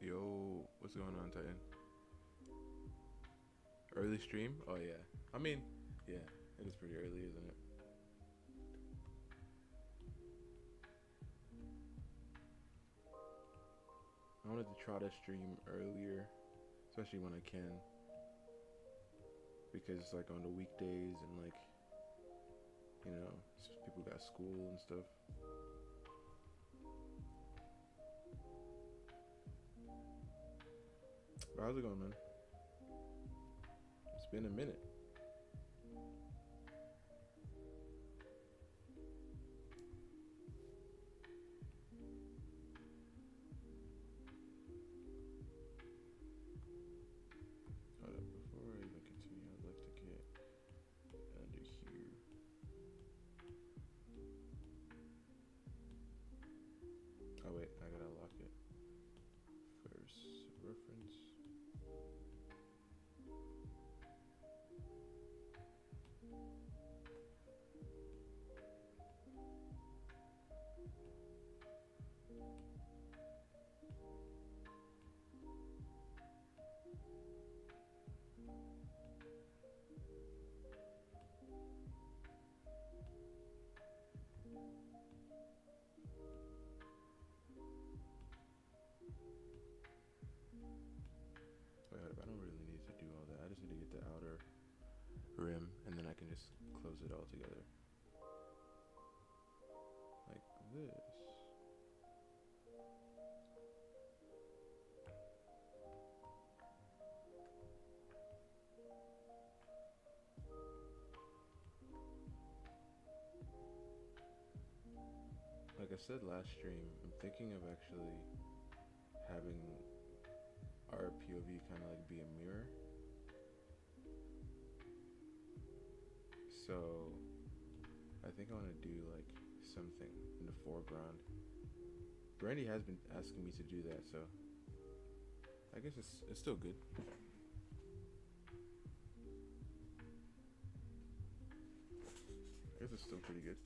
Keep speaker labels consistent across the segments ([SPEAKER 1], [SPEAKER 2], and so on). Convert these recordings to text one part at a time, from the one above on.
[SPEAKER 1] Yo, what's going on, Titan? Early stream? Oh yeah. I mean, yeah, it is pretty early, isn't it? I wanted to try to stream earlier, especially when I can, because it's like on the weekdays and like, you know, people got school and stuff. But how's it going, man? It's been a minute. Hold up, before I even continue, I'd like to get under here. Oh wait, I gotta lock it first. Reference. Wait, I don't really need to do all that. I just need to get the outer rim and then I can just close it all together. Like this. Like I said last stream, I'm thinking of actually having our POV kind of like be a mirror. So I think I want to do like something in the foreground. Brandy has been asking me to do that, so I guess it's still good. I guess it's still pretty good.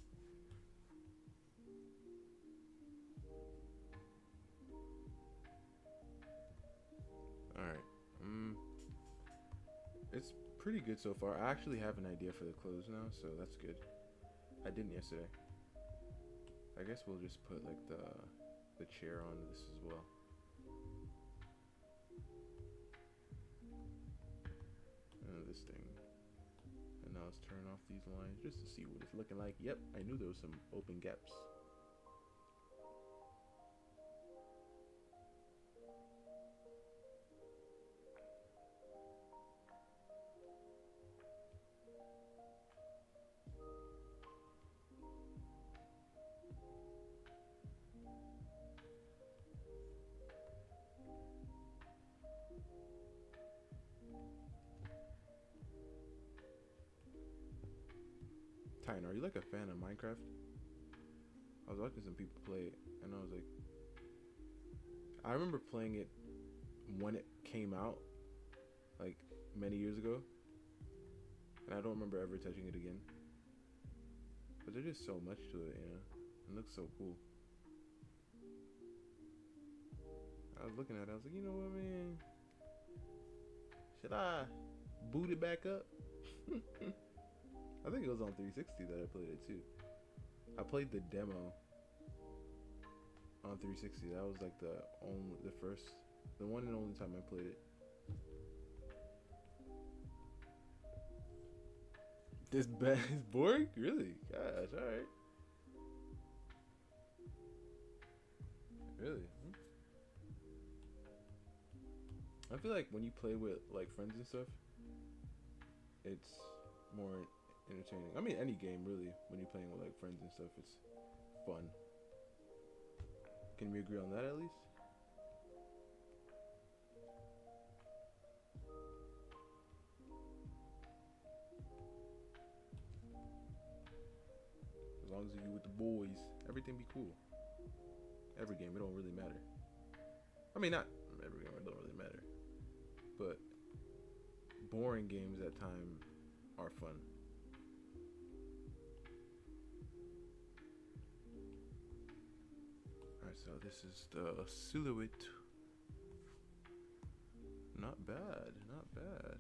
[SPEAKER 1] Alright. It's pretty good so far. I actually have an idea for the clothes now, so that's good. I didn't yesterday. I guess we'll just put like the chair on this as well. And this thing. And now let's turn off these lines just to see what it's looking like. Yep, I knew there was some open gaps. Titan, are you like a fan of Minecraft? I was watching some people play it, and I was like, I remember playing it when it came out, like many years ago, and I don't remember ever touching it again. But there's just so much to it, you know? It looks so cool. I was looking at it, I was like, you know what, man? Should I boot it back up? I think it was on 360 that I played it too. I played the demo on 360. That was like the one and only time I played it. This bad is boring? Really? Gosh, alright. Really? I feel like when you play with like friends and stuff, it's more entertaining. I mean, any game really. When you're playing with like friends and stuff, it's fun. Can we agree on that at least? As long as you with the boys, everything be cool. Every game, it don't really matter. I mean, not every game, it don't really matter. But boring games at time are fun. Alright, so this is the silhouette. Not bad, not bad.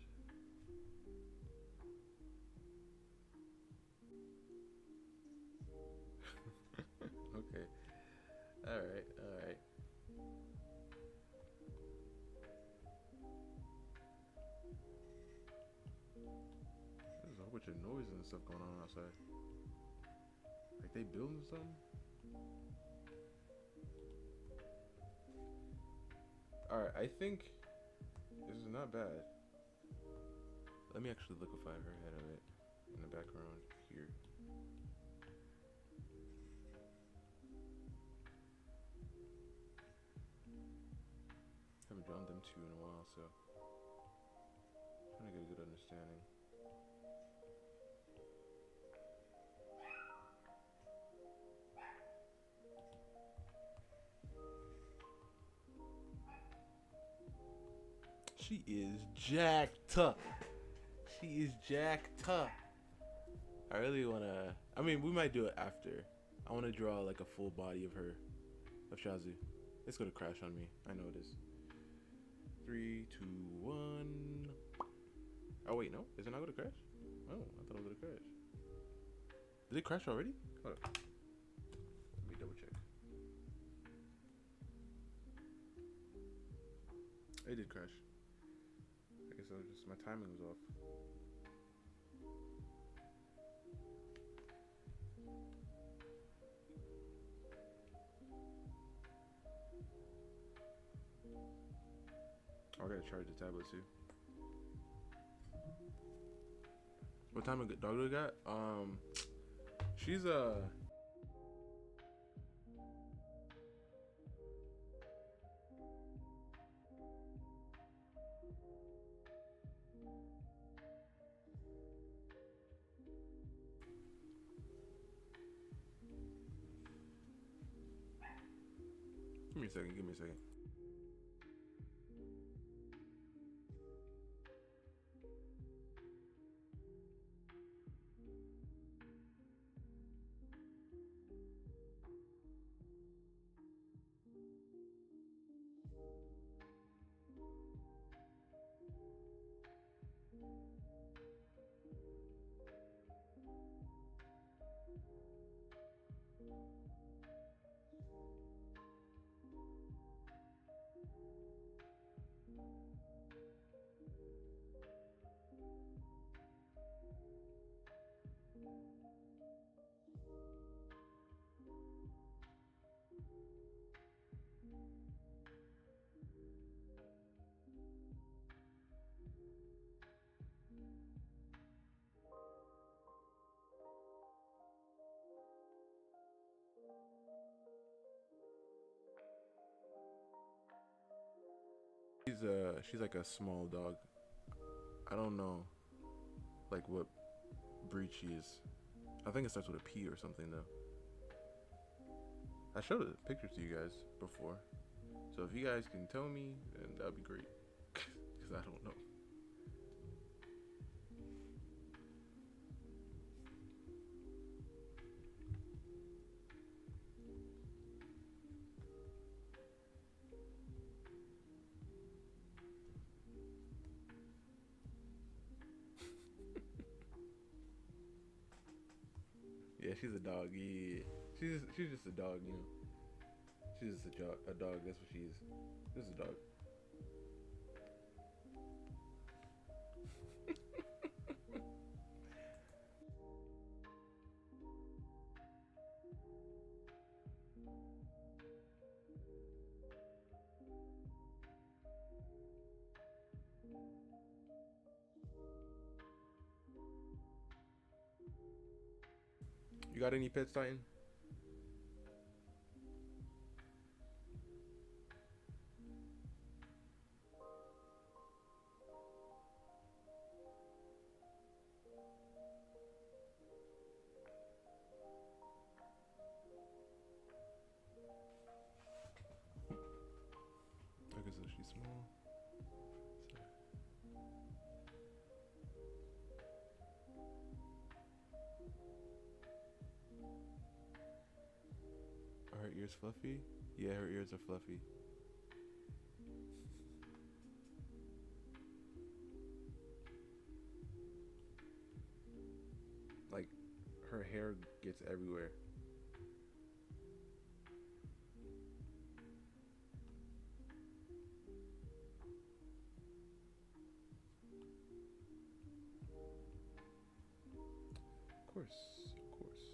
[SPEAKER 1] Okay. Alright, alright. There's a whole bunch of noise and stuff going on outside. Like they building something? Alright, I think this is not bad. Let me actually liquefy her head of it in the background here. Haven't drawn them two in a while, so trying to get a good understanding. She is jacked up. She is jacked up. I really wanna. I mean, we might do it after. I wanna draw like a full body of her, of Shazu. It's gonna crash on me. I know it is. 3, 2, 1. Oh wait, no. Is it not gonna crash? Oh, I thought it was gonna crash. Did it crash already? Hold on. Let me double check. It did crash. I guess just my timing was off. Oh, I gotta charge the tablet too. What time of dog do we got? She's Give me a second, give me a second. She's like a small dog. I don't know like what breed she is. I think it starts with a P or something though. I showed a picture to you guys before, so if you guys can tell me, then that'd be great. Because I don't know. she's a dog. Yeah, she's just a dog. You know, she's just a dog. That's what she is. Just a dog. You got any pets, Titan? Okay, so she's small. Are her ears fluffy? Yeah, her ears are fluffy. Like, her hair gets everywhere. Of course, of course.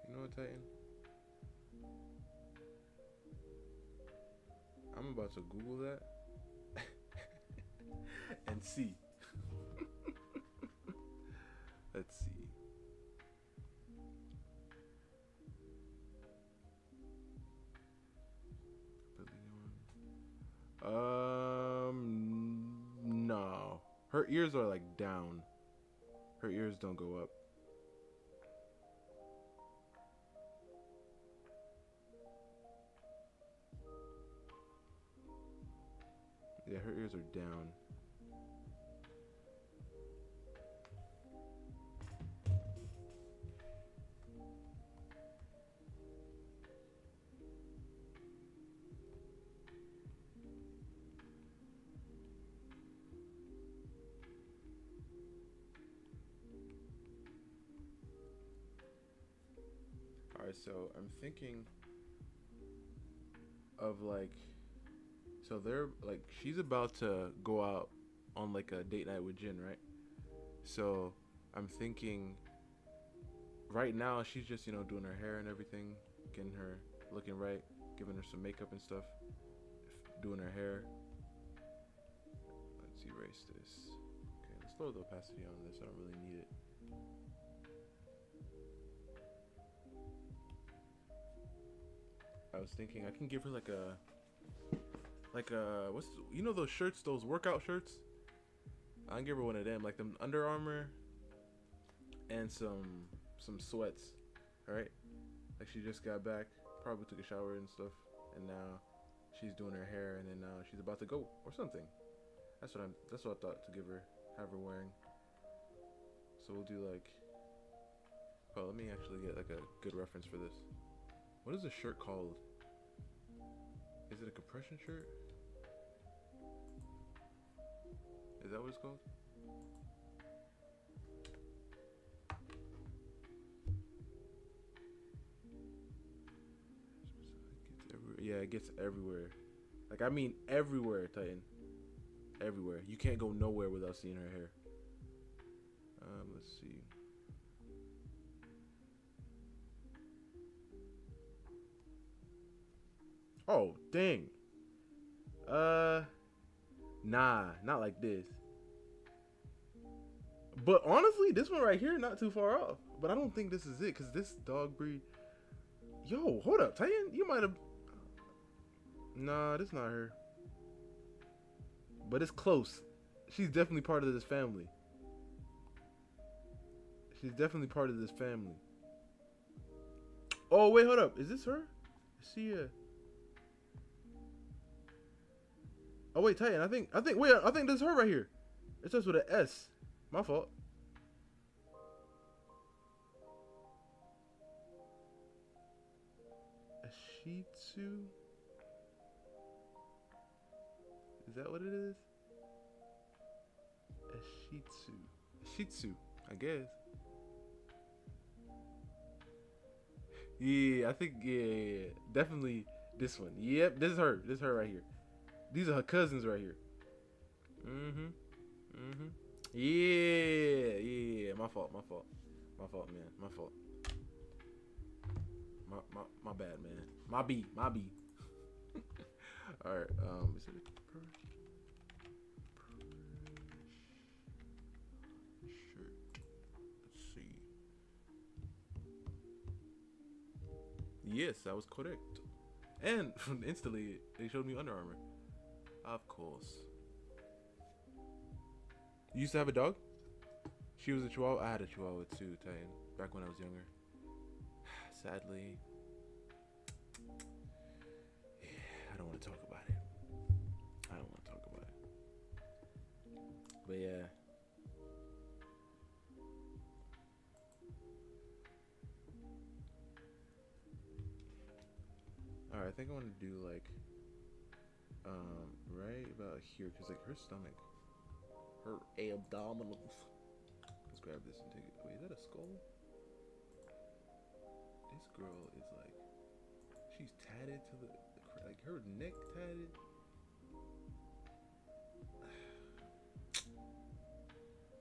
[SPEAKER 1] You know what, Titan? I'm about to Google that and see. Let's see. No. Her ears are like down. Her ears don't go up. Yeah, her ears are down. Alright, so I'm thinking of like, so they're like, she's about to go out on like a date night with Jin, right? So I'm thinking right now she's just, you know, doing her hair and everything, getting her looking right, giving her some makeup and stuff, doing her hair. Let's erase this. Okay, let's lower the opacity on this. I don't really need it. I was thinking I can give her like a what's, you know, those shirts, those workout shirts. I can give her one of them, like them Under Armour, and some sweats. All right, like she just got back, probably took a shower and stuff, and now she's doing her hair, and then now she's about to go or something. That's what I thought to give her, have her wearing. So we'll do like, oh, let me actually get like a good reference for this. What is the shirt called? Is it a compression shirt? Is that what it's called? Yeah, it gets everywhere. Like, I mean everywhere, Titan. Everywhere. You can't go nowhere without seeing her hair. Let's see. Oh, dang. Nah, not like this. But honestly, this one right here, not too far off. But I don't think this is it, because this dog breed... Yo, hold up, Titan. You might have... Nah, this not her. But it's close. She's definitely part of this family. She's definitely part of this family. Oh, wait, hold up. Is this her? Is she Oh, wait, Titan. I think this is her right here. It starts with an S. My fault. A Shih Tzu? Is that what it is? A Shih Tzu. A Shih Tzu, I guess. Yeah, I think yeah, definitely this one. Yep, this is her. This is her right here. These are her cousins right here. Mm-hmm. Mm-hmm. Yeah, yeah. My fault. My fault. My fault, man. My fault. My bad, man. My B. My B. All right. Is it shirt? Let's see. Yes, that was correct. And instantly, they showed me Under Armour. Of course. You used to have a dog? She was a Chihuahua. I had a Chihuahua too, Titan. Back when I was younger. Sadly, yeah, I don't want to talk about it. I don't want to talk about it. But yeah. Alright, I think I want to do like, right about here, because like her stomach, her abdominals. Let's grab this and take it. Wait, is that a skull? This girl is like, she's tatted to the like her neck tatted.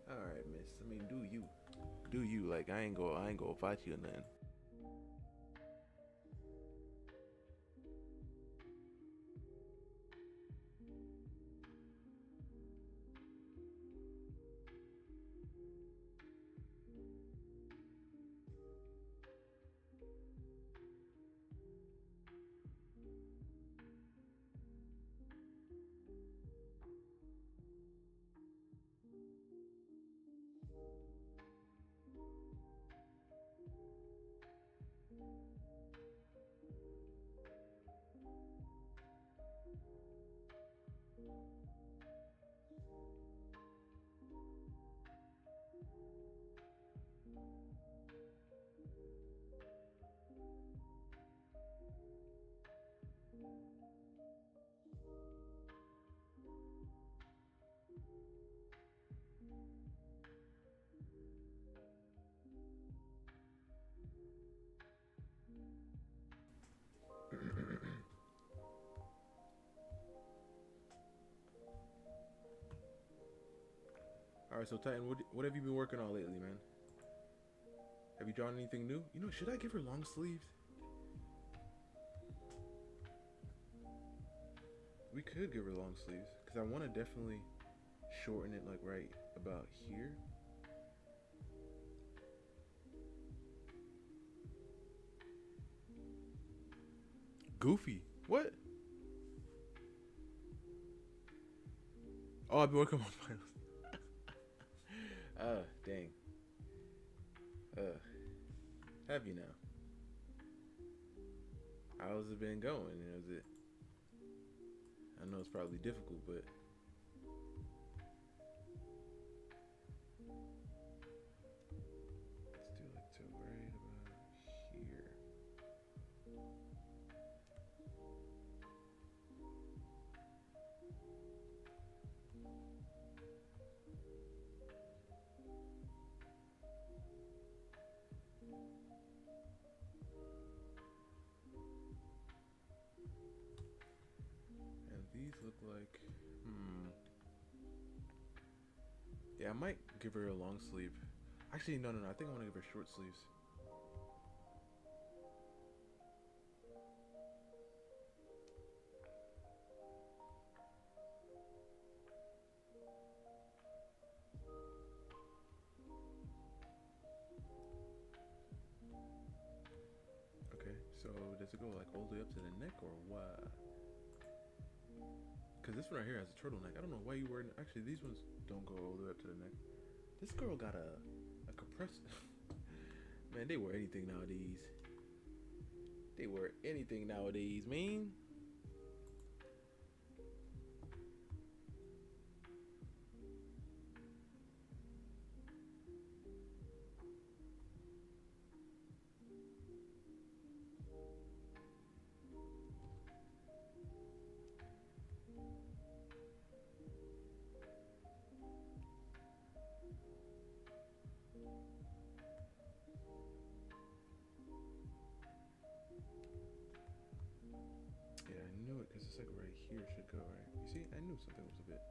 [SPEAKER 1] All right, miss. I mean, do you? Like, I ain't gonna fight you or nothing. All right, so Titan, what have you been working on lately, man? Have you drawn anything new? You know, should I give her long sleeves? We could give her long sleeves because I want to definitely shorten it like right about here. Goofy. What? Oh, I've been working on my finals. Dang. Have you now? How's it been going? You know, is it? I know it's probably difficult, but let's do like to right about here. And these look like, yeah, I might give her a long sleeve. Actually, no. I think I want to give her short sleeves. Okay, so does it go like all the way up to the neck or what? Because this one right here has a turtleneck. I don't know why you wear. Actually, these ones don't go all the way up to the neck. This girl got a compressor. Man, they wear anything nowadays. They wear anything nowadays, man. it because it's like right here should go, right? You see, I knew something was a bit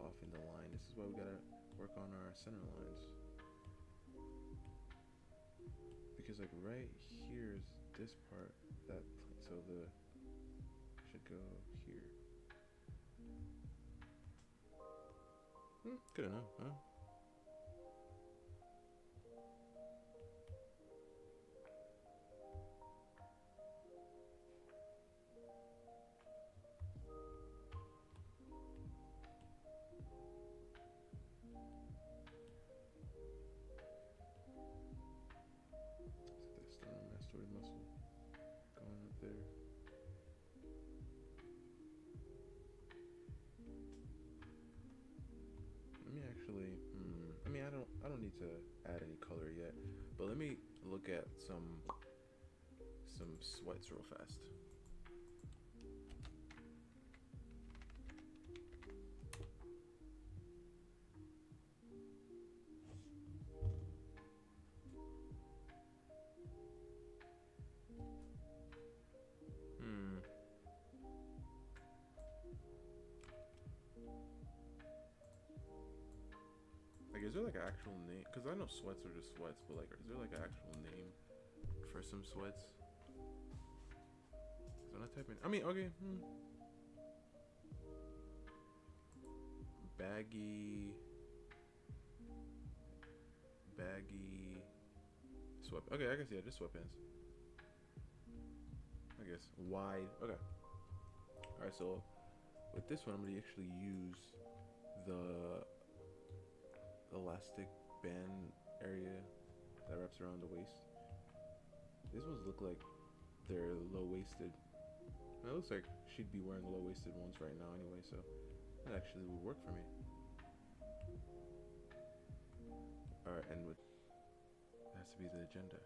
[SPEAKER 1] off in the line. This is why we gotta work on our center lines. Because like right here's this part, so the should go here. Good enough, huh? So that's the sternum muscle going up there. Let me actually, I mean, I don't need to add any color yet, but let me look at some sweats real fast. Like, is there like an actual name? Because I know sweats are just sweats, but like, is there like an actual name for some sweats? So I'm not typing. I mean, okay. Baggy sweat. Okay, I guess yeah, just sweatpants. I guess wide. Okay. All right, so with this one, I'm gonna actually use the elastic band area that wraps around the waist. These ones look like they're low-waisted. It looks like she'd be wearing low-waisted ones right now anyway, so that actually would work for me. Alright, and that has to be the agenda.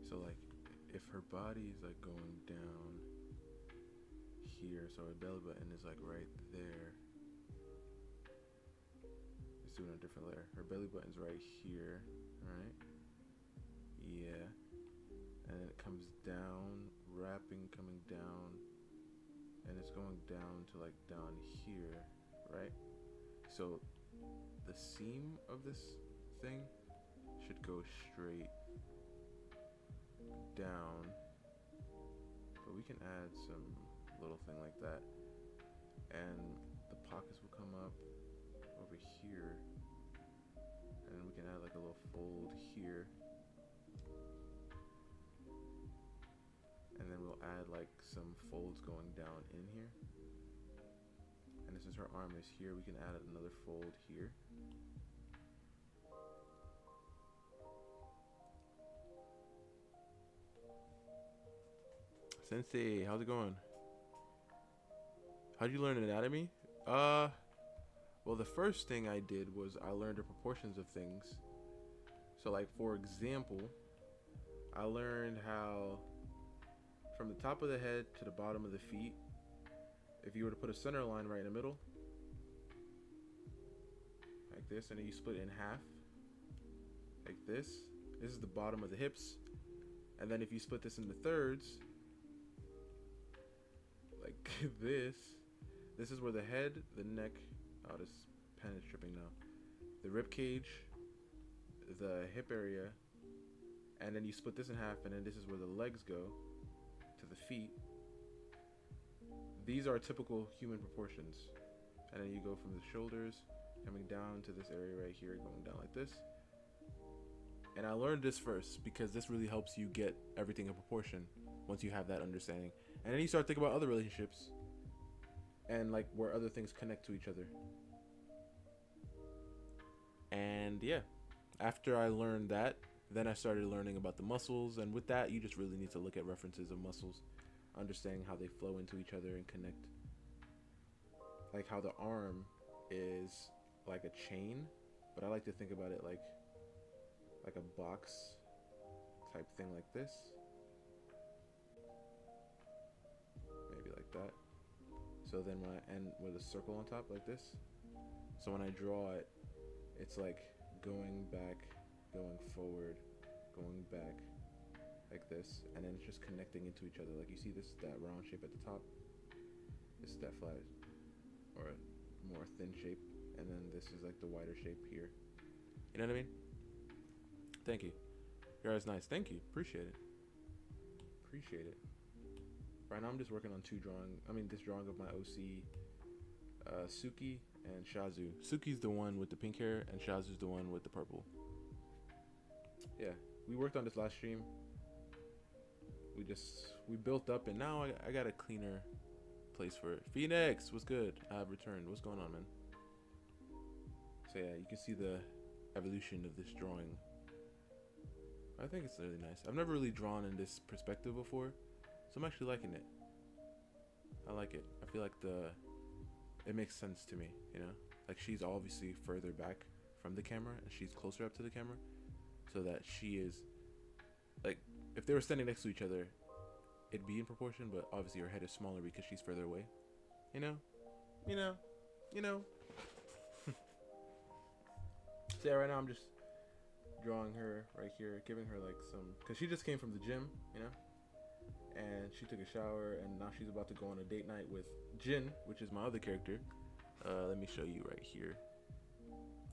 [SPEAKER 1] So like, if her body is like going down here, so her belly button is like right there. Let's do it on a different layer. Her belly button's right here, right? Yeah. And then it comes down, wrapping, coming down, and it's going down to like down here, right? So the seam of this thing should go straight down, but we can add some little thing like that, and the pockets will come up over here, and then we can add like a little fold here, and then we'll add like some folds going down in here, and since her arm is here, we can add another fold here. Sensei, how's it going? How'd you learn anatomy? Well, the first thing I did was I learned the proportions of things. So like, for example, I learned how from the top of the head to the bottom of the feet, if you were to put a center line right in the middle, like this, and then you split it in half, like this is the bottom of the hips, and then if you split this into thirds, like this is where the head, the neck, oh, this pen is tripping now, the rib cage, the hip area, and then you split this in half, and then this is where the legs go to the feet. These are typical human proportions, and then you go from the shoulders coming down to this area right here, going down like this. And I learned this first because this really helps you get everything in proportion once you have that understanding. And then you start thinking about other relationships and like where other things connect to each other. And yeah, after I learned that, then I started learning about the muscles, and with that, you just really need to look at references of muscles, understanding how they flow into each other and connect. Like how the arm is like a chain, but I like to think about it like like a box type thing like this. Maybe like that. So then when I end with a circle on top like this. So when I draw it, it's like going back, going forward, going back like this, and then it's just connecting into each other. Like you see this, that round shape at the top, this is that flat or more thin shape, and then this is like the wider shape here. You know what I mean? Thank you. Your art is nice. Thank you. Appreciate it. Appreciate it. Right now I'm just working on this drawing of my OC, Suki and Shazu. Suki's the one with the pink hair, and Shazu's the one with the purple. Yeah, we worked on this last stream. We built up, and now I got a cleaner place for it. Phoenix, what's good? I have returned. What's going on, man? So yeah, you can see the evolution of this drawing. I think it's really nice. I've never really drawn in this perspective before, so I'm actually liking it. I like it. I feel like it makes sense to me, you know? Like she's obviously further back from the camera and she's closer up to the camera, so that she is, like, if they were standing next to each other, it'd be in proportion, but obviously her head is smaller because she's further away. You know? So yeah, right now I'm just drawing her right here, giving her like some, because she just came from the gym, you know? And she took a shower, and now she's about to go on a date night with Jin, which is my other character. Let me show you right here.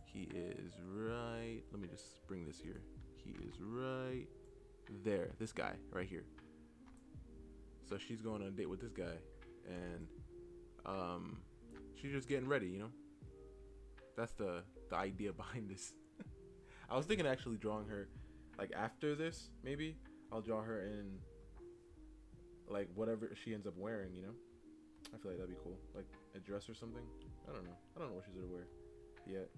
[SPEAKER 1] He is right, let me just bring this here. He is right there, this guy right here. So she's going on a date with this guy, and she's just getting ready, you know? That's the idea behind this. I was thinking of actually drawing her, like after this, maybe I'll draw her in like whatever she ends up wearing, you know? I feel like that'd be cool. Like a dress or something. I don't know what she's gonna wear yet.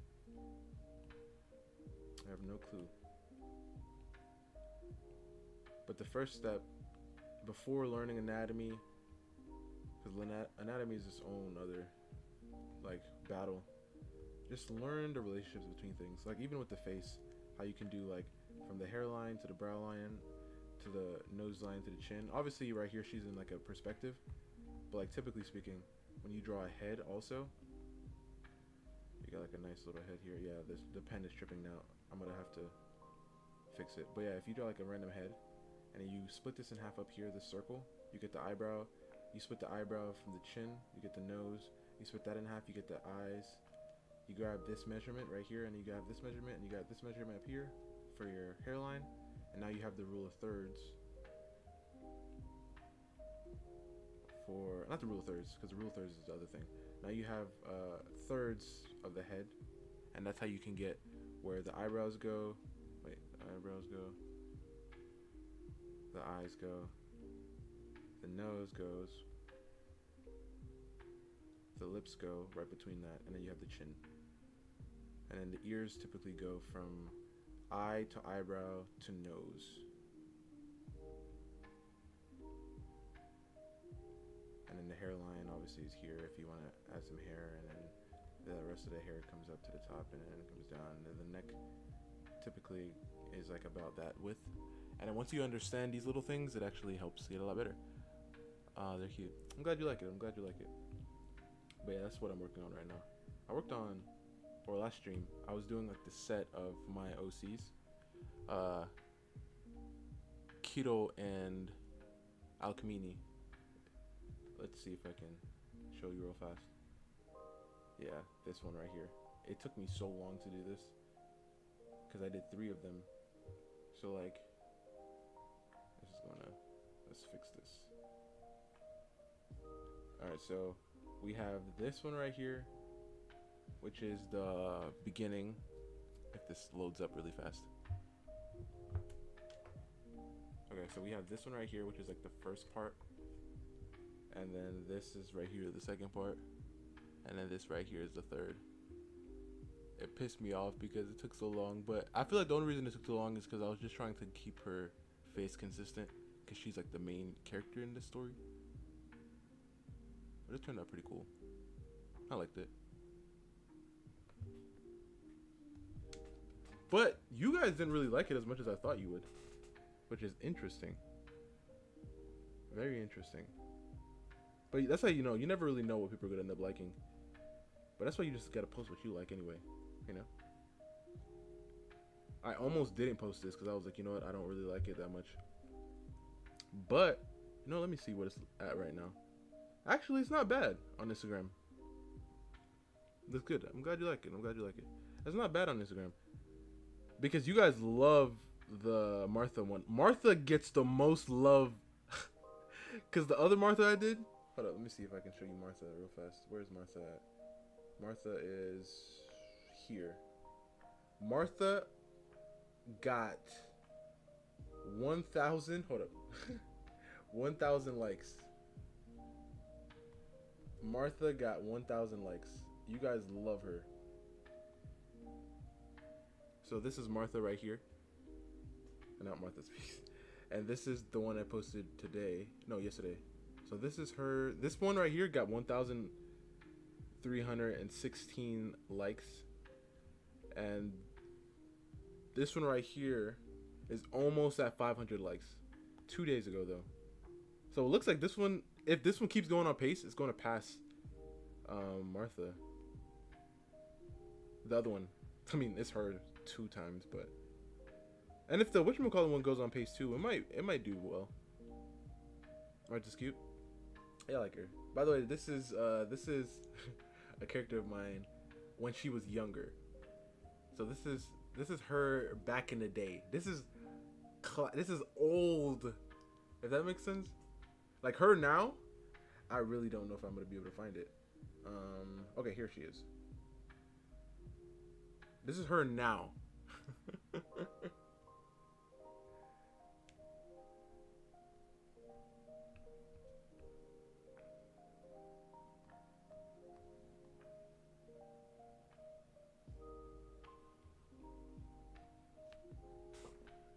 [SPEAKER 1] I have no clue. But the first step before learning anatomy, because anatomy is its own other like battle, just learn the relationships between things. Like even with the face, how you can do like from the hairline to the brow line to the nose line to the chin. Obviously right here she's in like a perspective, but like typically speaking, when you draw a head also, you got like a nice little head here. Yeah, the pen is tripping now. I'm gonna have to fix it. But yeah, if you draw like a random head and then you split this in half up here, this circle, you get the eyebrow. You split the eyebrow from the chin, you get the nose. You split that in half, you get the eyes. You grab this measurement right here, and you grab this measurement, and you got this measurement up here for your hairline, and now you have the rule of thirds for, not the rule of thirds, because the rule of thirds is the other thing. Now you have thirds of the head, and that's how you can get where the eyebrows go. Wait, the eyebrows go, the eyes go, the nose goes, the lips go right between that, and then you have the chin. And then the ears typically go from eye to eyebrow to nose. And then the hairline obviously is here if you want to add some hair, and then the rest of the hair comes up to the top and then it comes down. And then the neck typically is like about that width. And then once you understand these little things, it actually helps get a lot better. They're cute. I'm glad you like it. But yeah, that's what I'm working on right now. I worked on, or last stream, I was doing like the set of my OCs. Keto and Alchemini. Let's see if I can show you real fast. Yeah, this one right here. It took me so long to do this because I did 3 of them. So like, let's fix this. Alright, so we have this one right here, which is the beginning. If this loads up really fast. Okay, so we have this one right here, which is like the first part. And then this is right here, the second part. And then this right here is the third. It pissed me off because it took so long, but I feel like the only reason it took so long is because I was just trying to keep her face consistent, because she's like the main character in this story. But it turned out pretty cool. I liked it. But you guys didn't really like it as much as I thought you would, which is interesting. Very interesting. But that's how you know. You never really know what people are gonna end up liking. But that's why you just gotta post what you like anyway. You know. I almost didn't post this because I was like, you know what, I don't really like it that much. But you know, let me see what it's at right now. Actually, it's not bad on Instagram. That's good. I'm glad you like it. I'm glad you like it. It's not bad on Instagram because you guys love the Martha one. Martha gets the most love because the other Martha I did. Hold up, let me see if I can show you Martha real fast. Where's Martha at? Martha is here. Martha got 1,000. Hold up. 1,000 likes. Martha got 1,000 likes. You guys love her. So this is Martha right here. Not Martha's piece. And this is the one I posted today. No, yesterday. So this is her. This one right here got 1,316 likes. And this one right here is almost at 500 likes. 2 days ago, though. So it looks like this one, if this one keeps going on pace, it's going to pass Martha. The other one, I mean, it's her 2 times, but. And if the whatchamacallit one goes on pace too, it might do well. Right, just cute. Yeah, I like her. By the way, this is a character of mine when she was younger. So this is her back in the day. This is old. If that makes sense. Like her now, I really don't know if I'm gonna be able to find it. Okay, here she is. This is her now.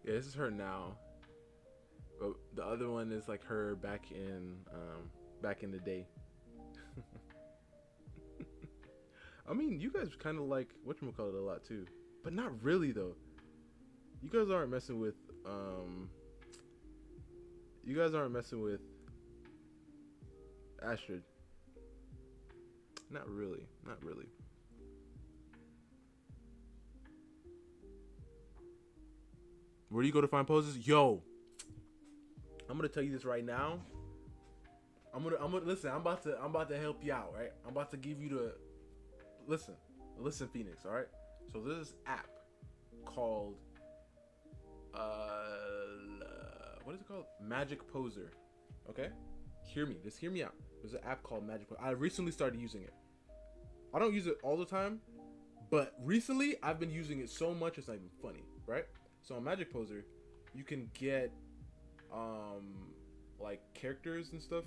[SPEAKER 1] Yeah, this is her now. But the other one is like her back in the day. I mean, you guys kind of like whatchamacallit a lot too, but not really though. You guys aren't messing with Astrid. Not really. Where do you go to find poses? Yo, I'm gonna tell you this right now. I'm gonna listen. I'm about to help you out, right? I'm about to give you the listen, Phoenix. All right. So there's this app called what is it called? Magic Poser. Okay. Just hear me out. There's an app called Magic Poser. I recently started using it. I don't use it all the time, but recently I've been using it so much it's not even funny, right? So on Magic Poser, you can get like characters and stuff.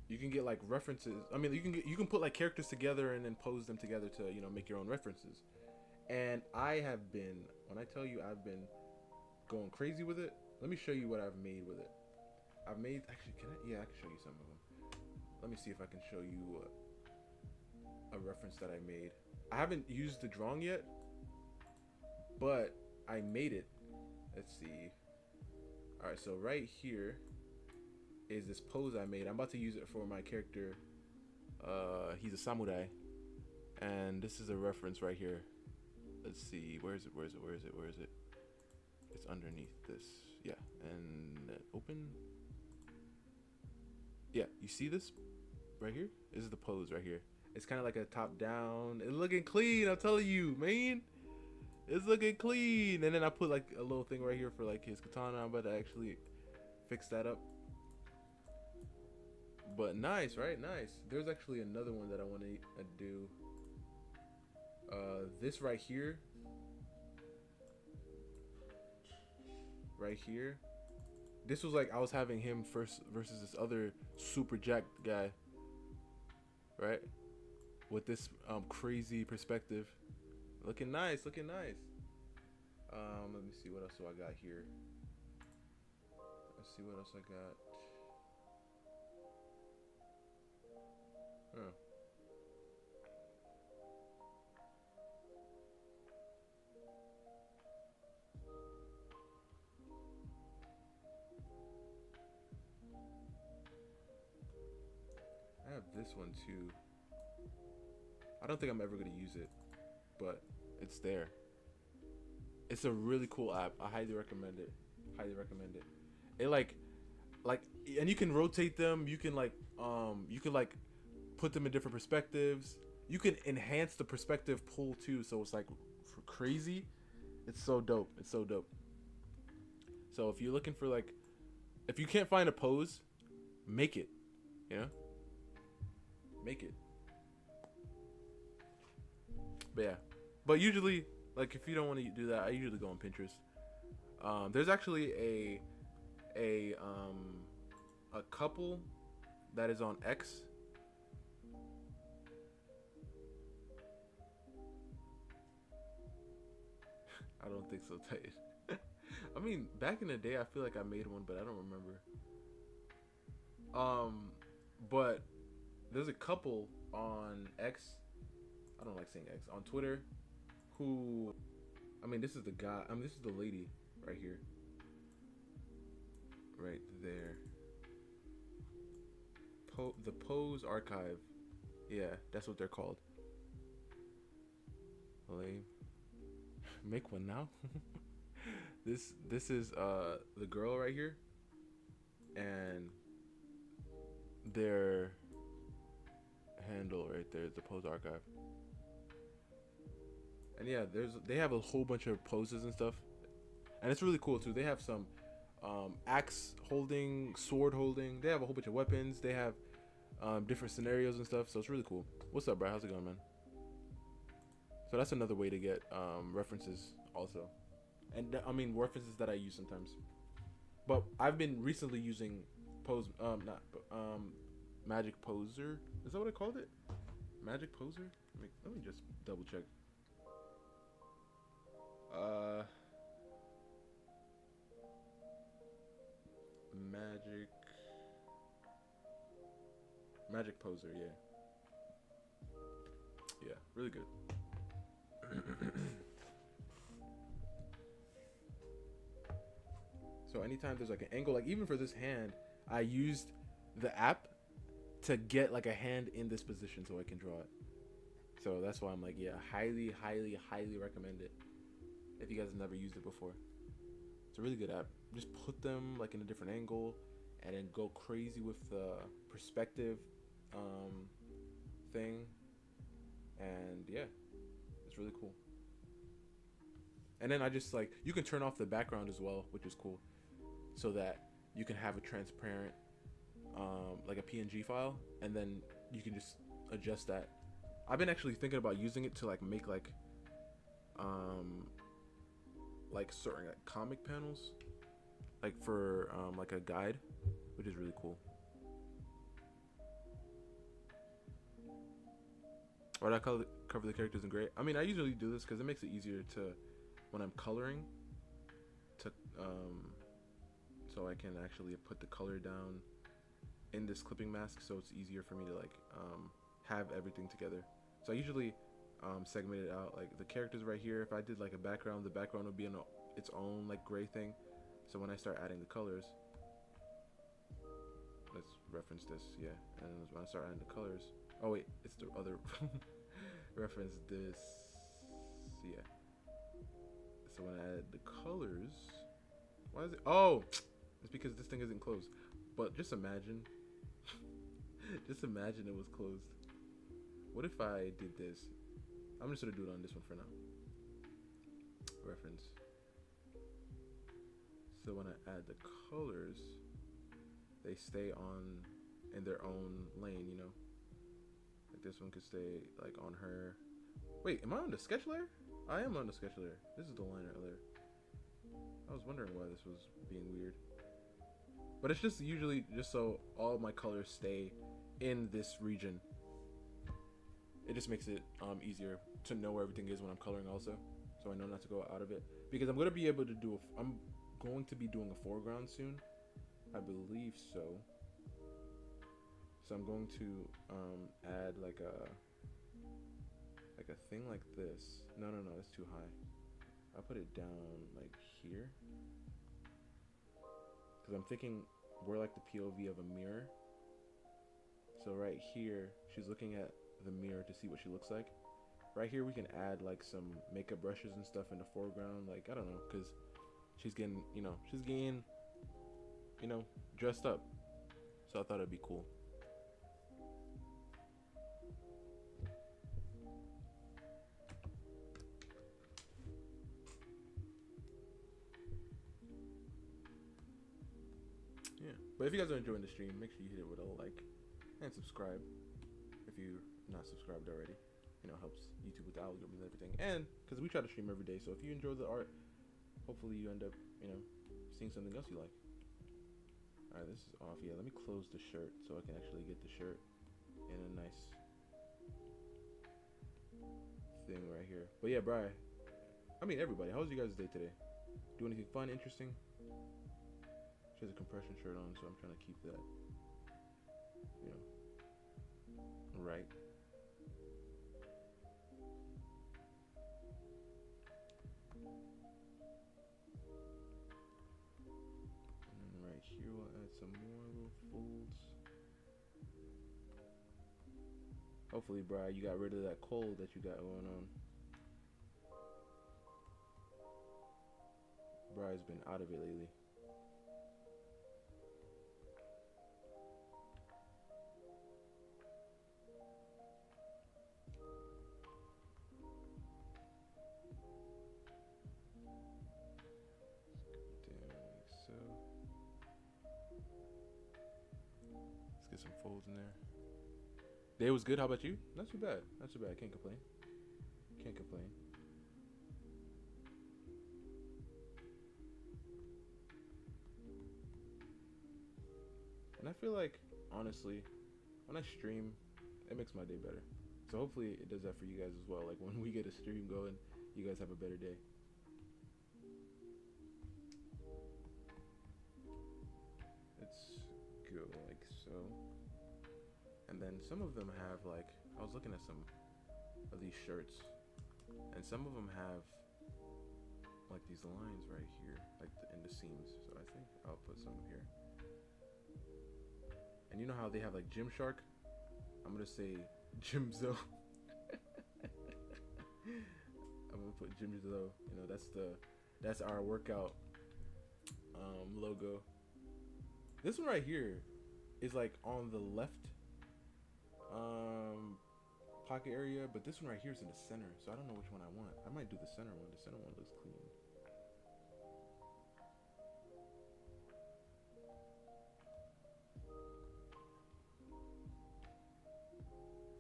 [SPEAKER 1] You can get like references. I mean, you can put like characters together and then pose them together to, you know, make your own references. And I have been, when I tell you I've been going crazy with it, let me show you what I've made with it. I've made, actually, I can show you some of them. Let me see if I can show you a reference that I made. I haven't used the drawing yet, but I made it. Let's see. All right, so right here is this pose I made. I'm about to use it for my character. He's a samurai, and this is a reference right here. Let's see. Where is it? It's underneath this. Yeah, and open. Yeah, you see this right here? This is the pose right here. It's kind of like a top down. It's looking clean. I'm telling you, man. It's looking clean. And then I put like a little thing right here for like his katana. I'm about to actually fix that up. But nice, right? Nice. There's actually another one that I want to do. This right here. Right here. This was like I was having him first versus this other super jacked guy. Right? With this crazy perspective. Looking nice, Let me see what else I got here. Let's see what else I got. Huh. have this one too. I don't think I'm ever gonna use it, but it's there. It's a really cool app. I highly recommend it. Highly recommend it. It like, and you can rotate them. You can like put them in different perspectives. You can enhance the perspective pull too. So it's like for crazy. It's so dope. It's so dope. So if you're looking for like, if you can't find a pose, make it. You know, make it. But yeah, but usually, like if you don't want to do that, I usually go on Pinterest. There's actually a couple that is on X. I don't think so, Titan. I mean, back in the day, I feel like I made one, but I don't remember. But there's a couple on X. I don't like saying X on Twitter. Who, I mean, this is the guy. I mean, this is the lady right here, right there. The Pose Archive. Yeah, that's what they're called. Lame. Make one now. This is the girl right here, and their handle right there is the Pose Archive. And yeah, they have a whole bunch of poses and stuff, and it's really cool too. They have some axe holding, sword holding. They have a whole bunch of weapons. They have different scenarios and stuff. So it's really cool. What's up, bro? How's it going, man? So that's another way to get references also, and I mean references that I use sometimes. But I've been recently using not Magic Poser. Is that what I called it? Magic Poser? Let me just double check. Magic Poser, yeah, really good. So anytime there's like an angle, like even for this hand, I used the app to get like a hand in this position so I can draw it. So that's why I'm like, yeah, highly recommend it if you guys have never used it before. It's a really good app. Just put them like in a different angle and then go crazy with the perspective thing. And yeah, it's really cool. And then I just like, you can turn off the background as well, which is cool, so that you can have a transparent like a PNG file, and then you can just adjust that. I've been actually thinking about using it to like make like certain like comic panels, like for like a guide, which is really cool. Or I cover the characters in gray. I mean, I usually do this because it makes it easier to, when I'm coloring, to so I can actually put the color down in this clipping mask, so it's easier for me to like have everything together. So I usually segment it out, like the characters right here. If I did like a background, the background would be in its own like gray thing. So when I start adding the colors, let's reference this, yeah. And when I start adding the colors, oh wait, it's the other reference this, yeah. So when I add the colors, why is it? Oh, it's because this thing isn't closed. But just imagine, just imagine it was closed. What if I did this? I'm just gonna do it on this one for now. Reference. So when I add the colors, they stay on in their own lane, you know. Like this one could stay like on her. Wait, am I on the sketch layer? I am on the sketch layer. This is the liner layer. I was wondering why this was being weird. But it's just usually just so all my colors stay in this region. It just makes it easier to know where everything is when I'm coloring also. So I know not to go out of it. Because I'm going to be able to do I'm going to be doing a foreground soon. I believe so. So I'm going to add like a thing like this. No, that's too high. I'll put it down like here. Because I'm thinking we're like the POV of a mirror. So right here, she's looking at the mirror to see what she looks like. Right here, we can add like some makeup brushes and stuff in the foreground. Like, I don't know, because she's getting, dressed up. So I thought it'd be cool. Yeah, but if you guys are enjoying the stream, make sure you hit it with a like and subscribe if you're not subscribed already. Helps YouTube with the algorithm and everything. And because we try to stream every day, so if you enjoy the art, hopefully you end up, seeing something else you like. All right, this is off. Yeah, let me close the shirt so I can actually get the shirt in a nice thing right here. But yeah, Bri, everybody, how was you guys' day today? Do anything fun, interesting? She has a compression shirt on, so I'm trying to keep that, right. Right here, we'll add some more little folds. Hopefully, Bri, you got rid of that cold that you got going on. Bri's been out of it lately. Get some folds in there. Day was good. How about you? Not too bad. Not too bad. Can't complain. Can't complain. And I feel like, honestly, when I stream, it makes my day better. So hopefully it does that for you guys as well. Like when we get a stream going, you guys have a better day. Let's go like so. And then some of them have like, I was looking at some of these shirts, and some of them have like these lines right here, like in the seams. So I think I'll put some here. And you know how they have like Gymshark? I'm gonna say Gymzo. I'm gonna put Gymzo. That's our workout logo. This one right here is like on the left pocket area, but this one right here is in the center, so I don't know which one I want. I might do the center one. The center one looks clean.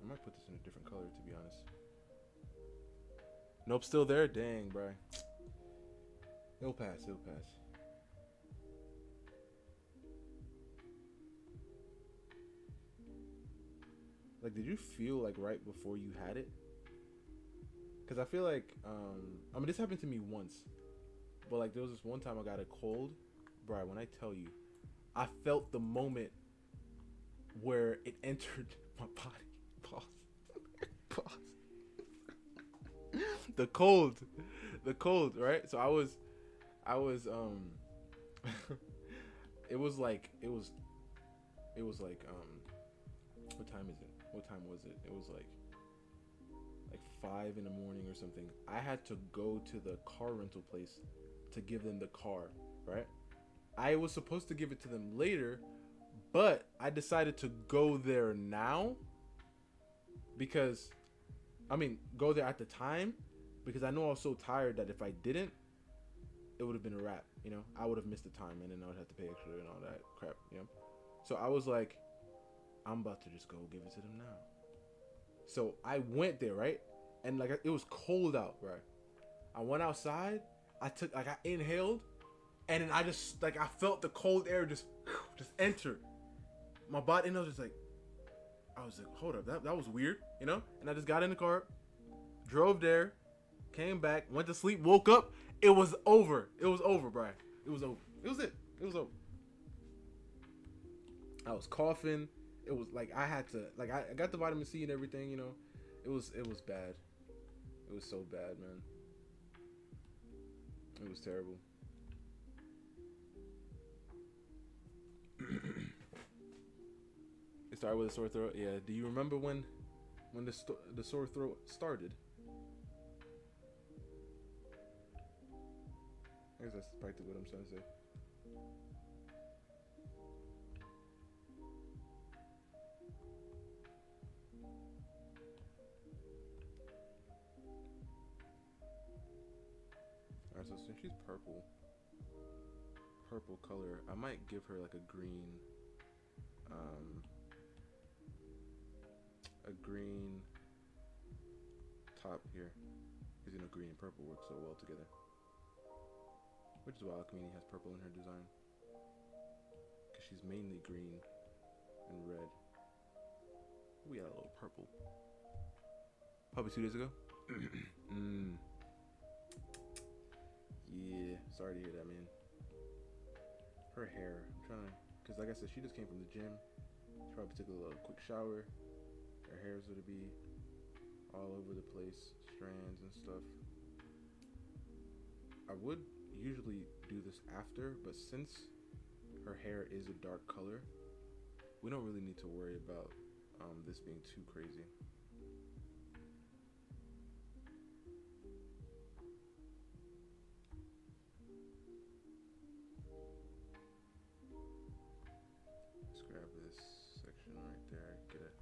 [SPEAKER 1] I might put this in a different color, to be honest. Nope, still there? Dang, bro. It'll pass, it'll pass. Like, did you feel like right before you had it? Because I feel like, this happened to me once. But like, there was this one time I got a cold. Bro, when I tell you, I felt the moment where it entered my body. Pause. Pause. The cold, right? So I was, it was like, what time is it? What time was it? It was like 5 in the morning or something. I had to go to the car rental place to give them the car, right? I was supposed to give it to them later, but I decided to go there now because, go there at the time because I know I was so tired that if I didn't, it would have been a wrap, I would have missed the time and then I would have to pay extra and all that crap, So I was like, I'm about to just go give it to them now. So I went there, right? And like, it was cold out, right? I went outside, I inhaled, and then I just, like, I felt the cold air just enter my body, and I was like, hold up, that was weird, And I just got in the car, drove there, came back, went to sleep, woke up, it was over. It was over, bro. It was over. It was it. It was over. I was coughing. It was like I had to, like, I got the vitamin C and everything, It was bad. It was so bad, man. It was terrible. It started with a sore throat. Yeah. Do you remember when the sore throat started? I guess that's practically what I'm trying to say. Alright, so since she's purple color, I might give her like a green top here, because you know green and purple work so well together, which is why Alchemy has purple in her design, because she's mainly green and red. We got a little purple probably 2 days ago. Yeah, sorry to hear that, man. Her hair, I'm trying to, because like I said, she just came from the gym. She probably took a little quick shower. Her hair's gonna be all over the place, strands and stuff. I would usually do this after, but since her hair is a dark color, we don't really need to worry about this being too crazy. Let's grab this section right there, get a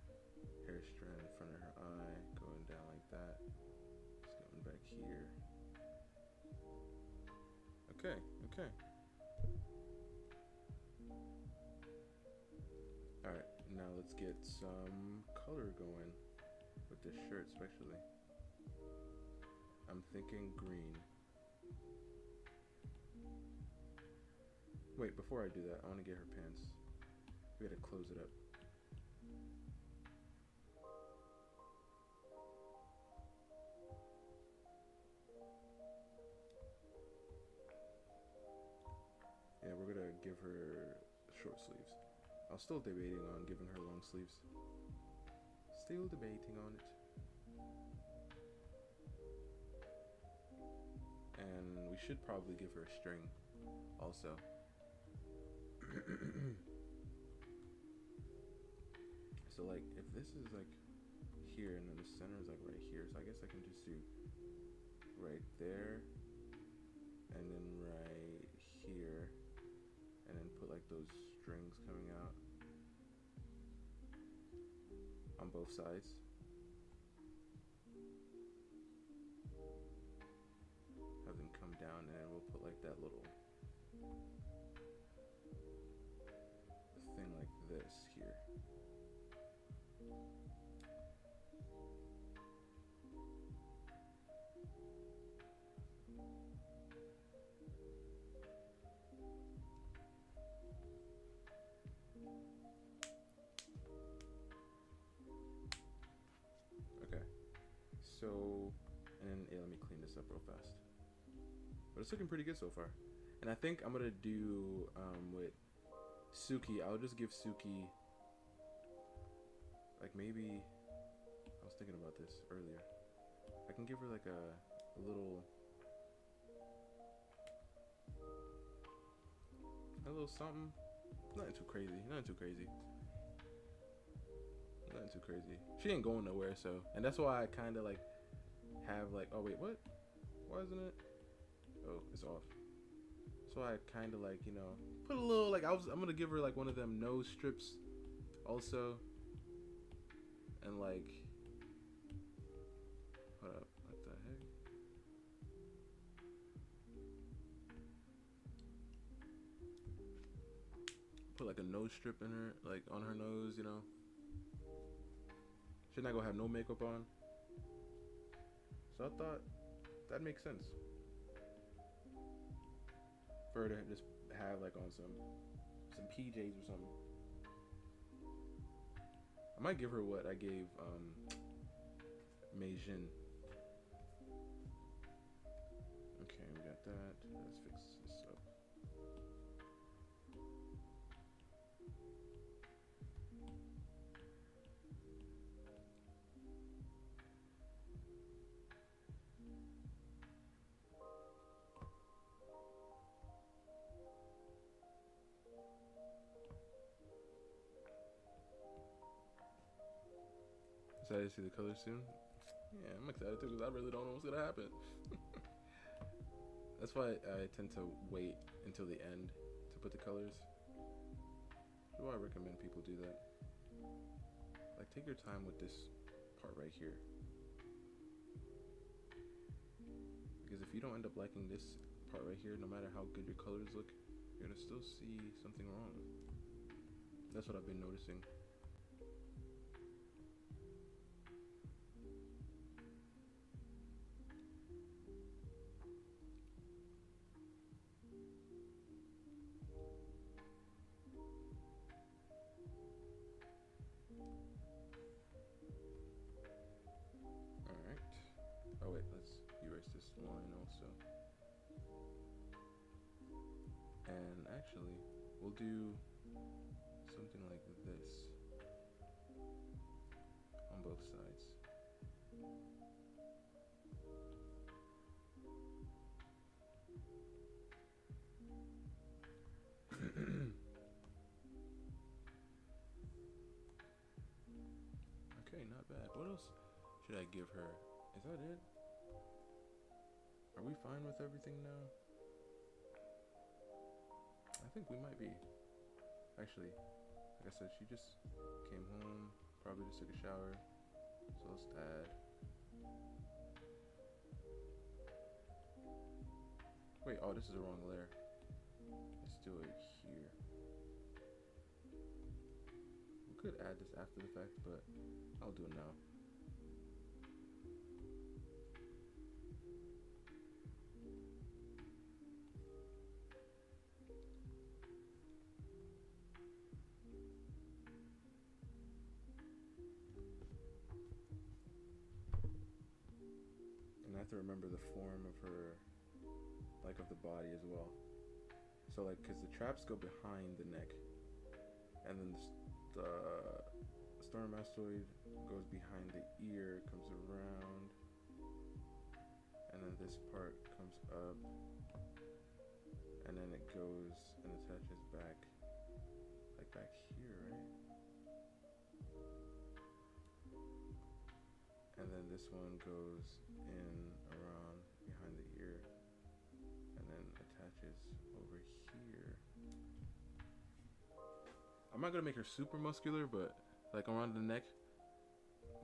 [SPEAKER 1] hair strand in front of her eye, going down like that. Just going back here. Okay, okay. Alright, now let's get some color going with this shirt especially. I'm thinking green. Wait, before I do that, I want to get her pants. We gotta close it up. Yeah, we're gonna give her short sleeves. I was still debating on giving her long sleeves. Still debating on it. And we should probably give her a string also. So like if this is like here and then the center is like right here, so I guess I can just do right there and then right here and then put like those strings coming out on both sides. Have them come down and then we'll put like that little thing like this here. Okay, so, and then let me clean this up real fast. But it's looking pretty good so far. And I think I'm gonna do with Suki, I'll just give Suki like maybe, I was thinking about this earlier, I can give her like a little something. Nothing too crazy. Nothing too crazy. Nothing too crazy. She ain't going nowhere, so, and that's why I kind of like have like, oh wait, what? Why isn't it? Oh, it's off. So I kind of like, you know, put a little like I'm gonna give her like one of them nose strips, also, and like, hold up, what the heck? Put like a nose strip in her, like on her nose, you know. She's not gonna have no makeup on. So I thought that makes sense for her to just have like on some PJs or something. I might give her what I gave Mei Jin. Okay, we got that. Let's fix this up. Excited to see the colors soon? Yeah, I'm excited too because I really don't know what's gonna happen. That's why I tend to wait until the end to put the colors. That's why I recommend people do that. Like, take your time with this part right here. Because if you don't end up liking this part right here, no matter how good your colors look, you're gonna still see something wrong. That's what I've been noticing. Alright. Oh wait, let's erase this line also. And actually, we'll do something like this on both sides. Okay, not bad. What else should I give her? Is that it? Are we fine with everything now? I think we might be. Actually, like I said, she just came home, probably just took a shower. So let's add. Wait, oh, this is the wrong layer. Let's do it here. We could add this after the fact, but I'll do it now. And I have to remember the form of her, like of the body as well. So like, cause the traps go behind the neck, and then the Stormastoid goes behind the ear, comes around, and then this part comes up, and then it goes and attaches back, like back here, right? And then this one goes in around behind the ear, and then attaches over here. I'm not gonna make her super muscular, but like around the neck.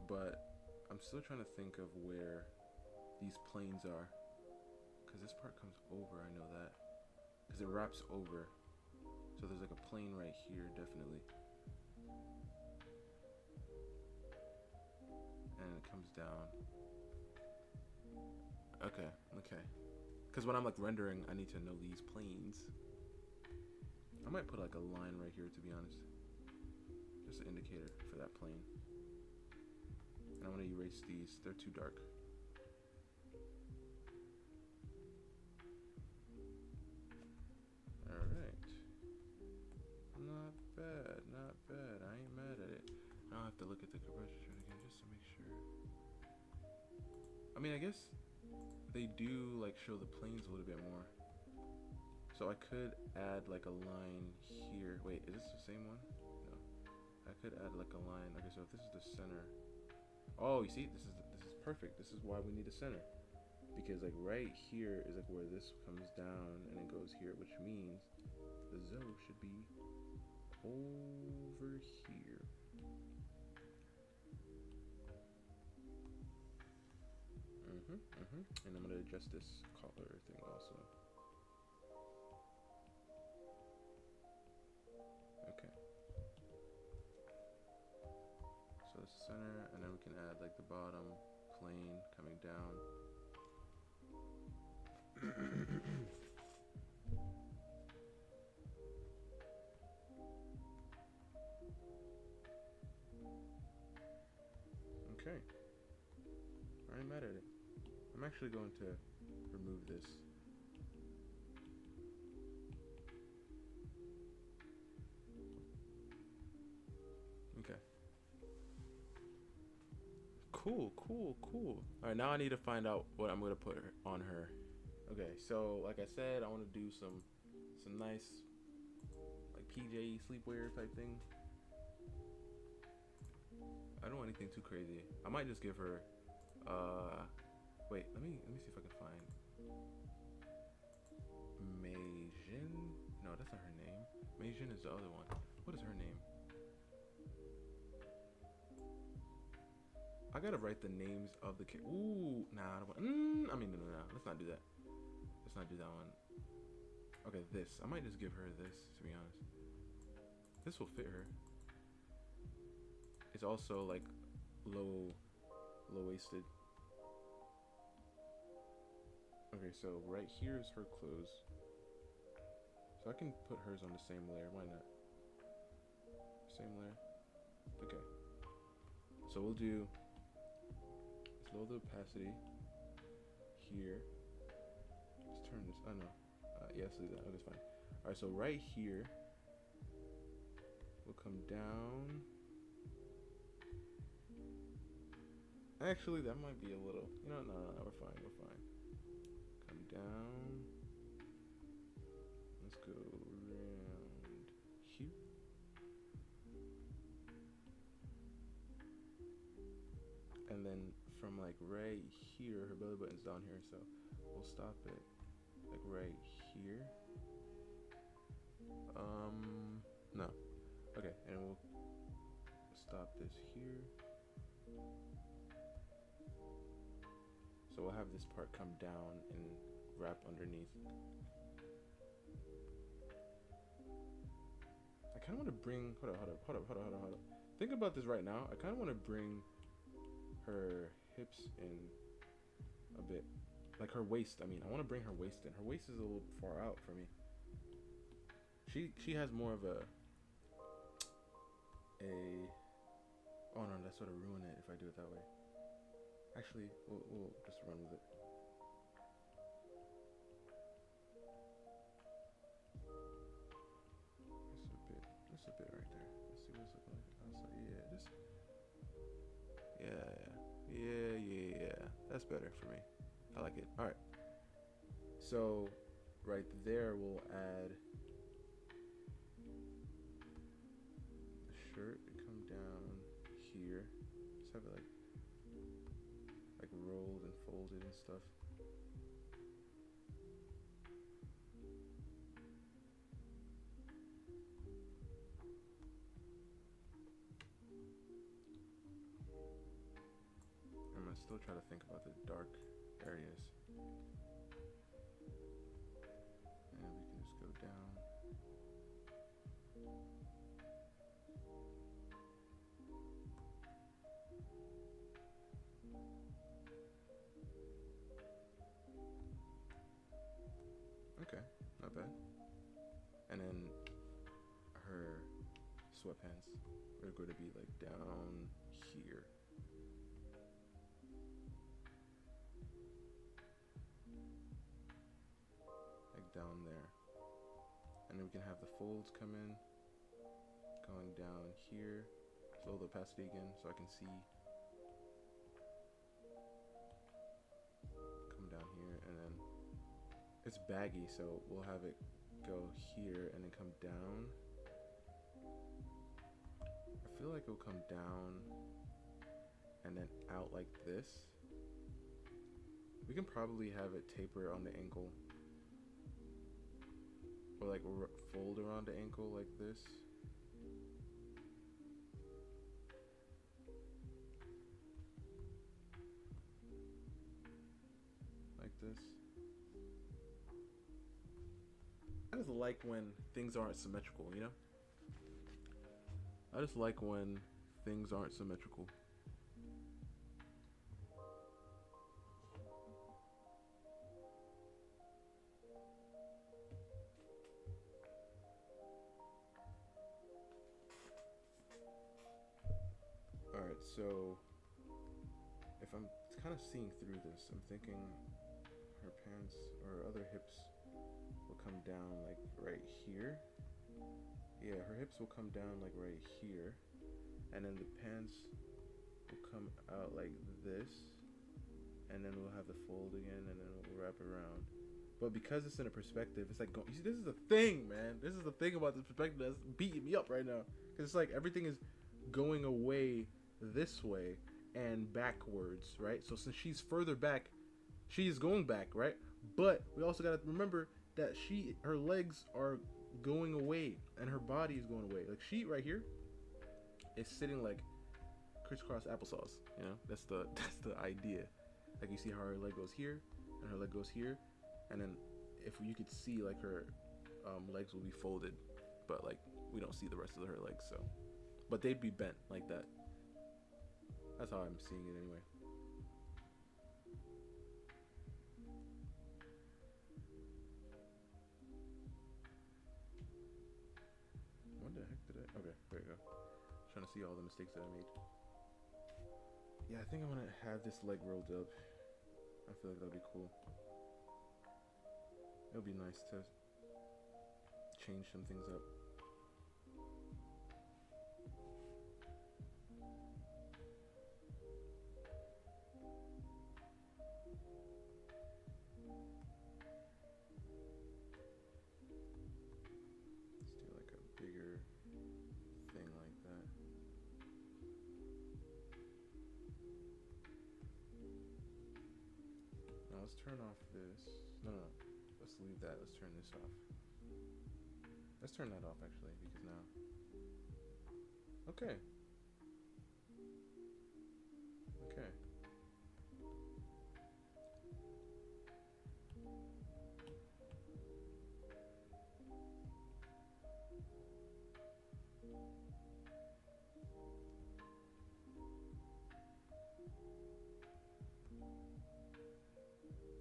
[SPEAKER 1] But I'm still trying to think of where these planes are, because this part comes over. I know that because it wraps over. So there's like a plane right here, definitely. And it comes down. Okay, okay. Because when I'm like rendering, I need to know these planes. I might put like a line right here, to be honest. Just an indicator for that plane. And I want to erase these. They're too dark. Alright. Not bad, not bad. I ain't mad at it. I'll have to look at the compression chart again just to make sure. I mean, I guess they do like show the planes a little bit more. So I could add like a line here. Wait, is this the same one? No. I could add like a line. Okay, so if this is the center. Oh, you see, this is perfect. This is why we need a center. Because like right here is like where this comes down and it goes here, which means the Zo should be over here. And I'm gonna adjust this color thing also. Okay. So the center, and then we can add like the bottom plane coming down. Okay. I ain't mad at it. I'm actually going to remove this. Okay. Cool, cool, cool. Alright, now I need to find out what I'm gonna put on her. Okay, so like I said, I want to do some nice like PJ sleepwear type thing. I don't want anything too crazy. I might just give her, wait, let me see if I can find Meijin. No, that's not her name. Meijin is the other one. What is her name? I gotta write the names of the kids. Ooh, nah, I don't want. I mean, no. Let's not do that. Let's not do that one. Okay, this. I might just give her this, to be honest. This will fit her. It's also like low-waisted. Okay, so right here is her clothes. So I can put hers on the same layer. Why not? Same layer. Okay. So we'll do low the opacity here. Let's turn this. Oh no. Yes, leave that. Okay, it's fine. All right. So right here will come down. Actually, that might be a little. You know, no, we're fine. We're fine. Come down. Let's go around here. And then from like right here, her belly button's down here, so we'll stop it like right here. No. Okay, and we'll stop this here. So we'll have this part come down and wrap underneath. I kind of want to bring, hold up. Think about this right now. I kind of want to bring her hips in a bit. Like her waist, I mean. I want to bring her waist in. Her waist is a little far out for me. She has more of a oh no, that sort of ruin it if I do it that way. Actually, we'll just run with it. Just a bit right there. Let's see what's looking like outside. Yeah, that's better for me. I like it. All right. So right there, we'll add the shirt and come down here. Just have it like rolled and folded and stuff. I'm gonna still try to think about the dark areas. And we can just go down. Okay, not bad. And then her sweatpants are going to be like down here. Like down there. And then we can have the folds come in, going down here. Lower the opacity again so I can see. Come down here, and then it's baggy, so we'll have it go here and then come down. I feel like it'll come down and then out like this. We can probably have it taper on the ankle, or like fold around the ankle like this. Like this. I just like when things aren't symmetrical, you know? I just like when things aren't symmetrical. Alright, so if I'm kind of seeing through this, I'm thinking her pants or other hips will come down like right here. Yeah, her hips will come down like right here, and then the pants will come out like this, and then we'll have the fold again, and then we'll wrap it around. But because it's in a perspective, it's like, you see, this is the thing, man. This is the thing about this perspective that's beating me up right now, because it's like everything is going away this way and backwards, right? So since she's further back, she's going back, right? But we also gotta remember that her legs are going away and her body is going away. Like she right here is sitting like crisscross applesauce. You know, that's the idea. Like you see how her leg goes here and her leg goes here, and then if you could see like her legs will be folded, but like we don't see the rest of her legs. So, but they'd be bent like that. That's how I'm seeing it anyway. What the heck did I? Okay, there you go. Trying to see all the mistakes that I made. Yeah, I think I'm gonna have this leg rolled up. I feel like that'll be cool. It'll be nice to change some things up. Let's do like a bigger thing like that. Now let's turn off this. No. Let's leave that. Let's turn this off. Let's turn that off actually, because now. Okay. Okay.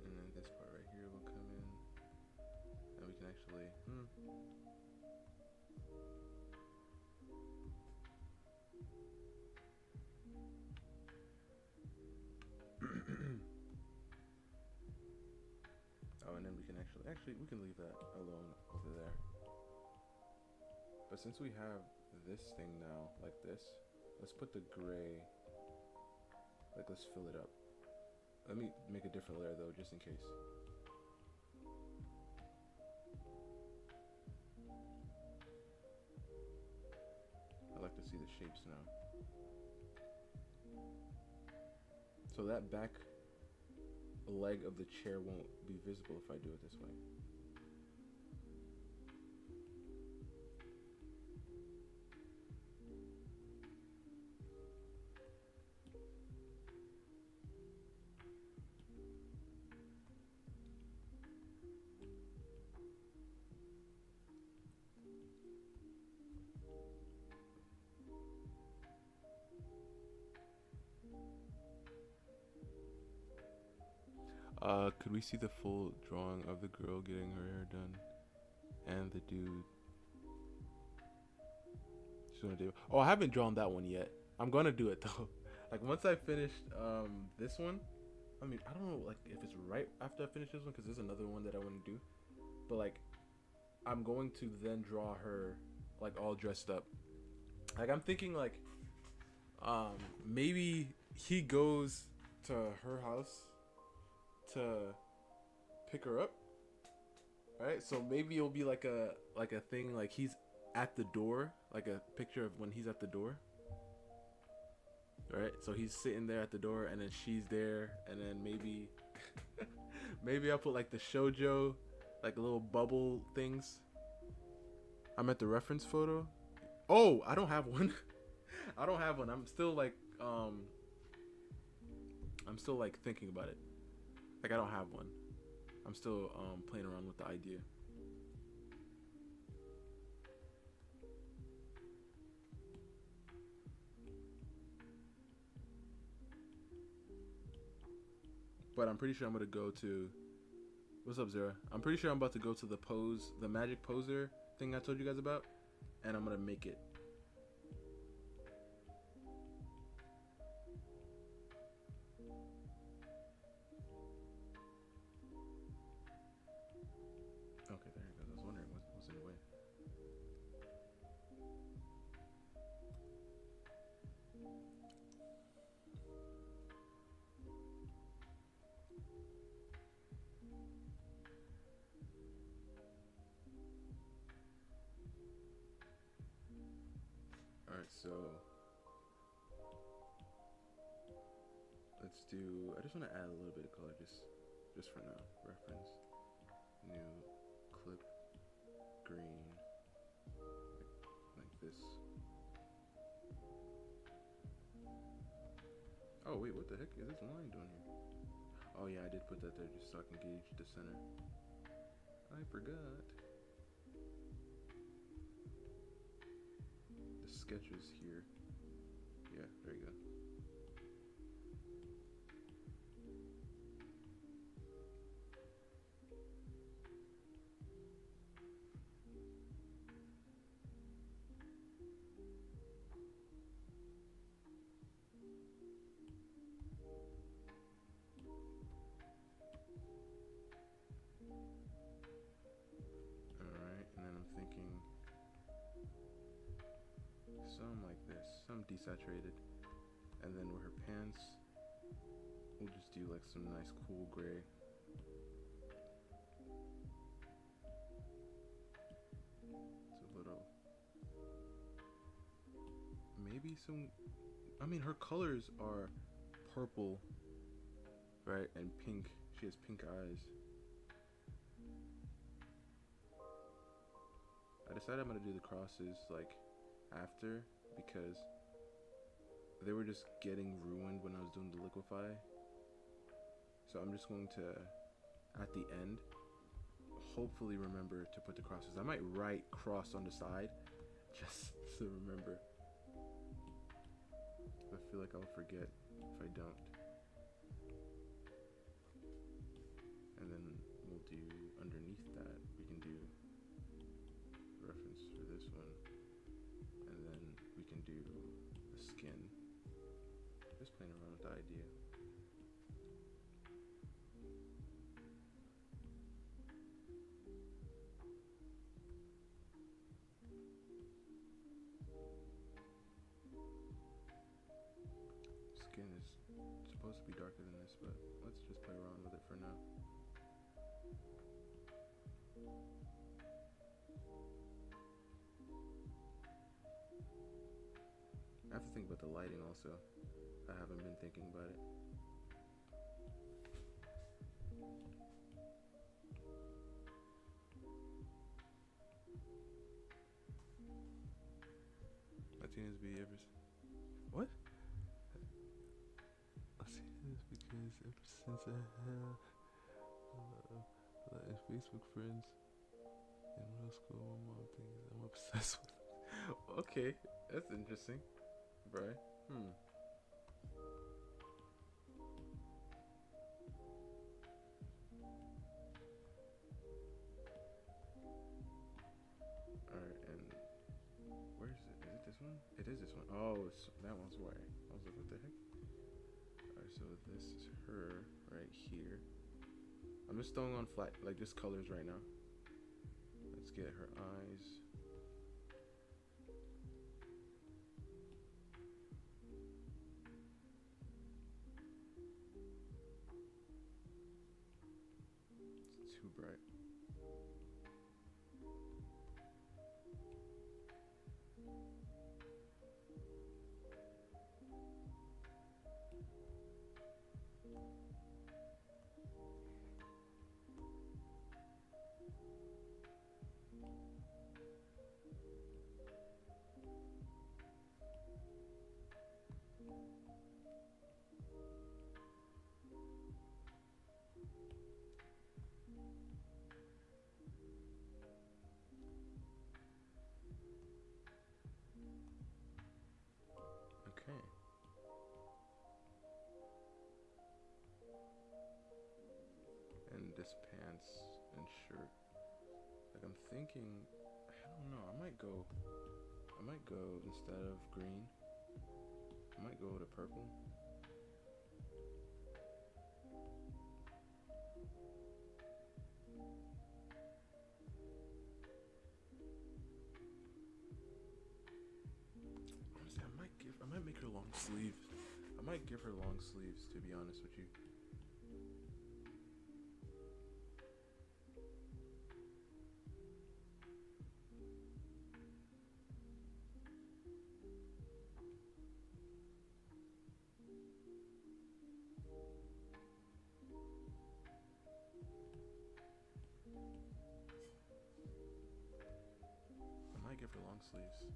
[SPEAKER 1] And then this part right here will come in. And we can actually, oh, and then we can actually we can leave that alone over there. But since we have this thing now, like this, let's put the gray, like let's fill it up. Let me make a different layer though, just in case. I like to see the shapes now. So that back leg of the chair won't be visible if I do it this way. Could we see the full drawing of the girl getting her hair done and the dude? She's gonna do. Oh, I haven't drawn that one yet. I'm gonna do it though. Like once I finish this one, I mean I don't know like if it's right after I finish this one because there's another one that I want to do, but like I'm going to then draw her like all dressed up. Like I'm thinking like maybe he goes to her house to pick her up, right? So maybe it'll be like a thing like he's at the door, like a picture of when he's at the door, right? So he's sitting there at the door and then she's there, and then maybe maybe I'll put like the shoujo, like little bubble things. I'm at the reference photo. Oh, I don't have one. I don't have one. I'm still like thinking about it. Like I don't have one. I'm still playing around with the idea. But I'm pretty sure I'm gonna go to. What's up, Zara? I'm pretty sure I'm about to go to the magic poser thing I told you guys about, and I'm gonna make it. Okay, there it goes. I was wondering what's in the way. Alright, so let's do. I just want to add a little bit of color, just for now. Reference, new clip, green, like this. Oh wait, what the heck is this line doing here? Oh yeah, I did put that there just so I can gauge the center. I forgot. The sketches here. Yeah, there you go. Alright, and then I'm thinking some like this, some desaturated. And then with her pants, we'll just do like some nice cool gray. It's a little, maybe some, I mean her colors are purple, right, and pink. She has pink eyes. I decided I'm gonna do the crosses like after because they were just getting ruined when I was doing the liquefy. So I'm just going to, at the end, hopefully remember to put the crosses. I might write cross on the side just to remember. I feel like I'll forget if I don't. And then we'll do underneath that, we can do reference for this one. And then we can do the skin. Just playing around with the idea. Skin is supposed to be darker than this, but let's just play around with it for now. I have to think about the lighting also. I haven't been thinking about it. Latinas be ever. What? Latinas because ever since I have Facebook friends in middle school, my mom thinks I'm obsessed with. Okay, that's interesting. Right. Alright, and where is it? Is it this one? It is this one. Oh, it's, that one's white. I was like, what the heck? Alright, so this is her right here. I'm just throwing on flat, like just colors right now. Let's get her eyes. Too bright. Okay. And this pants and shirt. Like I'm thinking, I don't know, I might go instead of green, I might go to purple. Honestly, I might make her long sleeves. I might give her long sleeves, to be honest with you. for long sleeves.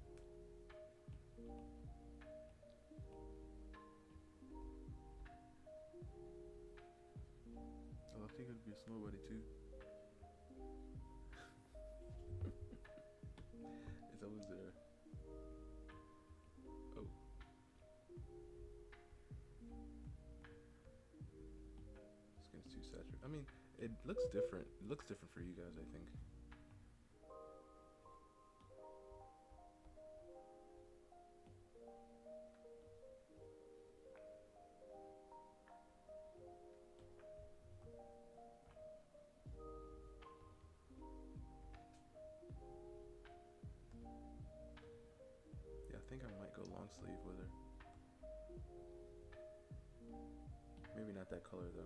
[SPEAKER 1] I love think it would be a snow buddy too. It's always there. Oh. Skin's too saturated. I mean, it looks different. It looks different for you guys, I think. Yeah, I think I might go long sleeve with her. Maybe not that color though.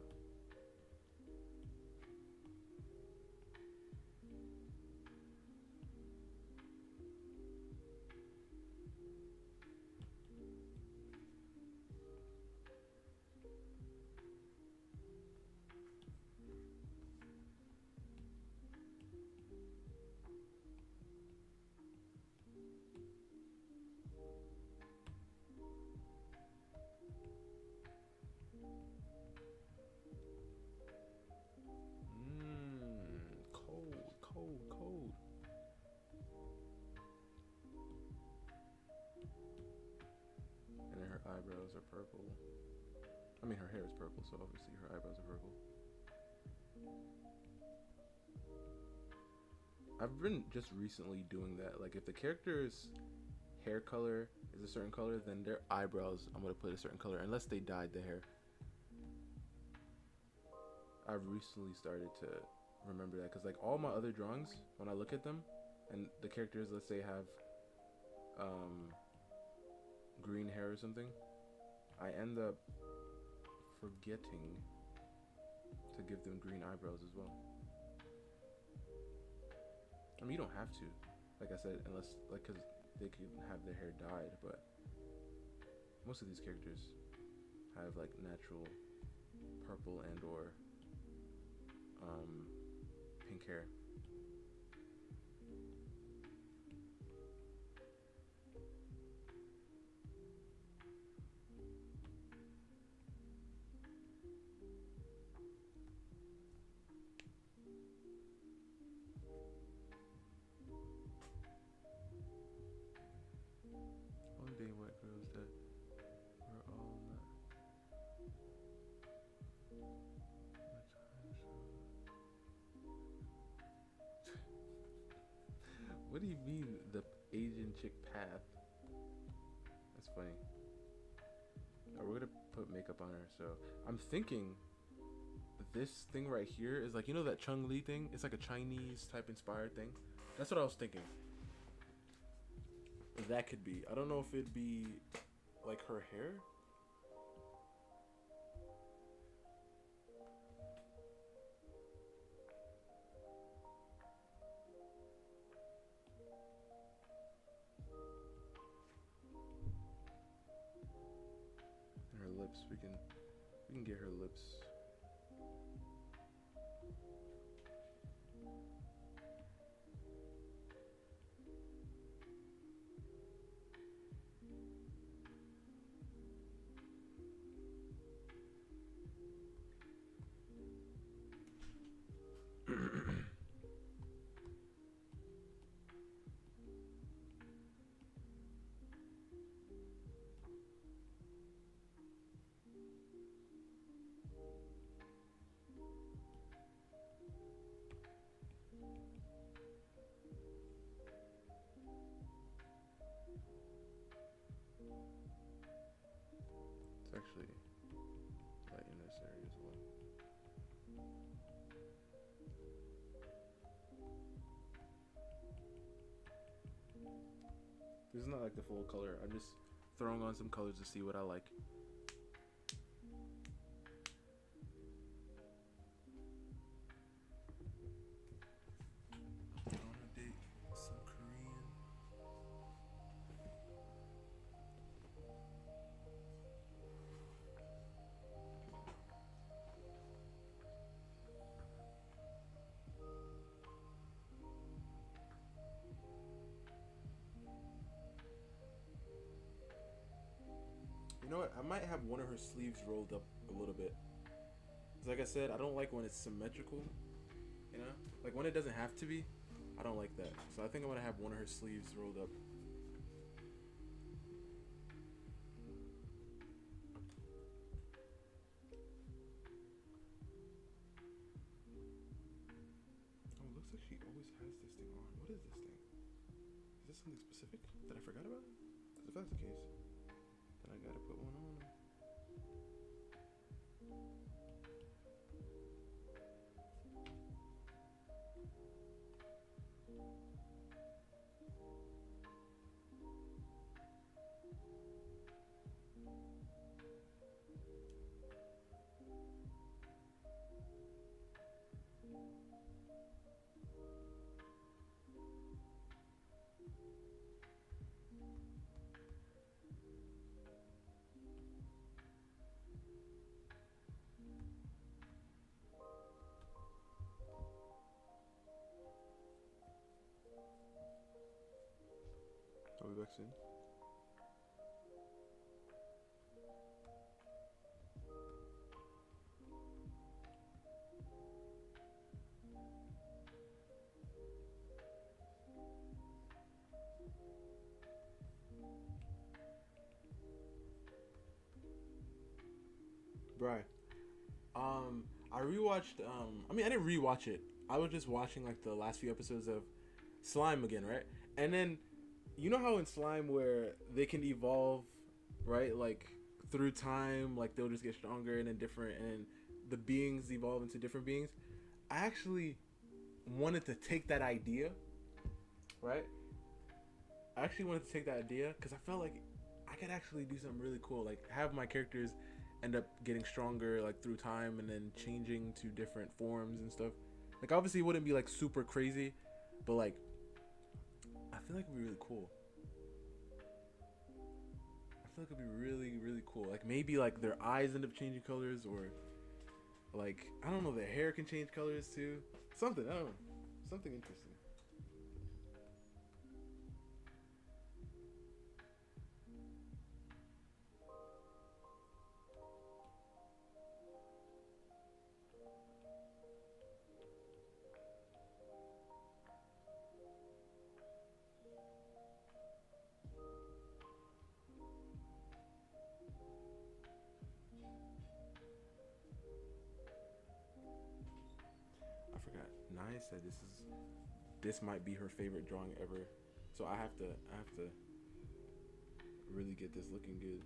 [SPEAKER 1] Cold. And then her eyebrows are purple. I mean, her hair is purple, so obviously her eyebrows are purple. I've been just recently doing that. Like, if the character's hair color is a certain color, then their eyebrows, I'm going to put a certain color, unless they dyed the hair. I've recently started to remember that, because like all my other drawings, when I look at them and the characters, let's say, have green hair or something, I end up forgetting to give them green eyebrows as well. I mean, you don't have to, like I said, unless, like, because they could have their hair dyed, but most of these characters have like natural purple and or pink hair. One day, white girls that were all not. What do you mean, the Asian chick path? That's funny. We're gonna put makeup on her, so I'm thinking this thing right here is like, you know that Chung Li thing? It's like a Chinese type inspired thing. That's what I was thinking. That could be. I don't know if it'd be like her hair. And her lips, we can get her lips. It's actually light in this area as well. This is not like the full color. I'm just throwing on some colors to see what I like. On a date, some Korean. know what? I might have one of her sleeves rolled up a little bit. 'Cause like I said, I don't like when it's symmetrical. You know, like when it doesn't have to be. I don't like that. So I think I'm gonna have one of her sleeves rolled up. Oh, it looks like she always has this thing on. What is this thing? Is this something specific that I forgot about? Because if that's the case, then I gotta put one on. I'll be back soon. Right. I rewatched. I mean, I didn't rewatch it. I was just watching like the last few episodes of Slime again, right? And then, you know how in Slime where they can evolve, right? Like through time, like they'll just get stronger and then different, and the beings evolve into different beings. I actually wanted to take that idea, right? I actually wanted to take that idea because I felt like I could actually do something really cool, like have my characters end up getting stronger like through time and then changing to different forms and stuff. Like obviously it wouldn't be like super crazy, but like I feel like it'd be really cool. I feel like it'd be really, really cool. Like maybe like their eyes end up changing colors, or like I don't know, their hair can change colors too. Something, I don't know. Something interesting. I forgot. Naya said this might be her favorite drawing ever. So I have to really get this looking good.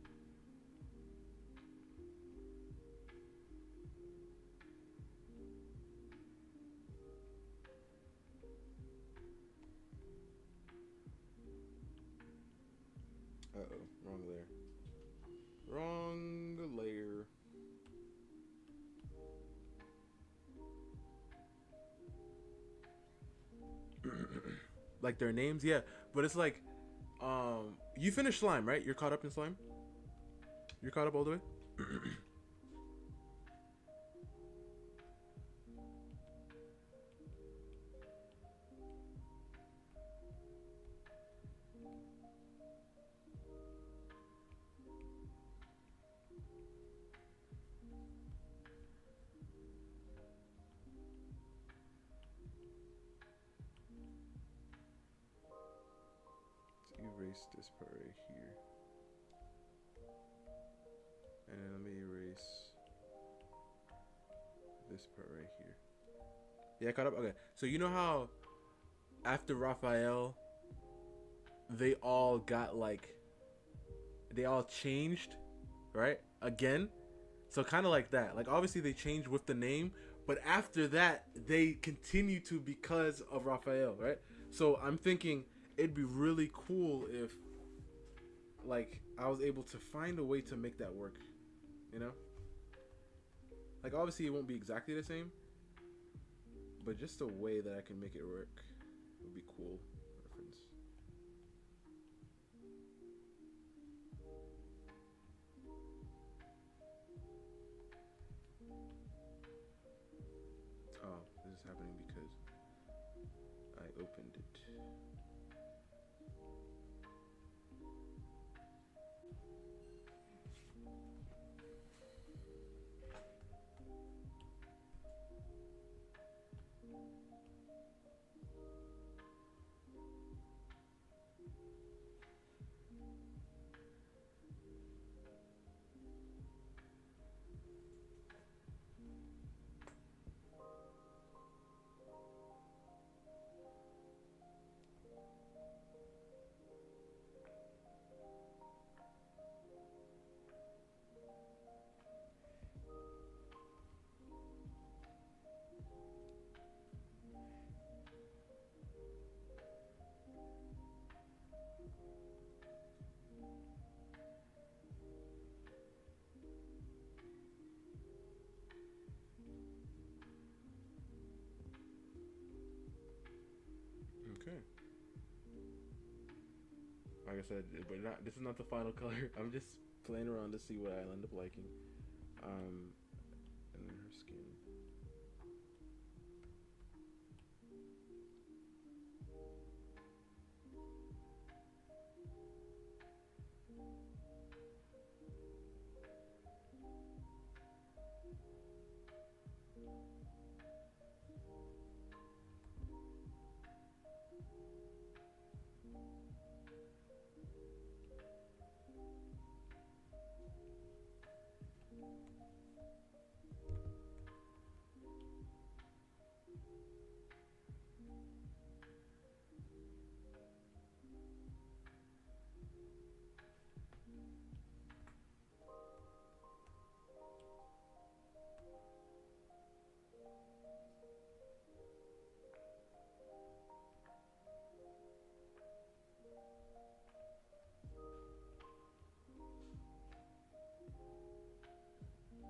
[SPEAKER 1] Uh-oh, wrong layer. Wrong layer. Like their names, yeah. But it's like, you finished Slime, right? You're caught up in Slime? You're caught up all the way? Let's erase this part right here. And then let me erase this part right here. Yeah, caught up? Okay. So you know how after Raphael, they all got like, they all changed, right? Again? So kind of like that. Like obviously they changed with the name, but after that they continue to because of Raphael, right? So I'm thinking it'd be really cool if like I was able to find a way to make that work, you know? Like obviously it won't be exactly the same, but just a way that I can make it work would be cool. Reference. Oh, this is happening because I opened it. said, but not. This is not the final color. I'm just playing around to see what I end up liking. And then her skin.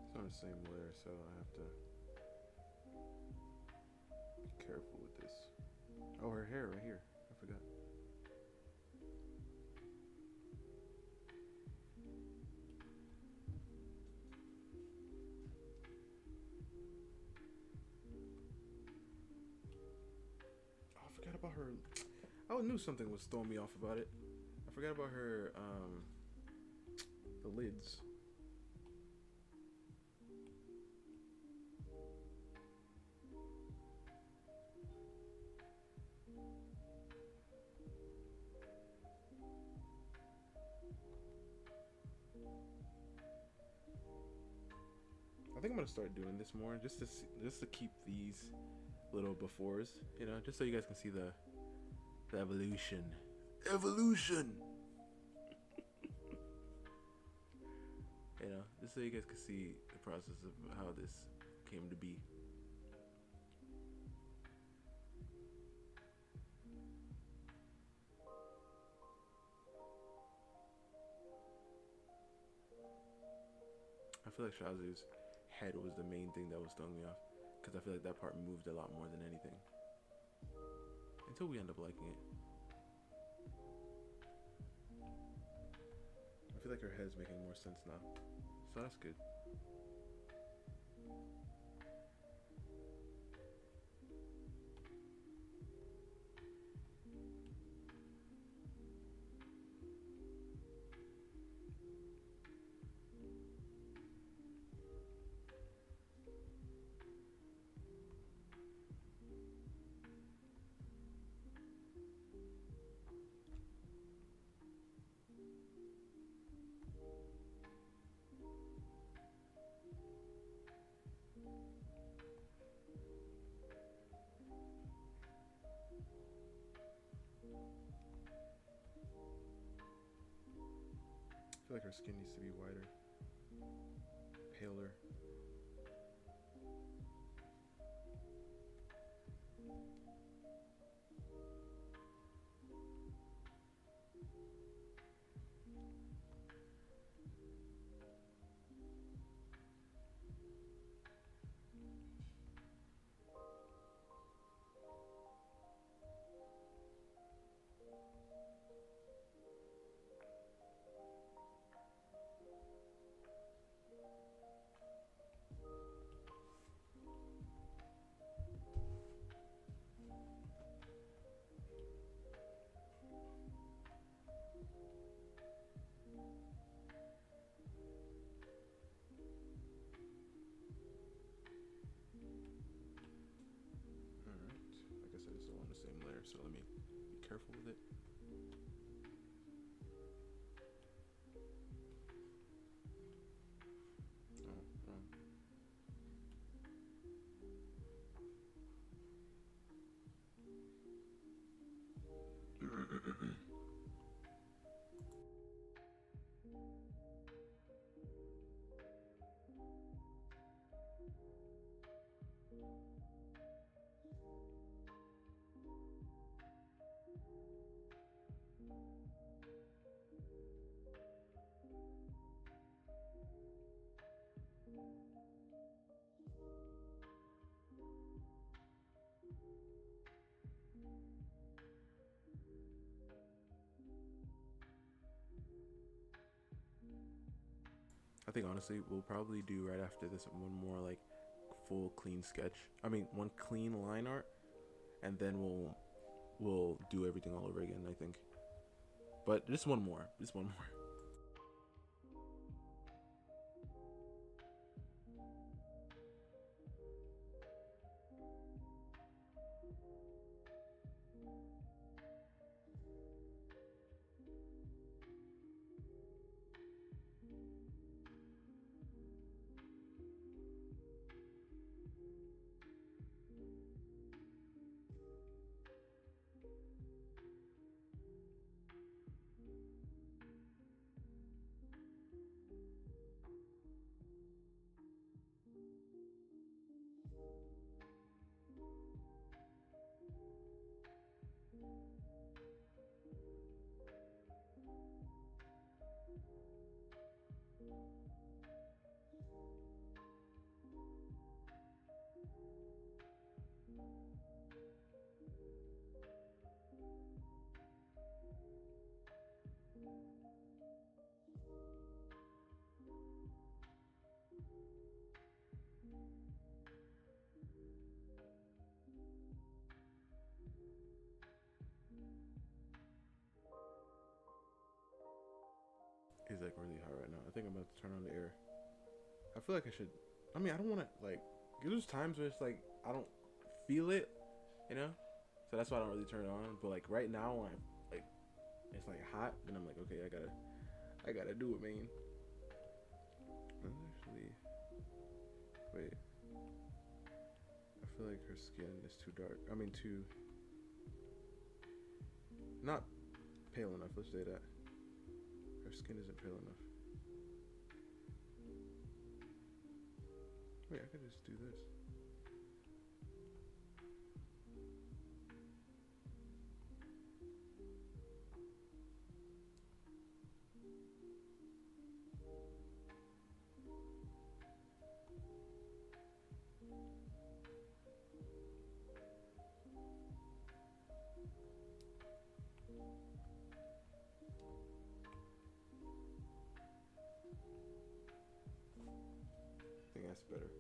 [SPEAKER 1] It's on the same layer, so I have to be careful with this. Oh, her hair right here. I forgot. Oh, I forgot about her. I knew something was throwing me off about it. I forgot about her, the lids. I think I'm gonna start doing this more, just to keep these little befores, you know, just so you guys can see the evolution. Evolution. You know, just so you guys can see the process of how this came to be. I feel like Shazu's head was the main thing that was throwing me off, because I feel like that part moved a lot more than anything. Until we end up liking it. I feel like her head's making more sense now, so that's good. I feel like her skin needs to be whiter, paler. Same layer, so let me be careful with it. I think honestly we'll probably do right after this one more like full clean sketch. I mean, one clean line art, and then we'll do everything all over again, I think. But just one more. Just one more. It's like really hot right now. I think I'm about to turn on the air. I feel like I should. I mean, I don't want to like. There's times where it's like I don't feel it, you know. So that's why I don't really turn it on. But like right now, when I like it's like hot, and I'm like, okay, I gotta do it, man. Actually, wait. I feel like her skin is too dark. I mean, too not pale enough. Let's say that. Her skin isn't pale enough. Wait, I could just do this. I think that's better.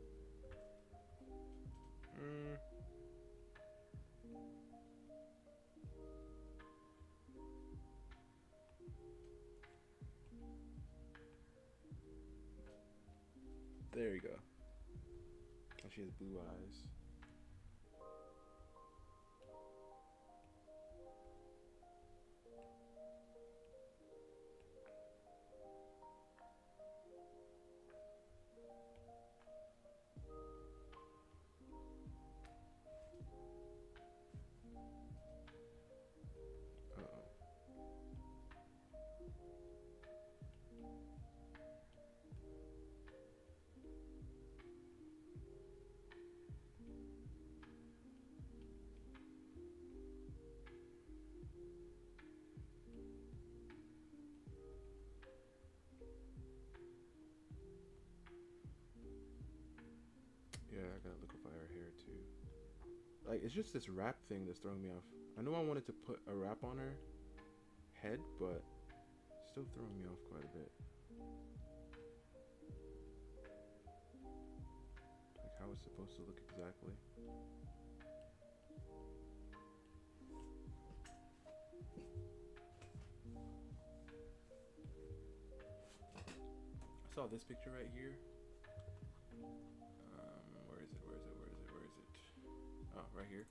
[SPEAKER 1] There you go. And she has blue eyes. Yeah, I gotta liquefy her hair too. Like, it's just this wrap thing that's throwing me off. I know I wanted to put a wrap on her head, but it's still throwing me off quite a bit. Like how it's supposed to look exactly. I saw this picture right here. Where is it? Where is it? Where is it? Where is it? Oh, right here.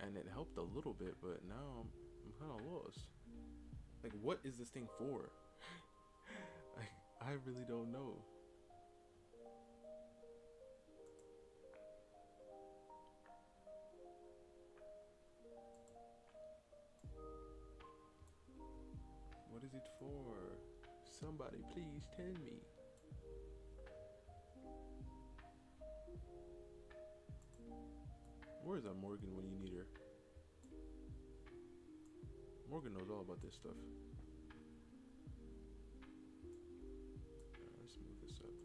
[SPEAKER 1] And it helped a little bit, but now I'm kind of lost. Like, what is this thing for? Like, I really don't know. What is it for? Somebody please tell me. Where is that Morgan when you need her? Morgan knows all about this stuff. Let's move this up.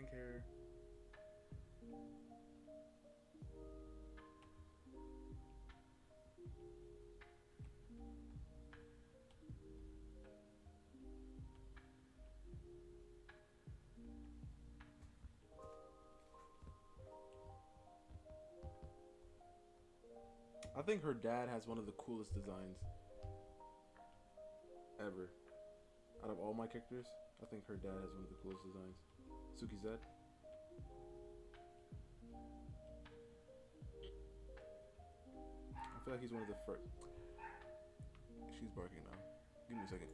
[SPEAKER 1] pink hair. I think her dad has one of the coolest designs ever. Out of all my characters, I think her dad has one of the coolest designs. Suki Z. I feel like he's one of the first. She's barking now. Give me a second.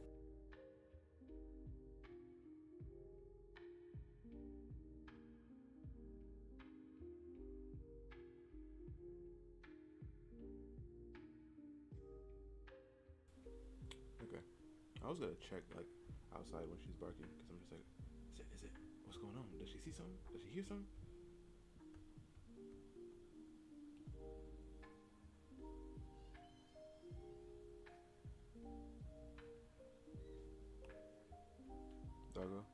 [SPEAKER 1] Okay. I was gonna check like outside when she's barking because I'm just like, is it? What's going on? Does she see something? Does she hear something? Doggo.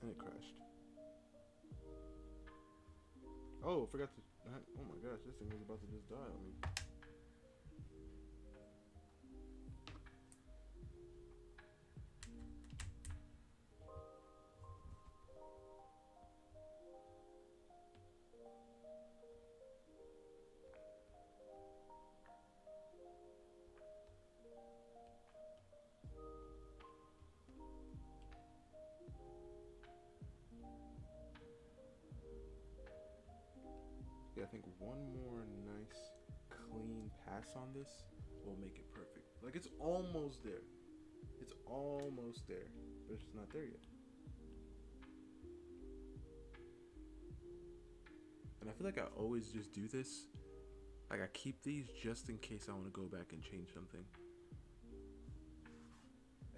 [SPEAKER 1] And it crashed. Oh, forgot to. Oh my gosh, this thing was about to just die on me. Yeah, I think one more nice, clean pass on this will make it perfect. Like, it's almost there. It's almost there. But it's just not there yet. And I feel like I always just do this. Like, I keep these just in case I want to go back and change something.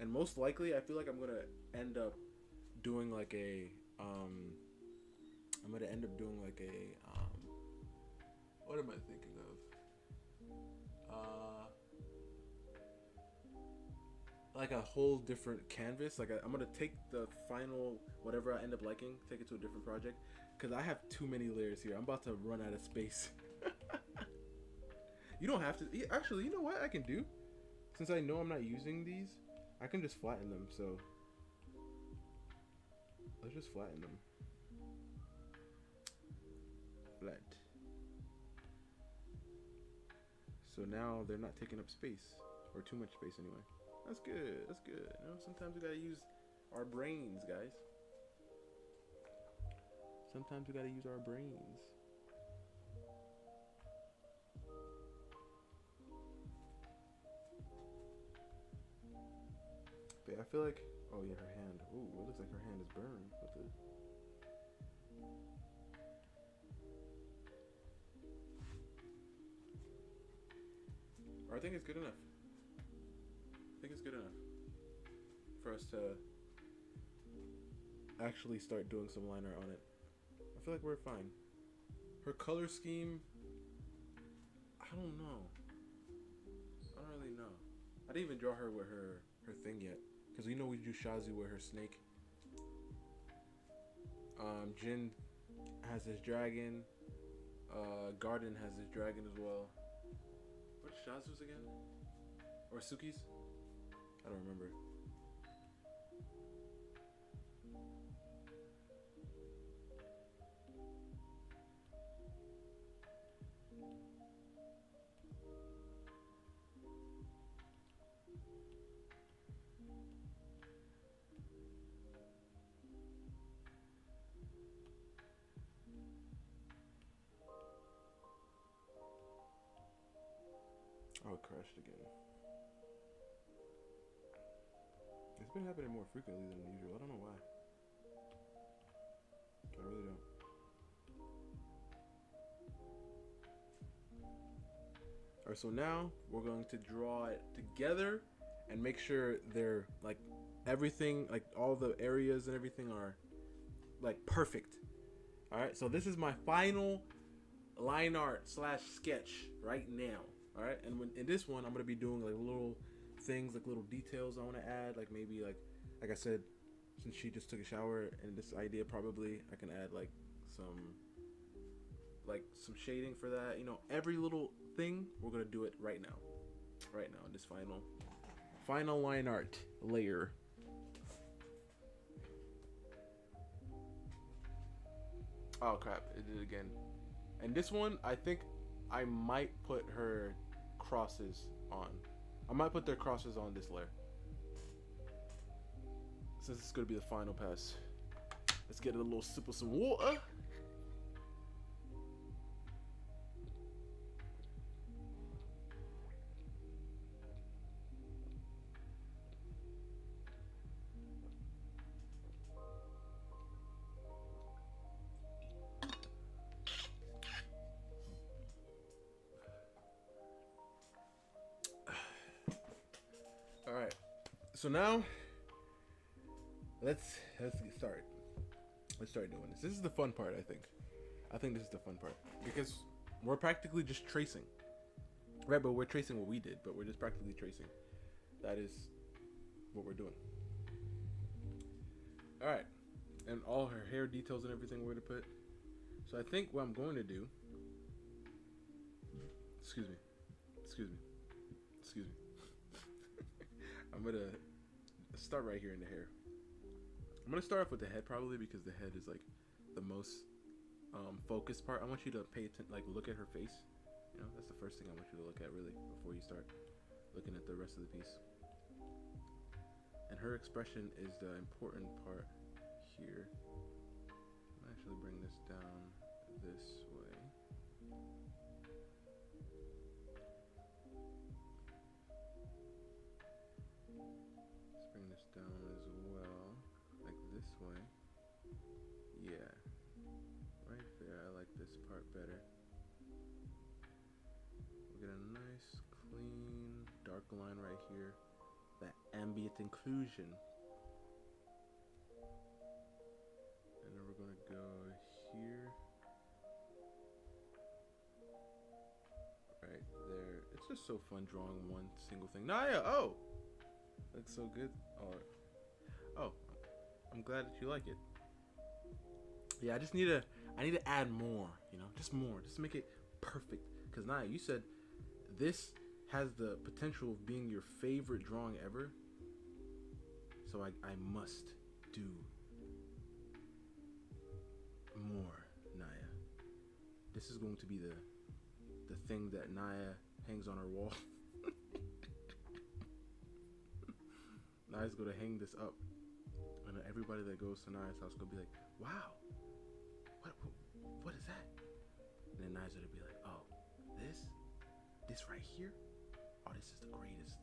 [SPEAKER 1] And most likely, I feel like I'm going to end up doing like a... I'm going to end up doing like a... what am I thinking of? Like a whole different canvas. Like I'm gonna take the final whatever I end up liking, take it to a different project, because I have too many layers here. I'm about to run out of space. You don't have to. Actually, you know what I can do? Since I know I'm not using these, I can just flatten them. So let's just flatten them. Flat. So now they're not taking up space, or too much space anyway. That's good. That's good. You know, sometimes we gotta use our brains, guys. Sometimes we gotta use our brains. But I feel like, oh yeah, her hand. Ooh, it looks like her hand is burned. What the? Or I think it's good enough. I think it's good enough for us to actually start doing some liner on it. I feel like we're fine. Her color scheme, I don't know. I don't really know. I didn't even draw her with her thing yet, because we know we do Shazu with her snake. Jin has his dragon. Garden has his dragon as well. What's Shazu's again? Or Suki's? I don't remember. Oh, it crashed again. It's been happening more frequently than usual. I don't know why. I really don't. Alright, so now we're going to draw it together and make sure they're like everything, like all the areas and everything are like perfect. All right, so this is my final line art slash sketch right now. All right, and in this one, I'm gonna be doing like little things, like little details I want to add, like maybe like I said, since she just took a shower and this idea, probably I can add some some shading for that. You know, every little thing we're gonna do it right now in this final line art layer. Oh crap, it did it again. And this one, I think I might put her crosses on. I might put their crosses on this layer. Since it's gonna be the final pass. Let's get a little sip of some water. All right, so now let's get started. Let's start doing this. This is the fun part, I think. I think this is the fun part because we're practically just tracing, right? But we're tracing what we did, but we're just practically tracing. That is what we're doing. All right, and all her hair details and everything we're gonna put. So I think what I'm going to do. Excuse me. I'm gonna start right here in the hair. I'm gonna start off with the head probably because the head is like the most focused part. I want you to pay attention, like look at her face. You know, that's the first thing I want you to look at really before you start looking at the rest of the piece. And her expression is the important part here. I'm gonna actually bring this down this way. Let's bring this down as well, like this way. Yeah, right there. I like this part better. We'll get a nice, clean, dark line right here. That ambient inclusion. And then we're gonna go here. Right there. It's just so fun drawing one single thing. Naya, oh! Looks so good. Oh, I'm glad that you like it. Yeah, I need to add more, you know, just more, just to make it perfect. Cause Naya, you said this has the potential of being your favorite drawing ever. So I must do more, Naya. This is going to be the thing that Naya hangs on her wall. Naya's gonna hang this up, and everybody that goes to Naya's house gonna be like, "Wow, what is that?" And then Naya's gonna be like, "Oh, this right here. Oh, this is the greatest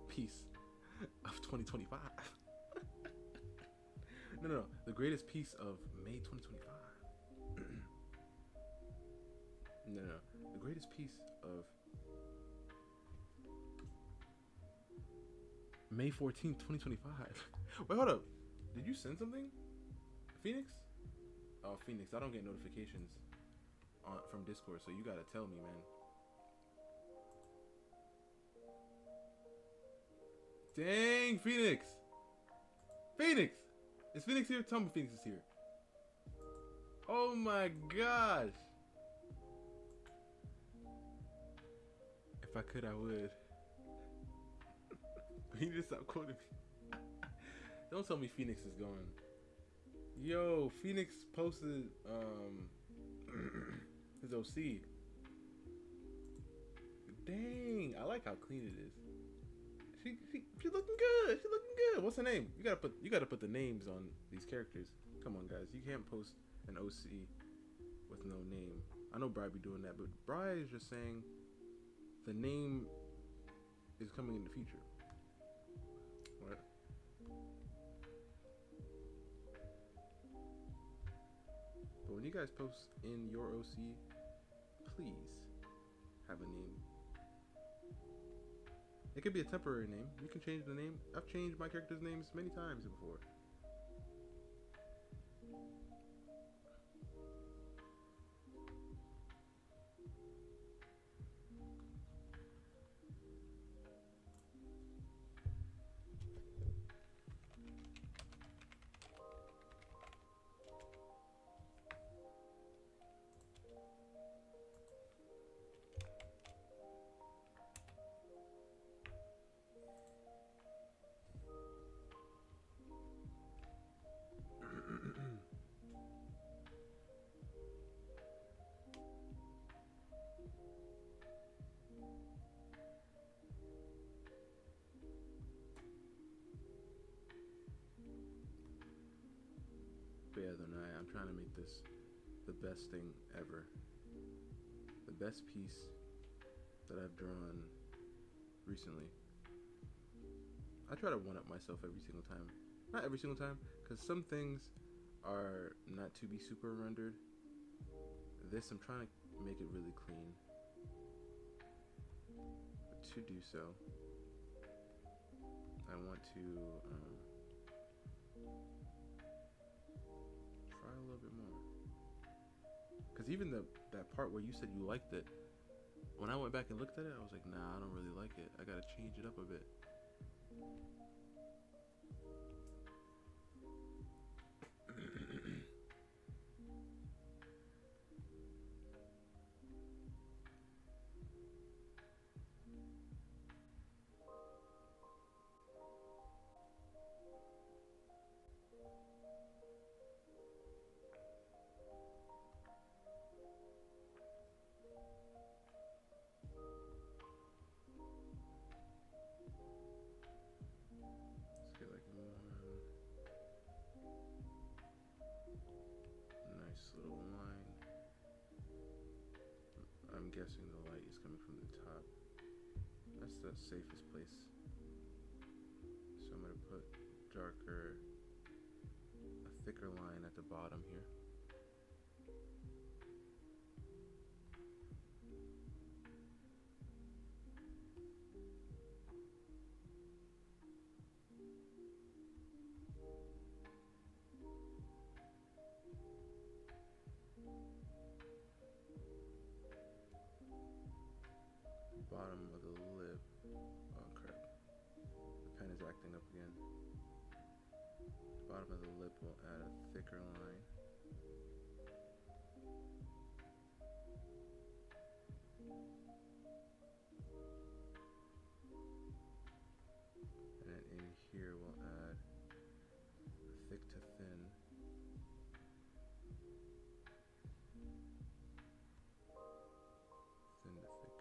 [SPEAKER 1] piece of 2025." No, the greatest piece of May 2025. No, the greatest piece of May 14th, 2025. Wait, hold up. Did you send something? Phoenix? Oh, Phoenix. I don't get notifications from Discord, so you gotta tell me, man. Dang, Phoenix! Phoenix! Is Phoenix here? Tell me Phoenix is here. Oh my gosh! If I could, I would. You need to stop quoting me. Don't tell me Phoenix is gone. Yo, Phoenix posted his OC. Dang, I like how clean it is. She's looking good. She's looking good. What's her name? You gotta put the names on these characters. Come on, guys. You can't post an OC with no name. I know Bri be doing that, but Bri is just saying the name is coming in the future. What? But when you guys post in your OC, please have a name. It could be a temporary name. You can change the name. I've changed my character's names many times before. trying to make this the best thing ever. The best piece that I've drawn recently. I try to one-up myself every single time. Not every single time, because some things are not to be super rendered. This, I'm trying to make it really clean. But to do so, I want to try a little bit more. Because even that part where you said you liked it, when I went back and looked at it, I was like, nah, I don't really like it. I gotta change it up a bit. Let's get like one nice little line. I'm guessing the light is coming from the top. That's the safest place. So I'm gonna put darker, a thicker line at the bottom here. Bottom of the lip. Oh crap. The pen is acting up again. Bottom of the lip will add a thicker line. And then in here we'll add thick to thin. Thin to thick.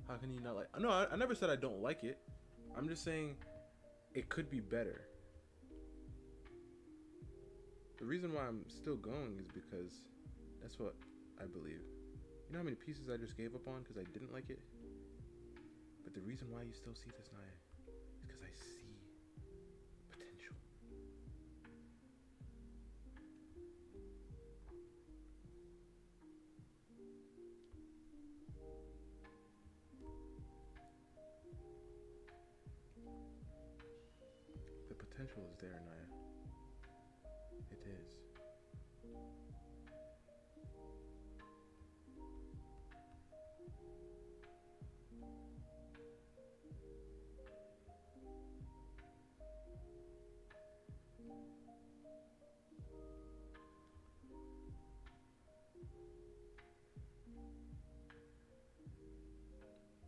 [SPEAKER 1] How can you not like? No, I never said I don't like it. I'm just saying it could be better. The reason why I'm still going is because that's what I believe. You know how many pieces I just gave up on because I didn't like it? But the reason why you still see this, Naya, is because I see potential. The potential is there, Naya. It is.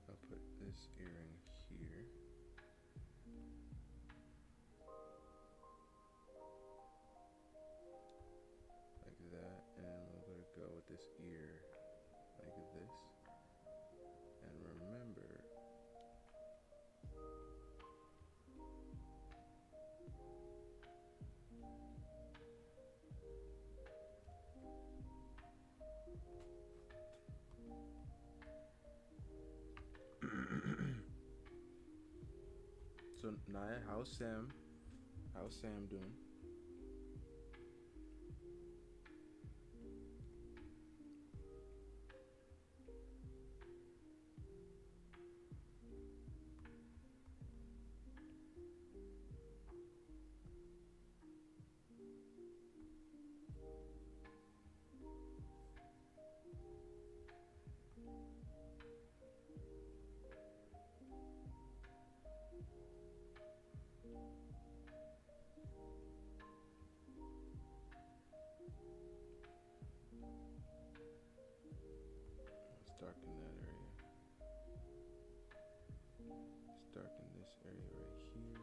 [SPEAKER 1] I'll put this earring here. Like that, and we're gonna go with this ear like this. And remember, so Naya, how's Sam? How's Sam doing? Let's darken that area. Let's darken this area right here.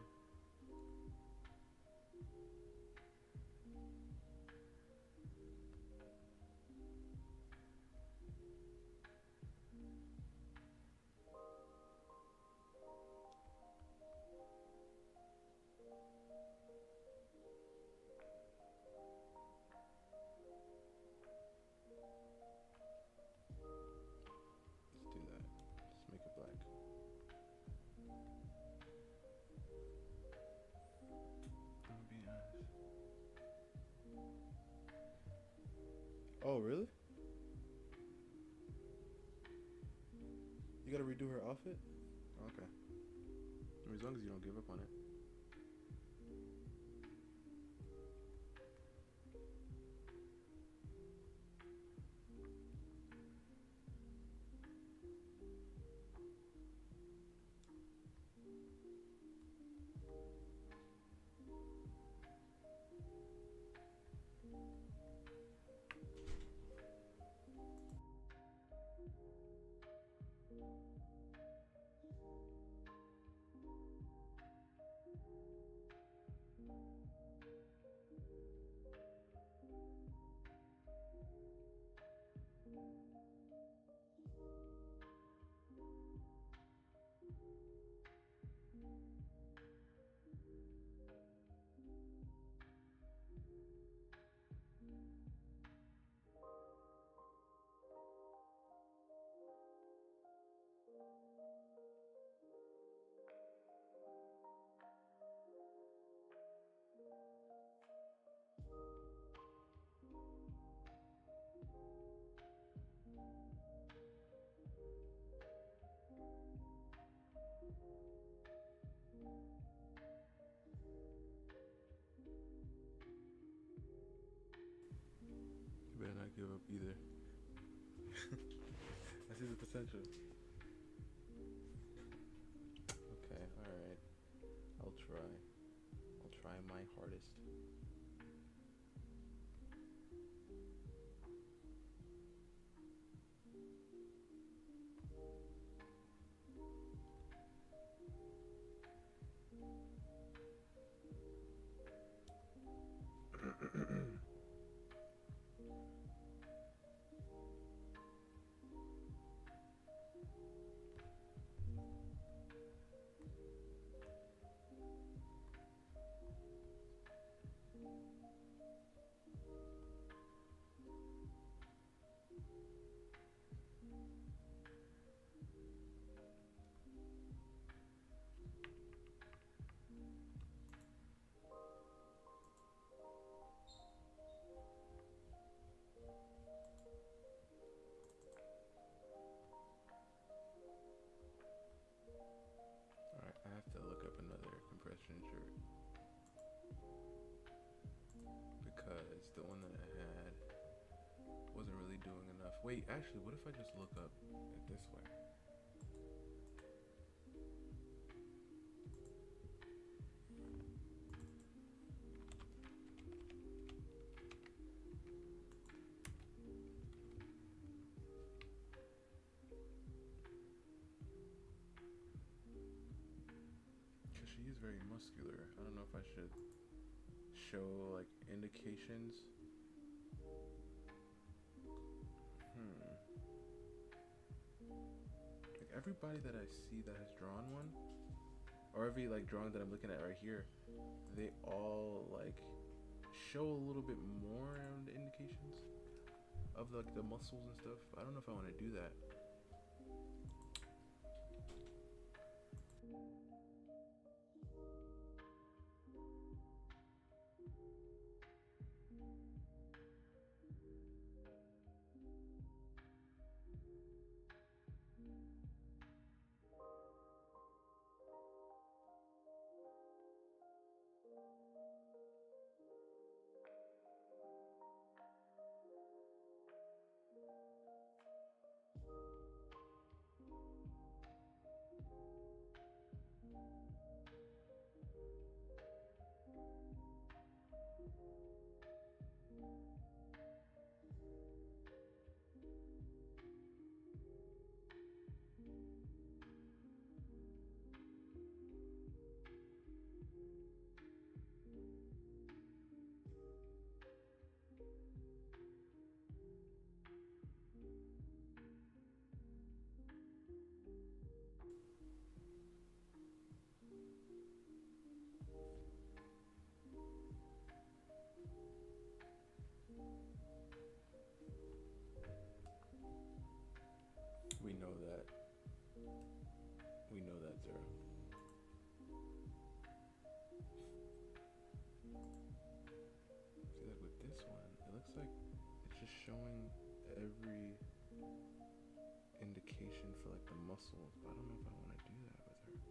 [SPEAKER 1] gosh. Oh, really? You gotta redo her outfit? Okay. I mean, as long as you don't give up on it. You better not give up either. I see the potential. Okay, alright. I'll try. I'll try my hardest. Alright, I have to look up another compression shirt because the one that I had wasn't really doing enough. Wait, actually, what if I just look up it this way? Because she is very muscular. I don't know if I should show like indications. Like everybody that I see that has drawn one, or every like drawing that I'm looking at right here, they all like show a little bit more on the indications of like the muscles and stuff. I don't know if I want to do that. We know that. We know that, Zara. looks like it's just showing every indication for like the muscles, but I don't know if I want to do that with her.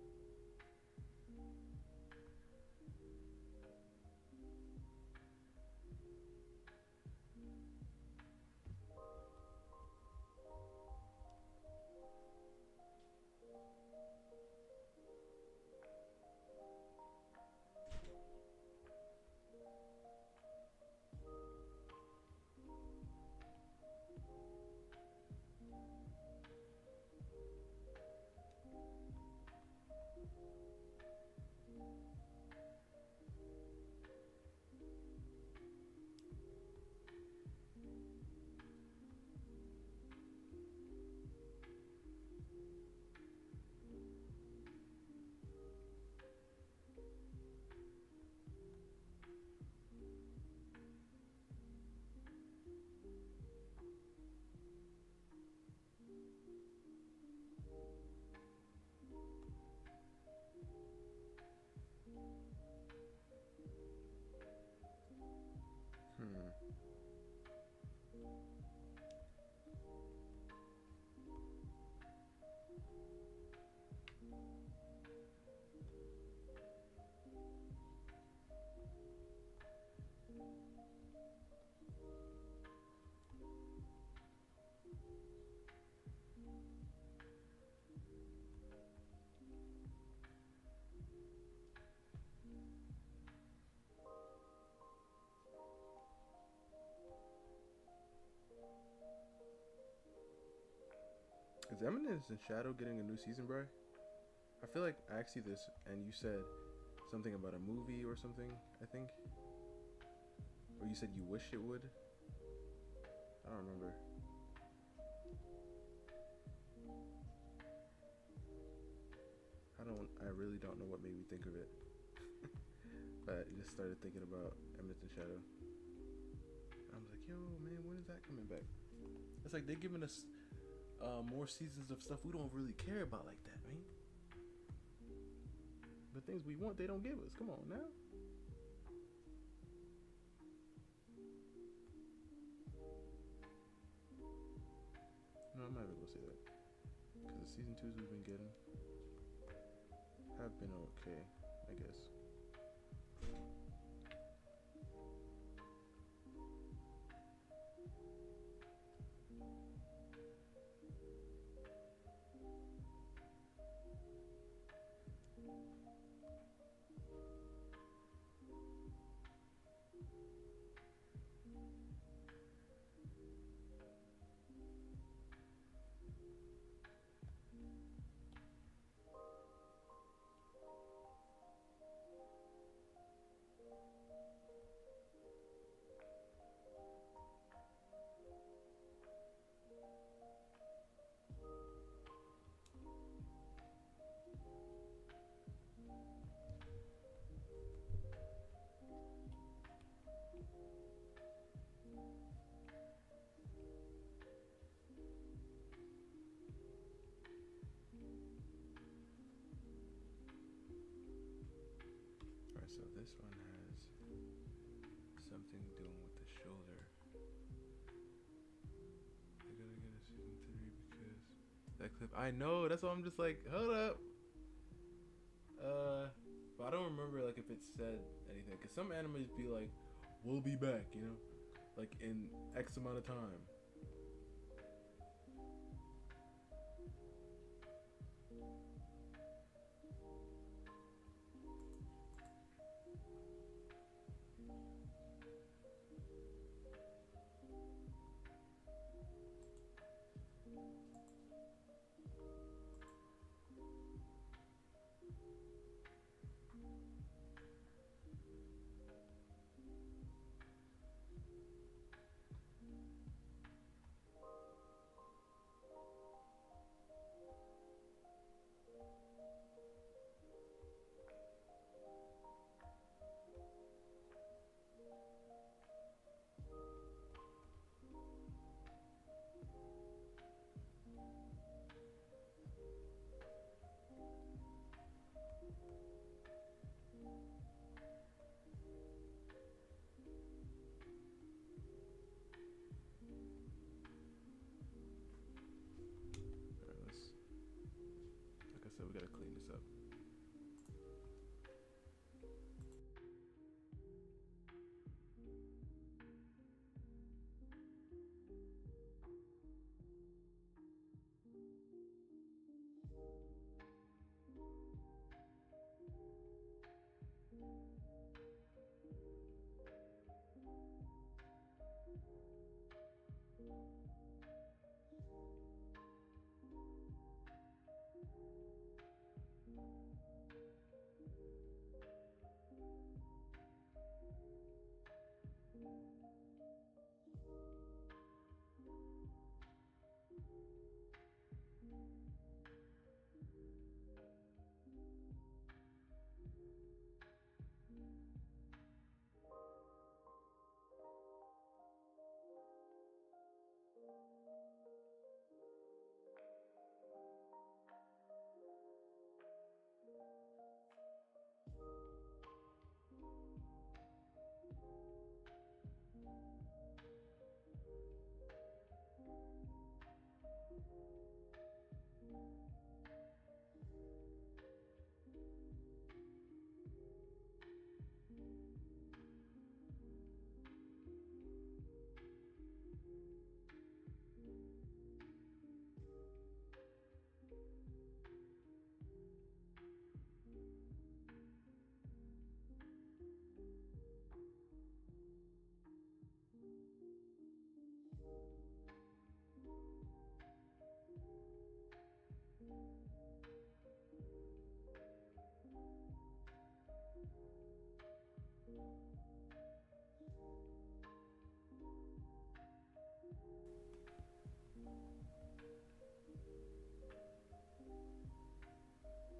[SPEAKER 1] Is Eminence and Shadow getting a new season, bro? I feel like I asked you this and you said something about a movie or something, I think. Or you said you wish it would. I don't remember. I really don't know what made me think of it. But I just started thinking about Eminence and Shadow. I was like, yo, man, when is that coming back? It's like they're giving us more seasons of stuff we don't really care about like that, man. The things we want, they don't give us. Come on now. No, I'm not even gonna say that, because the season 2s we've been getting have been okay, I guess. So this one has something doing with the shoulder. They're gonna get a season 3 because that clip. I know, that's why I'm just like, hold up. But I don't remember like if it said anything, because some animes be like, we'll be back, you know, like in X amount of time.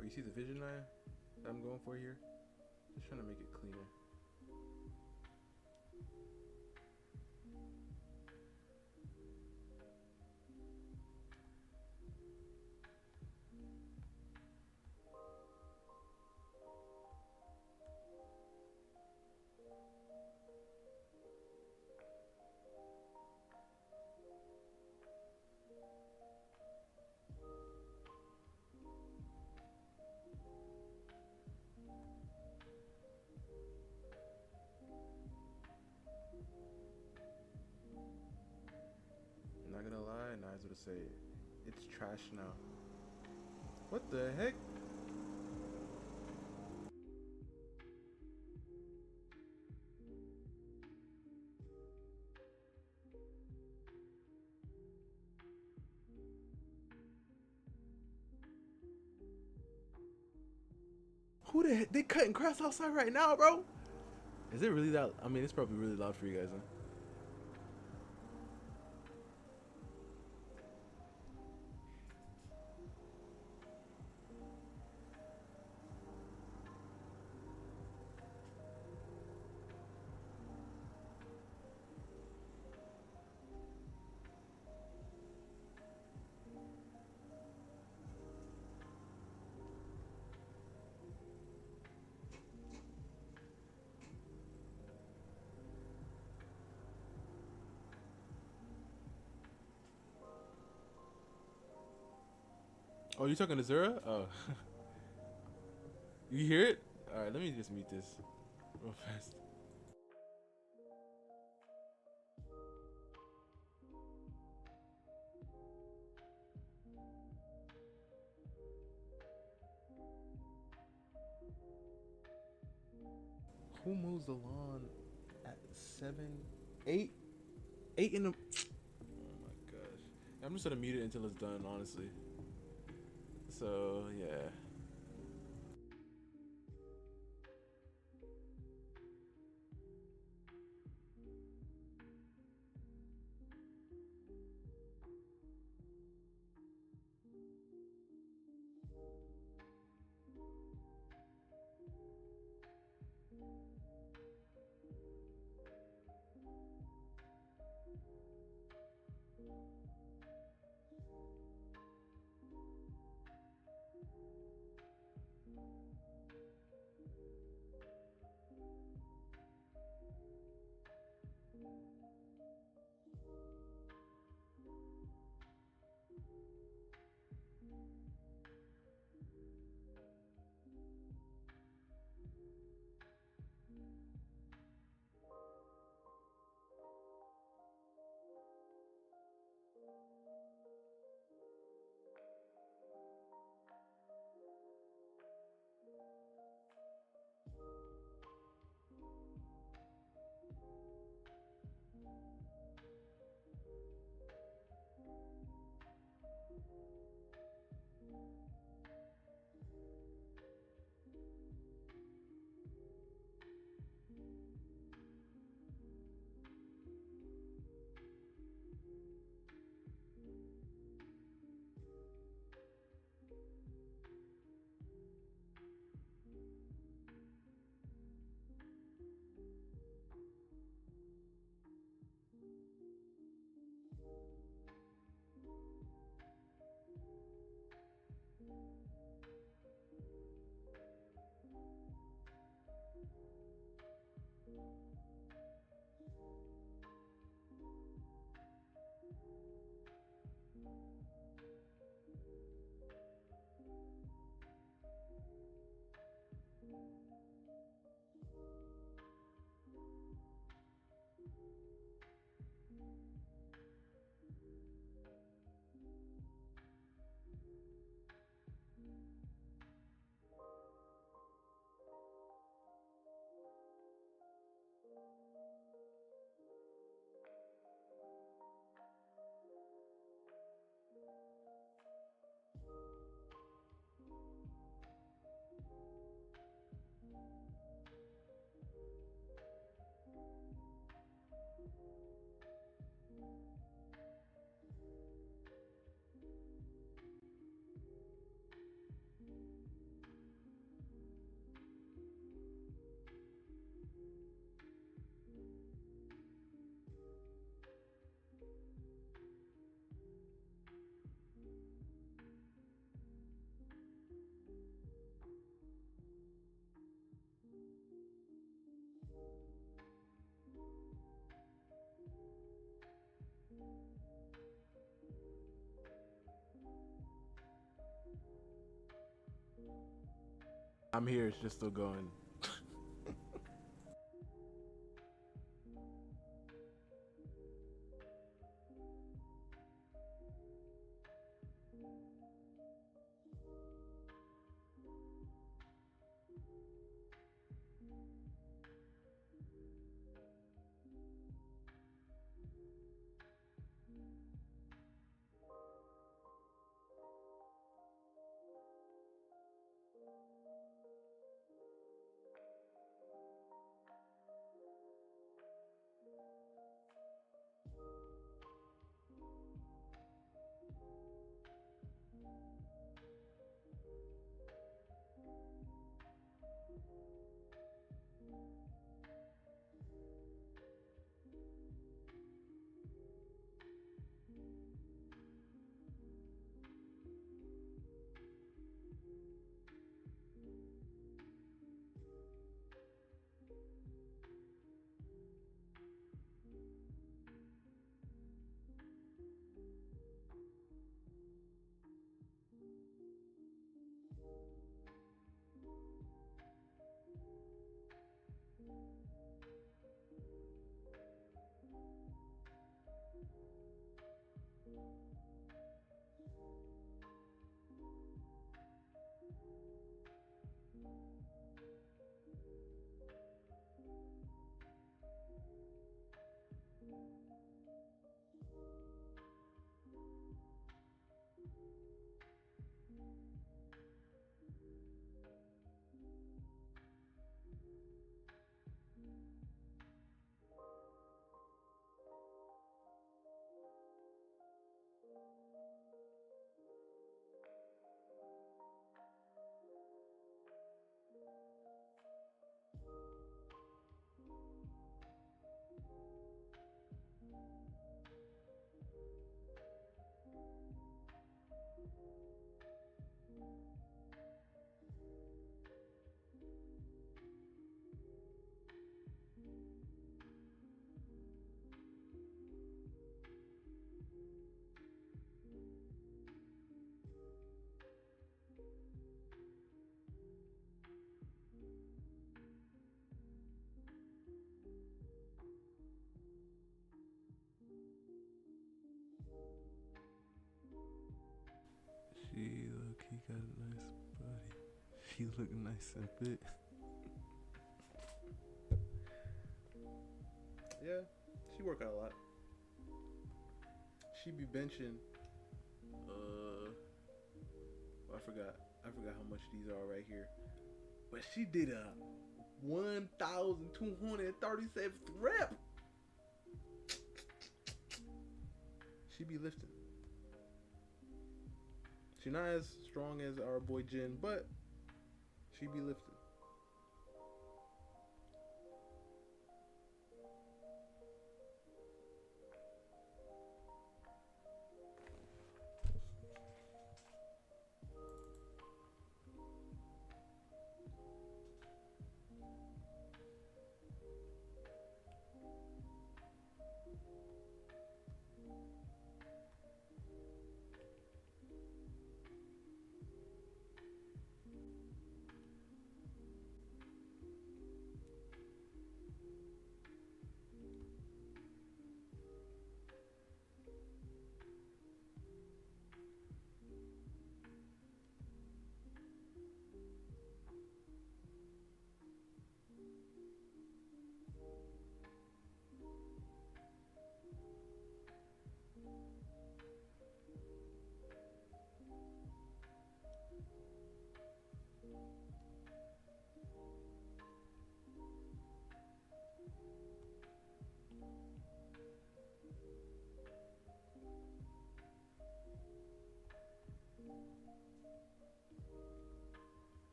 [SPEAKER 1] But you see the vision line that I'm going for here? Just trying to make it cleaner. I'm not gonna lie, Nice would say it's trash now. What the heck? Who the heck? They cutting grass outside right now, bro? Is it really that? I mean, it's probably really loud for you guys, huh? Oh, you talking to Zura? Oh. You hear it? Alright, let me just mute this real fast. Who mows the lawn at 7, 8? 8 in the... Oh my gosh. I'm just gonna mute it until it's done, honestly. So, yeah. I'm here. It's just still going. She look, he got a nice body. She look nice and fit. Yeah, she work out a lot. She be benching. I forgot how much these are right here. But she did a 1,237th rep. She be lifting. She's not as strong as our boy Jin, but she be lifting.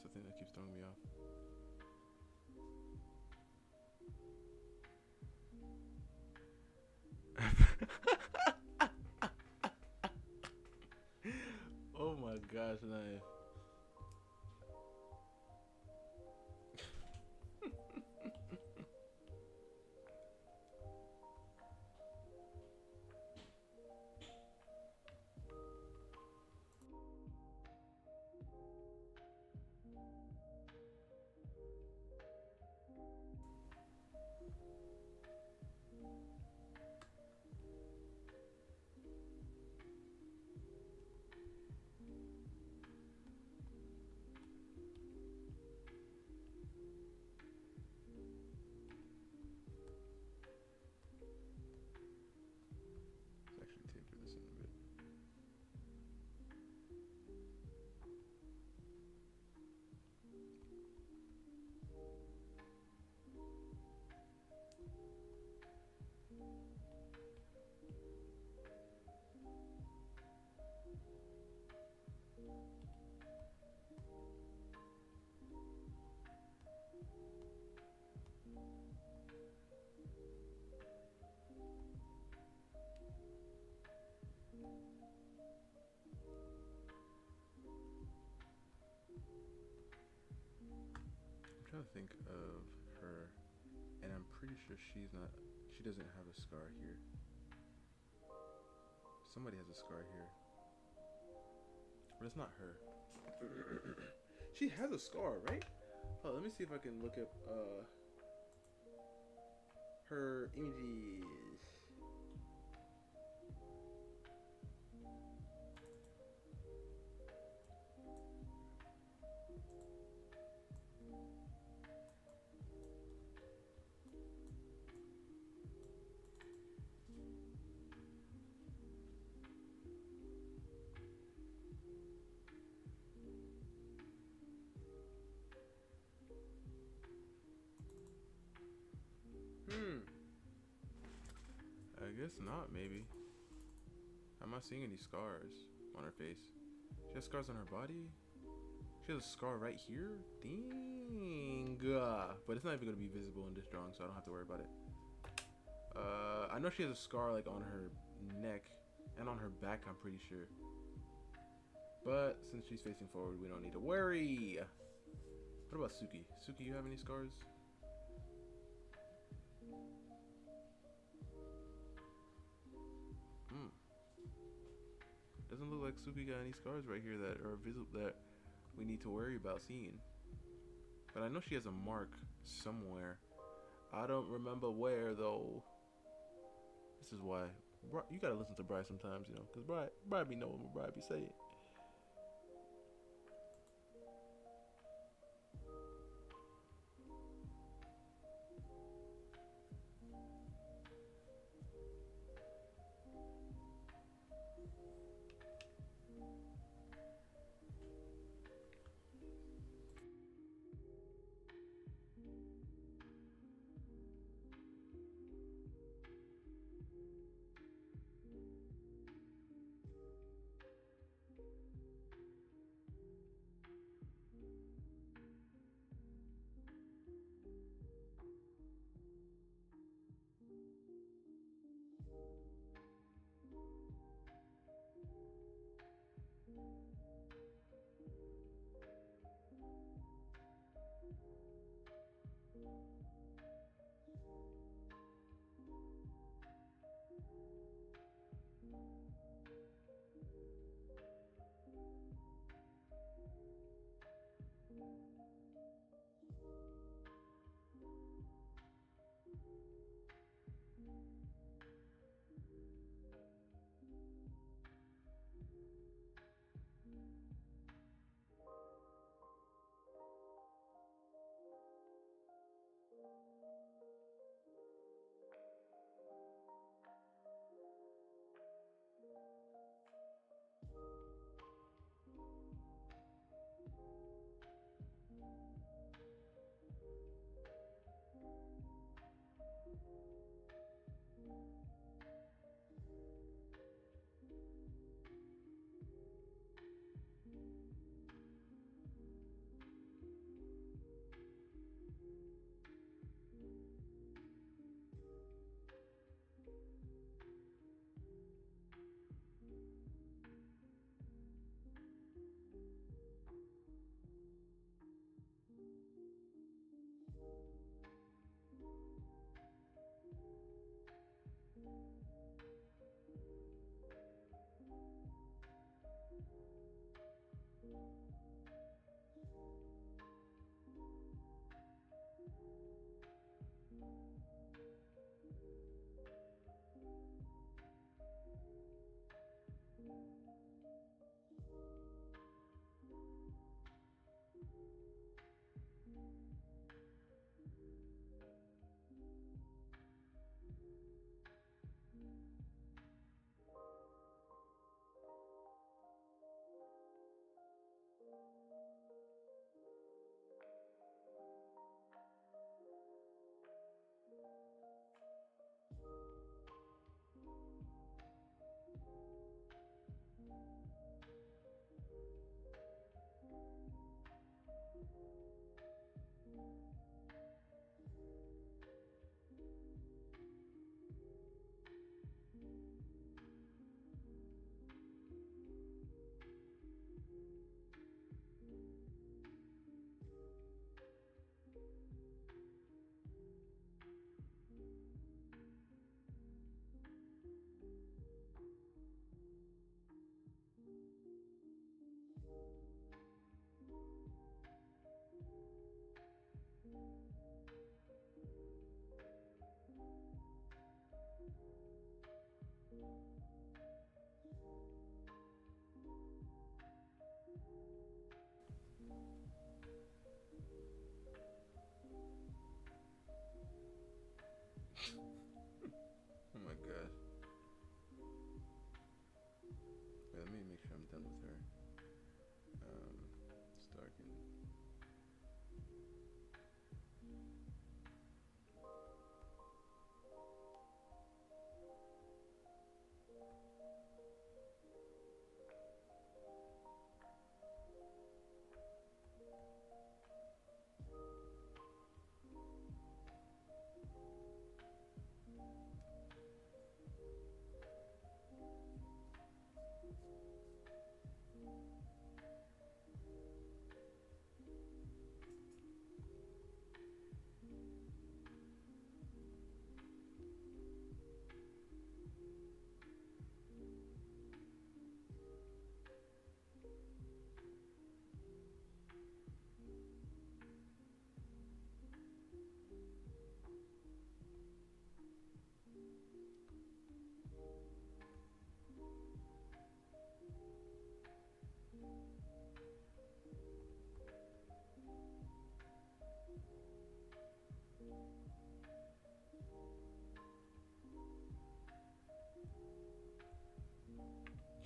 [SPEAKER 1] That's the thing that keeps throwing me off. Oh my gosh, knife. Let's actually taper this in a bit. I'm trying to think of her, and I'm pretty sure she doesn't have a scar here. Somebody has a scar here, but it's not her. She has a scar, right? Oh, let me see if I can look up her images. I guess not, maybe. I'm not seeing any scars on her face. She has scars on her body? She has a scar right here? Dang. But it's not even going to be visible in this drawing, so I don't have to worry about it. I know she has a scar like on her neck and on her back, I'm pretty sure. But since she's facing forward, we don't need to worry. What about Suki? Suki, you have any scars? Doesn't look like Suki got any scars right here that are visible that we need to worry about seeing. But I know she has a mark somewhere. I don't remember where though. This is why you gotta listen to Bri sometimes, you know, because Bri be knowing what Bri be saying. Oh my god. Wait, let me make sure I'm done with her. It's darkened.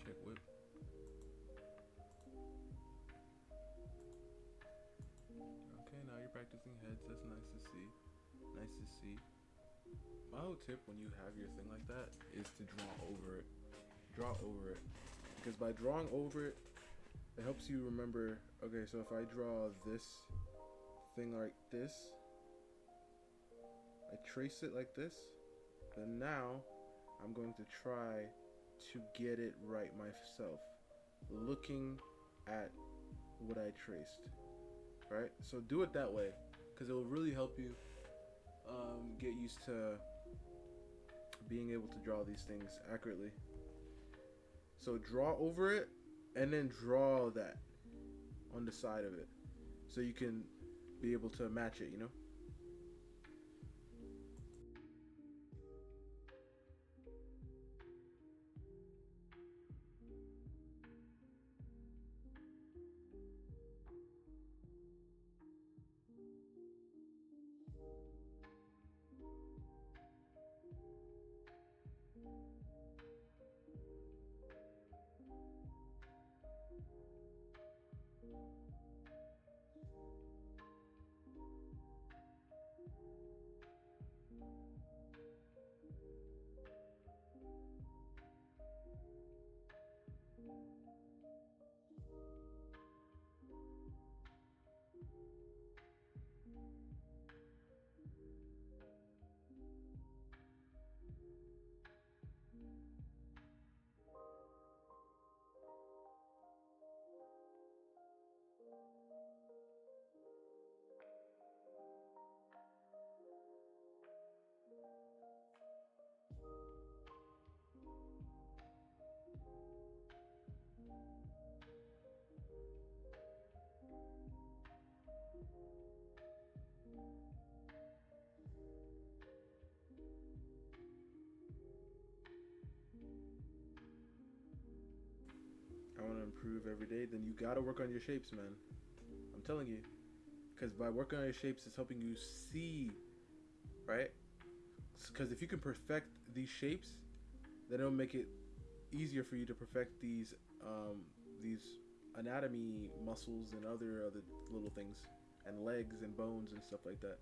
[SPEAKER 1] Check whip. Okay, now you're practicing heads. That's nice to see. Nice to see. My whole tip when you have your thing like that is to draw over it. Draw over it. Because by drawing over it, it helps you remember, okay, so if I draw this thing like this, I trace it like this, then now I'm going to try to get it right myself, looking at what I traced, right? So do it that way, because it will really help you get used to being able to draw these things accurately. So draw over it, and then draw that on the side of it, so you can be able to match it, you know? improve every day, then you gotta work on your shapes, man. I'm telling you, because by working on your shapes, it's helping you see, right? Because if you can perfect these shapes, then it'll make it easier for you to perfect these anatomy muscles and other little things, and legs and bones and stuff like that.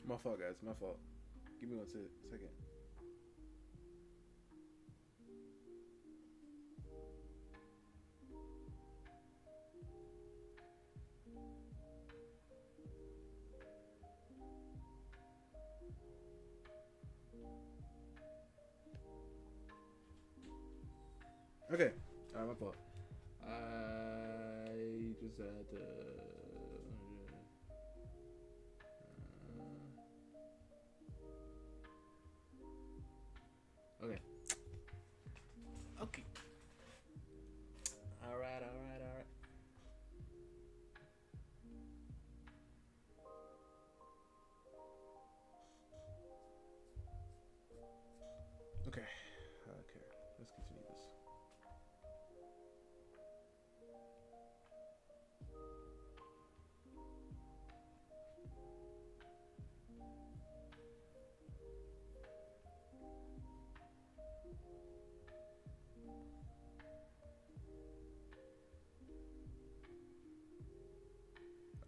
[SPEAKER 1] My fault, guys. My fault. Give me 1 second. Okay. Alright, my fault. I just had to. Okay. Okay. Alright. Okay. Let's continue this.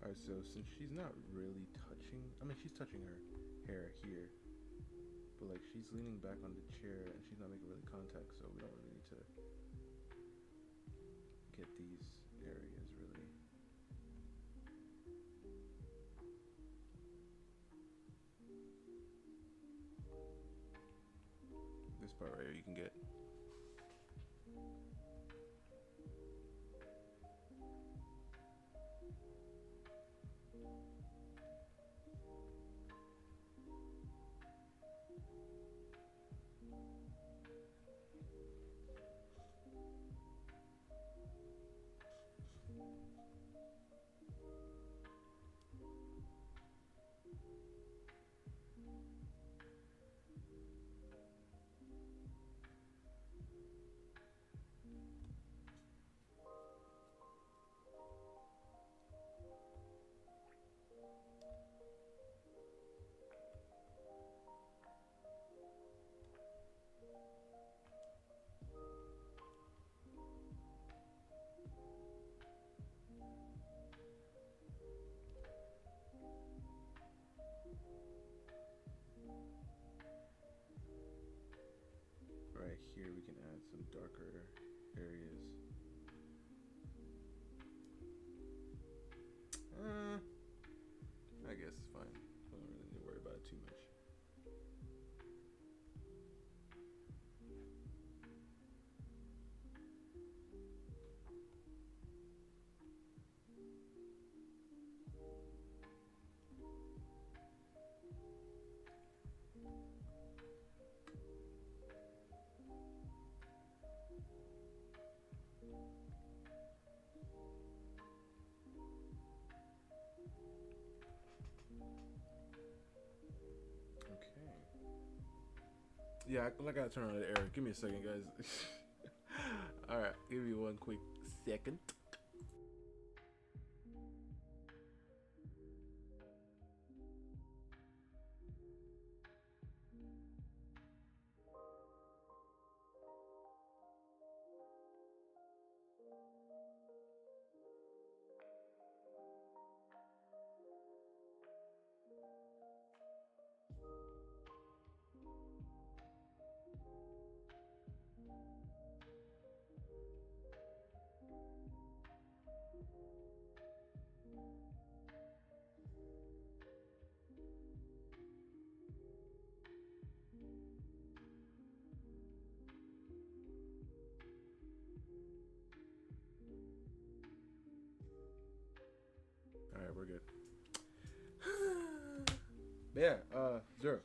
[SPEAKER 1] Alright, so since she's not really touching, I mean, she's touching her hair here, but like she's leaning back on the chair and she's not making really contact, so we don't really need to get these areas really. This part right here you can get. Right here we can add some darker areas. I guess it's fine. I don't really need to worry about it too much. Yeah, I gotta turn on the air. Give me a second, guys. Alright, give me one quick second. Alright, we're good. Yeah, Zero.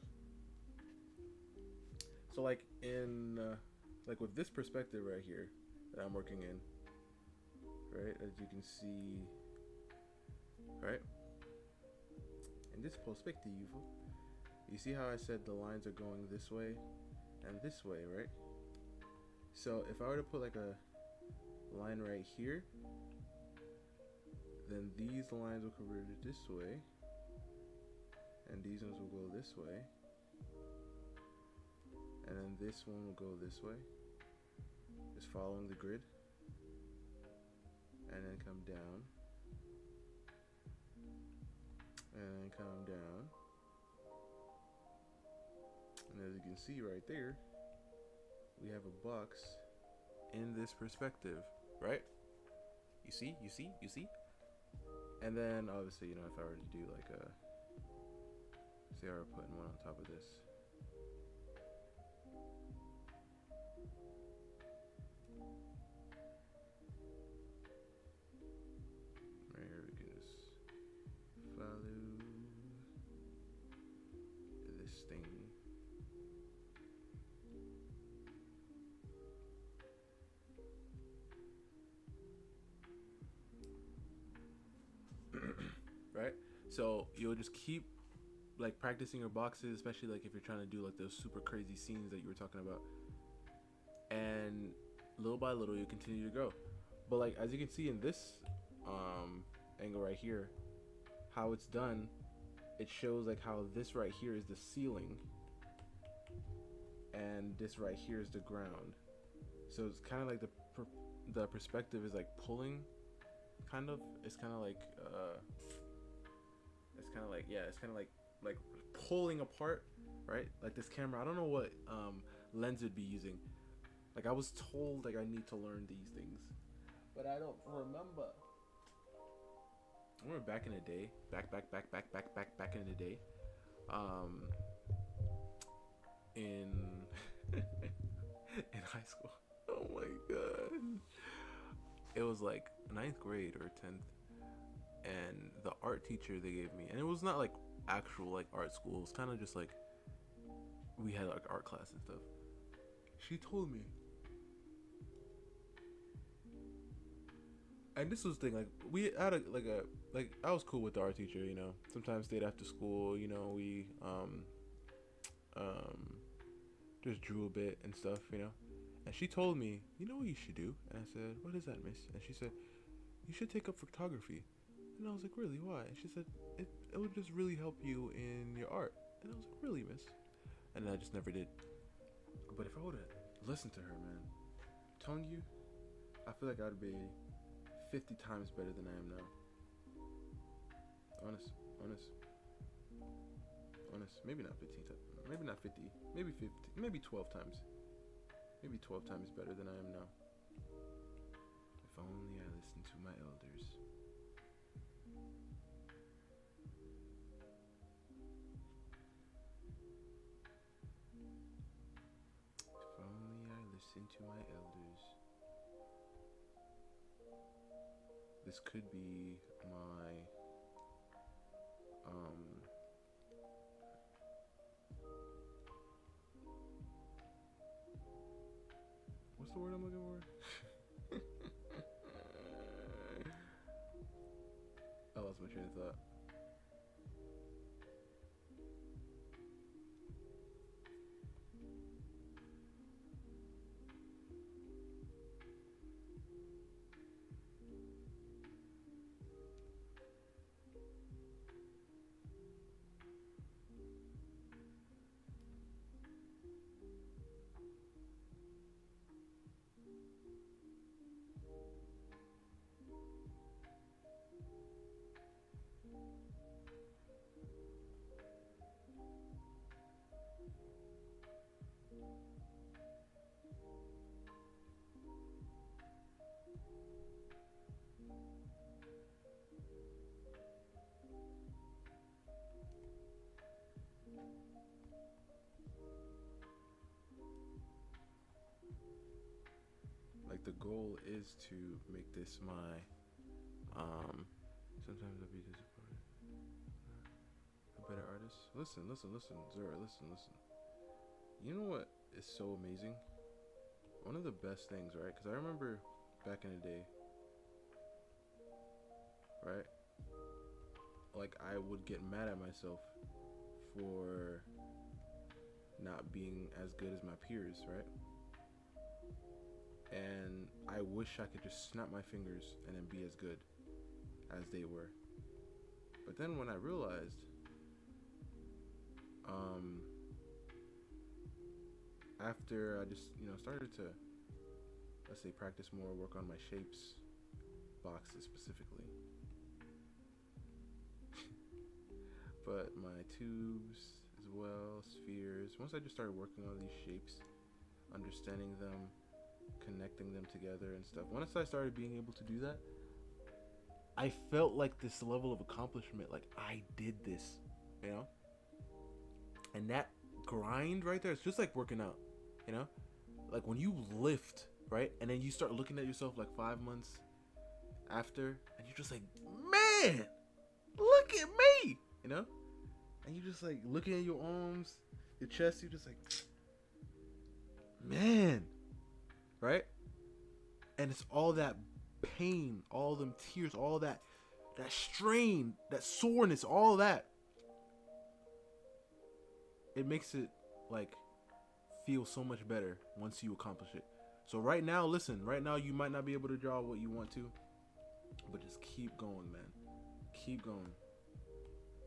[SPEAKER 1] So like in like with this perspective right here that I'm working in, right, as you can see, right, in this perspective, you see how I said the lines are going this way and this way, right? So if I were to put like a line right here, then these lines will convert it this way, and these ones will go this way, and then this one will go this way, just following the grid, and then come down, and then come down, And as you can see right there, we have a box in this perspective, right? You see? And then obviously, if I were to do like a, say I were putting one on top of this. Right here we can just follow this thing. Right? So you'll just keep like practicing your boxes, especially like if you're trying to do like those super crazy scenes that you were talking about. And little by little you continue to grow. But like as you can see in this angle right here, how it's done, it shows like how this right here is the ceiling and this right here is the ground. So it's kind of like the perspective is like pulling, kind of. It's kind of like like pulling apart, right? Like this camera, I don't know what lens it'd be using. Like I was told like I need to learn these things, but I don't remember. I remember back in the day, back in the day, in in high school. Oh my god, it was like 9th grade or 10th, and the art teacher they gave me, and it was not like actual like art school. It was kind of just like we had like art class and stuff. She told me, and this was the thing, like we had a like I was cool with the art teacher, sometimes stayed after school, we just drew a bit and stuff, and she told me, you know what you should do? And I said, what is that, miss? And she said, you should take up photography. And I was like, really, why? And she said, it would just really help you in your art. And I was like, really, miss? And I just never did. But if I would have listened to her, man, I'm telling you, I feel like I'd be 50 times better than I am now. Honest. Maybe not 15 times. Maybe not 50. Maybe 50. Maybe 12 times. Maybe 12 times better than I am now. If only I listened to my elders. If only I listened to my elders. This could be my what's the word I'm looking for? I lost my train of thought. Like the goal is to make this my sometimes I'll be disappointed. A better artist. Listen, Zura, listen. You know what is so amazing? One of the best things, right? Because I remember back in the day, right? Like I would get mad at myself for not being as good as my peers, right? And I wish I could just snap my fingers and then be as good as they were. But then when I realized, after I just, started to, let's say, practice more, work on my shapes, boxes specifically. But my tubes is well, spheres. Once I just started working on these shapes, understanding them, connecting them together and stuff. Once I started being able to do that, I felt like this level of accomplishment, like I did this, you know? And that grind right there, it's just like working out, you know? Like when you lift, right? And then you start looking at yourself like 5 months after, and you're just like, man, look at me, you know? And you just like looking at your arms, your chest, you're just like, man, right? And it's all that pain, all them tears, all that strain, that soreness, all that. It makes it like feel so much better once you accomplish it. So right now, listen, right now you might not be able to draw what you want to, but just keep going, man. Keep going.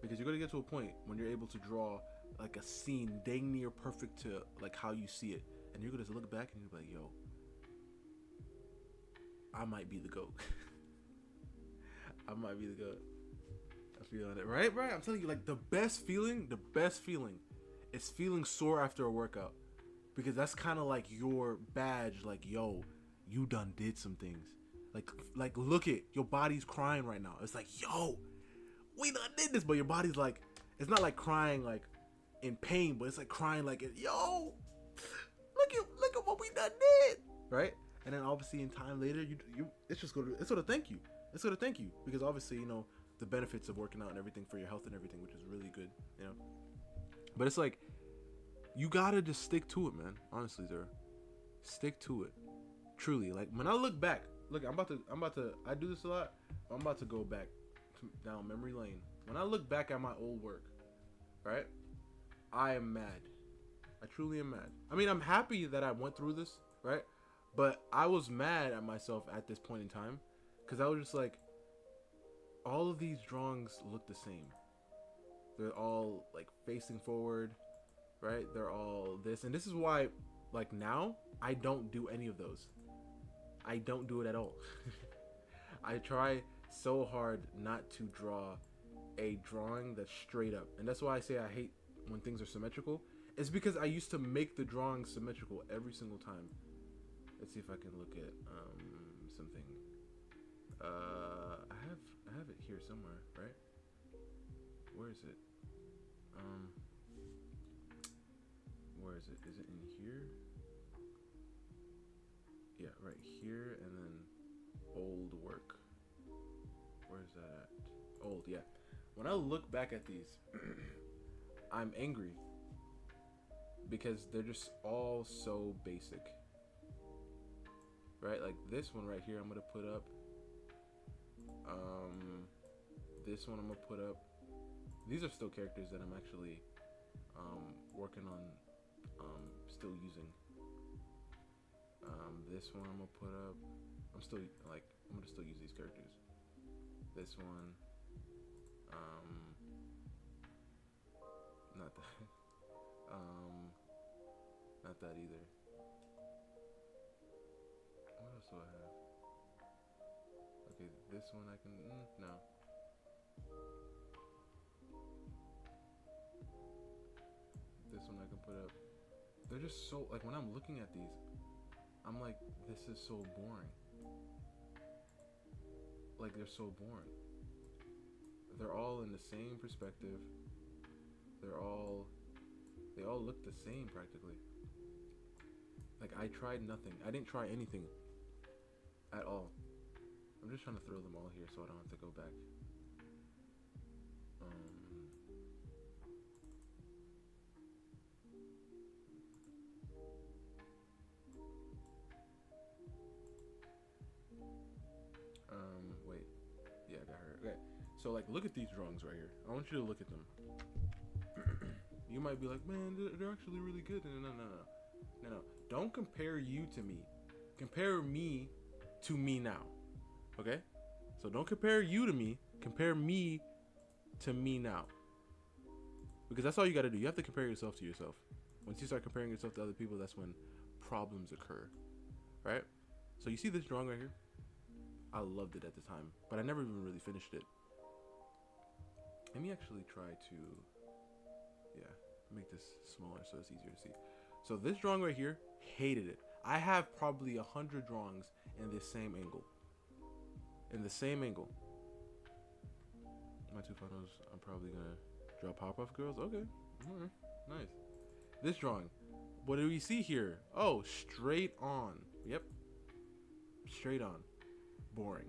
[SPEAKER 1] Because you're going to get to a point when you're able to draw like a scene dang near perfect to like how you see it. And you're going to look back and you're like, yo, I might be the GOAT. I might be the GOAT. I feel it. Right? I'm telling you, like the best feeling is feeling sore after a workout. Because that's kind of like your badge, like, yo, you done did some things. Like look it, your body's crying right now. It's like, yo, we done did this, but your body's like, it's not like crying like in pain, but it's like crying like, yo, look at what we done did, right? And then obviously in time later, it's gonna thank you. It's gonna thank you because obviously you know the benefits of working out and everything for your health and everything, which is really good, you know. But it's like you gotta just stick to it, man. Honestly, there, stick to it. Truly, like when I look back, look, I'm about to. I do this a lot. I'm about to go back down memory lane. When I look back at my old work, right, I am mad. I truly am mad. I mean, I'm happy that I went through this, right? But I was mad at myself at this point in time because I was just like, all of these drawings look the same. They're all like facing forward, right? They're all this. And this is why, like now, I don't do any of those. I don't do it at all. I try so hard not to draw a drawing that's straight up. And that's why I say I hate when things are symmetrical. It's because I used to make the drawing symmetrical every single time. Let's see if I can look at something. I have it here somewhere, right? Where is it? Where is it? Is it in here? Yeah, right here, and then old work. Where's that at? Old, yeah. When I look back at these, I'm angry because they're just all so basic. Right, like this one right here, I'm gonna put up. This one I'm gonna put up. These are still characters that I'm actually working on still using. This one I'm gonna put up. I'm gonna still use these characters. This one, not that, not that either. What else do I have? Okay, this one I can, no. This one I can put up. They're just so, like when I'm looking at these, I'm like, this is so boring. Like they're so boring. They're all in the same perspective. They all look the same practically. Like I tried nothing. I didn't try anything at all. I'm just trying to throw them all here so I don't have to go back. Wait. Yeah, I got her. Okay. So like, look at these drawings right here. I want you to look at them. You might be like, man, they're actually really good. No. Don't compare you to me. Compare me to me now. Okay? So don't compare you to me. Compare me to me now. Because that's all you got to do. You have to compare yourself to yourself. Once you start comparing yourself to other people, that's when problems occur. Right? So you see this drawing right here? I loved it at the time, but I never even really finished it. Let me actually try to, yeah, make this smaller so it's easier to see. So this drawing right here, hated it. I have probably 100 drawings in this same angle. In the same angle. My two photos, I'm probably gonna draw pop-off girls. Okay, nice. This drawing, what do we see here? Oh, straight on. Yep, straight on. Boring.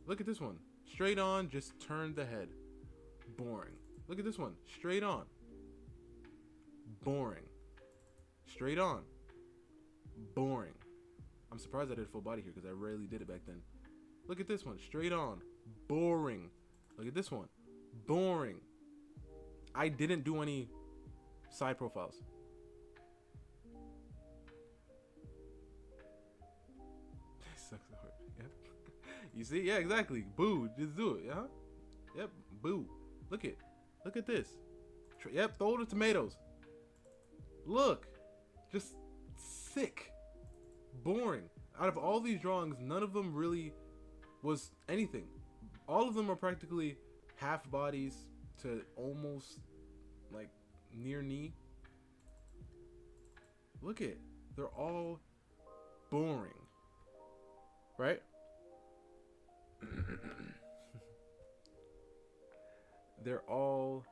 [SPEAKER 1] Look at this one. Straight on, just turn the head. Boring. Look at this one. Straight on. Boring. Straight on. Boring. I'm surprised I did full body here because I rarely did it back then. Look at this one. Straight on. Boring. Look at this one. Boring. I didn't do any side profiles. Sucks hard. Yep. You see? Yeah, exactly. Boo. Just do it. Yeah. Yep. Boo. Look at this. Yep. Throw the tomatoes. Look. Just sick. Boring. Out of all these drawings, none of them really was anything. All of them are practically half bodies to almost like near knee. Look at. They're all boring. Right? They're all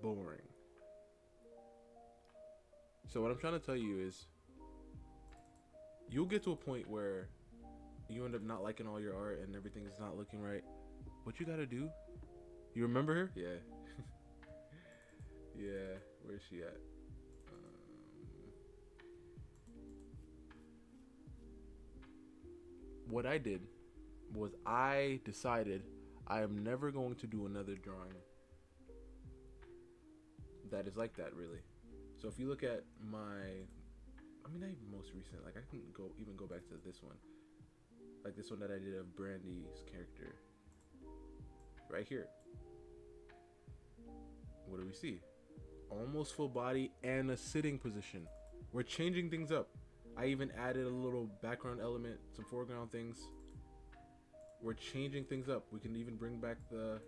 [SPEAKER 1] boring. So what I'm trying to tell you is you'll get to a point where you end up not liking all your art and everything's not looking right. What you gotta do? You remember her? Yeah. Yeah. Where's she at? What I did was I decided I am never going to do another drawing that is like that, really. So if you look at my, I mean, not even most recent, like I can even go back to this one. Like this one that I did of Brandy's character. Right here. What do we see? Almost full body and a sitting position. We're changing things up. I even added a little background element, some foreground things. We're changing things up. We can even bring back the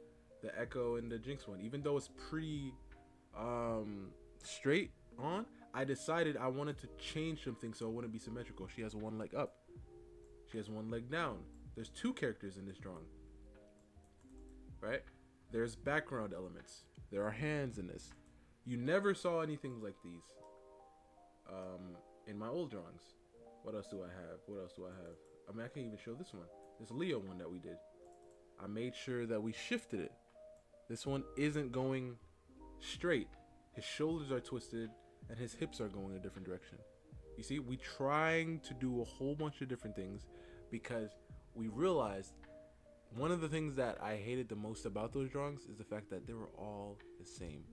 [SPEAKER 1] Echo and the Jinx one. Even though it's pretty straight on, I decided I wanted to change some things so it wouldn't be symmetrical. She has one leg up. She has one leg down. There's two characters in this drawing. Right? There's background elements. There are hands in this. You never saw anything like these in my old drawings. What else do I have? What else do I have? I mean, I can't even show this one. This Leo one that we did. I made sure that we shifted it. This one isn't going straight. His shoulders are twisted and his hips are going a different direction. You see, we trying to do a whole bunch of different things because we realized one of the things that I hated the most about those drawings is the fact that they were all the same.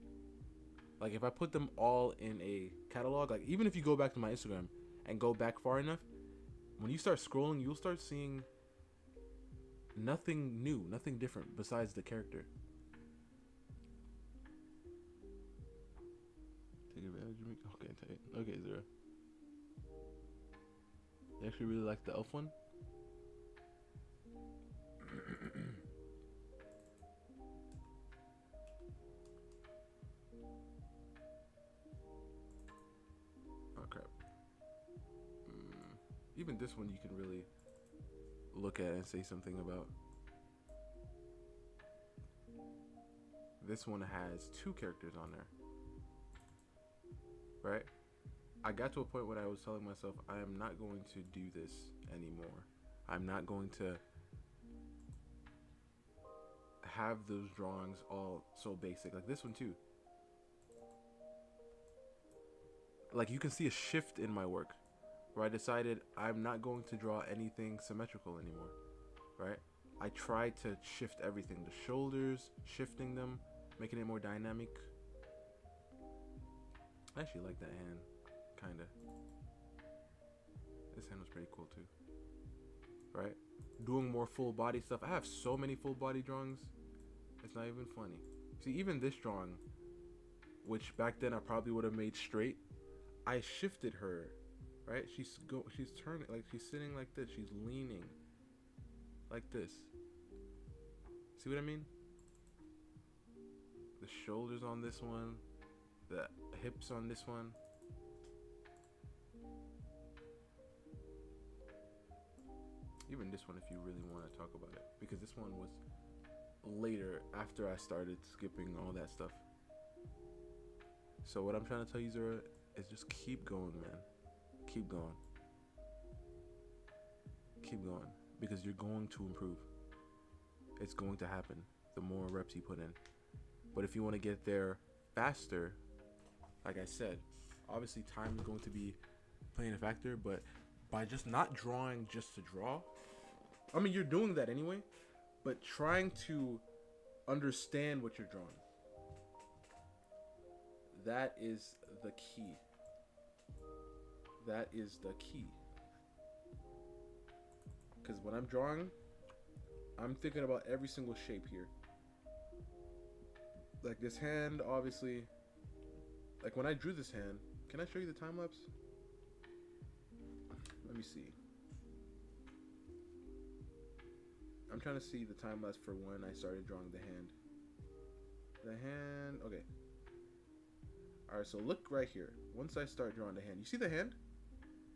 [SPEAKER 1] Like if I put them all in a catalog, like even if you go back to my Instagram and go back far enough, when you start scrolling, you'll start seeing nothing new, nothing different besides the character. Take advantage of me. Okay, take it. Okay, Zero. You actually really like the elf one? Oh crap. Even this one you can really look at and say something about. This one has two characters on there. Right? I got to a point where I was telling myself I am not going to do this anymore. I'm not going to have those drawings all so basic. Like this one too. Like you can see a shift in my work where I decided I'm not going to draw anything symmetrical anymore. Right? I tried to shift everything. The shoulders, shifting them, making it more dynamic. I actually like that hand, kinda. This hand was pretty cool too. Right? Doing more full body stuff. I have so many full body drawings. It's not even funny. See, even this drawing, which back then I probably would have made straight, I shifted her. Right? She's turning, like she's sitting like this. She's leaning like this. See what I mean? The shoulders on this one. the hips on this one. Even this one, if you really want to talk about it, because this one was later after I started skipping all that stuff. So what I'm trying to tell you, Zora, is just keep going, man. Keep going. Keep going, because you're going to improve. It's going to happen the more reps you put in. But if you want to get there faster, like I said, obviously time is going to be playing a factor, but by just not drawing just to draw, I mean, you're doing that anyway, but trying to understand what you're drawing, that is the key. That is the key. Because when I'm drawing, I'm thinking about every single shape here. Like this hand, obviously, like when I drew this hand, can I show you the time lapse? Let me see. I'm trying to see the time lapse for when I started drawing the hand. The hand, okay. All right, so look right here. Once I start drawing the hand, you see the hand?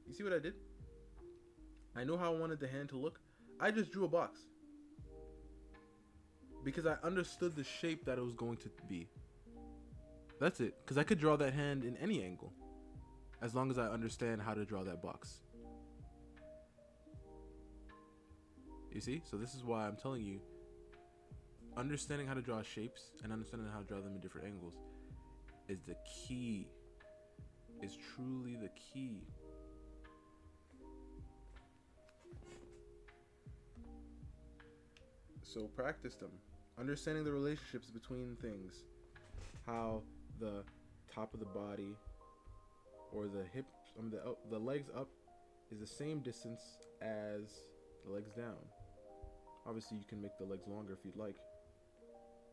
[SPEAKER 1] You see what I did? I know how I wanted the hand to look. I just drew a box. Because I understood the shape that it was going to be. That's it. Because I could draw that hand in any angle, as long as I understand how to draw that box. You see? So this is why I'm telling you, understanding how to draw shapes and understanding how to draw them in different angles is the key. Is truly the key. So practice them. Understanding the relationships between things. How the top of the body or the hips, the legs up is the same distance as the legs down. Obviously, you can make the legs longer if you'd like,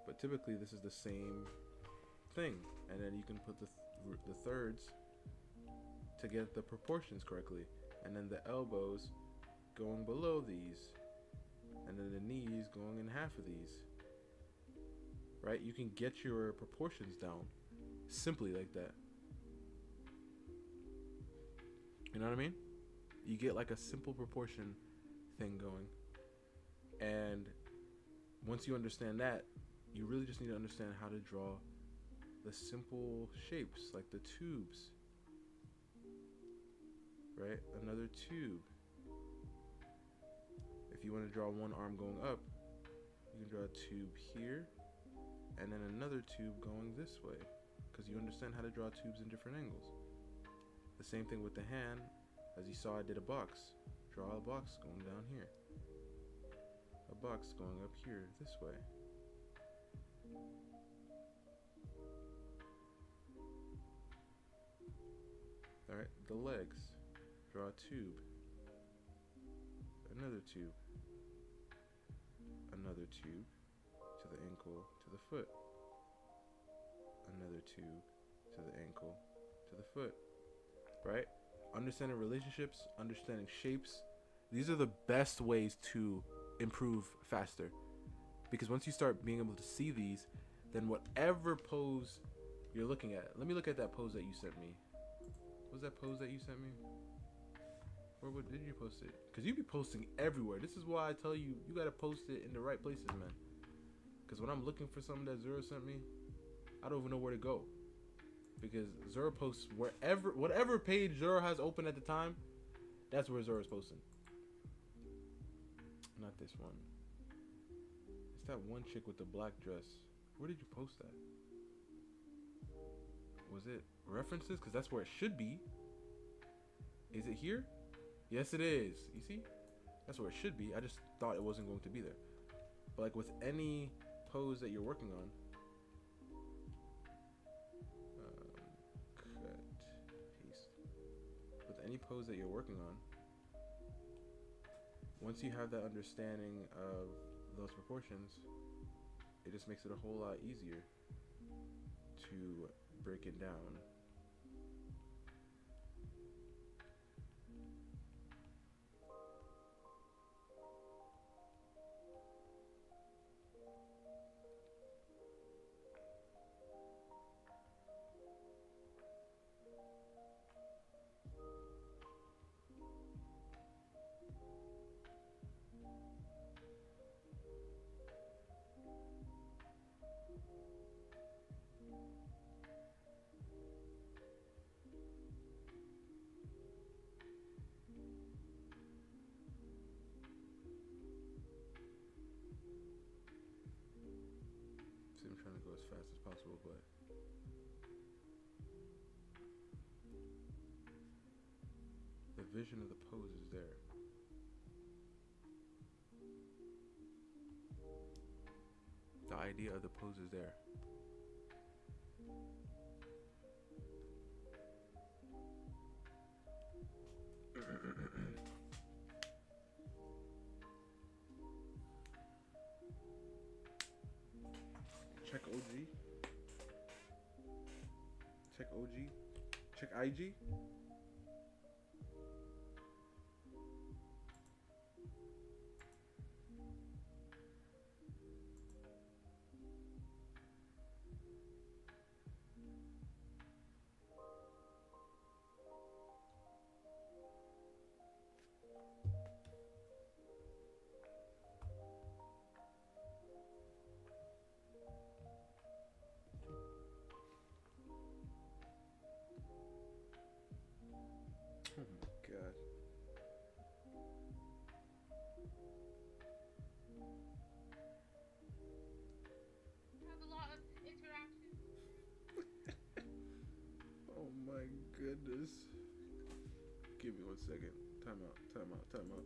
[SPEAKER 1] but typically this is the same thing. And then you can put the thirds to get the proportions correctly, and then the elbows going below these, and then the knees going in half of these. Right? You can get your proportions down simply like that. You know what I mean? You get like a simple proportion thing going. And once you understand that, you really just need to understand how to draw the simple shapes, like the tubes. Right? Another tube. If you want to draw one arm going up, you can draw a tube here, and then another tube going this way, because you understand how to draw tubes in different angles. The same thing with the hand. As you saw, I did a box. Draw a box going down here. A box going up here this way. Alright, the legs. Draw a tube. Another tube. Another tube to the ankle, to the foot. Another tube to the ankle, to the foot. Right? Understanding relationships, understanding shapes. These are the best ways to improve faster. Because once you start being able to see these, then whatever pose you're looking at. Let me look at that pose that you sent me. What was that pose that you sent me? Or what did you post it? Because you be posting everywhere. This is why I tell you, you gotta post it in the right places, man. Because when I'm looking for something that Zora sent me, I don't even know where to go. Because Zora posts wherever, whatever page Zora has open at the time, that's where Zora's posting. Not this one. It's that one chick with the black dress. Where did you post that? Was it references? Because that's where it should be. Is it here? Yes, it is. You see? That's where it should be. I just thought it wasn't going to be there. But like with any pose that you're working on, cut, paste. With any pose that you're working on, once you have that understanding of those proportions, it just makes it a whole lot easier to break it down. fast as possible, but the vision of the pose is there. The idea of the pose is there. Check OG. Check OG. Check IG. Oh my god.
[SPEAKER 2] Have a lot of interaction.
[SPEAKER 1] Oh my goodness. Give me 1 second. Time out, time out, time out.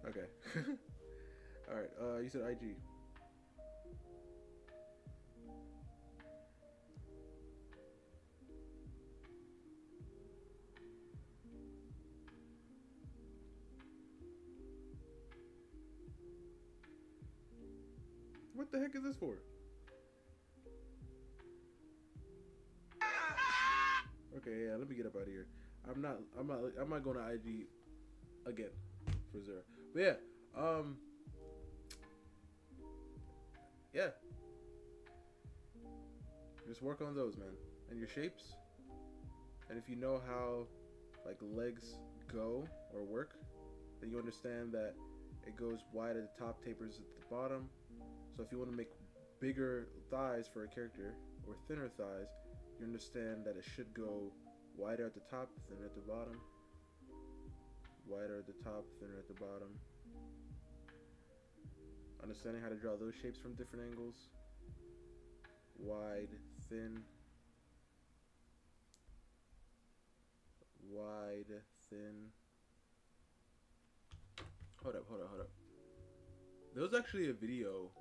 [SPEAKER 1] Okay. Alright, you said IG. What the heck is this for? Okay, yeah, let me get up out of here. I'm not going to IG again for Zero. But yeah, yeah. Just work on those, man. And your shapes. And if you know how like legs go or work, then you understand that it goes wide at the top, tapers at the bottom. So if you want to make bigger thighs for a character or thinner thighs, you understand that it should go wider at the top, thinner at the bottom. Wider at the top, thinner at the bottom. Understanding how to draw those shapes from different angles. Wide, thin. Wide, thin. Hold up. There was actually a video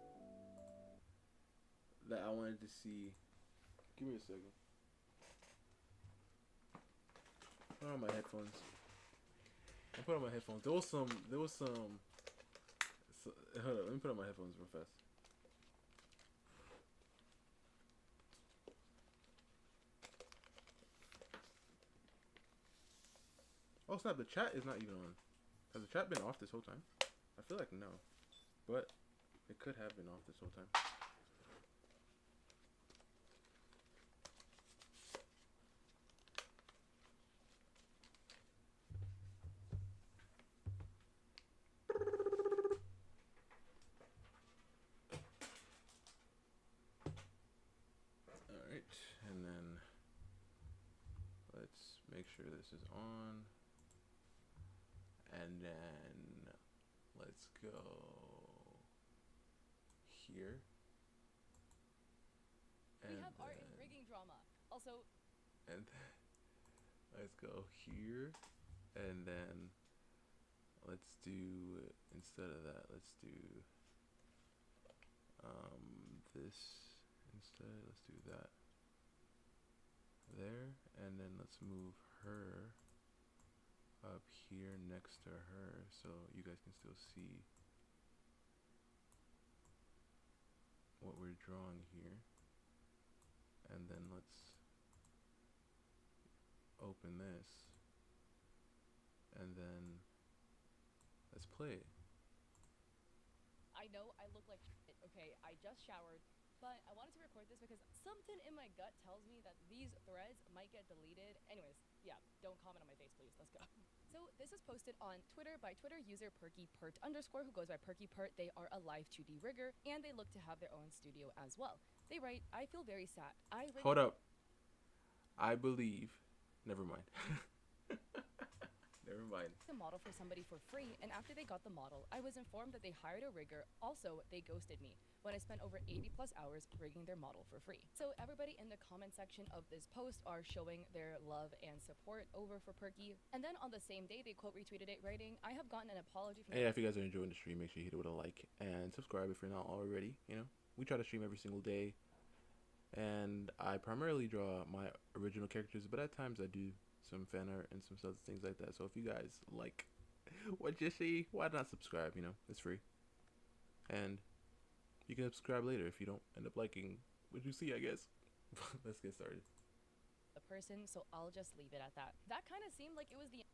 [SPEAKER 1] that I wanted to see. Give me a second. Put on my headphones. I put on my headphones. There was some. Hold up, let me put on my headphones real fast. Oh snap! The chat is not even on. Has the chat been off this whole time? I feel like no, but it could have been off this whole time. Alright, and then let's make sure this is on. And then let's go here.
[SPEAKER 3] We have art and rigging drama. Also,
[SPEAKER 1] and let's go here, and then let's do, instead of that, let's do this instead. Let's do that there, and then let's move her up here next to her so you guys can still see what we're drawing here. And then let's open this, and then let's play it.
[SPEAKER 3] I know I look like shit. Okay, I just showered, but I wanted to record this because something in my gut tells me that these threads might get deleted. Anyways, yeah, don't comment on my face, please. Let's go. So this is posted on Twitter by Twitter user PerkyPert_, who goes by PerkyPert. They are a live 2D rigger, and they look to have their own studio as well. They write, I feel very sad.
[SPEAKER 1] Hold up. I believe. Never mind. Never mind.
[SPEAKER 3] The model for somebody for free, and after they got the model, I was informed that they hired a rigger. Also, they ghosted me when I spent over 80+ hours rigging their model for free. So everybody in the comment section of this post are showing their love and support over for Perky. And then on the same day, they quote retweeted it, writing, I have gotten an apology from—
[SPEAKER 1] Hey, if you guys are enjoying the stream, make sure you hit it with a like and subscribe if you're not already. You know, we try to stream every single day, and I primarily draw my original characters, but at times I do some fan art and some other things like that. So if you guys like what you see, why not subscribe? You know, it's free, and you can subscribe later if you don't end up liking what you see, I guess. Let's get started.
[SPEAKER 3] The person, so I'll just leave it at that. That kind of seemed like it was the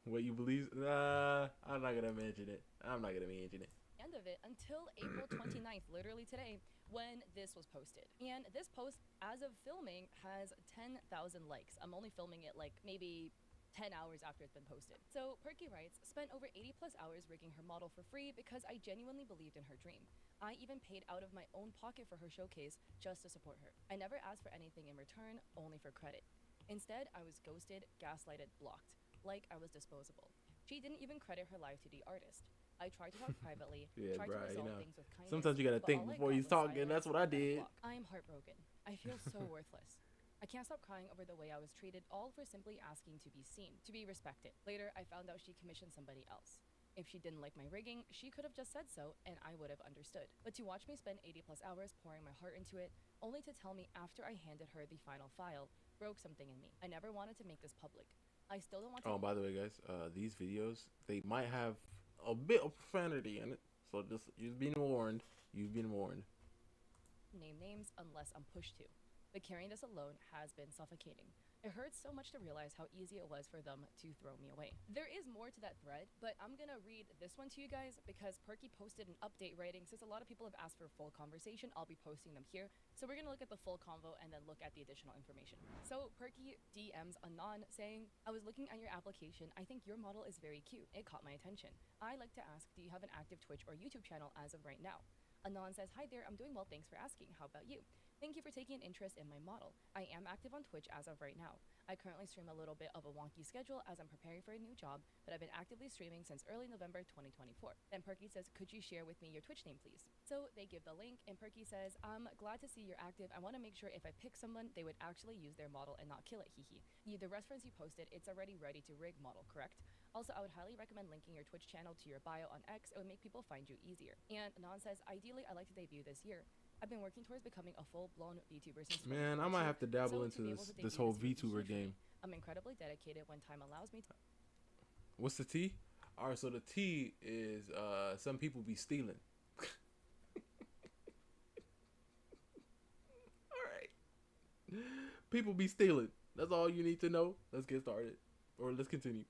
[SPEAKER 1] What you believe? Nah, I'm not gonna mention it. I'm not gonna mention it.
[SPEAKER 3] end of it until April 29th, literally today, when this was posted. And this post, as of filming, has 10,000 likes. I'm only filming it like maybe 10 hours after it's been posted. So Perky writes, spent over 80+ hours rigging her model for free because I genuinely believed in her dream. I even paid out of my own pocket for her showcase just to support her. I never asked for anything in return, only for credit. Instead, I was ghosted, gaslighted, blocked, like I was disposable. She didn't even credit her live 2D artist. I tried to talk privately,
[SPEAKER 1] Yeah,
[SPEAKER 3] tried
[SPEAKER 1] bro,
[SPEAKER 3] to
[SPEAKER 1] you
[SPEAKER 3] resolve
[SPEAKER 1] know,
[SPEAKER 3] things with kindness.
[SPEAKER 1] sometimes you gotta
[SPEAKER 3] but
[SPEAKER 1] think
[SPEAKER 3] all I
[SPEAKER 1] before
[SPEAKER 3] got
[SPEAKER 1] you
[SPEAKER 3] was
[SPEAKER 1] talking.
[SPEAKER 3] silence
[SPEAKER 1] That's what I
[SPEAKER 3] and a
[SPEAKER 1] did.
[SPEAKER 3] block. I am heartbroken. I feel so worthless. I can't stop crying over the way I was treated, all for simply asking to be seen, to be respected. Later, I found out she commissioned somebody else. If she didn't like my rigging, she could have just said so, and I would have understood. But to watch me spend 80+ hours pouring my heart into it, only to tell me after I handed her the final file, broke something in me. I never wanted to make this public. I still don't want to—
[SPEAKER 1] Oh, by the way, guys, these videos, they might have a bit of profanity in it, so just, you've been warned. You've been warned.
[SPEAKER 3] name names unless I'm pushed to. But carrying this alone has been suffocating. It hurts so much to realize how easy it was for them to throw me away. There is more to that thread, but I'm gonna read this one to you guys because Perky posted an update writing, since a lot of people have asked for full conversation, I'll be posting them here. So we're gonna look at the full convo and then look at the additional information. So Perky DMs Anon saying, I was looking at your application. I think your model is very cute. It caught my attention. I like to ask, do you have an active Twitch or YouTube channel as of right now? Anon says, hi there, I'm doing well, thanks for asking. How about you? Thank you for taking an interest in my model. I am active on Twitch as of right now. I currently stream a little bit of a wonky schedule as I'm preparing for a new job, but I've been actively streaming since early November 2024. Then Perky says, could you share with me your Twitch name, please? So they give the link, and Perky says, I'm glad to see you're active. I want to make sure if I pick someone, they would actually use their model and not kill it, hehe. The reference you posted, it's already ready to rig model, correct? Also, I would highly recommend linking your Twitch channel to your bio on X. It would make people find you easier. And Anon says, ideally, I'd like to debut this year. I've been working towards becoming a full-blown VTuber since—
[SPEAKER 1] Man, I might have to dabble
[SPEAKER 3] so
[SPEAKER 1] into
[SPEAKER 3] to be able to
[SPEAKER 1] this
[SPEAKER 3] debut
[SPEAKER 1] whole
[SPEAKER 3] year would be
[SPEAKER 1] VTuber
[SPEAKER 3] huge for me.
[SPEAKER 1] game.
[SPEAKER 3] I'm incredibly dedicated when time allows me to—
[SPEAKER 1] What's the T? All right, so the T is some people be stealing. All right, people be stealing. That's all you need to know. Let's get started, or let's continue.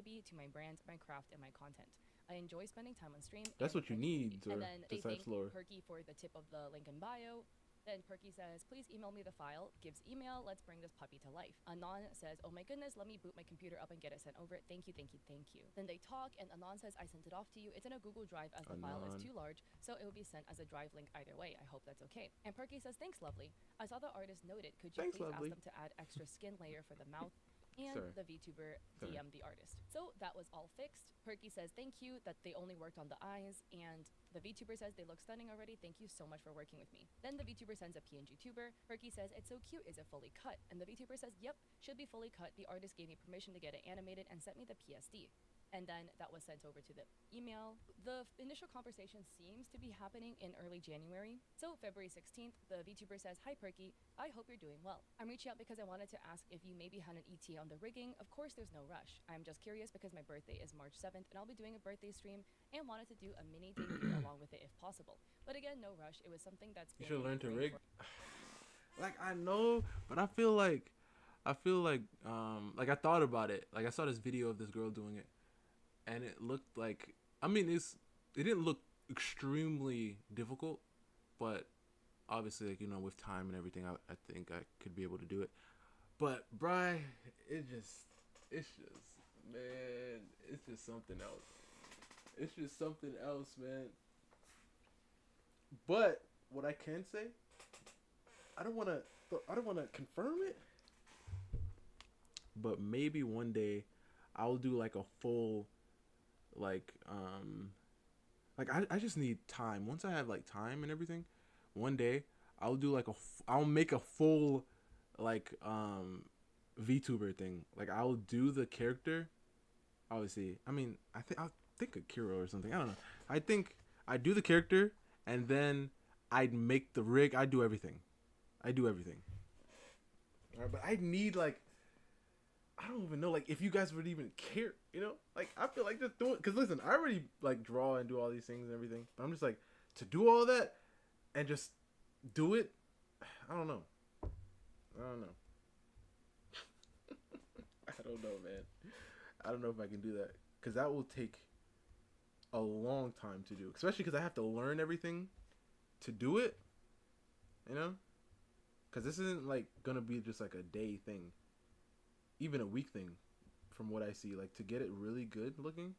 [SPEAKER 3] to my brand, my craft, and my content. I enjoy spending time on stream.
[SPEAKER 1] That's what you need
[SPEAKER 3] and then
[SPEAKER 1] to
[SPEAKER 3] they
[SPEAKER 1] type
[SPEAKER 3] thank
[SPEAKER 1] slower.
[SPEAKER 3] Perky for the tip of the link in bio. Then Perky says, please email me the file. Gives email. Let's bring this puppy to life. Anon says, oh my goodness, let me boot my computer up and get it sent over. Thank you, thank you, thank you. Then they talk, and Anon says, I sent it off to you. It's in a Google Drive as the file is too large, so it will be sent as a drive link either way. I hope that's okay. And Perky says, thanks, lovely. I saw the artist noted. Could you please ask them to add extra skin layer for the mouth? and
[SPEAKER 1] Sorry.
[SPEAKER 3] the VTuber
[SPEAKER 1] Sorry.
[SPEAKER 3] DM'd the artist. So that was all fixed. Perky says thank you, that they only worked on the eyes, and the VTuber says they look stunning already, thank you so much for working with me. Then the VTuber sends a PNG tuber. Perky says it's so cute, is it fully cut? And the VTuber says yep, should be fully cut. The artist gave me permission to get it animated and sent me the PSD. And then that was sent over to the email. The initial conversation seems to be happening in early January. So February 16th, the VTuber says, hi Perky, I hope you're doing well. I'm reaching out because I wanted to ask if you maybe had an ETA on the rigging. Of course, there's no rush. I'm just curious because my birthday is March 7th and I'll be doing a birthday stream and wanted to do a mini debut along with it if possible. But again, no rush. It was something that's
[SPEAKER 1] You should
[SPEAKER 3] been
[SPEAKER 1] learn to
[SPEAKER 3] great
[SPEAKER 1] rig. Like I know, but I feel like I thought about it. Like I saw this video of this girl doing it, and it looked like, I mean, it didn't look extremely difficult, but obviously, like, you know, with time and everything, I think I could be able to do it. But Bri, it's just man, it's just something else. It's just something else, man. But what I can say, I don't want to confirm it, but maybe one day I'll do like a full, like I just need time. Once I have like time and everything, one day I'll do like I'll make a full like VTuber thing. Like I'll do the character. Obviously, I mean, I'll think of Kiro or something. I don't know. I think I do the character and then I'd make the rig. I do everything. All right, but I need like, I don't even know like if you guys would even care, you know? Like I feel like just do it, cause listen, I already like draw and do all these things and everything. But I'm just like, to do all that and just do it. I don't know, man. I don't know if I can do that, cause that will take a long time to do, especially cause I have to learn everything to do it, you know? Cause this isn't like gonna be just like a day thing, even a week thing, from what I see. Like to get it really good looking,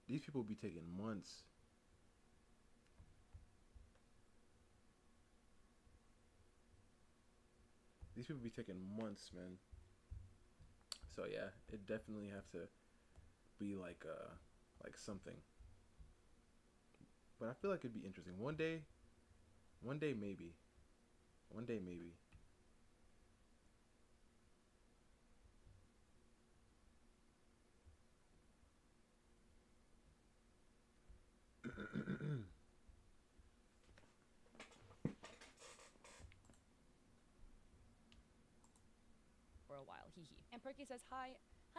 [SPEAKER 1] these people will be taking months. These people be taking months, man. So yeah, it definitely have to be like something. But I feel like it'd be interesting. One day maybe. One day maybe.
[SPEAKER 3] for a while, hee hee. And Perky says, hi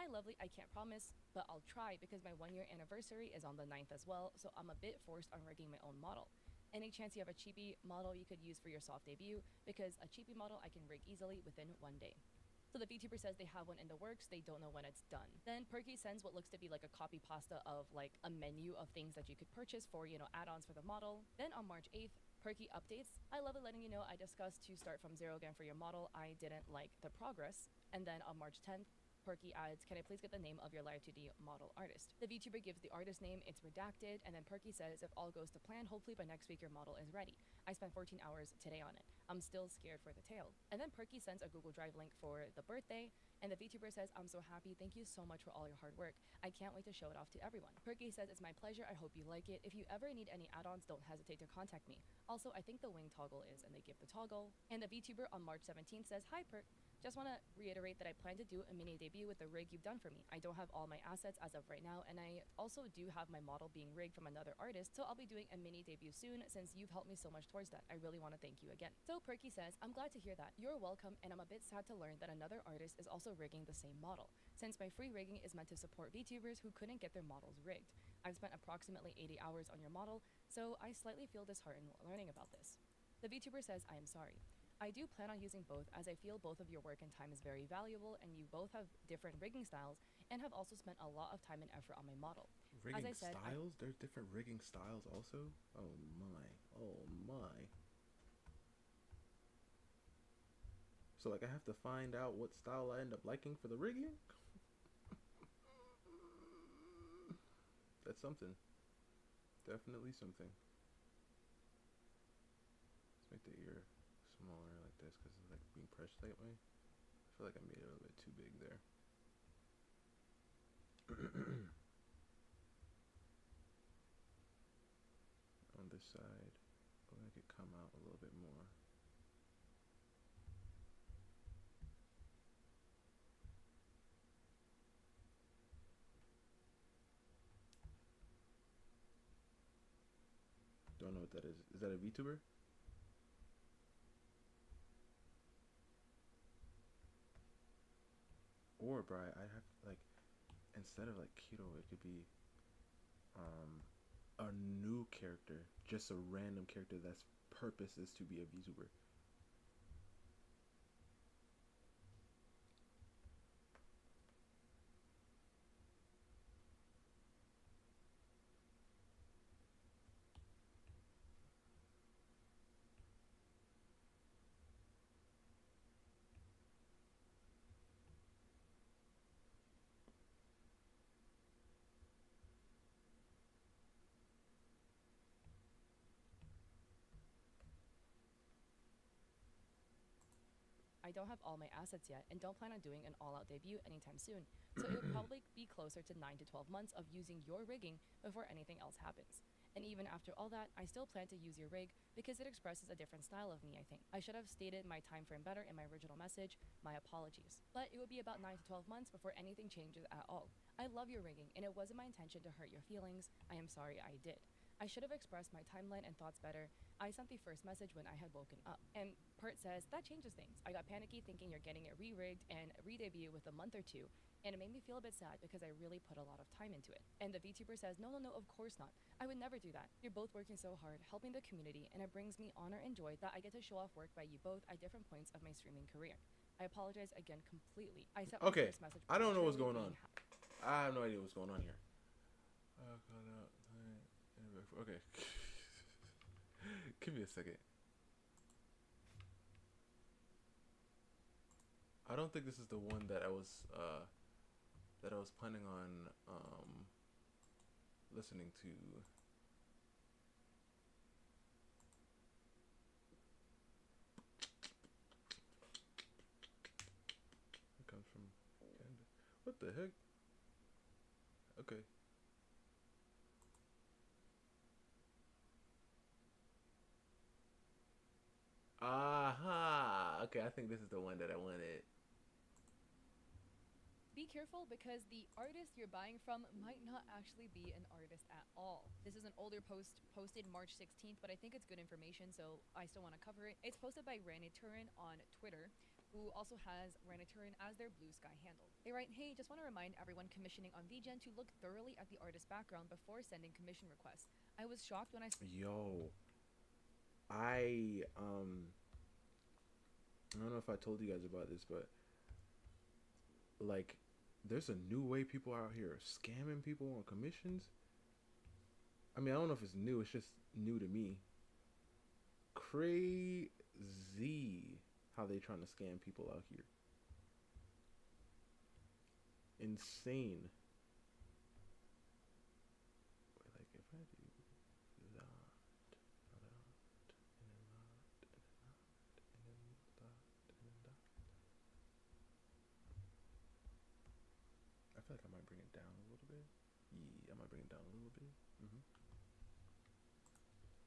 [SPEAKER 3] lovely, I can't promise, but I'll try because my 1 year anniversary is on the 9th as well, so I'm a bit forced on rigging my own model. Any chance you have a cheapie model you could use for your soft debut? Because a cheapie model I can rig easily within 1 day. So the VTuber says they have one in the works, they don't know when it's done. Then Perky sends what looks to be like a copy pasta of like a menu of things that you could purchase for, you know, add-ons for the model. Then on March 8th, Perky updates, I love it letting you know I discussed to start from zero again for your model. I didn't like the progress. And then on March 10th, Perky adds, can I please get the name of your live 2D model artist? The VTuber gives the artist name, it's redacted, and then Perky says, if all goes to plan, hopefully by next week your model is ready. I spent 14 hours today on it. I'm still scared for the tail. And then Perky sends a Google Drive link for the birthday, and the VTuber says, I'm so happy, thank you so much for all your hard work. I can't wait to show it off to everyone. Perky says, it's my pleasure, I hope you like it. If you ever need any add-ons, don't hesitate to contact me. Also, I think the wing toggle is, and they give the toggle. And the VTuber on March 17th says, hi Perk, just want to reiterate that I plan to do a mini debut with the rig you've done for me. I don't have all my assets as of right now, and I also do have my model being rigged from another artist, so I'll be doing a mini debut soon since you've helped me so much towards that. I really want to thank you again. So Perky says, I'm glad to hear that. You're welcome, and I'm a bit sad to learn that another artist is also rigging the same model, since my free rigging is meant to support VTubers who couldn't get their models rigged. I've spent approximately 80 hours on your model, so I slightly feel disheartened learning about this. The VTuber says, I am sorry. I do plan on using both, as I feel both of your work and time is very valuable, and you both have different rigging styles and have also spent a lot of time and effort on my model.
[SPEAKER 1] Rigging
[SPEAKER 3] As I said,
[SPEAKER 1] styles? There's different rigging styles also? Oh my. So like I have to find out what style I end up liking for the rigging? That's something. Definitely something. Let's make the ear smaller like this because it's like being pressed that way. I feel like I made it a little bit too big there. On this side, I'll make it come out a little bit more. Don't know what that is. Is that a VTuber? Or, bro, I have like, instead of like keto, it could be a new character, just a random character that's purpose is to be a VTuber.
[SPEAKER 3] I don't have all my assets yet and don't plan on doing an all-out debut anytime soon, so it would probably be closer to 9 to 12 months of using your rigging before anything else happens. And even after all that, I still plan to use your rig because it expresses a different style of me, I think. I should have stated my time frame better in my original message. My apologies. But it would be about 9 to 12 months before anything changes at all. I love your rigging, and it wasn't my intention to hurt your feelings. I am sorry I did. I should have expressed my timeline and thoughts better. I sent the first message when I had woken up. And Pert says, that changes things. I got panicky thinking you're getting it re-rigged and re-debut with a month or two, and it made me feel a bit sad because I really put a lot of time into it. And the VTuber says, no, of course not. I would never do that. You're both working so hard, helping the community, and it brings me honor and joy that I get to show off work by you both at different points of my streaming career. I apologize again completely. I sent my first message.
[SPEAKER 1] I don't know what's going on. I have no idea what's going on here. Okay. Give me a second. I don't think this is the one that I was planning on listening to. It comes from Canada. What the heck? Okay. Aha! Okay, I think this is the one that I wanted.
[SPEAKER 3] Be careful because the artist you're buying from might not actually be an artist at all. This is an older post posted March 16th, but I think it's good information, so I still want to cover it. It's posted by Raniturin on Twitter, who also has Raniturin as their Blue Sky handle. They write, hey, just want to remind everyone commissioning on VGen to look thoroughly at the artist's background before sending commission requests. I was shocked when I...
[SPEAKER 1] Yo. I don't know if I told you guys about this, but like there's a new way people out here are scamming people on commissions. I mean, I don't know if it's new, it's just new to me. Crazy how they trying to scam people out here. Insane. Like if I do that, I feel like I might bring it down a little bit. Yeah, I might bring it down a little bit.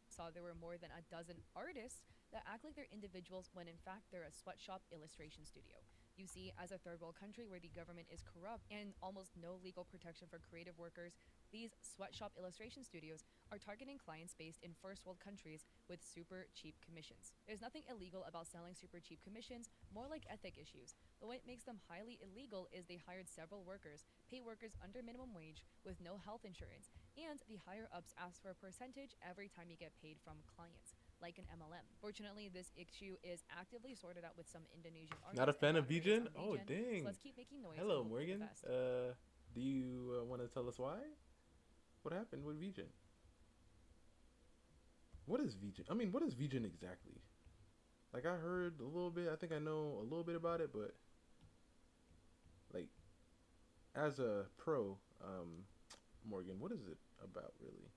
[SPEAKER 3] Saw there were more than a dozen artists that act like they're individuals when in fact they're a sweatshop illustration studio. You see, as a third world country where the government is corrupt and almost no legal protection for creative workers, these sweatshop illustration studios are targeting clients based in first world countries with super cheap commissions. There's nothing illegal about selling super cheap commissions, more like ethic issues. But what makes them highly illegal is they hired several workers, pay workers under minimum wage with no health insurance, and the higher-ups ask for a percentage every time you get paid from clients, like an MLM. Fortunately, this issue is actively sorted out with some Indonesian artists.
[SPEAKER 1] Not a fan of
[SPEAKER 3] VGen?
[SPEAKER 1] Oh, dang.
[SPEAKER 3] So let's keep making noise.
[SPEAKER 1] Hello, Morgan. Do you want to tell us why? What happened with VGen? What is VGen? I mean, what is VGen exactly? Like, I heard a little bit. I think I know a little bit about it, but like, as a pro, Morgan, what is it about, really?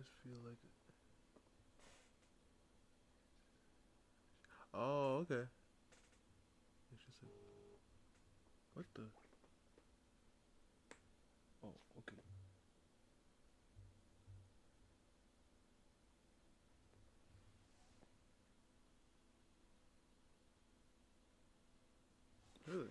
[SPEAKER 1] just feel like. Oh, okay. It's just a. What the? Oh, okay. Really?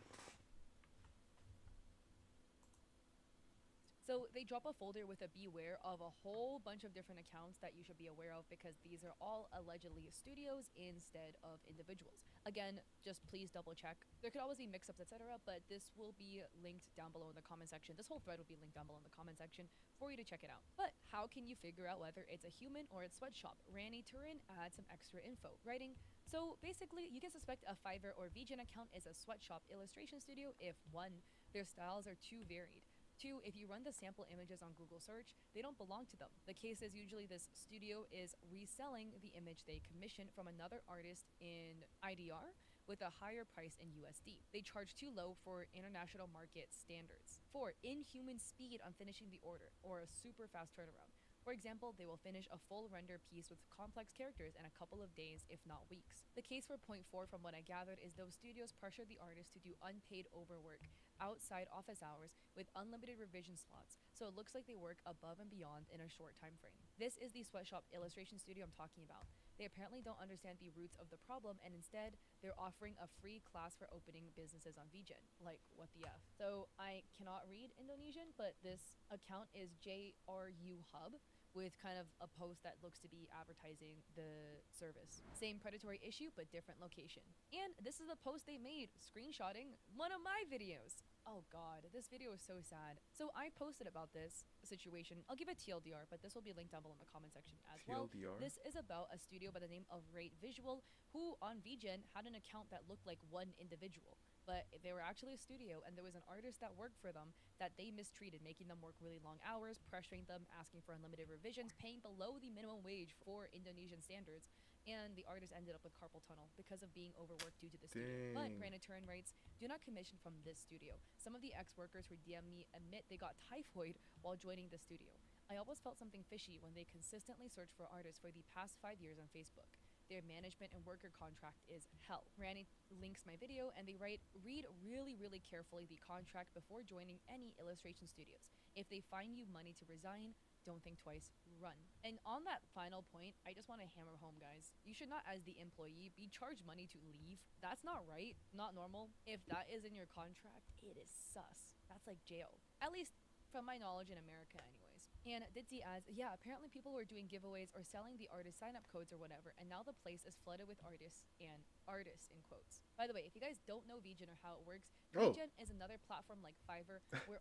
[SPEAKER 3] So they drop a folder with a beware of a whole bunch of different accounts that you should be aware of because these are all allegedly studios instead of individuals. Again, just please double check. There could always be mix-ups, etc., but this will be linked down below in the comment section. This whole thread will be linked down below in the comment section for you to check it out. But how can you figure out whether it's a human or it's sweatshop? Randy Turin adds some extra info, writing, so basically, you can suspect a Fiverr or VGen account is a sweatshop illustration studio if 1. Their styles are too varied. 2, if you run the sample images on Google search, they don't belong to them. The case is usually this studio is reselling the image they commissioned from another artist in IDR with a higher price in USD. They charge too low for international market standards. 4, inhuman speed on finishing the order, or a super fast turnaround. For example, they will finish a full render piece with complex characters in a couple of days, if not weeks. The case for point 4, from what I gathered, is those studios pressure the artist to do unpaid overwork outside office hours with unlimited revision slots, so it looks like they work above and beyond in a short time frame. This is the sweatshop illustration studio I'm talking about. They apparently don't understand the roots of the problem, and instead, they're offering a free class for opening businesses on VGen. Like, what the F? So, I cannot read Indonesian, but this account is JRU Hub, with kind of a post that looks to be advertising the service. Same predatory issue, but different location. And this is the post they made, screenshotting one of my videos. Oh god, this video is so sad. So I posted about this situation. I'll give a TLDR, but this will be linked down below in the comment section as well.
[SPEAKER 1] TLDR?
[SPEAKER 3] This is about a studio by the name of Rate Visual, who on VGen had an account that looked like one individual. But they were actually a studio, and there was an artist that worked for them that they mistreated, making them work really long hours, pressuring them, asking for unlimited revisions, paying below the minimum wage for Indonesian standards, and the artist ended up with carpal tunnel because of being overworked due to the studio. But Granite Turin writes, do not commission from this studio. Some of the ex-workers who DM me admit they got typhoid while joining the studio. I always felt something fishy when they consistently searched for artists for the past 5 years on Facebook. Their management and worker contract is hell. Randy links my video, and they write, read really carefully the contract before joining any illustration studios. If they fine you money to resign, don't think twice, run. And on that final point, I just want to hammer home, guys. You should not, as the employee, be charged money to leave. That's not right, not normal. If that is in your contract, it is sus. That's like jail. At least from my knowledge in America anyways. And Ditzy adds, yeah, apparently people were doing giveaways or selling the artist sign-up codes or whatever, and now the place is flooded with artists and artists in quotes. By the way, if you guys don't know VGen or how it works, VGen is another platform like Fiverr where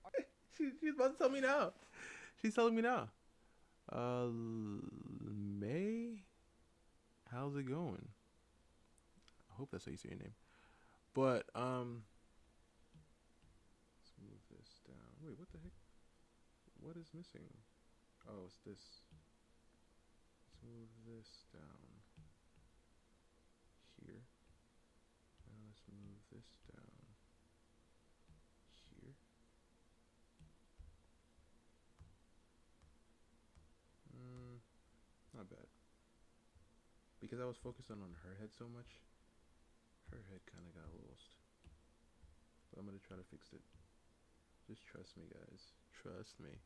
[SPEAKER 1] She's about to tell me now. She's telling me now. May? How's it going? I hope that's how you say your name. But, let's move this down. Wait, what the heck? What is missing? Oh, it's this. Let's move this down here. Now let's move this down here. Not bad. Because I was focused on her head so much, her head kind of got lost. But I'm going to try to fix it. Just trust me, guys. Trust me.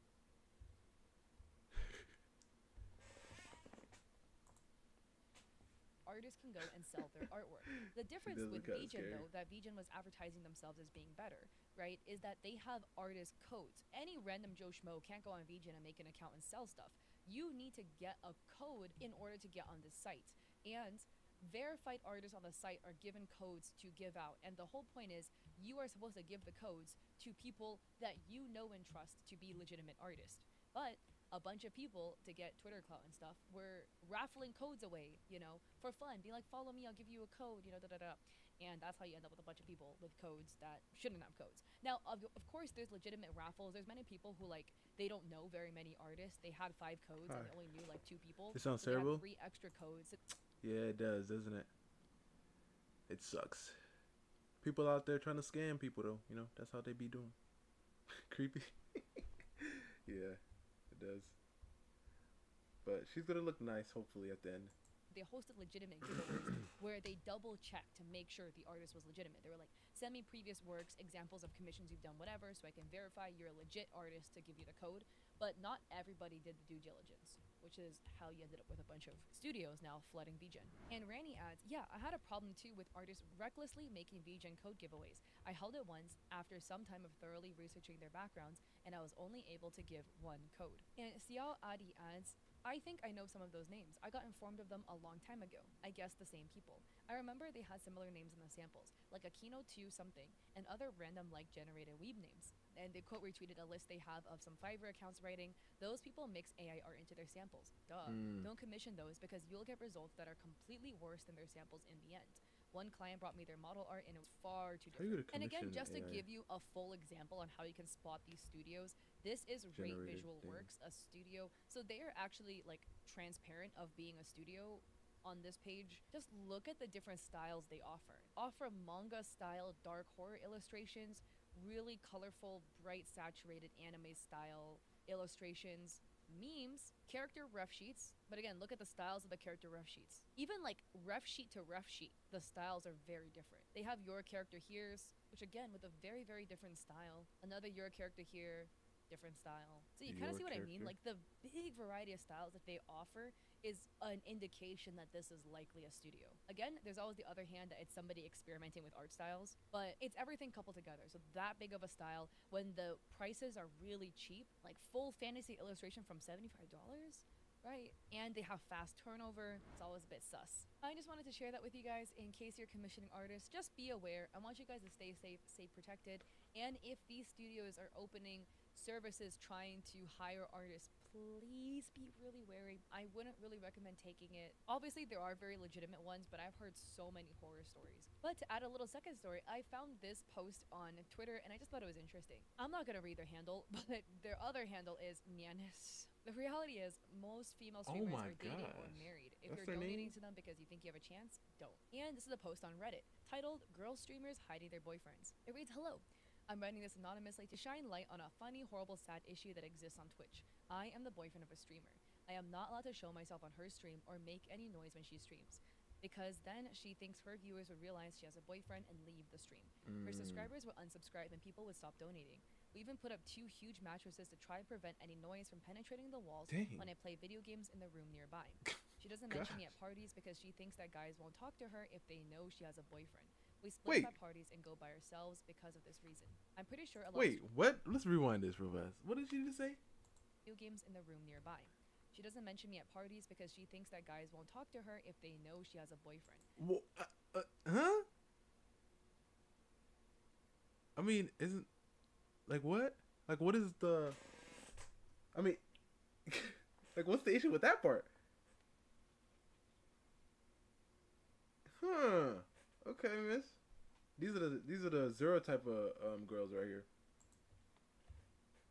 [SPEAKER 3] artists can go and sell their artwork. The difference with VGen, though, that VGen was advertising themselves as being better, right, is that they have artist codes. Any random Joe Schmo can't go on VGen and make an account and sell stuff. You need to get a code in order to get on the site. And verified artists on the site are given codes to give out. And the whole point is you are supposed to give the codes to people that you know and trust to be legitimate artists. But a bunch of people, to get Twitter clout and stuff, were raffling codes away, you know, for fun. Be like, follow me, I'll give you a code, you know, da-da-da. And that's how you end up with a bunch of people with codes that shouldn't have codes. Now, of course, there's legitimate raffles. There's many people who, like, they don't know very many artists. They had 5 codes and they only knew, like, 2 people.
[SPEAKER 1] It sounds
[SPEAKER 3] so
[SPEAKER 1] terrible.
[SPEAKER 3] 3 extra codes.
[SPEAKER 1] Yeah, it does, doesn't it? It sucks. People out there trying to scam people, though. You know, that's how they be doing. Creepy. Yeah, it does. but she's gonna look nice hopefully at the end.
[SPEAKER 3] They hosted legitimate giveaways where they double checked to make sure the artist was legitimate. They were like, send me previous works, examples of commissions you've done, whatever, so I can verify you're a legit artist to give you the code. But not everybody did the due diligence, which is how you ended up with a bunch of studios now flooding VGen. And Ranny adds, yeah, I had a problem too with artists recklessly making VGen code giveaways. I held it once after some time of thoroughly researching their backgrounds, and I was only able to give one code. And Xiao Adi adds, I think I know some of those names. I got informed of them a long time ago. I guess the same people. I remember they had similar names in the samples, like Akino 2 something, and other random like generated weeb names. And they quote retweeted a list they have of some Fiverr accounts writing, those people mix AI art into their samples. Duh. Don't commission those because you'll get results that are completely worse than their samples in the end. One client brought me their model art and it was far too different. And again, just to give you a full example on how you can spot these studios, this is Rate Visual Works, a studio. So they are actually like transparent of being a studio on this page. Just look at the different styles they offer. Offer manga style dark horror illustrations, really colorful, bright, saturated anime style illustrations, memes, character ref sheets. But again, look at the styles of the character ref sheets. Even like ref sheet to ref sheet, the styles are very different. They have your character here's, which again with a very, very different style. Another your character here, different style. So you kind of see what I mean? Like the big variety of styles that they offer is an indication that this is likely a studio. Again, there's always the other hand that it's somebody experimenting with art styles, but it's everything coupled together. So that big of a style when the prices are really cheap, like full fantasy illustration from $75, right? And they have fast turnover. It's always a bit sus. I just wanted to share that with you guys in case you're commissioning artists. Just be aware. I want you guys to stay safe, stay protected. And if these studios are opening services trying to hire artists, please be really wary. I wouldn't really recommend taking it. Obviously, there are very legitimate ones, but I've heard so many horror stories. But to add a little second story, I found this post on Twitter and I just thought it was interesting. I'm not gonna read their handle, but their other handle is Nyanis. The reality is, most female streamers are dating or married. If you're donating to them because you think you have a chance, don't. And this is a post on Reddit titled, Girl Streamers Hiding Their Boyfriends. It reads, hello. I'm writing this anonymously to shine light on a funny, horrible, sad issue that exists on Twitch. I am the boyfriend of a streamer. I am not allowed to show myself on her stream or make any noise when she streams, because then she thinks her viewers would realize she has a boyfriend and leave the stream. Her subscribers would unsubscribe and people would stop donating. We even put up 2 huge mattresses to try and prevent any noise from penetrating the walls when I play video games in the room nearby. She doesn't mention me at parties because she thinks that guys won't talk to her if they know she has a boyfriend. We split up at parties and go by ourselves because of this reason. I'm pretty sure a lot
[SPEAKER 1] Wait, what? Let's rewind this real fast. What did she just say?
[SPEAKER 3] Video games in the room nearby. She doesn't mention me at parties because she thinks that guys won't talk to her if they know she has a boyfriend.
[SPEAKER 1] Well, huh? I mean, isn't... Like, what? Like, what is the... I mean... like, what's the issue with that part? Huh. Okay, miss. These are the zero type of girls right here.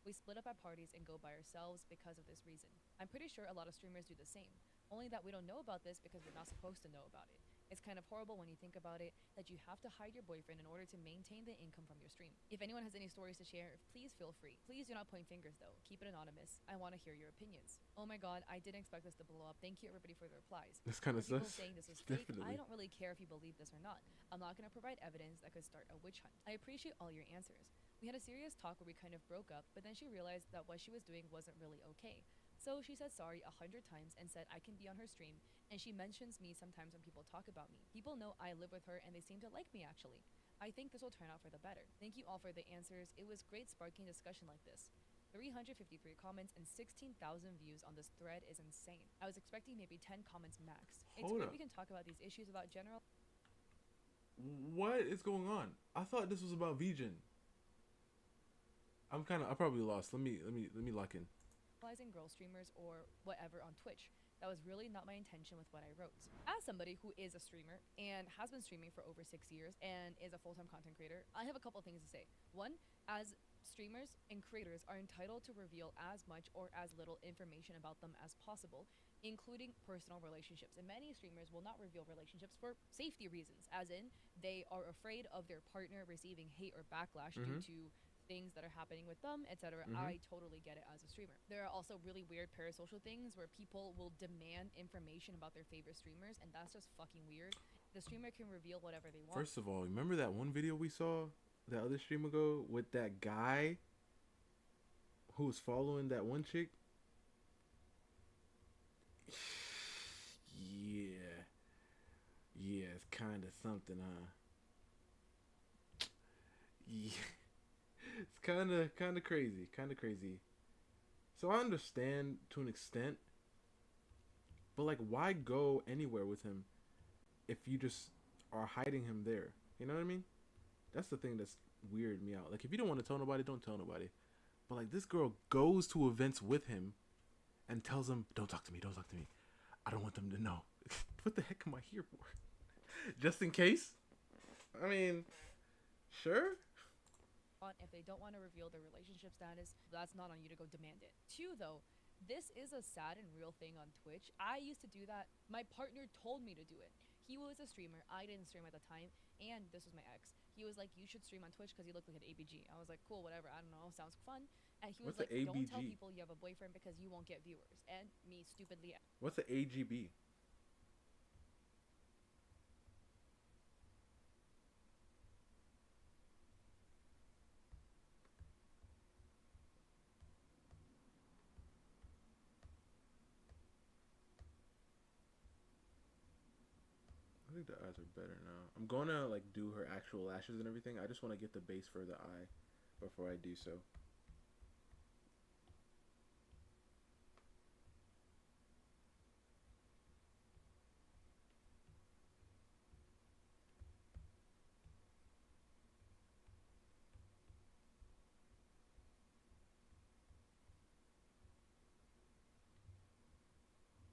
[SPEAKER 3] We split up at parties and go by ourselves because of this reason. I'm pretty sure a lot of streamers do the same, only that we don't know about this because we're not supposed to know about it. It's kind of horrible when you think about it, that you have to hide your boyfriend in order to maintain the income from your stream. If anyone has any stories to share, please feel free. Please do not point fingers though. Keep it anonymous. I want to hear your opinions. Oh my god, I didn't expect this to blow up. Thank you everybody for the replies.
[SPEAKER 1] That's kind of sus.
[SPEAKER 3] People saying this is fake, I don't really care if you believe this or not. I'm not going to provide evidence that could start a witch hunt. I appreciate all your answers. We had a serious talk where we kind of broke up, but then she realized that what she was doing wasn't really okay. So she said sorry 100 times and said I can be on her stream, and she mentions me sometimes when people talk about me. People know I live with her and they seem to like me actually. I think this will turn out for the better. Thank you all for the answers. It was great sparking discussion like this. 353 comments and 16,000 views on this thread is insane. I was expecting maybe 10 comments max. It's great we can talk about these issues without general...
[SPEAKER 1] What is going on? I thought this was about VGen. I'm probably lost. Let me lock in.
[SPEAKER 3] Girl streamers or whatever on Twitch. That was really not my intention with what I wrote. As somebody who is a streamer and has been streaming for over 6 years and is a full-time content creator, I have a couple things to say. One, as streamers and creators are entitled to reveal as much or as little information about them as possible, including personal relationships. And many streamers will not reveal relationships for safety reasons, as in they are afraid of their partner receiving hate or backlash due to things that are happening with them, etc. I totally get it as a streamer. There are also really weird parasocial things where people will demand information about their favorite streamers, and that's just fucking weird. The streamer can reveal whatever they want.
[SPEAKER 1] First of all, remember that one video we saw that other stream ago with that guy who was following that one chick? Yeah. Yeah, it's kind of something, huh? Yeah. It's kind of crazy, So I understand to an extent, but like, why go anywhere with him if you just are hiding him there? You know what I mean? That's the thing that's weirded me out. Like, if you don't want to tell nobody, don't tell nobody. But like, this girl goes to events with him and tells him, "Don't talk to me. Don't talk to me. I don't want them to know." What the heck am I here for? Just in case? I mean, sure.
[SPEAKER 3] If they don't want to reveal their relationship status, that's not on you to go demand it. Two, though, this is a sad and real thing on Twitch. I used to do that. My partner told me to do it. He was a streamer. I didn't stream at the time, and this was my ex. He was like, "You should stream on Twitch because you look like an ABG." I was like, "Cool, whatever. I don't know. Sounds fun." And he was
[SPEAKER 1] What's
[SPEAKER 3] like,
[SPEAKER 1] a
[SPEAKER 3] "Don't tell
[SPEAKER 1] ABG?
[SPEAKER 3] people you have a boyfriend because you won't get viewers." And me stupidly,
[SPEAKER 1] What's the AGB? I think the eyes are better now. I'm gonna like do her actual lashes and everything. I just want to get the base for the eye before I do so.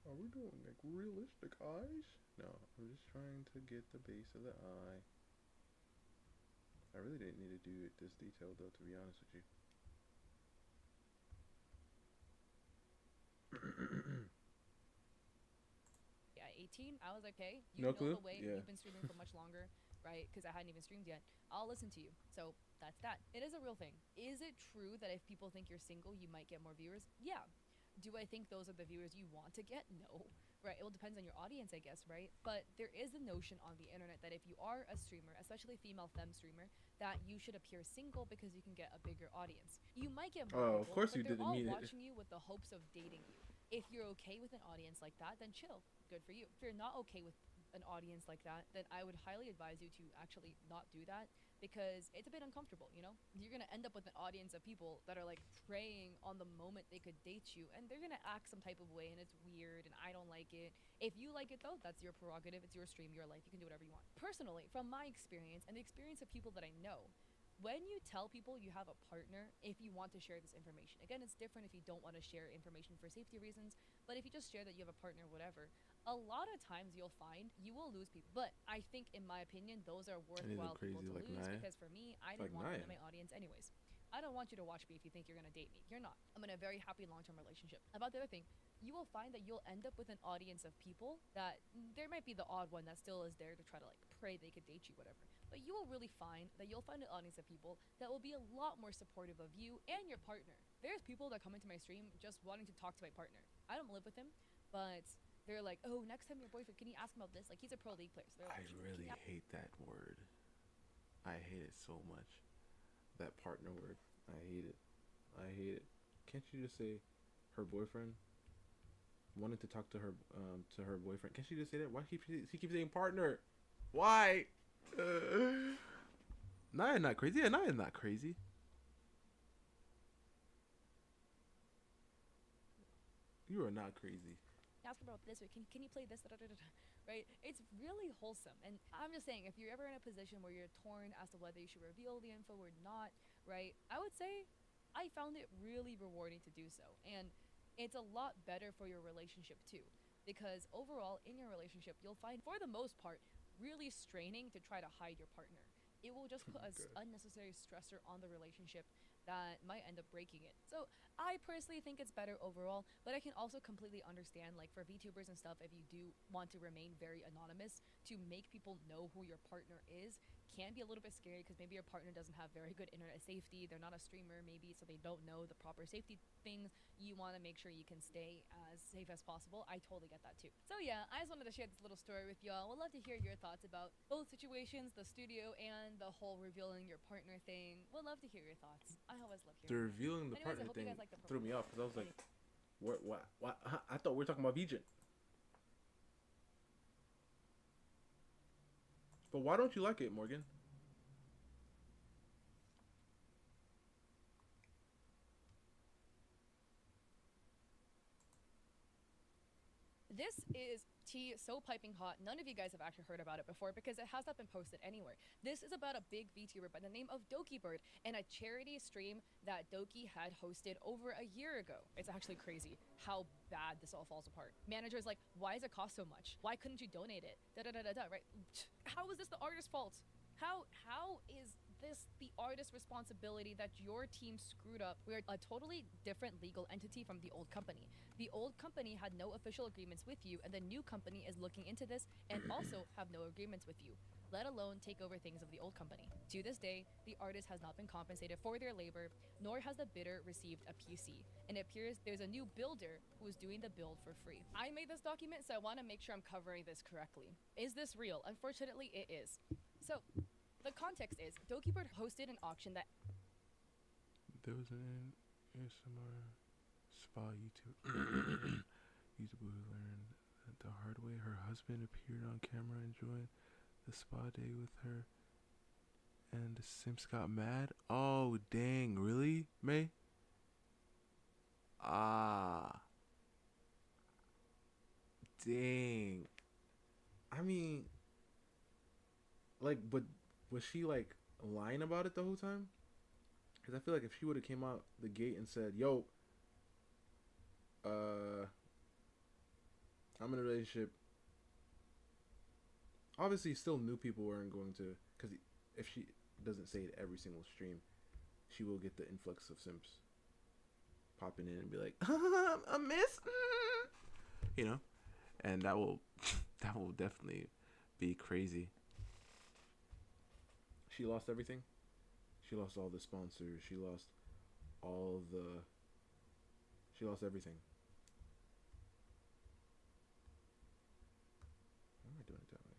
[SPEAKER 1] Are we doing like realistic eyes? No, I'm just trying to get the base of the eye. I really didn't need to do it this detailed though, to be honest with you.
[SPEAKER 3] at 18, I was like, "Hey, you
[SPEAKER 1] No
[SPEAKER 3] know
[SPEAKER 1] clue?
[SPEAKER 3] the way.
[SPEAKER 1] Yeah.
[SPEAKER 3] You've been streaming for much longer, right? Because I hadn't even streamed yet. I'll listen to you." So that's that. It is a real thing. Is it true that if people think you're single, you might get more viewers? Yeah. Do I think those are the viewers you want to get? No. Right? It will depend on your audience, I guess, right? But there is a notion on the internet that if you are a streamer, especially female femme streamer, that you should appear single because you can get a bigger audience. You might get more
[SPEAKER 1] Oh, of
[SPEAKER 3] people,
[SPEAKER 1] course
[SPEAKER 3] but
[SPEAKER 1] you
[SPEAKER 3] they're
[SPEAKER 1] didn't
[SPEAKER 3] all
[SPEAKER 1] mean it.
[SPEAKER 3] watching you with the hopes of dating you. If you're okay with an audience like that, then chill. Good for you. If you're not okay with an audience like that, then I would highly advise you to actually not do that because it's a bit uncomfortable, you know? You're gonna end up with an audience of people that are like preying on the moment they could date you, and they're gonna act some type of way, and it's weird, and I don't like it. If you like it though, that's your prerogative. It's your stream, your life. You can do whatever you want. Personally, from my experience and the experience of people that I know, when you tell people you have a partner, if you want to share this information, again, it's different if you don't want to share information for safety reasons, but if you just share that you have a partner, whatever, a lot of times you'll find you will lose people. But I think, in my opinion, those are worthwhile people to
[SPEAKER 1] like
[SPEAKER 3] lose
[SPEAKER 1] Naya.
[SPEAKER 3] because for me, I didn't
[SPEAKER 1] Like
[SPEAKER 3] want them
[SPEAKER 1] Naya.
[SPEAKER 3] in my audience anyways. I don't want you to watch me if you think you're gonna date me. You're not. I'm in a very happy long-term relationship. About the other thing, you will find that you'll end up with an audience of people that there might be the odd one that still is there to try to like pray they could date you, whatever. But you will really find that you'll find an audience of people that will be a lot more supportive of you and your partner. There's people that come into my stream just wanting to talk to my partner. I don't live with him, but they're like, "Oh, next time your boyfriend, can you ask him about this?" Like, he's a pro league player. So they're
[SPEAKER 1] I
[SPEAKER 3] like,
[SPEAKER 1] really hate that word. I hate it so much. That partner word. I hate it. I hate it. Can't you just say her boyfriend? Wanted to talk to her boyfriend. Can't she just say that? Why he keeps saying partner? Why? Naya not crazy. Yeah, Naya not crazy. You are not crazy.
[SPEAKER 3] ask about this, or can you play this, right? It's really wholesome. And I'm just saying, if you're ever in a position where you're torn as to whether you should reveal the info or not, right, I would say I found it really rewarding to do so. And it's a lot better for your relationship too, because overall in your relationship, you'll find, for the most part, really straining to try to hide your partner. It will just put an unnecessary stressor on the relationship that might end up breaking it. So I personally think it's better overall, but I can also completely understand, like, for VTubers and stuff, if you do want to remain very anonymous, to make people know who your partner is can be a little bit scary because maybe your partner doesn't have very good internet safety. They're not a streamer, maybe, so they don't know the proper safety things. You want to make sure you can stay as safe as possible. I totally get that too. So yeah, I just wanted to share this little story with y'all. Would love to hear your thoughts about both situations, the studio and the whole revealing your partner thing. Would love to hear your thoughts. I always love
[SPEAKER 1] The
[SPEAKER 3] hearing that.
[SPEAKER 1] revealing the
[SPEAKER 3] Anyways, I
[SPEAKER 1] partner
[SPEAKER 3] hope you
[SPEAKER 1] thing
[SPEAKER 3] guys like the
[SPEAKER 1] threw me off because I was like, what? I thought we were talking about Vijay. But why don't you like it, Morgan?
[SPEAKER 3] This is tea so piping hot. None of you guys have actually heard about it before because it has not been posted anywhere. This is about a big VTuber by the name of Dokibird and a charity stream that Doki had hosted over a year ago. It's actually crazy how bad this all falls apart. Manager's like, why does it cost so much? Why couldn't you donate it? Right? How is this the artist's fault? How is this the artist's responsibility that your team screwed up? We're a totally different legal entity from the old company. The old company had no official agreements with you, and the new company is looking into this and also have no agreements with you, let alone take over things of the old company. To this day, the artist has not been compensated for their labor, nor has the bidder received a PC. And it appears there's a new builder who is doing the build for free. I made this document, so I want to make sure I'm covering this correctly. Is this real? Unfortunately, it is. So, the context is, Dokibird hosted an auction that...
[SPEAKER 1] There was an ASMR spa YouTuber who learned the hard way. Her husband appeared on camera enjoying the spa day with her, and the Simps got mad. Oh, dang, really, May? Ah. Dang. I mean, like, but was she like lying about it the whole time? Because I feel like if she would have came out the gate and said, "Yo, I'm in a relationship," obviously still new people weren't going to, because if she doesn't say it every single stream, she will get the influx of simps popping in and be like, "I miss," you know, and that will definitely be crazy. She lost everything. She lost all the sponsors. She lost everything. Why am I doing it that way?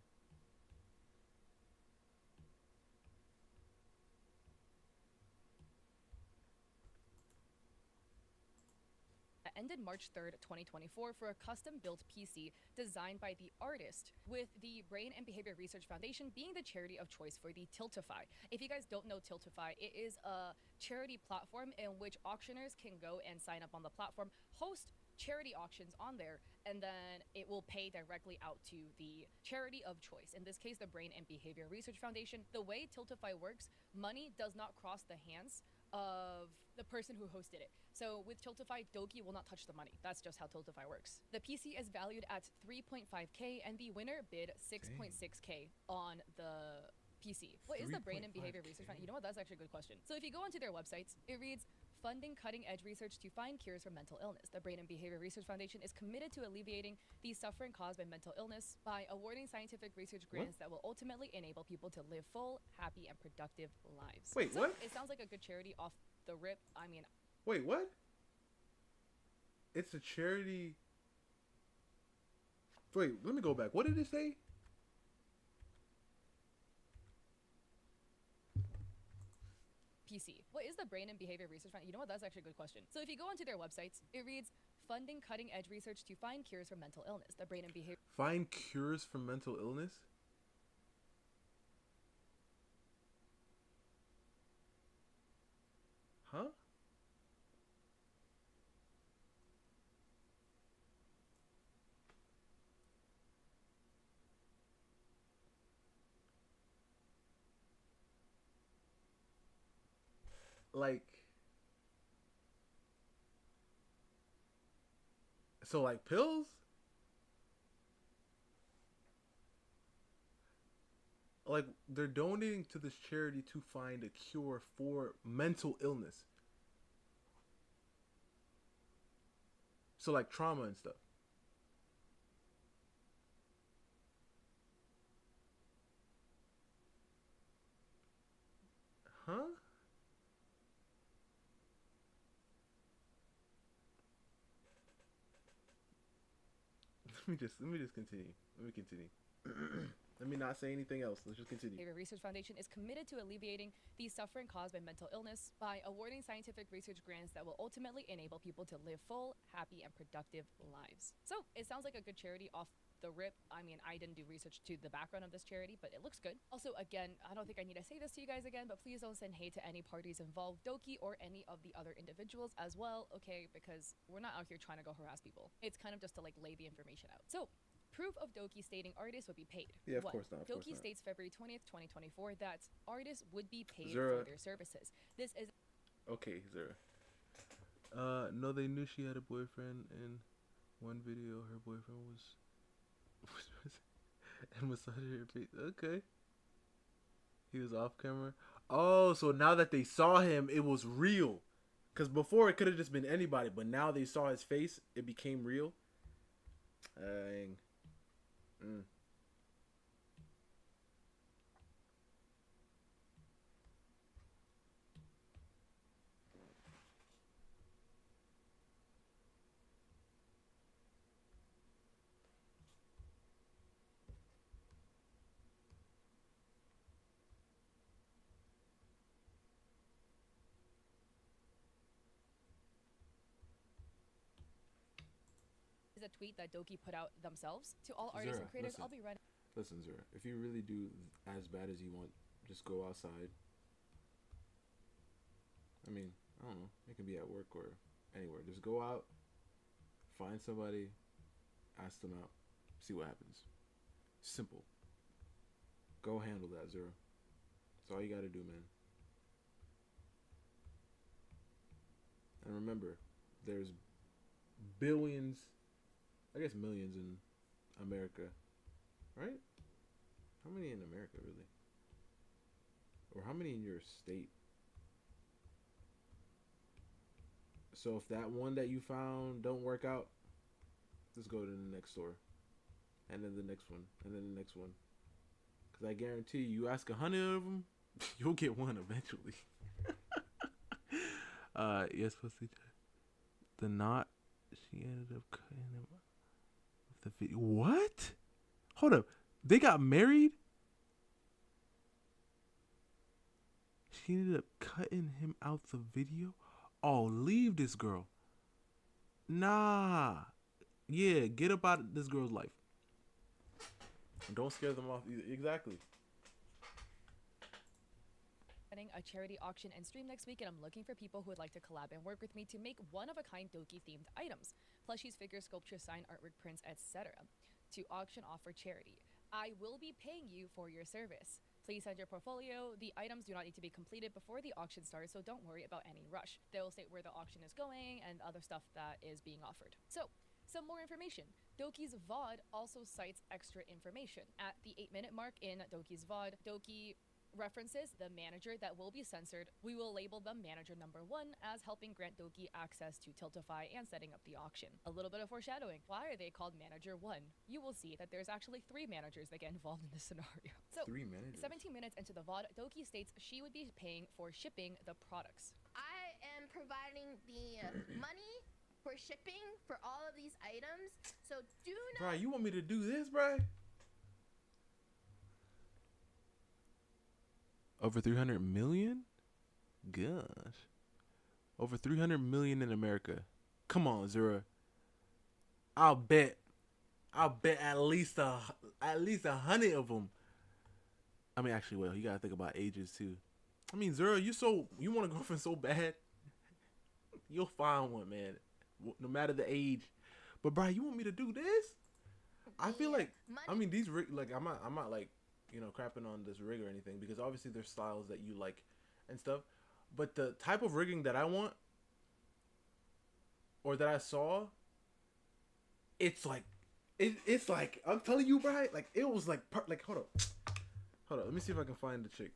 [SPEAKER 3] ended March 3rd, 2024 for a custom-built PC designed by the artist, with the Brain and Behavior Research Foundation being the charity of choice for the Tiltify. If you guys don't know Tiltify, it is a charity platform in which auctioneers can go and sign up on the platform, host charity auctions on there, and then it will pay directly out to the charity of choice. In this case, the Brain and Behavior Research Foundation. The way Tiltify works, money does not cross the hands of the person who hosted it. So with Tiltify, Doki will not touch the money. That's just how Tiltify works. The PC is valued at 3.5K and the winner bid 6.6K on the PC. What is the Brain and Behavior Research Foundation? You know what? That's actually a good question. So if you go onto their websites, it reads, funding cutting-edge research to find cures for mental illness. The Brain and Behavior Research Foundation is committed to alleviating the suffering caused by mental illness by awarding scientific research grants that will ultimately enable people to live full, happy, and productive lives.
[SPEAKER 1] Wait,
[SPEAKER 3] so
[SPEAKER 1] what?
[SPEAKER 3] It sounds like a good charity off the rip. I mean...
[SPEAKER 1] Wait, what? It's a charity... Wait, let me go back. What did it say?
[SPEAKER 3] PC. What is the Brain and Behavior Research Foundation? You know what? That's actually a good question. So if you go onto their websites, it reads, funding cutting-edge research to find cures for mental illness. The Brain and Behavior...
[SPEAKER 1] Find cures for mental illness? Huh? Like... So, like, pills? Like, they're donating to this charity to find a cure for mental illness. So, like, trauma and stuff. let me just continue. Let me continue. Let me not say anything else. Let's just continue.
[SPEAKER 3] Makeover Research Foundation is committed to alleviating the suffering caused by mental illness by awarding scientific research grants that will ultimately enable people to live full, happy, and productive lives. So it sounds like a good charity off the rip. I mean, I didn't do research to the background of this charity, but it looks good. Also, again, I don't think I need to say this to you guys again, but please don't send hate to any parties involved, Doki or any of the other individuals as well, okay? Because we're not out here trying to go harass people. It's kind of just to like lay the information out. So, proof of Doki stating artists would be paid.
[SPEAKER 1] Yeah, of course not.
[SPEAKER 3] Doki states February 20th, 2024 that artists would be paid
[SPEAKER 1] Zura.
[SPEAKER 3] for their services. This is
[SPEAKER 1] Okay, Zara. No, they knew she had a boyfriend. In one video, her boyfriend was and massaging her face. Okay. He was off camera. Oh, so now that they saw him, it was real. Because before it could have just been anybody, but now they saw his face, it became real. Dang.
[SPEAKER 3] a tweet that Doki put out themselves. To all artists
[SPEAKER 1] Zara,
[SPEAKER 3] and creators,
[SPEAKER 1] listen.
[SPEAKER 3] I'll be running.
[SPEAKER 1] Listen, Zara, if you really do as bad as you want, just go outside. I mean, I don't know. It can be at work or anywhere. Just go out, find somebody, ask them out, see what happens. Simple. Go handle that, Zara. That's all you gotta do, man. And remember, there's billions, I guess millions in America, right? How many in America, really? Or how many in your state? So if that one that you found don't work out, just go to the next store. And then the next one. And then the next one. Because I guarantee you ask 100 of them, you'll get one eventually. Yes, pussy. The knot, she ended up cutting him off the video. What? Hold up. They got married? She ended up cutting him out the video? Oh, leave this girl. Nah. Yeah, get up out of this girl's life. Don't scare them off either. Exactly.
[SPEAKER 3] A charity auction and stream next week, and I'm looking for people who would like to collab and work with me to make one-of-a-kind Doki themed items, plushies, figures, sculptures, sign artwork, prints, etc. to auction off for charity. I will be paying you for your service. Please send your portfolio. The items do not need to be completed before the auction starts, so don't worry about any rush. They will state where the auction is going and other stuff that is being offered. So, some more information. Doki's VOD also cites extra information. At the 8-minute mark in Doki's VOD, Doki references the manager that will be censored. We will label them manager number 1 as helping grant Doki access to Tiltify and setting up the auction. A little bit of foreshadowing. Why are they called manager 1? You will see that there's actually 3 managers that get involved in this scenario. So,
[SPEAKER 1] 3 managers.
[SPEAKER 3] 17 minutes into the VOD, Doki states she would be paying for shipping the products.
[SPEAKER 4] I am providing the money for shipping for all of these items, so do not...
[SPEAKER 1] Bro, you want me to do this, bro? Over 300 million? Gosh. Over 300 million in America. Come on, Zura. I'll bet at least 100 of them. I mean, actually, well, you gotta think about ages too. I mean, Zura, you want a girlfriend so bad, you'll find one, man. No matter the age. But bro, you want me to do this? I feel like I mean these like I'm not like, you know, crapping on this rig or anything, because obviously there's styles that you like and stuff, but the type of rigging that I want or that I saw, it's like I'm telling you, bro, like it was like hold up, let me see if I can find the chick.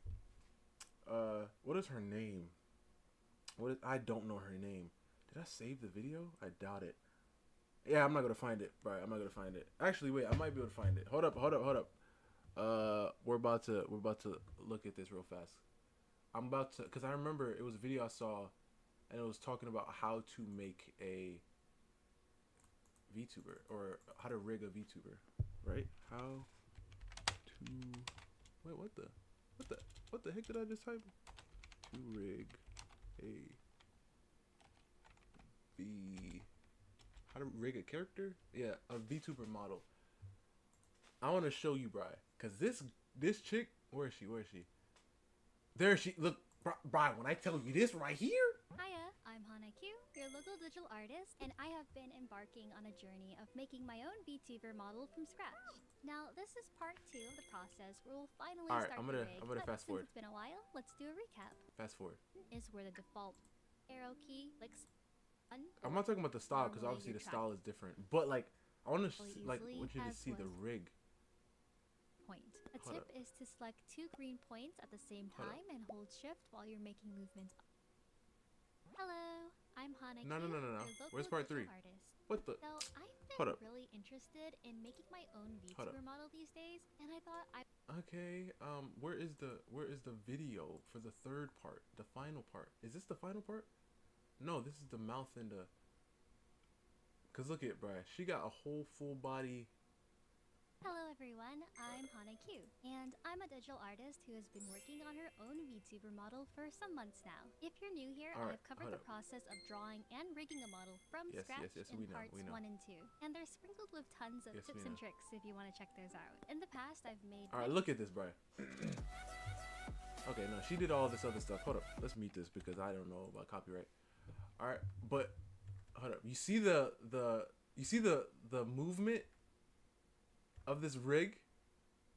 [SPEAKER 1] What is her name? I don't know her name. Did I save the video? I doubt it. Yeah, I'm not gonna find it, bro. I'm not gonna find it. Actually, wait, I might be able to find it. Hold up. We're about to look at this real fast. I'm about to, because I remember it was a video I saw, and it was talking about how to make a VTuber, or how to rig a VTuber, right? How to wait, what the heck did I just type? To rig a V, how to rig a character? Yeah, a VTuber model. I want to show you, Bri, cause this chick, where is she? There she, look, Bri, when I tell you this right here.
[SPEAKER 5] Hiya, I'm Hana Q, your local digital artist, and I have been embarking on a journey of making my own VTuber model from scratch. Now, this is part 2 of the process where we'll finally
[SPEAKER 1] All right,
[SPEAKER 5] start
[SPEAKER 1] I'm
[SPEAKER 5] the
[SPEAKER 1] gonna
[SPEAKER 5] rig, but
[SPEAKER 1] fast forward.
[SPEAKER 5] Since it's been a while, let's do a recap.
[SPEAKER 1] Fast forward.
[SPEAKER 5] Is where the default arrow key clicks on.
[SPEAKER 1] I'm not talking about the style, because
[SPEAKER 5] Normally
[SPEAKER 1] obviously the
[SPEAKER 5] you're
[SPEAKER 1] style is different. But like, I want to like
[SPEAKER 5] easily
[SPEAKER 1] want you to
[SPEAKER 5] as
[SPEAKER 1] see the
[SPEAKER 5] was.
[SPEAKER 1] rig.
[SPEAKER 5] Point. A
[SPEAKER 1] Hold
[SPEAKER 5] tip is to select 2 green points at the same
[SPEAKER 1] Hold
[SPEAKER 5] time and hold shift while you're making movements. Hello, I'm Hana
[SPEAKER 1] No.
[SPEAKER 5] Q, your local
[SPEAKER 1] Where's part 3?
[SPEAKER 5] digital artist.
[SPEAKER 1] What the?
[SPEAKER 5] So I've
[SPEAKER 1] Hold
[SPEAKER 5] been
[SPEAKER 1] up.
[SPEAKER 5] really interested in making my own
[SPEAKER 1] Hold up.
[SPEAKER 5] VTuber model these days, and I thought I
[SPEAKER 1] Okay. Where is the video for the third part, the final part? Is this the final part? No, this is the mouth and the. Cause look at Brad. She got a whole full body.
[SPEAKER 5] Hello everyone, I'm Hana Q, and I'm a digital artist who has been working on her own VTuber model for some months now. If you're new here,
[SPEAKER 1] Alright,
[SPEAKER 5] I've covered
[SPEAKER 1] hold
[SPEAKER 5] the
[SPEAKER 1] up.
[SPEAKER 5] process of drawing and rigging a model from
[SPEAKER 1] Yes,
[SPEAKER 5] scratch
[SPEAKER 1] yes,
[SPEAKER 5] in
[SPEAKER 1] we know,
[SPEAKER 5] parts
[SPEAKER 1] we know.
[SPEAKER 5] 1 and 2. And they're sprinkled with tons of
[SPEAKER 1] Yes, we
[SPEAKER 5] tips and
[SPEAKER 1] know.
[SPEAKER 5] tricks if you want to check those out. In the past, I've made
[SPEAKER 1] All right, look at this, Brad. Okay, no, she did all this other stuff. Hold up, let's mute this because I don't know about copyright. All right, but hold up. You see the movement of this rig?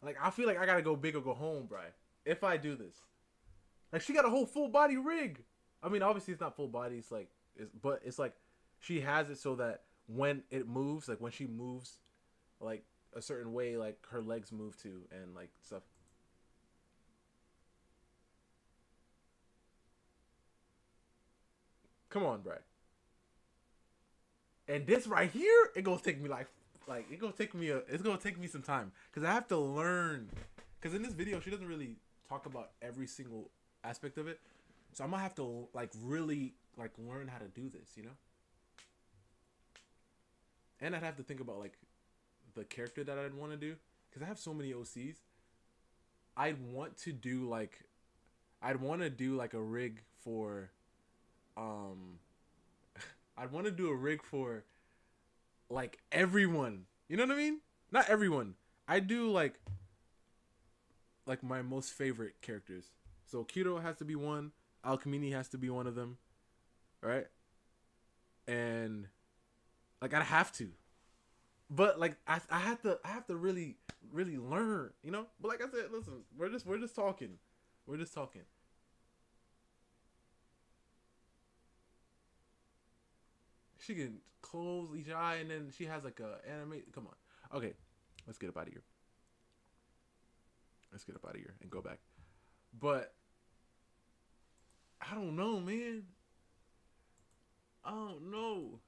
[SPEAKER 1] Like, I feel like I gotta go big or go home, Bri. If I do this, like, she got a whole full body rig. I mean, obviously it's not full body. It's like, but it's like she has it so that when it moves, like when she moves, like a certain way, like her legs move too, and like stuff. Come on, Bri. And this right here, it gonna take me it's gonna take me some time because I have to learn. Because in this video, she doesn't really talk about every single aspect of it, so I'm gonna have to like really like learn how to do this, you know. And I'd have to think about like the character that I'd want to do because I have so many OCs. I'd want to do like a rig for I'd want to do a rig for like everyone. You know what I mean? Not everyone. I do like my most favorite characters. So Kiro has to be one. Alchemini has to be one of them. Right? And like I have to. But like I have to really learn, you know? But like I said, listen, we're just talking. We're just talking. She can close each eye and then she has like a anime. Come on. Okay. Let's get up out of here. Let's get up out of here and go back. But I don't know, man. I don't know.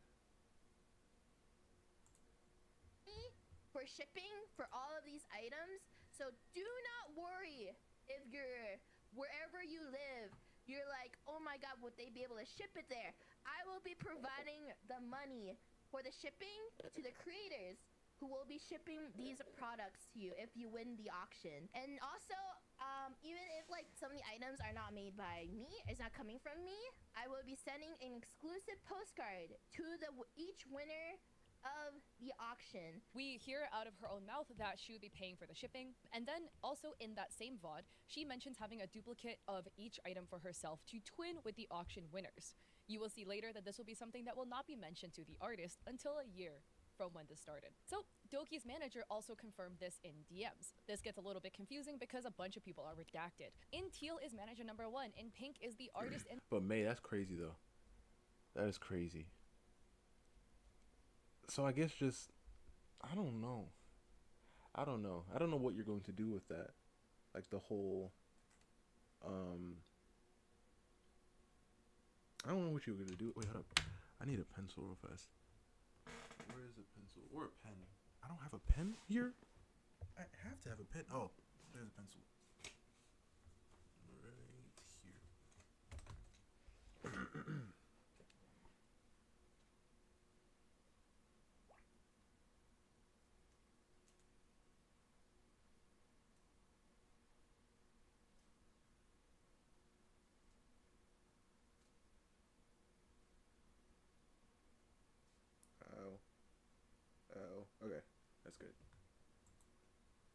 [SPEAKER 4] For shipping for all of these items, so do not worry if you're wherever you live. You're like, oh my god, would they be able to ship it there? I will be providing the money for the shipping to the creators who will be shipping these products to you if you win the auction. And also, even if like some of the items are not made by me, it's not coming from me, I will be sending an exclusive postcard to each winner of the auction.
[SPEAKER 3] We hear out of her own mouth that she would be paying for the shipping. And then also in that same VOD, she mentions having a duplicate of each item for herself to twin with the auction winners. You will see later that this will be something that will not be mentioned to the artist until a year from when this started. So Doki's manager also confirmed this in DMs. This gets a little bit confusing because a bunch of people are redacted. In teal is manager number 1, in pink is the artist, and
[SPEAKER 1] But May, that's crazy though. That is crazy. So I guess just I don't know. I don't know what you're going to do with that. Like the whole I don't know what you're gonna do. Wait, hold up. I need a pencil real fast. Where is a pencil? Or a pen? I don't have a pen here? I have to have a pen. Oh, there's a pencil. Right here. Oh, okay. That's good.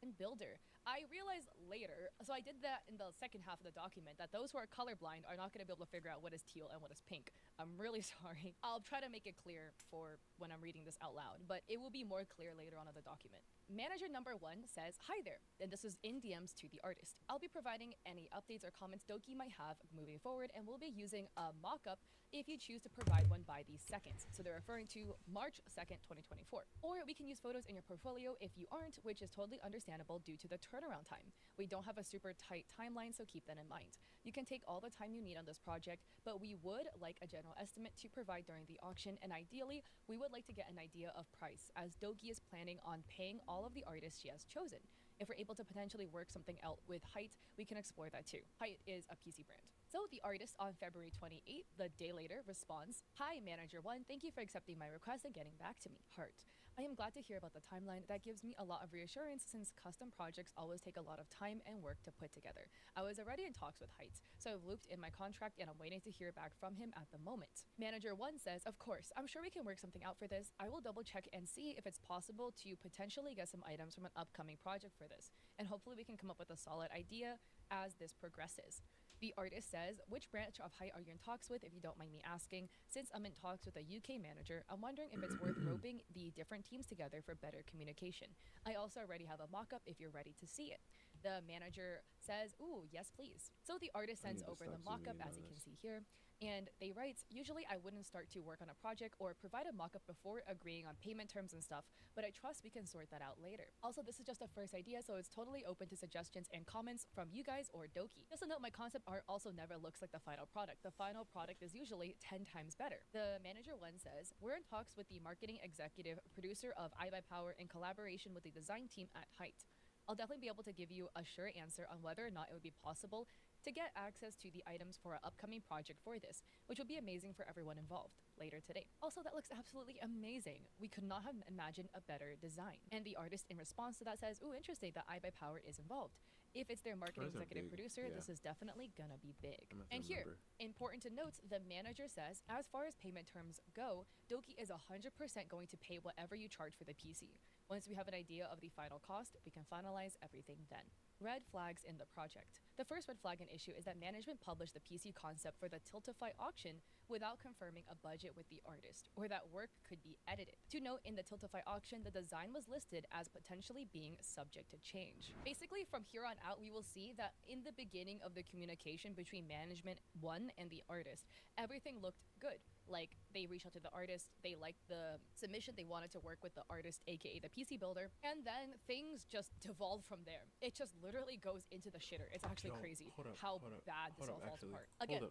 [SPEAKER 3] And builder. I realized later, so I did that in the second half of the document, that those who are colorblind are not going to be able to figure out what is teal and what is pink. I'm really sorry. I'll try to make it clear for when I'm reading this out loud, but it will be more clear later on in the document. Manager number 1 says, "Hi there," and this is in DMs to the artist. "I'll be providing any updates or comments Doki might have moving forward, and we'll be using a mock-up if you choose to provide one by the 2nd. So they're referring to March 2nd, 2024. Or we can use photos in your portfolio if you aren't, which is totally understandable due to the turnaround time. We don't have a super tight timeline, so keep that in mind. You can take all the time you need on this project, but we would like a general estimate to provide during the auction, and ideally, we would like to get an idea of price, as Doki is planning on paying all of the artists she has chosen. If we're able to potentially work something out with Height, we can explore that too." Height is a PC brand. So the artist on February 28th, the day later, responds, "Hi, Manager 1, thank you for accepting my request and getting back to me. Heart. I am glad to hear about the timeline. That gives me a lot of reassurance since custom projects always take a lot of time and work to put together. I was already in talks with Height, so I've looped in my contract and I'm waiting to hear back from him at the moment." Manager 1 says, "Of course, I'm sure we can work something out for this. I will double check and see if it's possible to potentially get some items from an upcoming project for this, and hopefully we can come up with a solid idea as this progresses." The artist says, "Which branch of Height are you in talks with, if you don't mind me asking? Since I'm in talks with a UK manager, I'm wondering if it's worth roping the different teams together for better communication. I also already have a mock-up if you're ready to see it." The manager says, "Ooh, yes please." So the artist sends over the mock-up, as you can see here, and they write, "Usually I wouldn't start to work on a project or provide a mock-up before agreeing on payment terms and stuff, but I trust we can sort that out later. Also, this is just a first idea, so it's totally open to suggestions and comments from you guys or Doki. Just a note, my concept art also never looks like the final product. The final product is usually 10 times better." The Manager 1 says, "We're in talks with the marketing executive producer of iBuyPower in collaboration with the design team at Height. I'll definitely be able to give you a sure answer on whether or not it would be possible to get access to the items for our upcoming project for this, which would be amazing for everyone involved, later today." Also, that looks absolutely amazing. We could not have imagined a better design. And the artist in response to that says, "Ooh, interesting that iBuyPower is involved. If it's their marketing executive producer, this is definitely gonna be big." And here, important to note, the manager says, "As far as payment terms go, Doki is 100% going to pay whatever you charge for the PC. Once we have an idea of the final cost, we can finalize everything then." Red flags in the project. The first red flag and issue is that management published the PC concept for the Tiltify auction without confirming a budget with the artist, or that work could be edited. To note, in the Tiltify auction, the design was listed as potentially being subject to change. Basically, from here on out, we will see that in the beginning of the communication between Management 1 and the artist, everything looked good. Like, they reached out to the artist, they liked the submission, they wanted to work with the artist, aka the PC builder, and then things just devolved from there. It just literally goes into the shitter. It's actually crazy how bad this all falls apart. Again,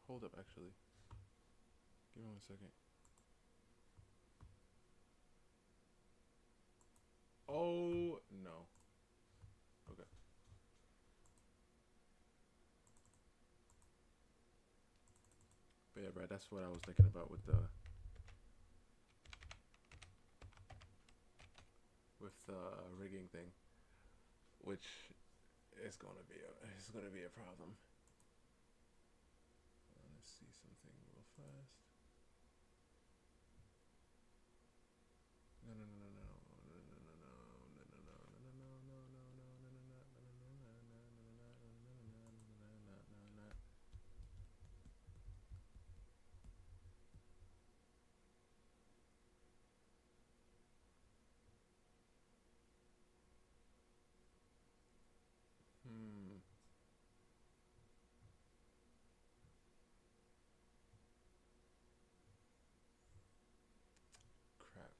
[SPEAKER 1] Hold up, actually. Give me 1 second. Oh, no. Okay. But yeah, Brad, that's what I was thinking about with the rigging thing, which is gonna be a problem. Let's see something real fast. No, no, no, no, no. Crap.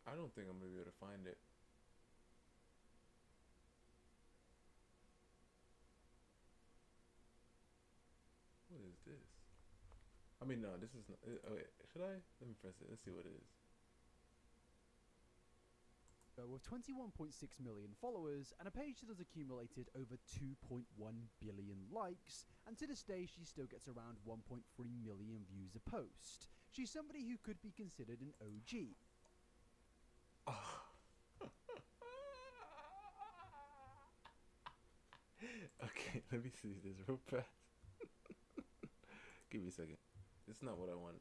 [SPEAKER 1] I don't think I'm gonna be able to find it. What is this? I mean, no, this is not. Oh, wait, should I? Let me press it. Let's see what it is.
[SPEAKER 6] With 21.6 million followers and a page that has accumulated over 2.1 billion likes, and to this day she still gets around 1.3 million views a post. She's somebody who could be considered an OG.
[SPEAKER 1] Let me see this real fast. Give me a second. It's not what I want.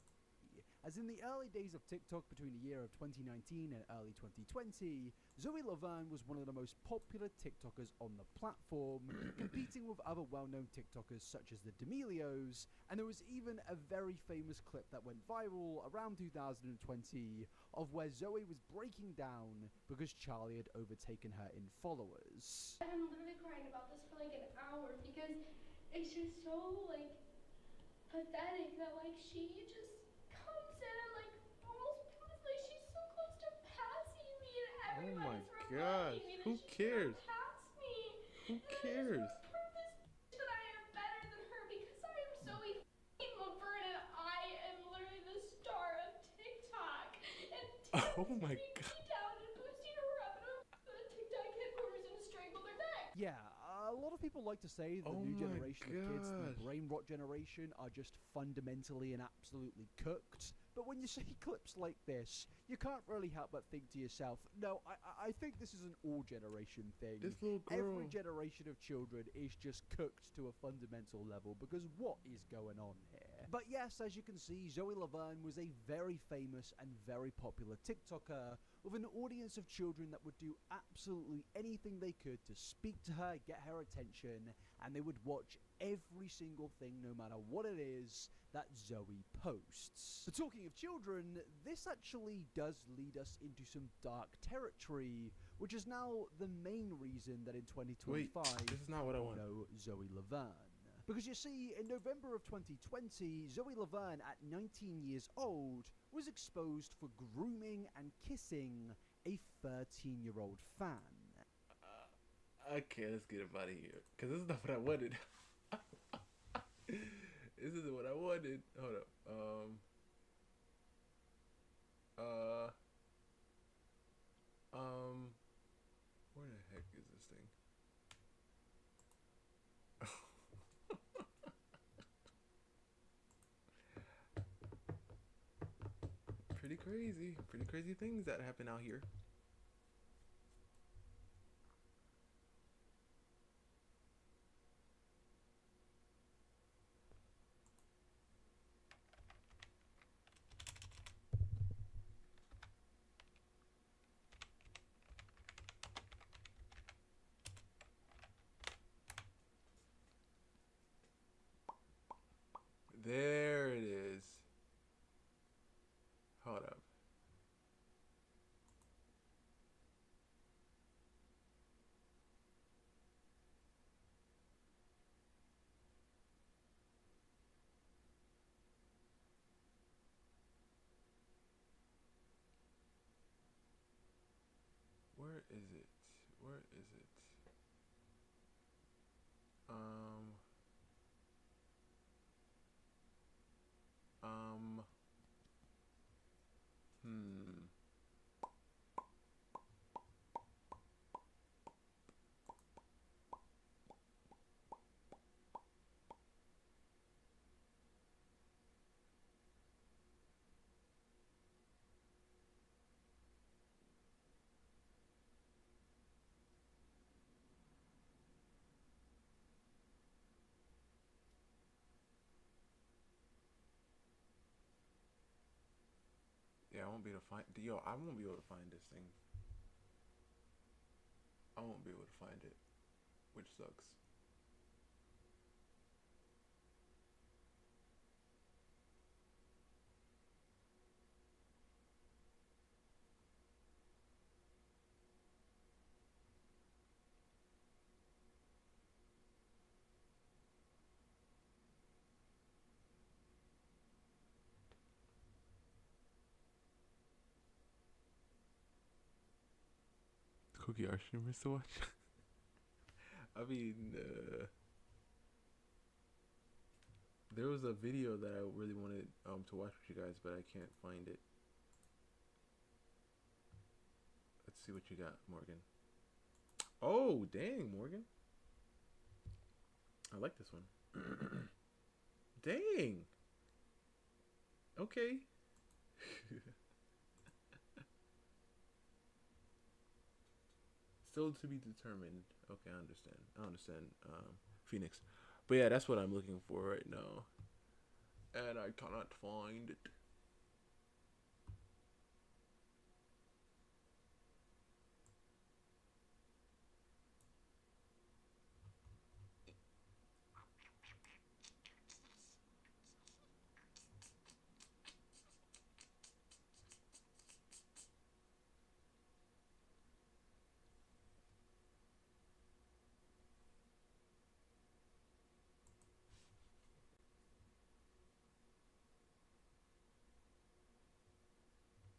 [SPEAKER 6] As in the early days of TikTok between the year of 2019 and early 2020, Zoe Laverne was one of the most popular TikTokers on the platform, competing with other well-known TikTokers such as the D'Amelios, and there was even a very famous clip that went viral around 2020 of where Zoe was breaking down because Charlie had overtaken her in followers.
[SPEAKER 7] I'm literally crying about this for like an hour because it's just so like pathetic that like she just comes in and like almost proves like she's so close to passing me and
[SPEAKER 1] Oh my
[SPEAKER 7] everybody's
[SPEAKER 1] gosh.
[SPEAKER 7] reminding me that
[SPEAKER 1] Who
[SPEAKER 7] she's
[SPEAKER 1] cares?
[SPEAKER 7] gonna pass me.
[SPEAKER 1] Who
[SPEAKER 7] And
[SPEAKER 1] cares?
[SPEAKER 7] I just want to prove this that I am better than her because I am Zoe Laverne and I am literally the star of TikTok. And
[SPEAKER 1] Oh my
[SPEAKER 7] taking me down and boosting her up and the TikTok headquarters and to strangle their neck.
[SPEAKER 6] Yeah, a lot of people like to say the
[SPEAKER 1] Oh
[SPEAKER 6] new
[SPEAKER 1] my
[SPEAKER 6] generation of kids, the
[SPEAKER 1] gosh.
[SPEAKER 6] brain rot generation, are just fundamentally and absolutely cooked. But when you see clips like this, you can't really help but think to yourself, no, I think this is an all-generation thing.
[SPEAKER 1] This little girl.
[SPEAKER 6] Every generation of children is just cooked to a fundamental level, because what is going on here? But yes, as you can see, Zoe Laverne was a very famous and very popular TikToker with an audience of children that would do absolutely anything they could to speak to her, get her attention, and they would watch every single thing, no matter what it is, that Zoe posts. But talking of children, this actually does lead us into some dark territory, which is now the main reason that in 2025,
[SPEAKER 1] Wait, this is not what I want.
[SPEAKER 6] no Zoe Laverne. Because you see, in November of 2020, Zoe Laverne, at 19 years old, was exposed for grooming and kissing a 13-year-old fan.
[SPEAKER 1] Okay, let's get him out of here. Because this is not what I wanted. This isn't what I wanted. Hold up. Where the heck is this thing? Pretty crazy things that happen out here. There it is. Hold up. Where is it? Where is it? Hmm. Yeah, I won't be able to find. Yo, I won't be able to find this thing. I won't be able to find it, which sucks. Cookie, are streamers to watch? I mean, there was a video that I really wanted to watch with you guys, but I can't find it. Let's see what you got, Morgan. Oh, dang, Morgan. I like this one. Dang. Okay. Still to be determined. Okay, I understand. Phoenix. But yeah, that's what I'm looking for right now, and I cannot find it.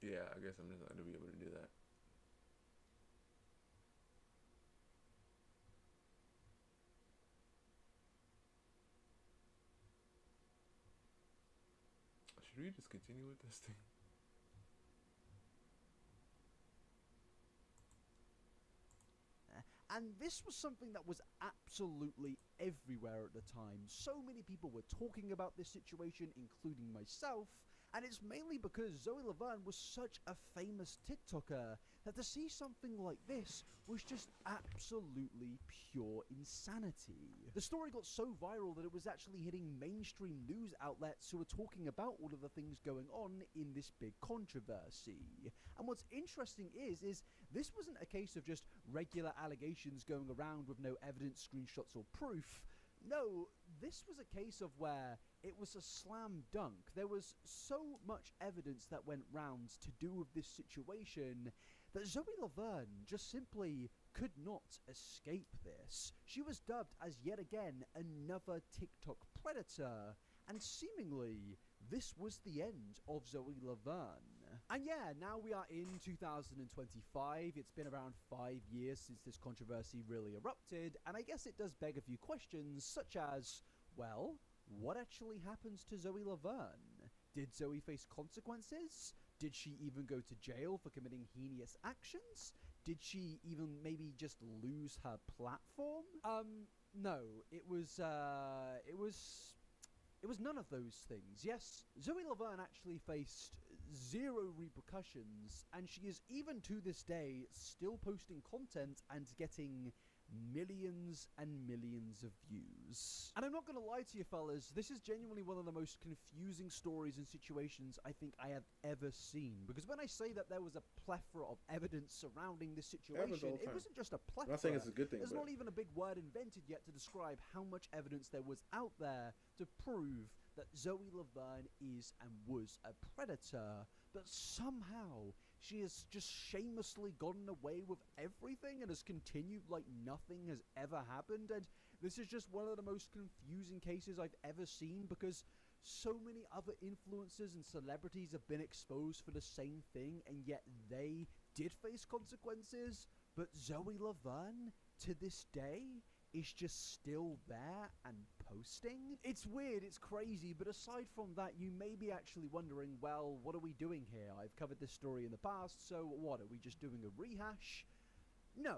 [SPEAKER 1] Yeah, I guess I'm just not gonna be able to do that. Should we just continue with this thing?
[SPEAKER 6] And this was something that was absolutely everywhere at the time. So many people were talking about this situation, including myself. And it's mainly because Zoe Laverne was such a famous TikToker that to see something like this was just absolutely pure insanity. The story got so viral that it was actually hitting mainstream news outlets who were talking about all of the things going on in this big controversy. And what's interesting is this wasn't a case of just regular allegations going around with no evidence, screenshots, or proof. No, this was a case of where it was a slam dunk. There was so much evidence that went round to do with this situation that Zoe Laverne just simply could not escape this. She was dubbed as yet again another TikTok predator, and seemingly this was the end of Zoe Laverne. And yeah, now we are in 2025. It's been around 5 years since this controversy really erupted, and I guess it does beg a few questions, such as, well, what actually happens to Zoe Laverne? Did Zoe face consequences? Did she even go to jail for committing heinous actions? Did she even maybe just lose her platform? No, it was none of those things. Yes, Zoe Laverne actually faced zero repercussions, and she is even to this day still posting content and getting millions and millions of views. And I'm not gonna lie to you fellas, this is genuinely one of the most confusing stories and situations I think I have ever seen, because when I say that there was a plethora of evidence surrounding this situation, it wasn't just a plethora.
[SPEAKER 1] I'm not saying it's a good thing.
[SPEAKER 6] There's not even a big word invented yet to describe how much evidence there was out there to prove that Zoe Laverne is and was a predator, but somehow she has just shamelessly gotten away with everything and has continued like nothing has ever happened. And this is just one of the most confusing cases I've ever seen, because so many other influencers and celebrities have been exposed for the same thing, and yet they did face consequences. But Zoe Laverne, to this day, is just still there and posting. It's weird, it's crazy, but aside from that, you may be actually wondering, well, what are we doing here? I've covered this story in the past, so what, are we just doing a rehash? No,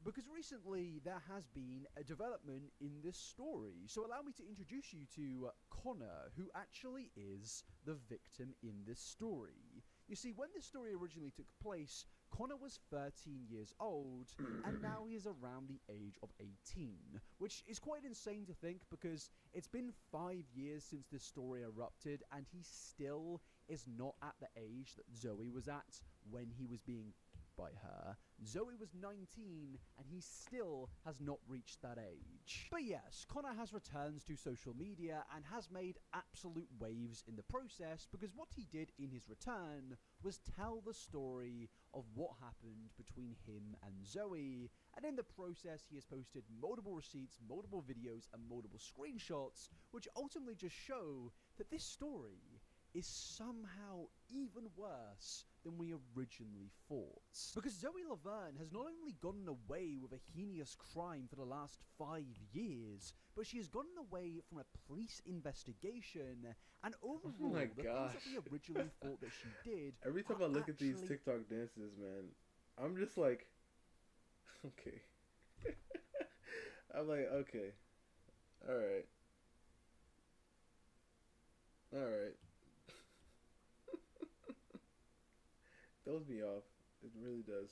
[SPEAKER 6] because recently there has been a development in this story. So allow me to introduce you to Connor, who actually is the victim in this story. You see, when this story originally took place, Connor was 13 years old, and now he is around the age of 18, which is quite insane to think, because it's been 5 years since this story erupted, and he still is not at the age that Zoe was at when he was being by her. Zoe was 19, and he still has not reached that age. But yes, Connor has returned to social media and has made absolute waves in the process, because what he did in his return was tell the story of what happened between him and Zoe, and in the process he has posted multiple receipts, multiple videos, and multiple screenshots, which ultimately just show that this story is somehow even worse than we originally thought. Because Zoe Laverne has not only gotten away with a heinous crime for the last 5 years, but she has gotten away from a police investigation, and overall, the things that we originally thought that she did.
[SPEAKER 1] Every time I look at these TikTok dances, man, I'm just like, okay. I'm like, okay. Alright. Alright. Throws me off. It really does.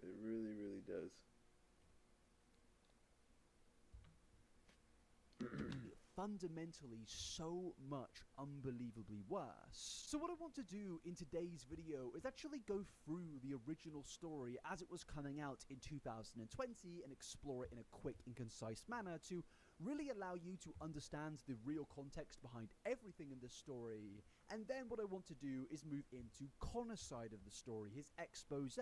[SPEAKER 1] It really, really does.
[SPEAKER 6] fundamentally so much unbelievably worse. So what I want to do in today's video is actually go through the original story as it was coming out in 2020 and explore it in a quick and concise manner to really allow you to understand the real context behind everything in this story. And then what I want to do is move into Connor's side of the story, his expose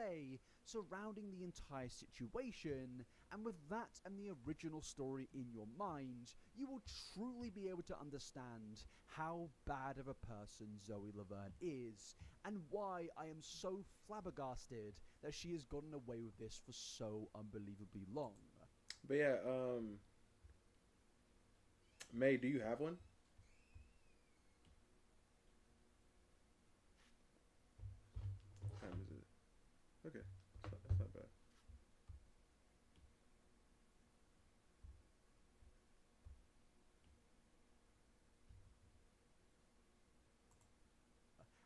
[SPEAKER 6] surrounding the entire situation. And with that and the original story in your mind, you will truly be able to understand how bad of a person Zoe Laverne is, and why I am so flabbergasted that she has gotten away with this for so unbelievably long.
[SPEAKER 1] But yeah, May, do you have one? What time is it? Okay, that's not bad.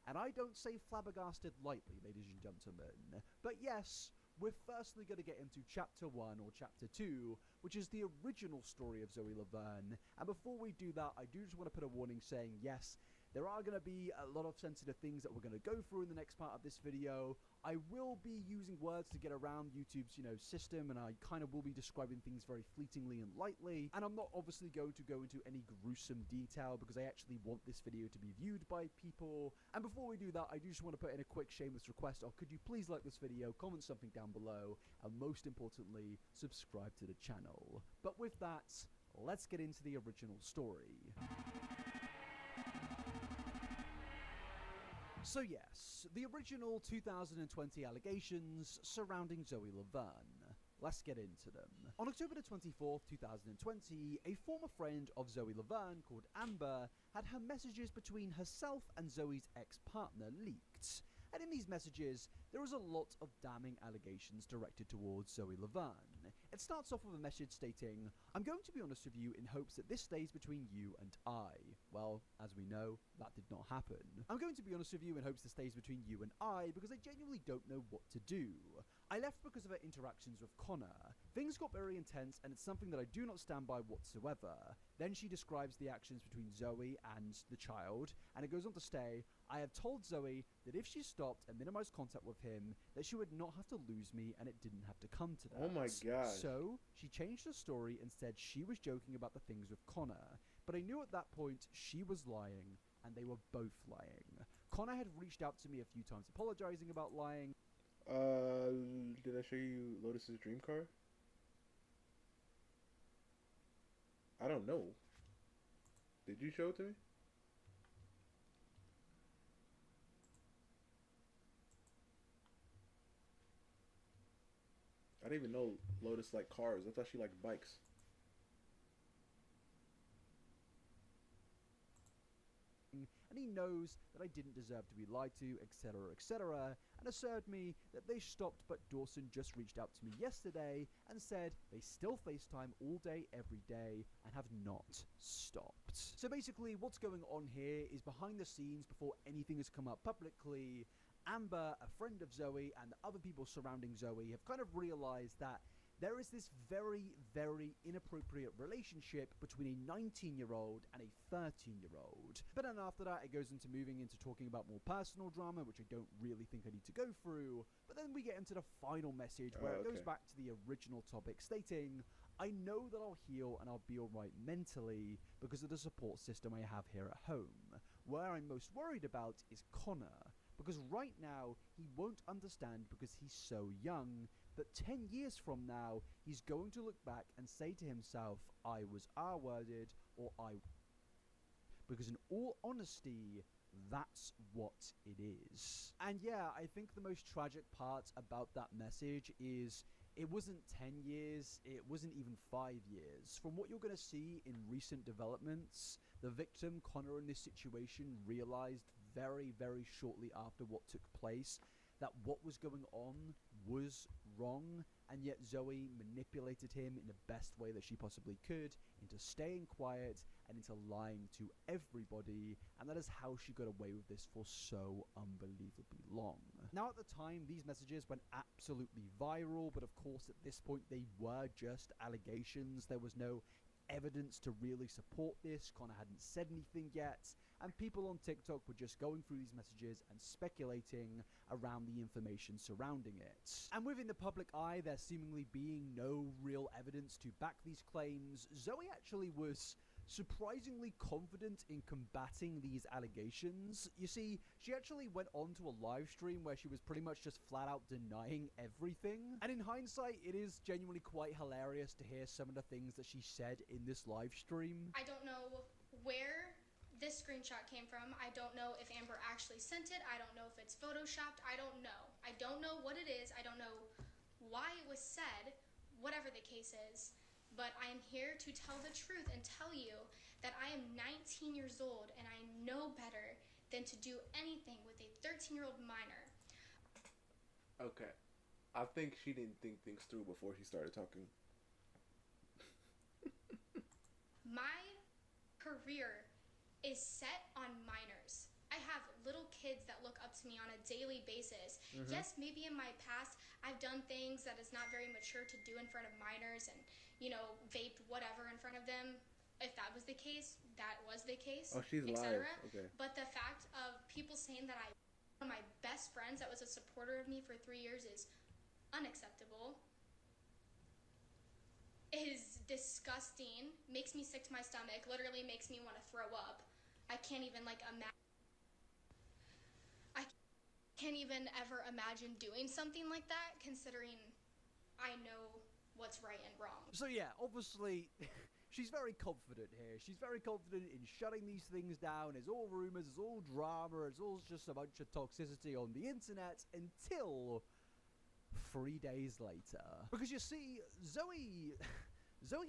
[SPEAKER 6] And I don't say flabbergasted lightly, ladies and gentlemen. But yes, we're firstly going to get into Chapter 1 or Chapter 2, which is the original story of Zoe Laverne. And before we do that, I do just want to put a warning saying, yes, there are going to be a lot of sensitive things that we're going to go through in the next part of this video. I will be using words to get around YouTube's, system, and I kind of will be describing things very fleetingly and lightly. And I'm not obviously going to go into any gruesome detail because I actually want this video to be viewed by people. And before we do that, I do just want to put in a quick shameless request of could you please like this video, comment something down below, and most importantly, subscribe to the channel. But with that, let's get into the original story. So yes, the original 2020 allegations surrounding Zoe Laverne. Let's get into them. On October the 24th, 2020, a former friend of Zoe Laverne called Amber had her messages between herself and Zoe's ex-partner leaked. And in these messages, there is a lot of damning allegations directed towards Zoe Laverne. It starts off with a message stating, "I'm going to be honest with you in hopes that this stays between you and I." Well, as we know, that did not happen. "I'm going to be honest with you in hopes this stays between you and I because I genuinely don't know what to do. I left because of her interactions with Connor. Things got very intense and it's something that I do not stand by whatsoever." Then she describes the actions between Zoe and the child, and it goes on to say, "I have told Zoe that if she stopped and minimized contact with him, that she would not have to lose me and it didn't have to come to that."
[SPEAKER 1] Oh my god.
[SPEAKER 6] So, she changed her story and said she was joking about the things with Connor, but I knew at that point she was lying, and they were both lying. Connor had reached out to me a few times apologizing about lying.
[SPEAKER 1] Did I show you Lotus's dream car? I don't know. Did you show it to me? I didn't even know Lotus liked cars. I thought she liked bikes.
[SPEAKER 6] And he knows that I didn't deserve to be lied to, etc., etc., and assured me that they stopped, but Dawson just reached out to me yesterday and said they still FaceTime all day, every day, and have not stopped. So basically, what's going on here is behind the scenes, before anything has come up publicly, Amber, a friend of Zoe, and the other people surrounding Zoe have kind of realized that there is this very, very inappropriate relationship between a 19-year-old and a 13-year-old. But then after that, it goes into moving into talking about more personal drama, which I don't really think I need to go through. But then we get into the final message where it goes back to the original topic stating, "I know that I'll heal and I'll be alright mentally because of the support system I have here at home. Where I'm most worried about is Connor, because right now he won't understand because he's so young, but 10 years from now he's going to look back and say to himself, I was R-worded, or because in all honesty, that's what it is." And yeah, I think the most tragic part about that message is it wasn't 10 years, it wasn't even 5 years. From what you're going to see in recent developments, the victim, Connor, in this situation realized very, very shortly after what took place that what was going on was wrong, and yet Zoe manipulated him in the best way that she possibly could into staying quiet and into lying to everybody, and that is how she got away with this for so unbelievably long. Now at the time, these messages went absolutely viral, but of course at this point they were just allegations. There was no evidence to really support this. Connor hadn't said anything yet, and people on TikTok were just going through these messages and speculating around the information surrounding it. And within the public eye, there seemingly being no real evidence to back these claims, Zoe actually was surprisingly confident in combating these allegations. You see, she actually went on to a live stream where she was pretty much just flat out denying everything. And in hindsight, it is genuinely quite hilarious to hear some of the things that she said in this live stream.
[SPEAKER 8] I don't know where this screenshot came from. I don't know if Amber actually sent it. I don't know if it's photoshopped. I don't know. I don't know what it is. I don't know why it was said, whatever the case is. But I am here to tell the truth and tell you that I am 19 years old and I know better than to do anything with a 13-year-old minor.
[SPEAKER 1] Okay. I think she didn't think things through before she started talking.
[SPEAKER 8] My career is set on minors. I have little kids that look up to me on a daily basis. Yes, maybe in my past I've done things that is not very mature to do in front of minors and, you know, vaped whatever in front of them. If that was the case, that was the case.
[SPEAKER 1] Oh, she's live. Okay.
[SPEAKER 8] But the fact of people saying that one of my best friends that was a supporter of me for 3 years is unacceptable. Is disgusting. Makes me sick to my stomach. Literally makes me want to throw up. I can't even imagine. I can't even ever imagine doing something like that, considering I know what's right and wrong.
[SPEAKER 6] So yeah, obviously, she's very confident here. She's very confident in shutting these things down. It's all rumors, it's all drama, it's all just a bunch of toxicity on the internet until 3 days later. Because you see, Zoe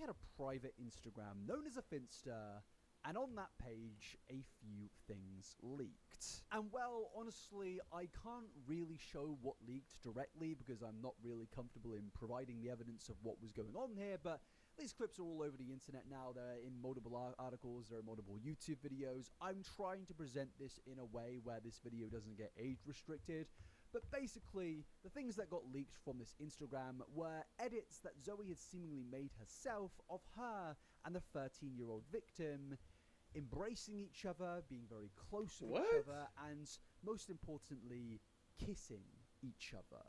[SPEAKER 6] had a private Instagram known as a Finsta, and on that page, a few things leaked. And well, honestly, I can't really show what leaked directly because I'm not really comfortable in providing the evidence of what was going on here, but these clips are all over the internet now. They're in multiple articles, there are multiple YouTube videos. I'm trying to present this in a way where this video doesn't get age restricted. But basically, the things that got leaked from this Instagram were edits that Zoe had seemingly made herself of her and the 13-year-old victim embracing each other, being very close with each other, and most importantly, kissing each other.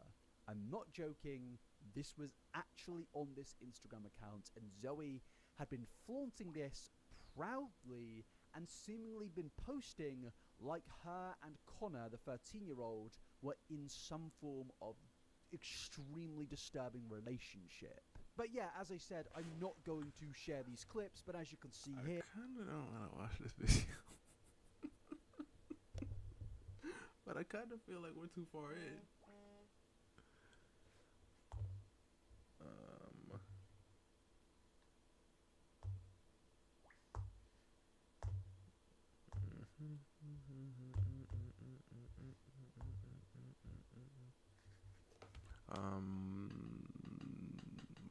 [SPEAKER 6] I'm not joking, this was actually on this Instagram account, and Zoe had been flaunting this proudly and seemingly been posting like her and Connor, the 13-year-old, were in some form of extremely disturbing relationship. But yeah, as I said, I'm not going to share these clips, but as you can see here...
[SPEAKER 1] I kinda don't wanna watch this video. But I kinda feel like we're too far in.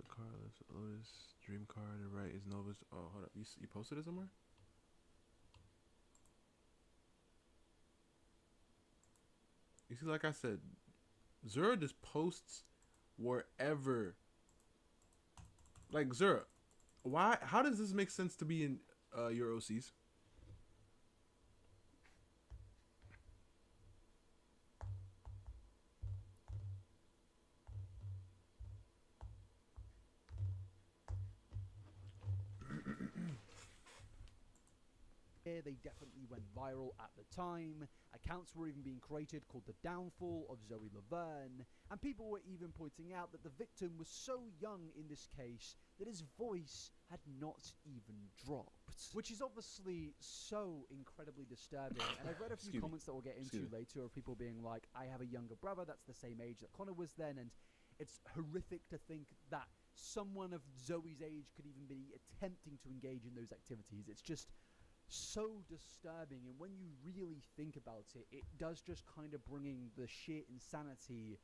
[SPEAKER 1] Carlos, Lotus, Dream Car, the right is Nova's. Oh, hold up. You posted it somewhere? You see, like I said, Zura just posts wherever. Like, Zura, why? How does this make sense to be in your OCs?
[SPEAKER 6] They definitely went viral at the time. Accounts were even being created called The Downfall of Zoe Laverne, and people were even pointing out that the victim was so young in this case that his voice had not even dropped, which is obviously so incredibly disturbing. And I've read a few comments that we'll get into later of people being like, I have a younger brother that's the same age that Connor was then, and it's horrific to think that someone of Zoe's age could even be attempting to engage in those activities. It's just so disturbing, and when you really think about it, it does just kind of bringing the sheer insanity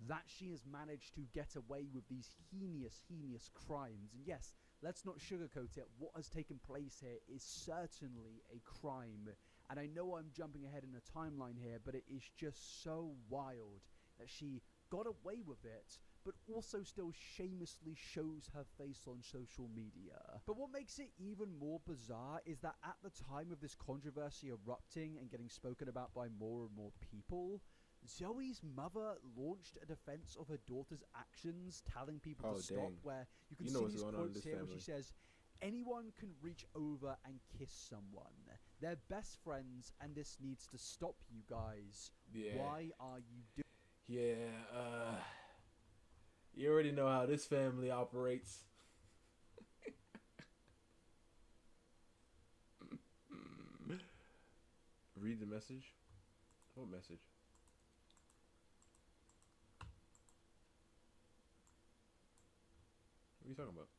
[SPEAKER 6] that she has managed to get away with these heinous crimes. And yes, let's not sugarcoat it, what has taken place here is certainly a crime, and I know I'm jumping ahead in a timeline here, but it is just so wild that she got away with it but also still shamelessly shows her face on social media. But what makes it even more bizarre is that at the time of this controversy erupting and getting spoken about by more and more people, Zoe's mother launched a defense of her daughter's actions, telling people to stop, where you can see these quotes here where she says, "Anyone can reach over and kiss someone. They're best friends, and this needs to stop, you guys.
[SPEAKER 1] Yeah.
[SPEAKER 6] Why are you doing?"
[SPEAKER 1] Yeah, you already know how this family operates. Read the message. What message? What are you talking about?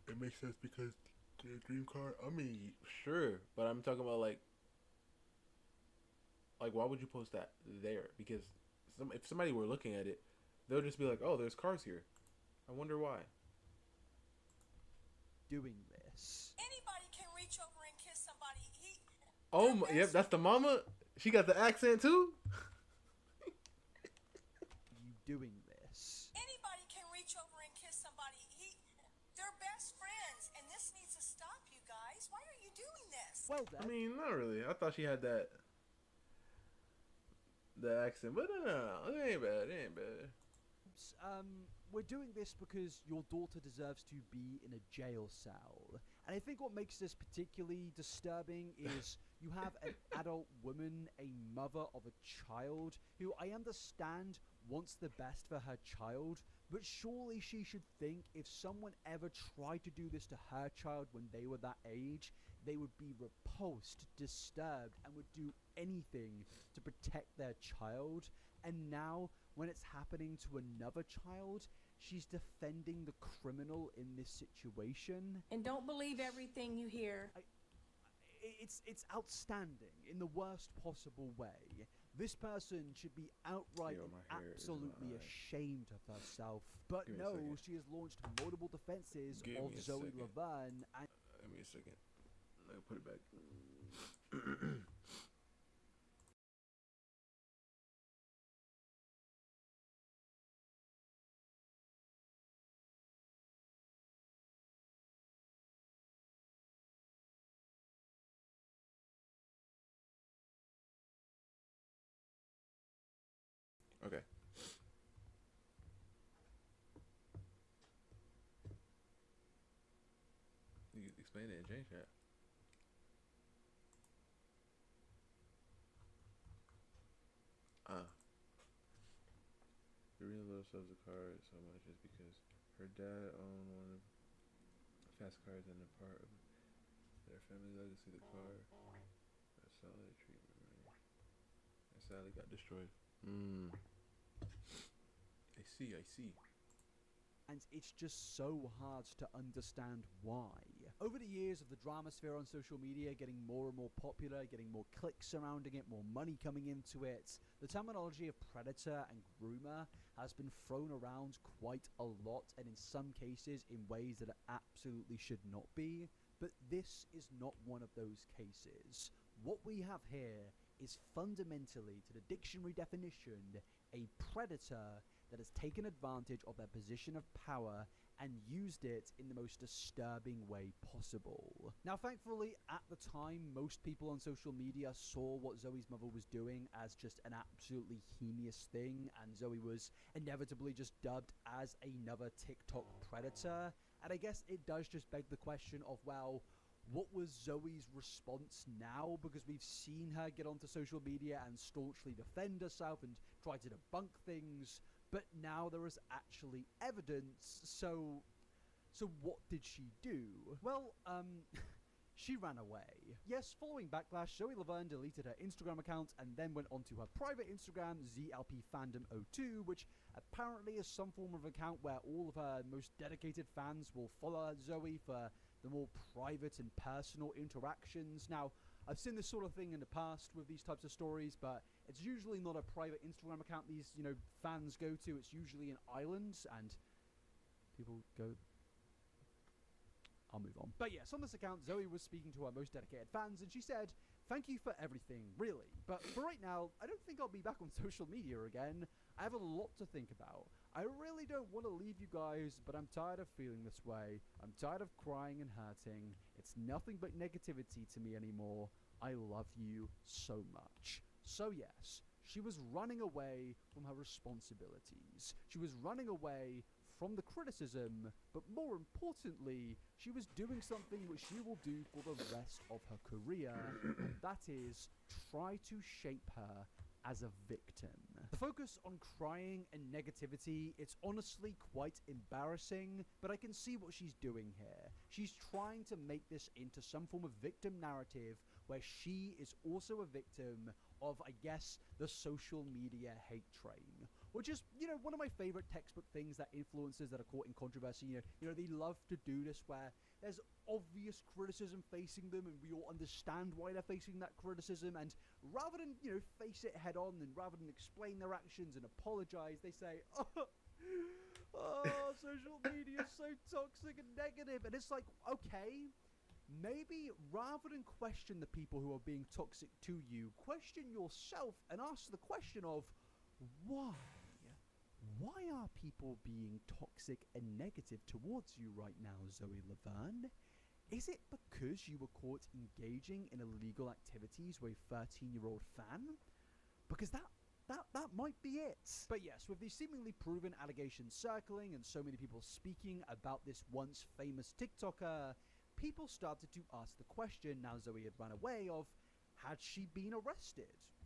[SPEAKER 1] It makes sense because the dream car. I mean, sure, but I'm talking about like why would you post that there? Because if somebody were looking at it, they'll just be like, "Oh, there's cars here. I wonder why."
[SPEAKER 6] Doing this.
[SPEAKER 9] Anybody can reach over and kiss somebody.
[SPEAKER 1] Oh, yep, that's the mama. She got the accent too.
[SPEAKER 6] You doing this.
[SPEAKER 9] Anybody can reach over and kiss somebody. They're best friends, and this needs to stop, you guys. Why are you doing this?
[SPEAKER 6] Well then.
[SPEAKER 1] I mean, not really. I thought she had the accent, but no, it ain't bad. It ain't bad.
[SPEAKER 6] We're doing this because your daughter deserves to be in a jail cell. And I think what makes this particularly disturbing is you have an adult woman, a mother of a child, who I understand wants the best for her child, but surely she should think if someone ever tried to do this to her child when they were that age, they would be repulsed, disturbed, and would do anything to protect their child. And now, when it's happening to another child, she's defending the criminal in this situation.
[SPEAKER 9] And don't believe everything you hear.
[SPEAKER 6] It's outstanding in the worst possible way. This person should be outright and absolutely ashamed of herself. But no, she has launched multiple defenses of Zoe Laverne. And
[SPEAKER 1] give me a second. Let me put it back. Okay. You can explain it and change that. The reason Little loves the car so much is because her dad owned one of the fast cars and a part of their family legacy. The car that solid treatment, right? And sadly got destroyed. I see.
[SPEAKER 6] And it's just so hard to understand why. Over the years of the drama sphere on social media getting more and more popular, getting more clicks surrounding it, more money coming into it, the terminology of predator and groomer has been thrown around quite a lot, and in some cases in ways that it absolutely should not be. But this is not one of those cases. What we have here is fundamentally, to the dictionary definition, a predator that has taken advantage of their position of power and used it in the most disturbing way possible. Now, thankfully, at the time, most people on social media saw what Zoe's mother was doing as just an absolutely heinous thing, and Zoe was inevitably just dubbed as another TikTok predator. And I guess it does just beg the question of, well, what was Zoe's response now? Because we've seen her get onto social media and staunchly defend herself and try to debunk things, but now there is actually evidence, so what did she do? Well, she ran away. Yes, following backlash, Zoe Laverne deleted her Instagram account and then went onto her private Instagram, ZLPFandom02, which apparently is some form of account where all of her most dedicated fans will follow Zoe for the more private and personal interactions. Now, I've seen this sort of thing in the past with these types of stories, but it's usually not a private Instagram account these, fans go to. It's usually an island, and people go... I'll move on. But yes, on this account, Zoe was speaking to her most dedicated fans, and she said, thank you for everything, really. But for right now, I don't think I'll be back on social media again. I have a lot to think about. I really don't want to leave you guys, but I'm tired of feeling this way. I'm tired of crying and hurting. It's nothing but negativity to me anymore. I love you so much. So yes, she was running away from her responsibilities. She was running away from the criticism, but more importantly, she was doing something which she will do for the rest of her career, and that is try to shape her as a victim. The focus on crying and negativity, it's honestly quite embarrassing, but I can see what she's doing here. She's trying to make this into some form of victim narrative where she is also a victim of, I guess, the social media hate train. Which is, one of my favorite textbook things that influencers that are caught in controversy, they love to do this where there's obvious criticism facing them and we all understand why they're facing that criticism, and rather than, face it head on and rather than explain their actions and apologize, they say, oh, social media is so toxic and negative. And it's like, okay, maybe rather than question the people who are being toxic to you, question yourself and ask the question of, why? Why are people being toxic and negative towards you right now, Zoe Laverne? Is it because you were caught engaging in illegal activities with a 13-year-old fan? Because that might be it. But yes, with these seemingly proven allegations circling and so many people speaking about this once famous TikToker, people started to ask the question, now Zoe had run away, of had she been arrested?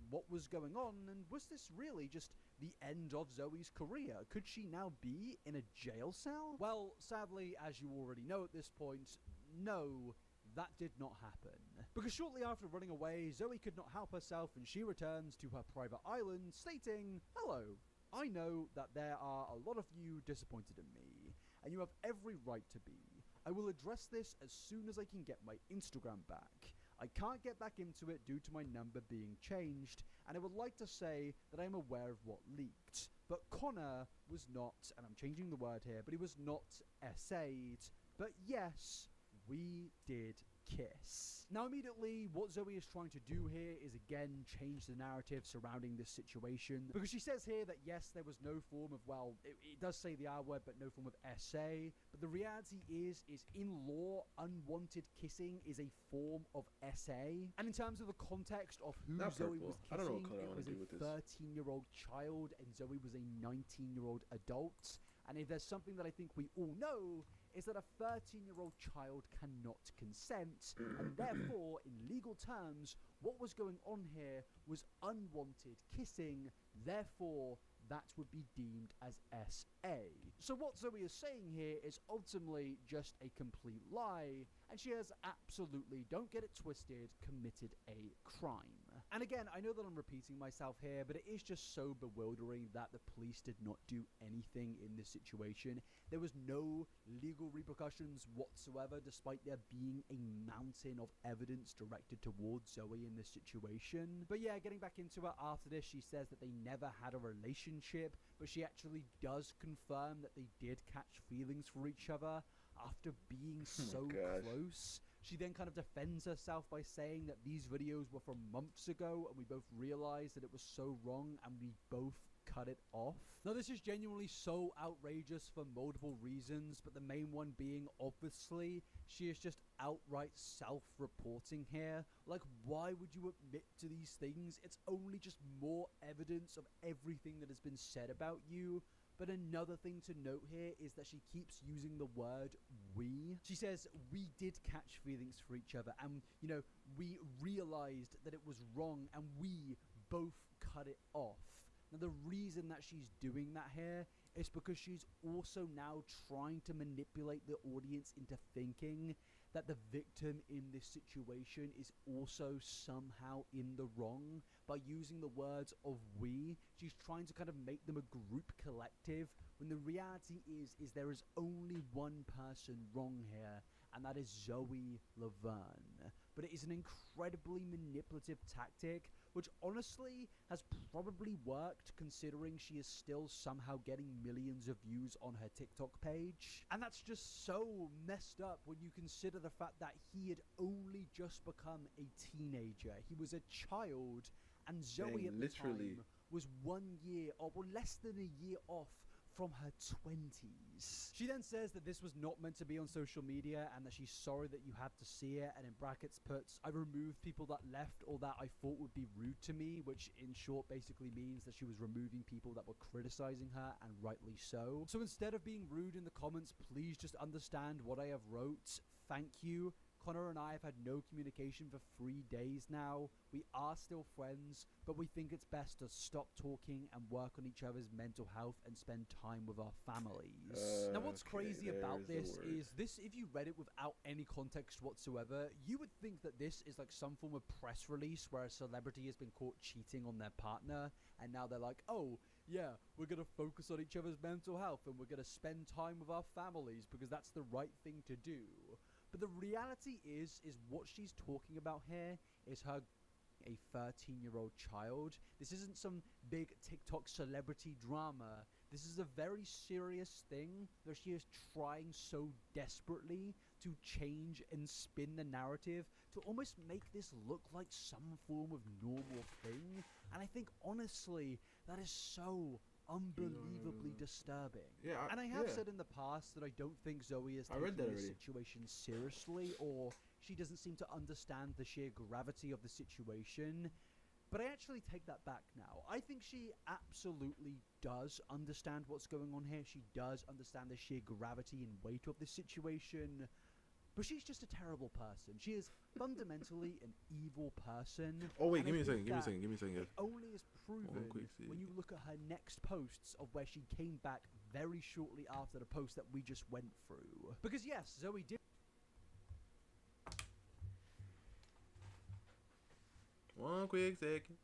[SPEAKER 6] What was going on? And was this really just the end of Zoe's career? Could she now be in a jail cell? Well, sadly, as you already know at this point, no, that did not happen. Because shortly after running away, Zoe could not help herself and she returns to her private island stating, "Hello, I know that there are a lot of you disappointed in me, and you have every right to be. I will address this as soon as I can get my Instagram back. I can't get back into it due to my number being changed, and I would like to say that I am aware of what leaked. But Connor was not, and I'm changing the word here, but he was not SA'd. But yes, we did kiss." Now immediately, what Zoe is trying to do here is again change the narrative surrounding this situation, because she says here that yes, there was no form of, well, it does say the R word, but no form of SA, but the reality is in law, unwanted kissing is a form of SA, and in terms of the context of who Zoe was kissing, it was a 13-year-old child, and Zoe was a 19-year-old adult, and if there's something that I think we all know, is that a 13-year-old child cannot consent, and therefore, in legal terms, what was going on here was unwanted kissing, therefore, that would be deemed as SA. So what Zoe is saying here is ultimately just a complete lie, and she has absolutely, don't get it twisted, committed a crime. And again, I know that I'm repeating myself here, but it is just so bewildering that the police did not do anything in this situation. There was no legal repercussions whatsoever, despite there being a mountain of evidence directed towards Zoe in this situation. But yeah, getting back into it after this, she says that they never had a relationship, but she actually does confirm that they did catch feelings for each other after being so close. She then kind of defends herself by saying that these videos were from months ago and we both realized that it was so wrong and we both cut it off. Now this is genuinely so outrageous for multiple reasons, but the main one being obviously she is just outright self-reporting here. Like, why would you admit to these things? It's only just more evidence of everything that has been said about you. But another thing to note here is that she keeps using the word we. She says, we did catch feelings for each other and, we realized that it was wrong and we both cut it off. Now, the reason that she's doing that here is because she's also now trying to manipulate the audience into thinking that the victim in this situation is also somehow in the wrong. By using the words of we, she's trying to kind of make them a group collective, when the reality is there is only one person wrong here, and that is Zoe Laverne. But it is an incredibly manipulative tactic which honestly has probably worked considering she is still somehow getting millions of views on her TikTok page. And that's just so messed up when you consider the fact that he had only just become a teenager. He was a child, and Zoe at the time was 1 year, or less than a year off from her 20s. She then says that this was not meant to be on social media and that she's sorry that you had to see it, and in brackets puts, I removed people that left or that I thought would be rude to me, which in short basically means that she was removing people that were criticizing her, and rightly so. So instead of being rude in the comments, please just understand what I have wrote. Thank you. Connor and I have had no communication for 3 days now. We are still friends, but we think it's best to stop talking and work on each other's mental health and spend time with our families. Now what's crazy about this is this, if you read it without any context whatsoever, you would think that this is like some form of press release where a celebrity has been caught cheating on their partner, and now they're like, oh, yeah, we're gonna focus on each other's mental health and we're gonna spend time with our families because that's the right thing to do. But the reality is what she's talking about here is her a 13-year-old child. This isn't some big TikTok celebrity drama. This is a very serious thing that she is trying so desperately to change and spin the narrative to almost make this look like some form of normal thing. And I think honestly, that is so unbelievably disturbing.
[SPEAKER 1] Yeah,
[SPEAKER 6] and I have said in the past that I don't think Zoe is taking this situation seriously, or she doesn't seem to understand the sheer gravity of the situation. But I actually take that back now. I think she absolutely does understand what's going on here. She does understand the sheer gravity and weight of the situation. But she's just a terrible person. She is fundamentally an evil person.
[SPEAKER 1] Oh wait, give me a second.
[SPEAKER 6] It only is proven when you look at her next posts of where she came back very shortly after the post that we just went through. Because yes, Zoe did.
[SPEAKER 1] One quick second.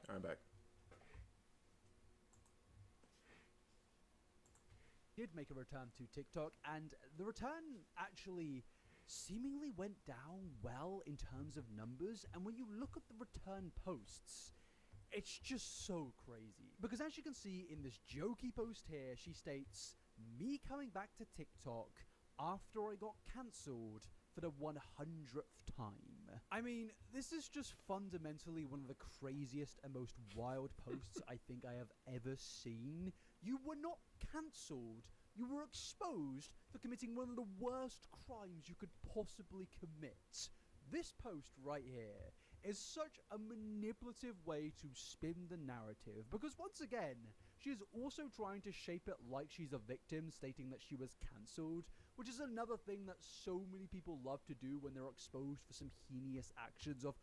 [SPEAKER 1] I'm back.
[SPEAKER 6] Did make a return to TikTok, and the return actually seemingly went down well in terms of numbers. And when you look at the return posts, it's just so crazy. Because as you can see in this jokey post here, she states, me coming back to TikTok after I got cancelled for the 100th time. I mean, this is just fundamentally one of the craziest and most wild posts I think I have ever seen. You were not cancelled you were exposed for committing one of the worst crimes you could possibly commit. This post right here is such a manipulative way to spin the narrative, because once again, she is also trying to shape it like she's a victim, stating that she was cancelled, which is another thing that so many people love to do when they're exposed for some heinous actions of,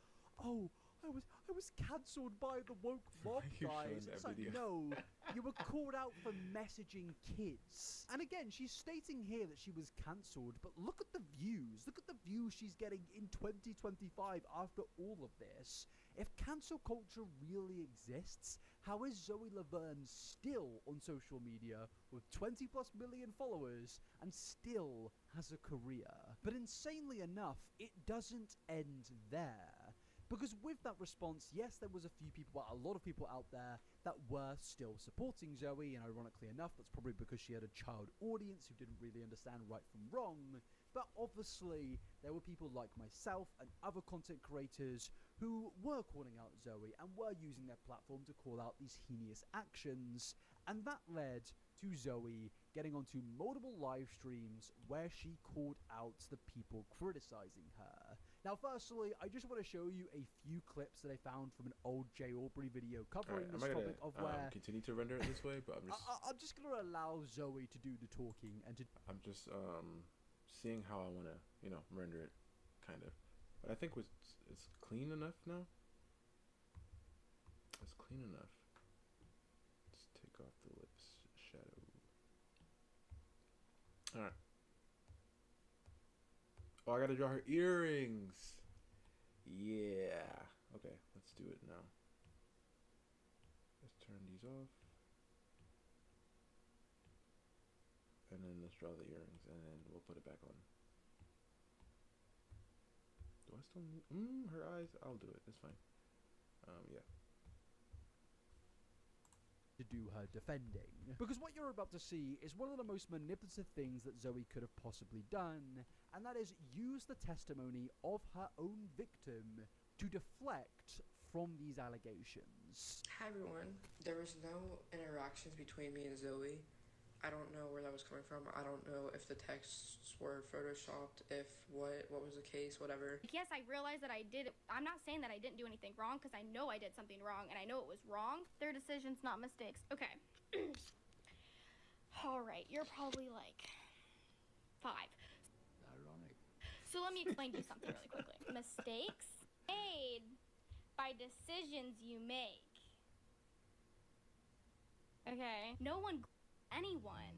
[SPEAKER 6] oh, I was cancelled by the woke mob, guys. It's like, no, you were called out for messaging kids. And again, she's stating here that she was cancelled, but look at the views. Look at the views she's getting in 2025 after all of this. If cancel culture really exists, how is Zoe Laverne still on social media with 20+ million followers and still has a career? But insanely enough, it doesn't end there. Because with that response, yes, there was a lot of people out there that were still supporting Zoe, and ironically enough, that's probably because she had a child audience who didn't really understand right from wrong. But obviously, there were people like myself and other content creators who were calling out Zoe and were using their platform to call out these heinous actions, and that led to Zoe getting onto multiple live streams where she called out the people criticizing her. Now, firstly, I just want to show you a few clips that I found from an old Jay Aubrey video covering this topic of where...
[SPEAKER 1] continue to render it this way, but
[SPEAKER 6] I'm just going to allow Zoe to do the talking and to...
[SPEAKER 1] I'm just seeing how I want to, render it, kind of. But I think it's clean enough now. It's clean enough. Let's take off the lips shadow. Alright. Oh, I gotta draw her earrings. Yeah. Okay, let's do it now. Let's turn these off. And then let's draw the earrings, and then we'll put it back on. Do I still need... her eyes? I'll do it. It's fine. Yeah.
[SPEAKER 6] To do her defending. Because what you're about to see is one of the most manipulative things that Zoe could have possibly done, and that is use the testimony of her own victim to deflect from these allegations.
[SPEAKER 10] Hi everyone. There was no interactions between me and Zoe. I don't know where that was coming from. I don't know if the texts were photoshopped, if what was the case, whatever.
[SPEAKER 11] Yes, I realize that I did. I'm not saying that I didn't do anything wrong, because I know I did something wrong, and I know it was wrong. They're decisions, not mistakes. Okay. All right, you're probably like 5.
[SPEAKER 6] Ironic.
[SPEAKER 11] So let me explain to you something really quickly. Mistakes made by decisions you make. Okay? No one, anyone,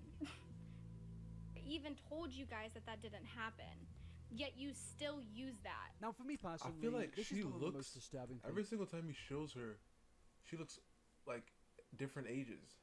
[SPEAKER 11] even told you guys that didn't happen. Yet you still use that.
[SPEAKER 6] Now, for me personally,
[SPEAKER 1] I feel like
[SPEAKER 6] this
[SPEAKER 1] she
[SPEAKER 6] is one of the
[SPEAKER 1] looks
[SPEAKER 6] most disturbing things.
[SPEAKER 1] every single time he shows her, she looks like different ages.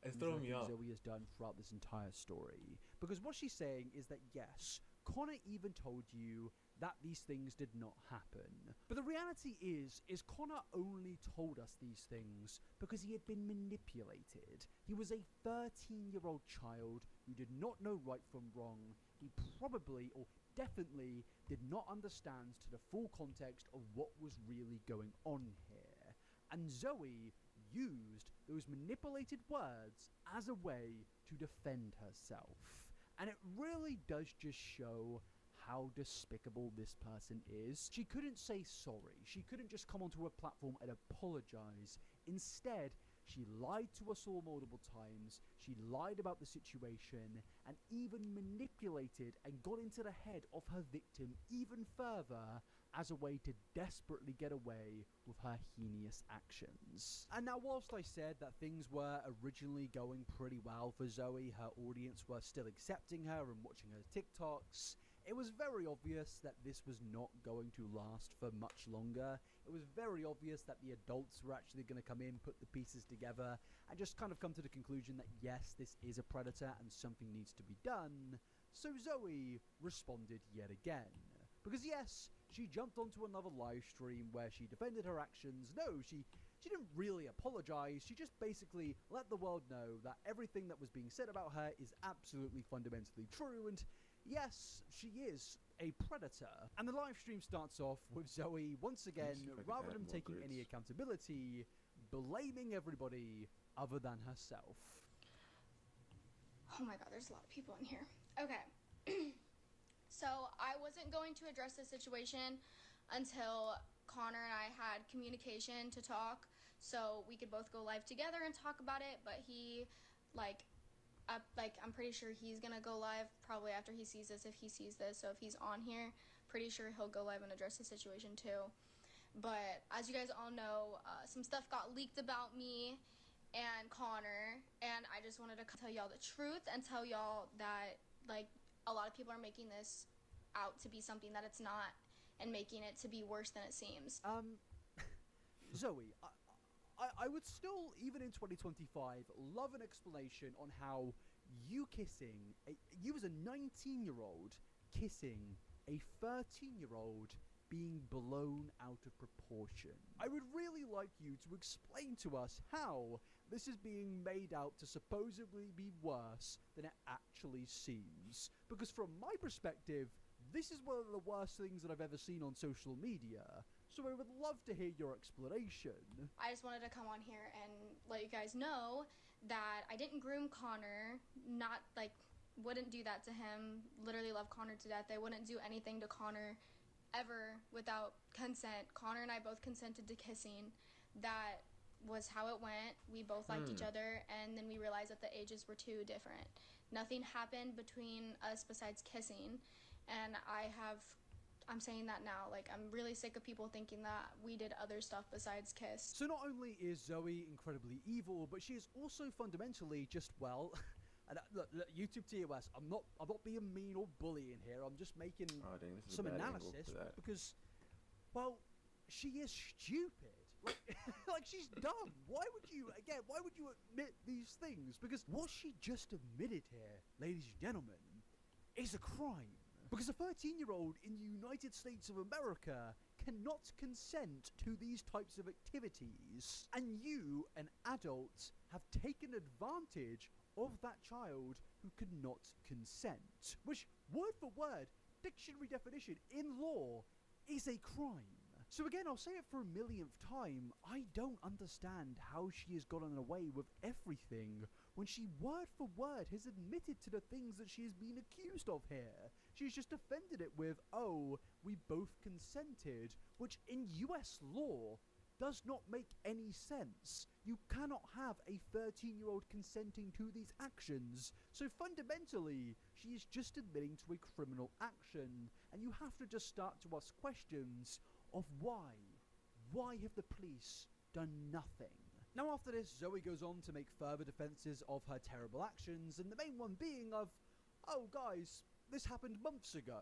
[SPEAKER 1] It's throwing me off.
[SPEAKER 6] Zoe has done throughout this entire story, because what she's saying is that yes, Connor even told you that these things did not happen. But the reality is Connor only told us these things because he had been manipulated. He was a 13-year-old child who did not know right from wrong. He probably, or definitely, did not understand to the full context of what was really going on here. And Zoe used those manipulated words as a way to defend herself. And it really does just show how despicable this person is. She couldn't say sorry. She couldn't just come onto a platform and apologize. Instead, she lied to us all multiple times. She lied about the situation and even manipulated and got into the head of her victim even further as a way to desperately get away with her heinous actions. And now, whilst I said that things were originally going pretty well for Zoe, her audience were still accepting her and watching her TikToks, it was very obvious that this was not going to last for much longer. It was very obvious that the adults were actually going to come in, put the pieces together, and just kind of come to the conclusion that yes, this is a predator and something needs to be done. So Zoe responded yet again. Because yes, she jumped onto another live stream where she defended her actions. No, she didn't really apologize. She just basically let the world know that everything that was being said about her is absolutely fundamentally true, and yes, she is a predator. And the live stream starts off with Zoe, once again, rather than taking any accountability, blaming everybody other than herself.
[SPEAKER 8] Oh my god, there's a lot of people in here. Okay. So I wasn't going to address the situation until Connor and I had communication to talk so we could both go live together and talk about it, but he, I'm pretty sure he's gonna go live probably after he sees this, if he sees this. So if he's on here, pretty sure he'll go live and address the situation too. But as you guys all know, some stuff got leaked about me and Connor, and I just wanted to tell y'all the truth and tell y'all that, like, a lot of people are making this out to be something that it's not and making it to be worse than it seems.
[SPEAKER 6] Zoe, I would still, even in 2025, love an explanation on how you as a 19-year-old kissing a 13-year-old being blown out of proportion. I would really like you to explain to us how this is being made out to supposedly be worse than it actually seems. Because from my perspective, this is one of the worst things that I've ever seen on social media. So I would love to hear your explanation.
[SPEAKER 8] I just wanted to come on here and let you guys know that I didn't groom Connor, wouldn't do that to him, literally love Connor to death. I wouldn't do anything to Connor ever without consent. Connor and I both consented to kissing. That was how it went. We both liked each other, and then we realized that the ages were too different. Nothing happened between us besides kissing, and I'm saying that now, like, I'm really sick of people thinking that we did other stuff besides kiss.
[SPEAKER 6] So not only is Zoe incredibly evil, but she is also fundamentally just, well, and look, YouTube TOS, I'm not being mean or bullying here, I'm just making some analysis, because, well, she is stupid. Like, she's dumb. Why would you admit these things? Because what she just admitted here, ladies and gentlemen, is a crime. Because a 13-year-old in the United States of America cannot consent to these types of activities. And you, an adult, have taken advantage of that child who could not consent. Which, word for word, dictionary definition in law, is a crime. So again, I'll say it for a millionth time, I don't understand how she has gotten away with everything when she word for word has admitted to the things that she is being accused of here. She's just defended it with, oh, we both consented, which in US law does not make any sense. You cannot have a 13-year-old consenting to these actions. So fundamentally, she is just admitting to a criminal action, and you have to just start to ask questions of why. Why have the police done nothing? Now after this, Zoe goes on to make further defenses of her terrible actions, and the main one being of, oh guys, this happened months ago.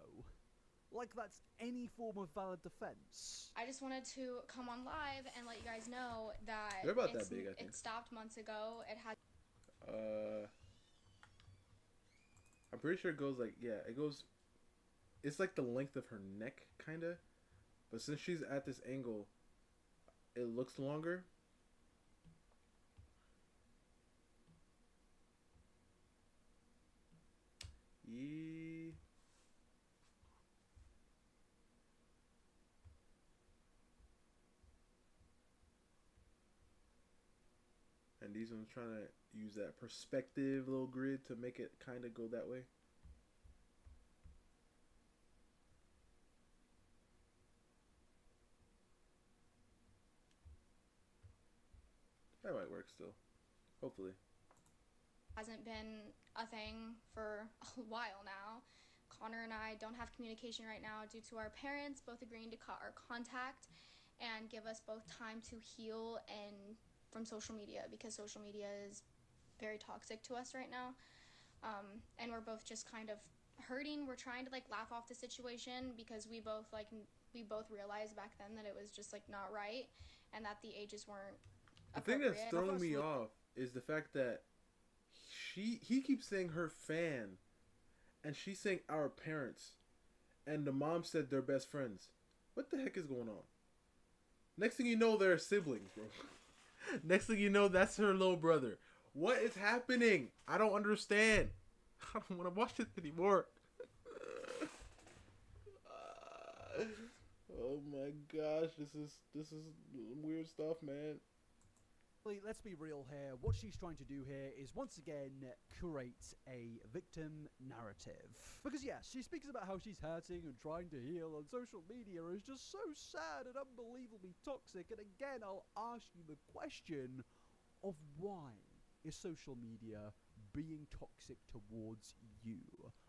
[SPEAKER 6] Like that's any form of valid defense.
[SPEAKER 8] I just wanted to come on live and let you guys know that
[SPEAKER 1] they're about that big, I think.
[SPEAKER 8] It stopped months ago. It had.
[SPEAKER 1] I'm pretty sure it goes like, yeah, it goes. It's like the length of her neck, kinda. But since she's at this angle, it looks longer. Yeah. And these ones trying to use that perspective little grid to make it kind of go that way. That might work still. Hopefully.
[SPEAKER 8] Hasn't been a thing for a while now. Connor and I don't have communication right now due to our parents both agreeing to cut our contact and give us both time to heal and from social media, because social media is very toxic to us right now. And we're both just kind of hurting. We're trying to like laugh off the situation because we both realized back then that it was just like not right and that the ages weren't
[SPEAKER 1] the thing that's throwing me off is the fact that he keeps saying her fan, and she's saying our parents, and the mom said they're best friends. What the heck is going on? Next thing you know, they're siblings, bro. Next thing you know, that's her little brother. What is happening? I don't understand. I don't want to watch this anymore. Oh my gosh, this is weird stuff, man.
[SPEAKER 6] Let's be real here. What she's trying to do here is once again create a victim narrative. Because yes, she speaks about how she's hurting and trying to heal, and social media is just so sad and unbelievably toxic. And again, I'll ask you the question of why is social media being toxic towards you?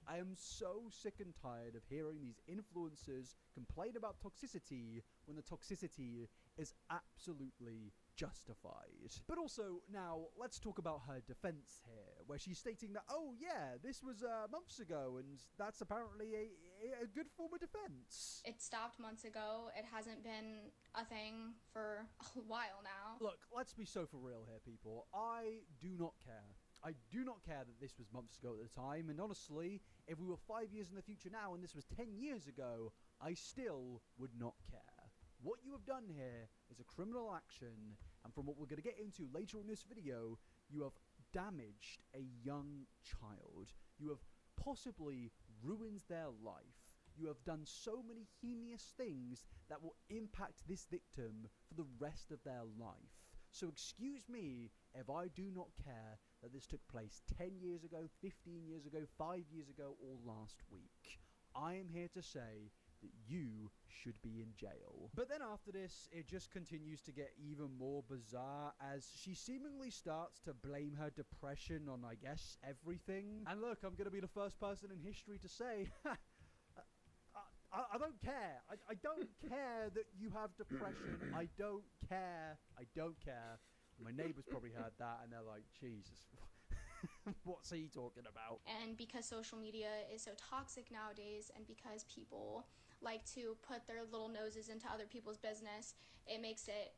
[SPEAKER 6] I am so sick and tired of hearing these influencers complain about toxicity when the toxicity is absolutely justified. But also, now, let's talk about her defense here, where she's stating that, oh yeah, this was months ago, and that's apparently a good form of defense.
[SPEAKER 11] It stopped months ago. It hasn't been a thing for a while now.
[SPEAKER 6] Look, let's be so for real here, people. I do not care. I do not care that this was months ago at the time, and honestly, if we were 5 years in the future now and this was 10 years ago, I still would not care. What you have done here is a criminal action, and from what we're going to get into later in this video, you have damaged a young child. You have possibly ruined their life. You have done so many heinous things that will impact this victim for the rest of their life. So excuse me if I do not care that this took place 10 years ago, 15 years ago, 5 years ago, or last week. I am here to say that you should be in jail. But then after this, it just continues to get even more bizarre as she seemingly starts to blame her depression on, I guess, everything. And look, I'm gonna be the first person in history to say, I don't care. I don't care that you have depression. I don't care. I don't care. My neighbors probably heard that and they're like, Jesus, what's he talking about?
[SPEAKER 11] And because social media is so toxic nowadays, and because people like to put their little noses into other people's business, it makes it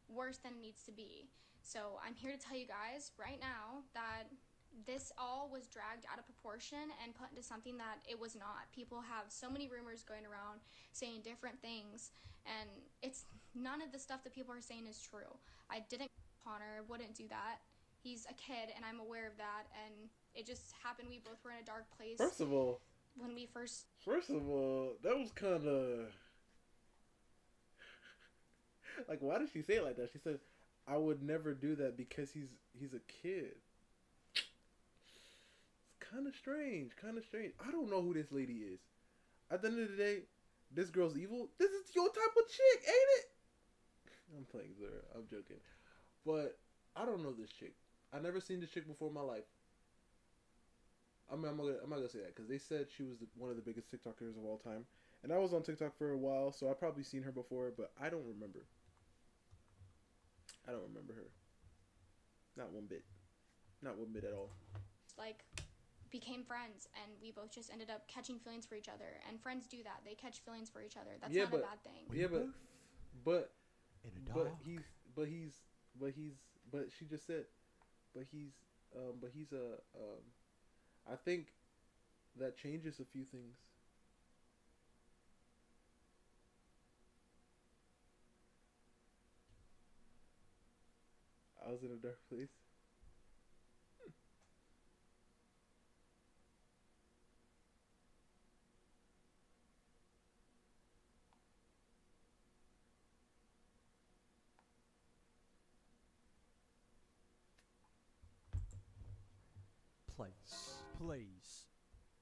[SPEAKER 11] worse than it needs to be. So I'm here to tell you guys right now that this all was dragged out of proportion and put into something that it was not. People have so many rumors going around saying different things, and it's none of the stuff that people are saying is true. I didn't Connor, wouldn't do that. He's a kid, and I'm aware of that, and it just happened. We both were in a dark place.
[SPEAKER 1] First of all,
[SPEAKER 11] when we first...
[SPEAKER 1] that was kind of... like, why did she say it like that? She said, I would never do that because he's a kid. It's kind of strange, I don't know who this lady is. At the end of the day, this girl's evil. This is your type of chick, ain't it? I'm playing Zara. I'm joking. But I don't know this chick. I never seen this chick before in my life. I'm not gonna say that because they said she was one of the biggest TikTokers of all time, and I was on TikTok for a while, so I probably seen her before, but I don't remember. I don't remember her. Not one bit. Not one bit at all.
[SPEAKER 11] Like, became friends, and we both just ended up catching feelings for each other. And friends do that; they catch feelings for each other. That's not a bad thing.
[SPEAKER 1] Yeah, but she just said, I think that changes a few things. I was in a dark place.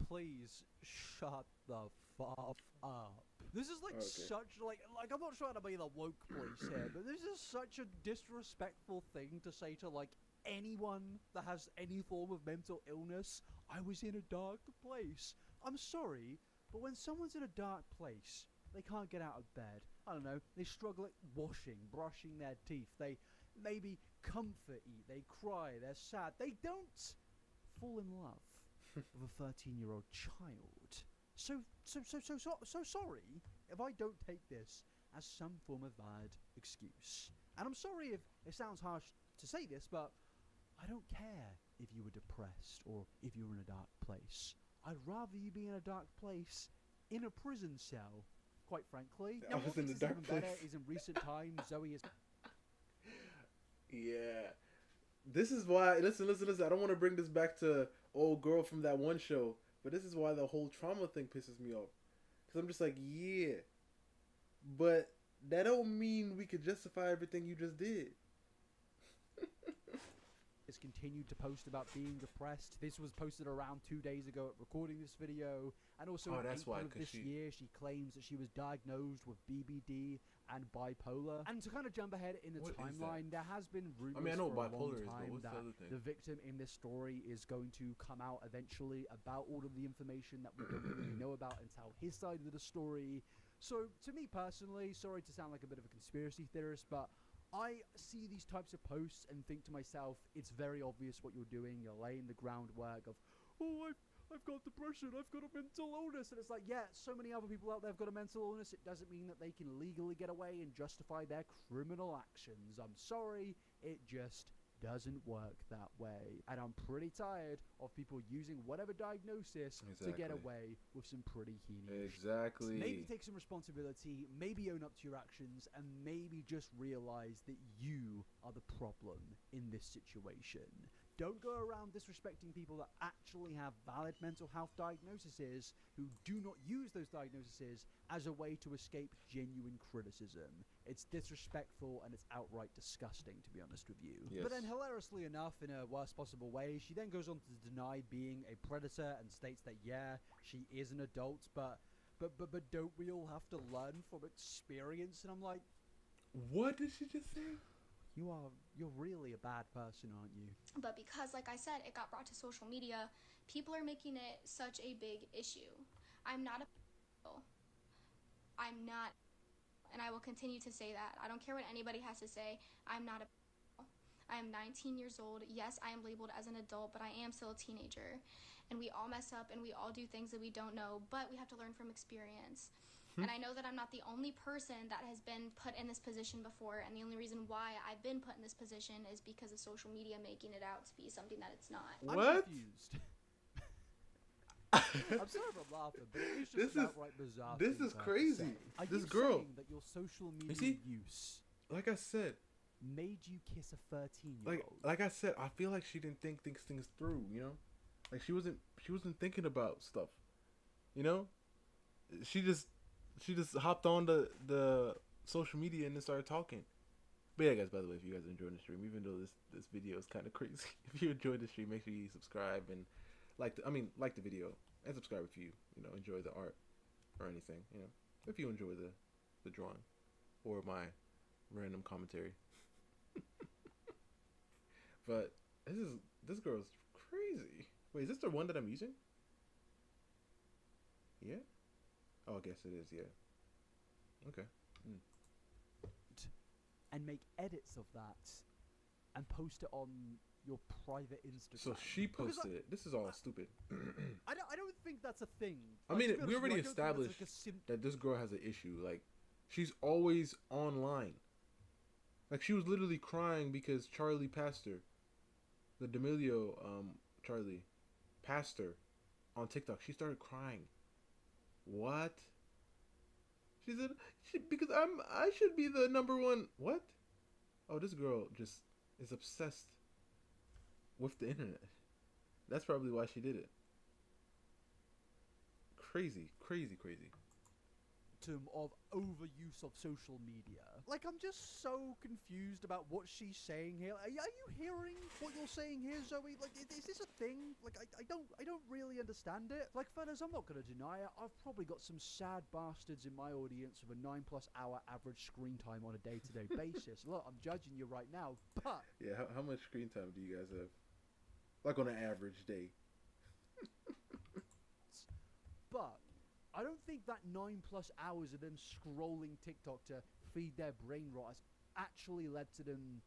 [SPEAKER 6] Please shut the fuck up. This is like such like I'm not trying to be the woke police here, but this is such a disrespectful thing to say to like anyone that has any form of mental illness. I was in a dark place. I'm sorry, but when someone's in a dark place, they can't get out of bed. I don't know, they struggle at washing, brushing their teeth, they maybe comfort eat, they cry, they're sad, they don't fall in love with a 13-year-old child. So sorry if I don't take this as some form of valid excuse. And I'm sorry if it sounds harsh to say this, but I don't care if you were depressed or if you were in a dark place. I'd rather you be in a dark place in a prison cell, quite frankly. Now, what makes this even better is in recent times, Zoe is...
[SPEAKER 1] Yeah. This is why... Listen. I don't want to bring this back to old girl from that one show, but this is why the whole trauma thing pisses me off. Because I'm just like, yeah. But that don't mean we could justify everything you just did.
[SPEAKER 6] Has continued to post about being depressed. This was posted around 2 days ago at recording this video, and also in April of this year she claims that she was diagnosed with BBD and bipolar. And to kind of jump ahead in the timeline, there has been rumors for a long time that the victim in this story is going to come out eventually about all of the information that we don't really know about and tell his side of the story. So to me personally, sorry to sound like a bit of a conspiracy theorist, but I see these types of posts and think to myself, it's very obvious what you're doing. You're laying the groundwork of, oh, I've got depression, I've got a mental illness. And it's like, yeah, so many other people out there have got a mental illness. It doesn't mean that they can legally get away and justify their criminal actions. I'm sorry, it just doesn't work that way. And I'm pretty tired of people using whatever diagnosis to get away with some pretty heinous shit. Maybe take some responsibility, maybe own up to your actions, and maybe just realize that you are the problem in this situation. Don't go around disrespecting people that actually have valid mental health diagnoses who do not use those diagnoses as a way to escape genuine criticism. It's disrespectful and it's outright disgusting, to be honest with you. Yes. But then, hilariously enough, in a worst possible way, she then goes on to deny being a predator and states that, yeah, she is an adult, but don't we all have to learn from experience? And I'm like,
[SPEAKER 1] what did she just say?
[SPEAKER 6] You're really a bad person, aren't you?
[SPEAKER 11] But because, like I said, it got brought to social media, people are making it such a big issue. I'm not, and I will continue to say that. I don't care what anybody has to say. I'm not a I am 19 years old. Yes, I am labeled as an adult, but I am still a teenager. And we all mess up and we all do things that we don't know, but we have to learn from experience. And I know that I'm not the only person that has been put in this position before, and the only reason why I've been put in this position is because of social media making it out to be something that it's not.
[SPEAKER 6] What? I'm confused. I'm sorry for laughing, but it is just outright bizarre.
[SPEAKER 1] This is crazy. This girl.
[SPEAKER 6] Saying that your social media use,
[SPEAKER 1] like I said,
[SPEAKER 6] made you kiss a 13-year-old.
[SPEAKER 1] Like I said, I feel like she didn't think things through. You know, like she wasn't thinking about stuff. You know, she just hopped on the social media and then started talking. But yeah, guys, by the way, if you guys are enjoying the stream, even though this video is kind of crazy, if you enjoyed the stream, make sure you subscribe and like the video and subscribe if you enjoy the art or anything. If you enjoy the drawing or my random commentary. But this girl's crazy. Wait, is this the one that I'm using? Yeah. Oh, I guess it is, yeah. Okay.
[SPEAKER 6] And make edits of that and post it on your private Instagram.
[SPEAKER 1] So she posted it. This is all stupid.
[SPEAKER 6] I don't think that's a thing.
[SPEAKER 1] I mean, we already established that this girl has an issue. Like, she's always online. Like, she was literally crying because Charlie Pastor, the D'Amelio Charlie Pastor on TikTok, she started crying. What? She said, because I should be the number one. What? Oh, this girl just is obsessed with the internet. That's probably why she did it. Crazy.
[SPEAKER 6] Of overuse of social media. Like, I'm just so confused about what she's saying here. Are you hearing what you're saying here, Zoe? Like, is this a thing? Like, I don't really understand it. Like, fellas, I'm not gonna deny it. I've probably got some sad bastards in my audience with a 9+ hour average screen time on a day-to-day basis. Look, I'm judging you right now, but
[SPEAKER 1] yeah, how much screen time do you guys have? Like, on an average day?
[SPEAKER 6] But I don't think that 9+ hours of them scrolling TikTok to feed their brain rot has actually led to them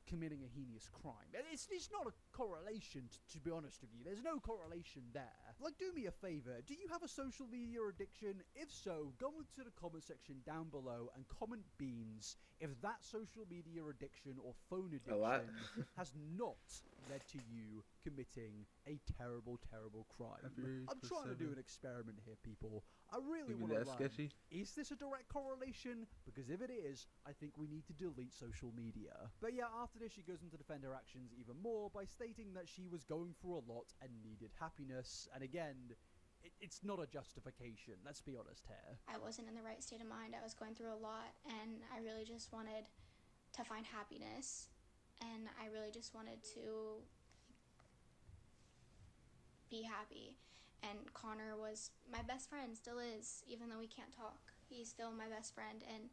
[SPEAKER 6] committing a heinous crime. It's not a correlation, to be honest with you. There's no correlation there. Like, do me a favor. Do you have a social media addiction? If so, go into the comment section down below and comment beans if that social media addiction or phone addiction has not led to you committing a terrible crime. I'm trying to do an experiment here, people. I really want to learn.
[SPEAKER 1] Sketchy?
[SPEAKER 6] Is this a direct correlation? Because if it is, I think we need to delete social media. But yeah, after this, she goes on to defend her actions even more by stating that she was going through a lot and needed happiness. And again, it's not a justification. Let's be honest here.
[SPEAKER 11] I wasn't in the right state of mind. I was going through a lot, and I really just wanted to find happiness. and I really just wanted to be happy. And Connor was my best friend, still is, even though we can't talk. He's still my best friend, and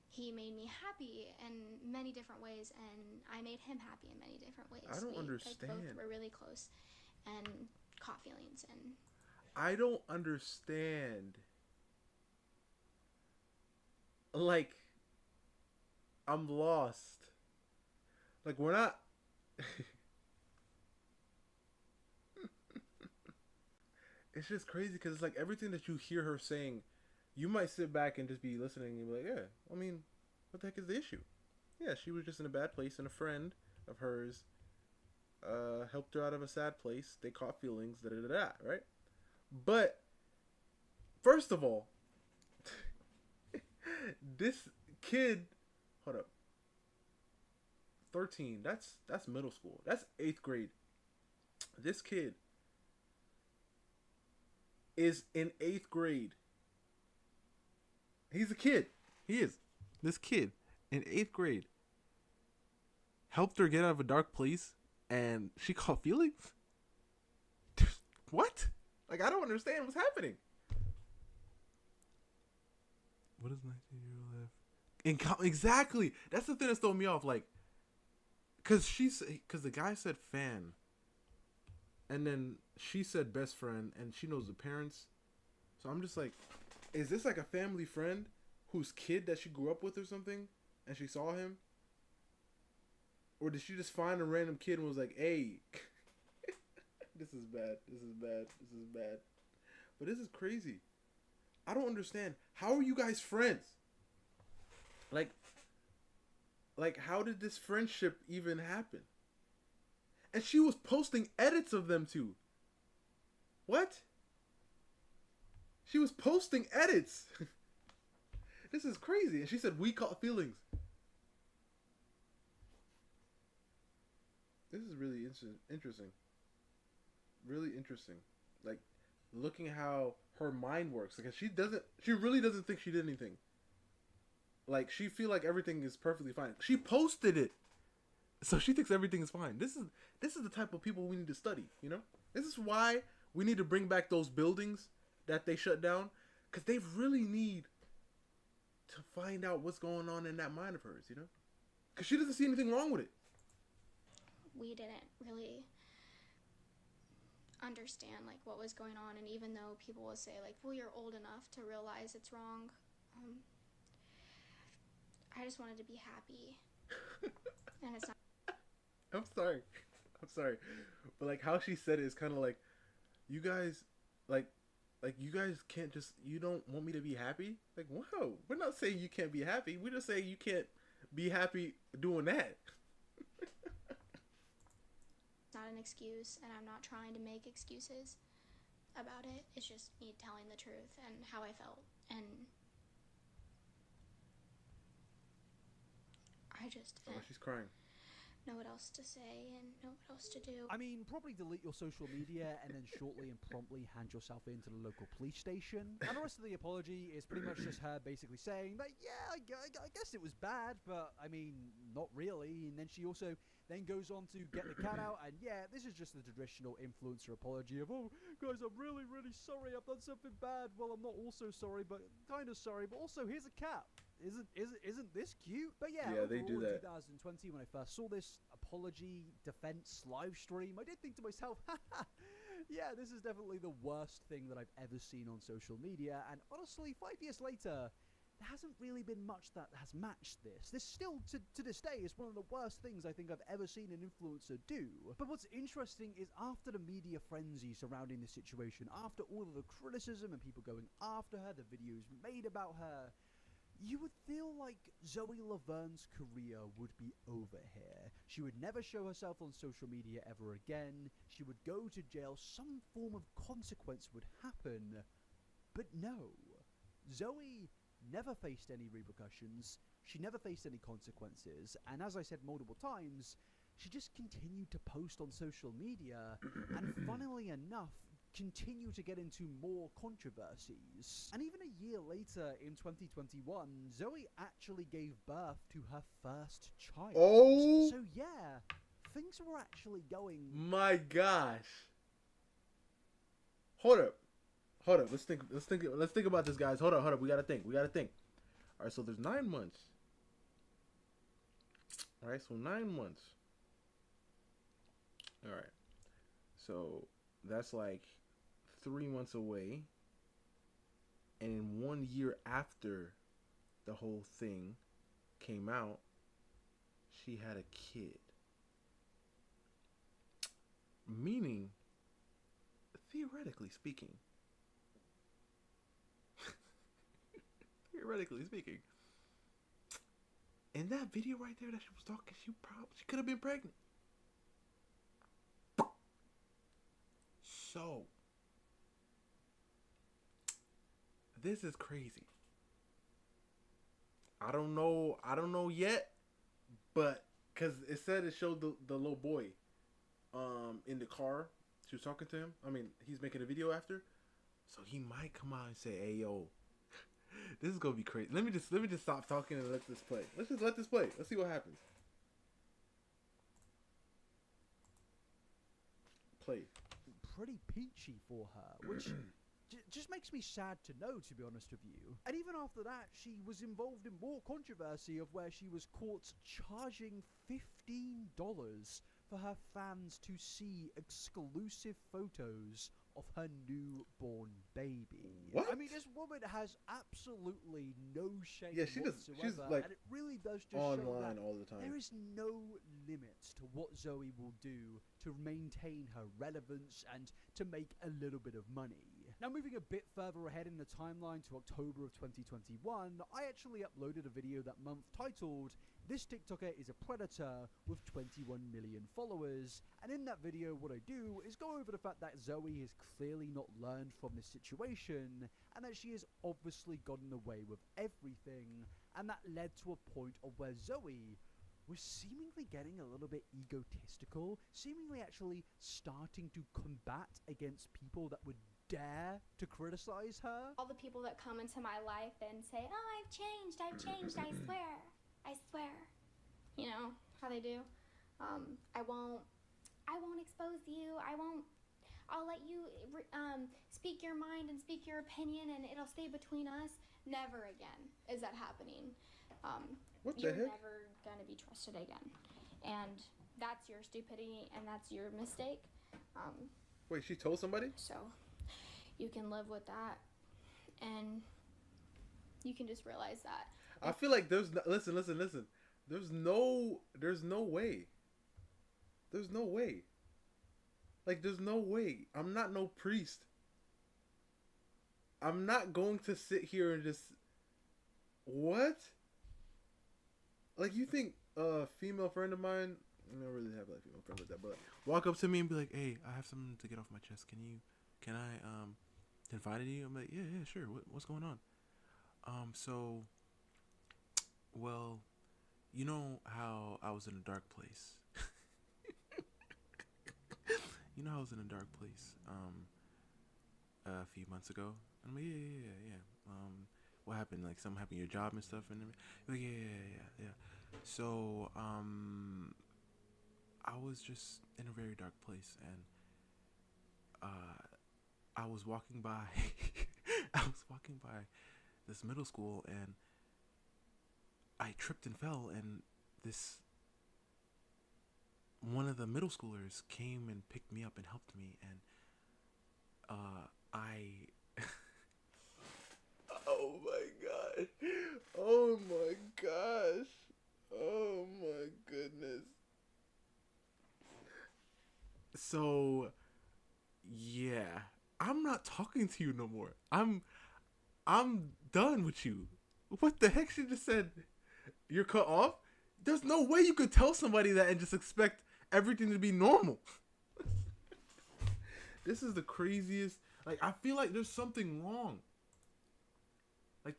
[SPEAKER 11] he made me happy in many different ways, and I made him happy in many different ways.
[SPEAKER 1] I don't understand.
[SPEAKER 11] Both were really close and caught feelings, and
[SPEAKER 1] I don't understand. Like, I'm lost. Like, we're not. It's just crazy because it's like everything that you hear her saying, you might sit back and just be listening and be like, yeah, I mean, what the heck is the issue? Yeah, she was just in a bad place, and a friend of hers helped her out of a sad place. They caught feelings, da-da-da-da, right? But, first of all, this kid, hold up, 13, that's middle school. That's 8th grade. This kid is in 8th grade. He's a kid. He is. This kid in 8th grade helped her get out of a dark place, and she caught feelings? What? Like, I don't understand what's happening. What is 19-year-old live? Exactly. That's the thing that's throwing me off. Like, because the guy said fan, and then she said best friend, and she knows the parents. So I'm just like, is this like a family friend whose kid that she grew up with or something, and she saw him? Or did she just find a random kid and was like, hey, this is bad, this is bad, this is bad. But this is crazy. I don't understand. How are you guys friends? Like, how did this friendship even happen? And she was posting edits of them too. What? She was posting edits. This is crazy. And she said, we caught feelings. This is really interesting. Really interesting. Like, looking how her mind works. Like, she really doesn't think she did anything. Like, she feel like everything is perfectly fine. She posted it. So she thinks everything is fine. This is the type of people we need to study, you know? This is why we need to bring back those buildings that they shut down. Because they really need to find out what's going on in that mind of hers, you know? Because she doesn't see anything wrong with it.
[SPEAKER 11] we didn't really understand like what was going on, and even though people will say like, well, you're old enough to realize it's wrong, I just wanted to be happy. And it's not.
[SPEAKER 1] I'm sorry, but like how she said it is kind of like, you guys like you guys can't just, you don't want me to be happy? Like, whoa, we're not saying you can't be happy, we're just saying you can't be happy doing that.
[SPEAKER 11] It's not an excuse, and I'm not trying to make excuses about it. It's just me telling the truth and how I felt, and I just
[SPEAKER 1] Oh, she's crying.
[SPEAKER 11] know what else to say and know what else to do.
[SPEAKER 6] I mean, probably delete your social media and then shortly and promptly hand yourself in to the local police station. And the rest of the apology is pretty much just her basically saying that, yeah, I guess it was bad, but I mean, not really. And then she also then goes on to get the cat out, and yeah, this is just the traditional influencer apology of, oh, guys, I'm really, really sorry, I've done something bad. Well, I'm not also sorry, but kind of sorry, but also here's a cat. Isn't this cute? But yeah,
[SPEAKER 1] they do that.
[SPEAKER 6] In 2020, when I first saw this apology defense live stream, I did think to myself, haha, yeah, this is definitely the worst thing that I've ever seen on social media. And honestly, 5 years later, there hasn't really been much that has matched this. This still, to this day, is one of the worst things I think I've ever seen an influencer do. But what's interesting is after the media frenzy surrounding this situation, after all of the criticism and people going after her, the videos made about her, you would feel like Zoe Laverne's career would be over here. She would never show herself on social media ever again. She would go to jail. Some form of consequence would happen. But no. Zoe never faced any repercussions. She never faced any consequences. And as I said multiple times, she just continued to post on social media and funnily enough, continue to get into more controversies. And even a year later, in 2021, Zoe actually gave birth to her first child.
[SPEAKER 1] Oh!
[SPEAKER 6] So yeah, things were actually going...
[SPEAKER 1] My gosh. Hold up. Let's think about this, guys. Hold up. We gotta think. All right, so there's 9 months. All right, so 9 months. All right, so that's like 3 months away, and in 1 year after the whole thing came out, she had a kid. Meaning, theoretically speaking, in that video right there that she was talking, she could have been pregnant. So, this is crazy. I don't know yet, but because it said it showed the little boy in the car. She was talking to him. I mean, he's making a video after, so he might come out and say, "Hey, yo, this is gonna be crazy." Let me just stop talking and let this play. Let's just let this play. Let's see what happens. Play.
[SPEAKER 6] Pretty peachy for her, which just makes me sad to know, to be honest with you. And even after that, she was involved in more controversy of where she was caught charging $15 for her fans to see exclusive photos of her newborn baby.
[SPEAKER 1] What?
[SPEAKER 6] I mean, this woman has absolutely no shame
[SPEAKER 1] She's
[SPEAKER 6] whatsoever,
[SPEAKER 1] like
[SPEAKER 6] and it really does just show
[SPEAKER 1] online
[SPEAKER 6] that
[SPEAKER 1] all the time.
[SPEAKER 6] there is no limits to what Zoe will do to maintain her relevance and to make a little bit of money. Now, moving a bit further ahead in the timeline to October of 2021, I actually uploaded a video that month titled, "This TikToker is a predator with 21 million followers," and in that video what I do is go over the fact that Zoe has clearly not learned from this situation, and that she has obviously gotten away with everything, and that led to a point of where Zoe was seemingly getting a little bit egotistical, seemingly actually starting to combat against people that would dare to criticize her.
[SPEAKER 11] All the people that come into my life and say, "Oh, I've changed, I swear. You know how they do. I won't expose you. I'll let you speak your mind and speak your opinion, and it'll stay between us." Never again is that happening.
[SPEAKER 1] What the
[SPEAKER 11] You're
[SPEAKER 1] heck?
[SPEAKER 11] never gonna be trusted again, and that's your stupidity and that's your mistake.
[SPEAKER 1] Wait, she told somebody?
[SPEAKER 11] So you can live with that, and you can just realize that.
[SPEAKER 1] I feel like there's no, listen. There's no way. There's no way. Like, there's no way. I'm not no priest. I'm not going to sit here and just... What? Like, you think a female friend of mine... I don't really have a female friend like that, but walk up to me and be like, "Hey, I have something to get off my chest. Can I confide in you?" I'm like, yeah, sure. What's going on? Well, you know how I was in a dark place. A few months ago. I'm like, yeah. What happened? Like, something happened in your job and stuff? And I'm like, yeah. So, I was just in a very dark place, and I was walking by this middle school, and I tripped and fell, and one of the middle schoolers came and picked me up and helped me, and oh my gosh, oh my goodness. So yeah, I'm not talking to you no more. I'm done with you. What the heck? She just said you're cut off? There's no way you could tell somebody that and just expect everything to be normal. This is the craziest. Like, I feel like there's something wrong. Like,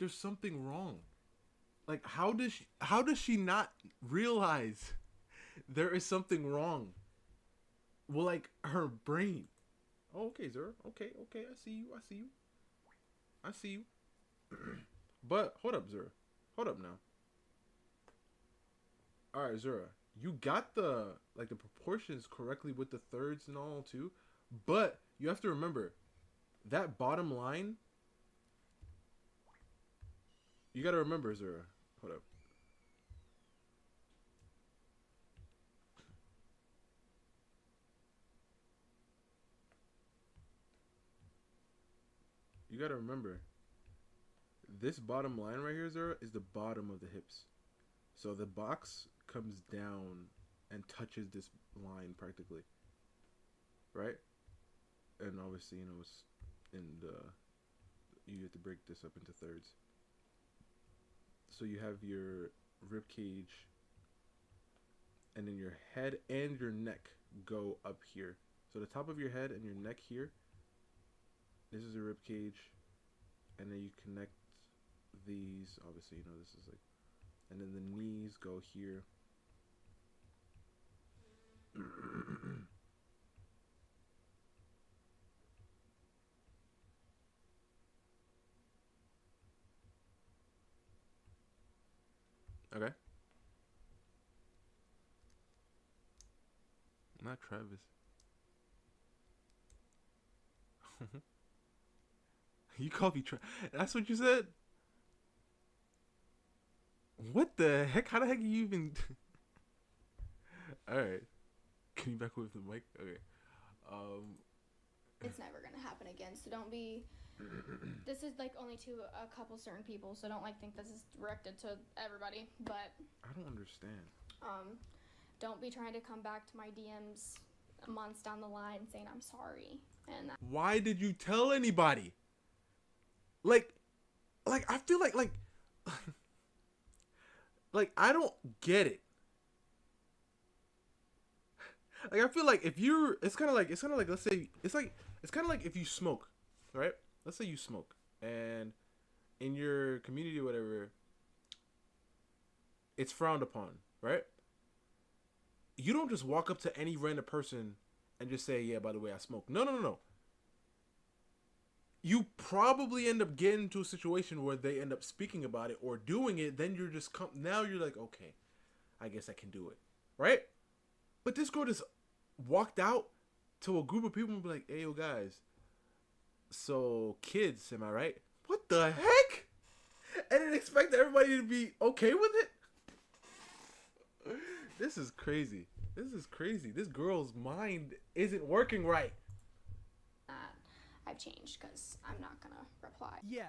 [SPEAKER 1] how does she not realize there is something wrong? Well, like, her brain. Oh, okay, Zura. Okay, okay. I see you. I see you. I see you. But hold up, Zura. Hold up now. All right, Zura. You got the proportions correctly with the thirds and all too, but you have to remember that bottom line. You got to remember, Zura. Hold up. You got to remember this bottom line right here, Zura, is the bottom of the hips. So the box comes down and touches this line practically, right? And obviously, you know, it's in the, you have to break this up into thirds. So you have your rib cage, and then your head and your neck go up here. So the top of your head and your neck here, this is a rib cage, and then you connect these. Obviously, you know, this is like, and then the knees go here. Okay. Not Travis. You called me That's what you said? What the heck? How the heck are you even... Alright. Can you back away from the mic? Okay.
[SPEAKER 11] It's never gonna happen again, so don't be... This is like only to a couple certain people, so don't like think this is directed to everybody, but...
[SPEAKER 1] I don't understand.
[SPEAKER 11] Don't be trying to come back to my DMs months down the line saying I'm sorry. And
[SPEAKER 1] why did you tell anybody? Like I feel like I don't get it. Like I feel like if you're, it's kind of like let's say it's kind of like if you smoke, right? Let's say you smoke, and in your community or whatever, it's frowned upon, right? You don't just walk up to any random person and just say, yeah, by the way, I smoke. No. You probably end up getting into a situation where they end up speaking about it or doing it. Then you're just now you're like, okay, I guess I can do it, right? But this girl just walked out to a group of people and be like, hey, yo, guys, so kids, am I right? What the heck? And then expect everybody to be okay with it? This is crazy. This girl's mind isn't working right.
[SPEAKER 11] I've changed because I'm not gonna reply.
[SPEAKER 6] Yeah,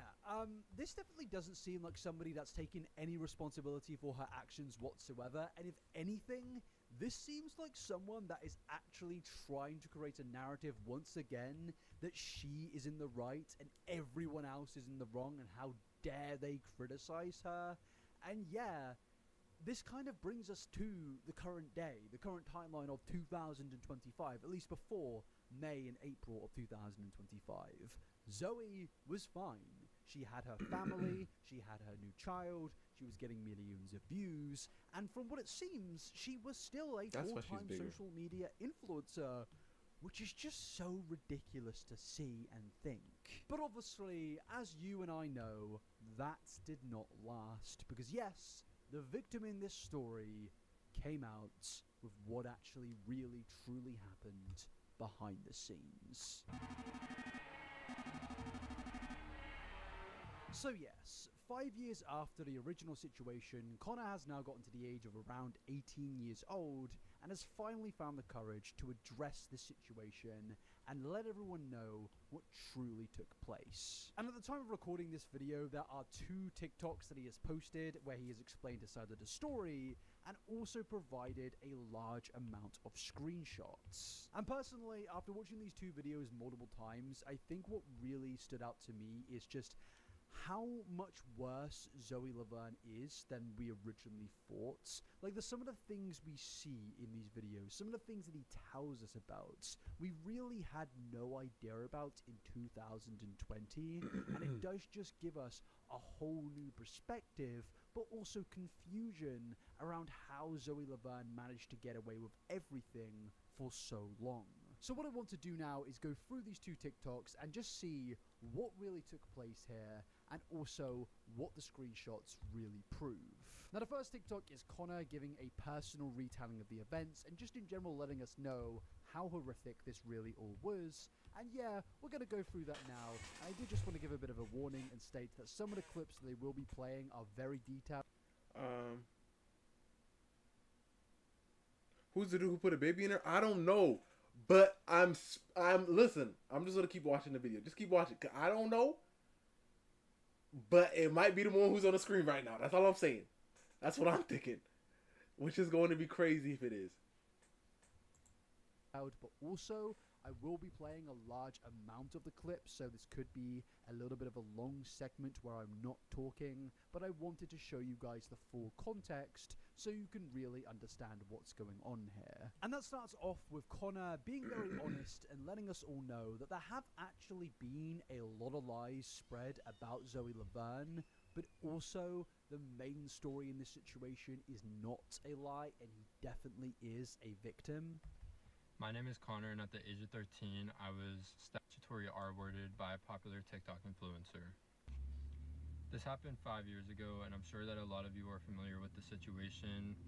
[SPEAKER 6] this definitely doesn't seem like somebody that's taking any responsibility for her actions whatsoever, and if anything, this seems like someone that is actually trying to create a narrative once again that she is in the right and everyone else is in the wrong, and how dare they criticize her. And yeah, this kind of brings us to the current day, the current timeline of 2025, at least before May and April of 2025. Zoe was fine. She had her family, she had her new child, she was getting millions of views, and from what it seems, she was still a full-time social media influencer, which is just so ridiculous to see and think. But obviously, as you and I know, that did not last, because yes, the victim in this story came out with what actually really truly happened behind the scenes. So yes, 5 years after the original situation, Connor has now gotten to the age of around 18 years old and has finally found the courage to address the situation and let everyone know what truly took place. And at the time of recording this video, there are 2 TikToks that he has posted where he has explained his side of the story and also provided a large amount of screenshots. And personally, after watching these 2 videos multiple times, I think what really stood out to me is just how much worse Zoe Laverne is than we originally thought. Like, some of the things we see in these videos, some of the things that he tells us about, we really had no idea about in 2020, and it does just give us a whole new perspective, but also confusion around how Zoe Laverne managed to get away with everything for so long. So what I want to do now is go through these two TikToks and just see what really took place here and also what the screenshots really prove. Now the first TikTok is Connor giving a personal retelling of the events and just in general letting us know how horrific this really all was. And yeah, we're going to go through that now. I did just want to give a bit of a warning and state that some of the clips that they will be playing are very detailed.
[SPEAKER 1] Who's the dude who put a baby in her? I don't know, but listen. I'm just gonna keep watching the video. Just keep watching. 'Cause I don't know, but it might be the one who's on the screen right now. That's all I'm saying. That's what I'm thinking, which is going to be crazy if it is.
[SPEAKER 6] But also I will be playing a large amount of the clips, so this could be a little bit of a long segment where I'm not talking, but I wanted to show you guys the full context so you can really understand what's going on here. And that starts off with Connor being very honest and letting us all know that there have actually been a lot of lies spread about Zoe Laverne, but also the main story in this situation is not a lie and he definitely is a victim.
[SPEAKER 12] My name is Connor, and at the age of 13, I was statutory R-worded by a popular TikTok influencer. This happened 5 years ago, and I'm sure that a lot of you are familiar with the situation,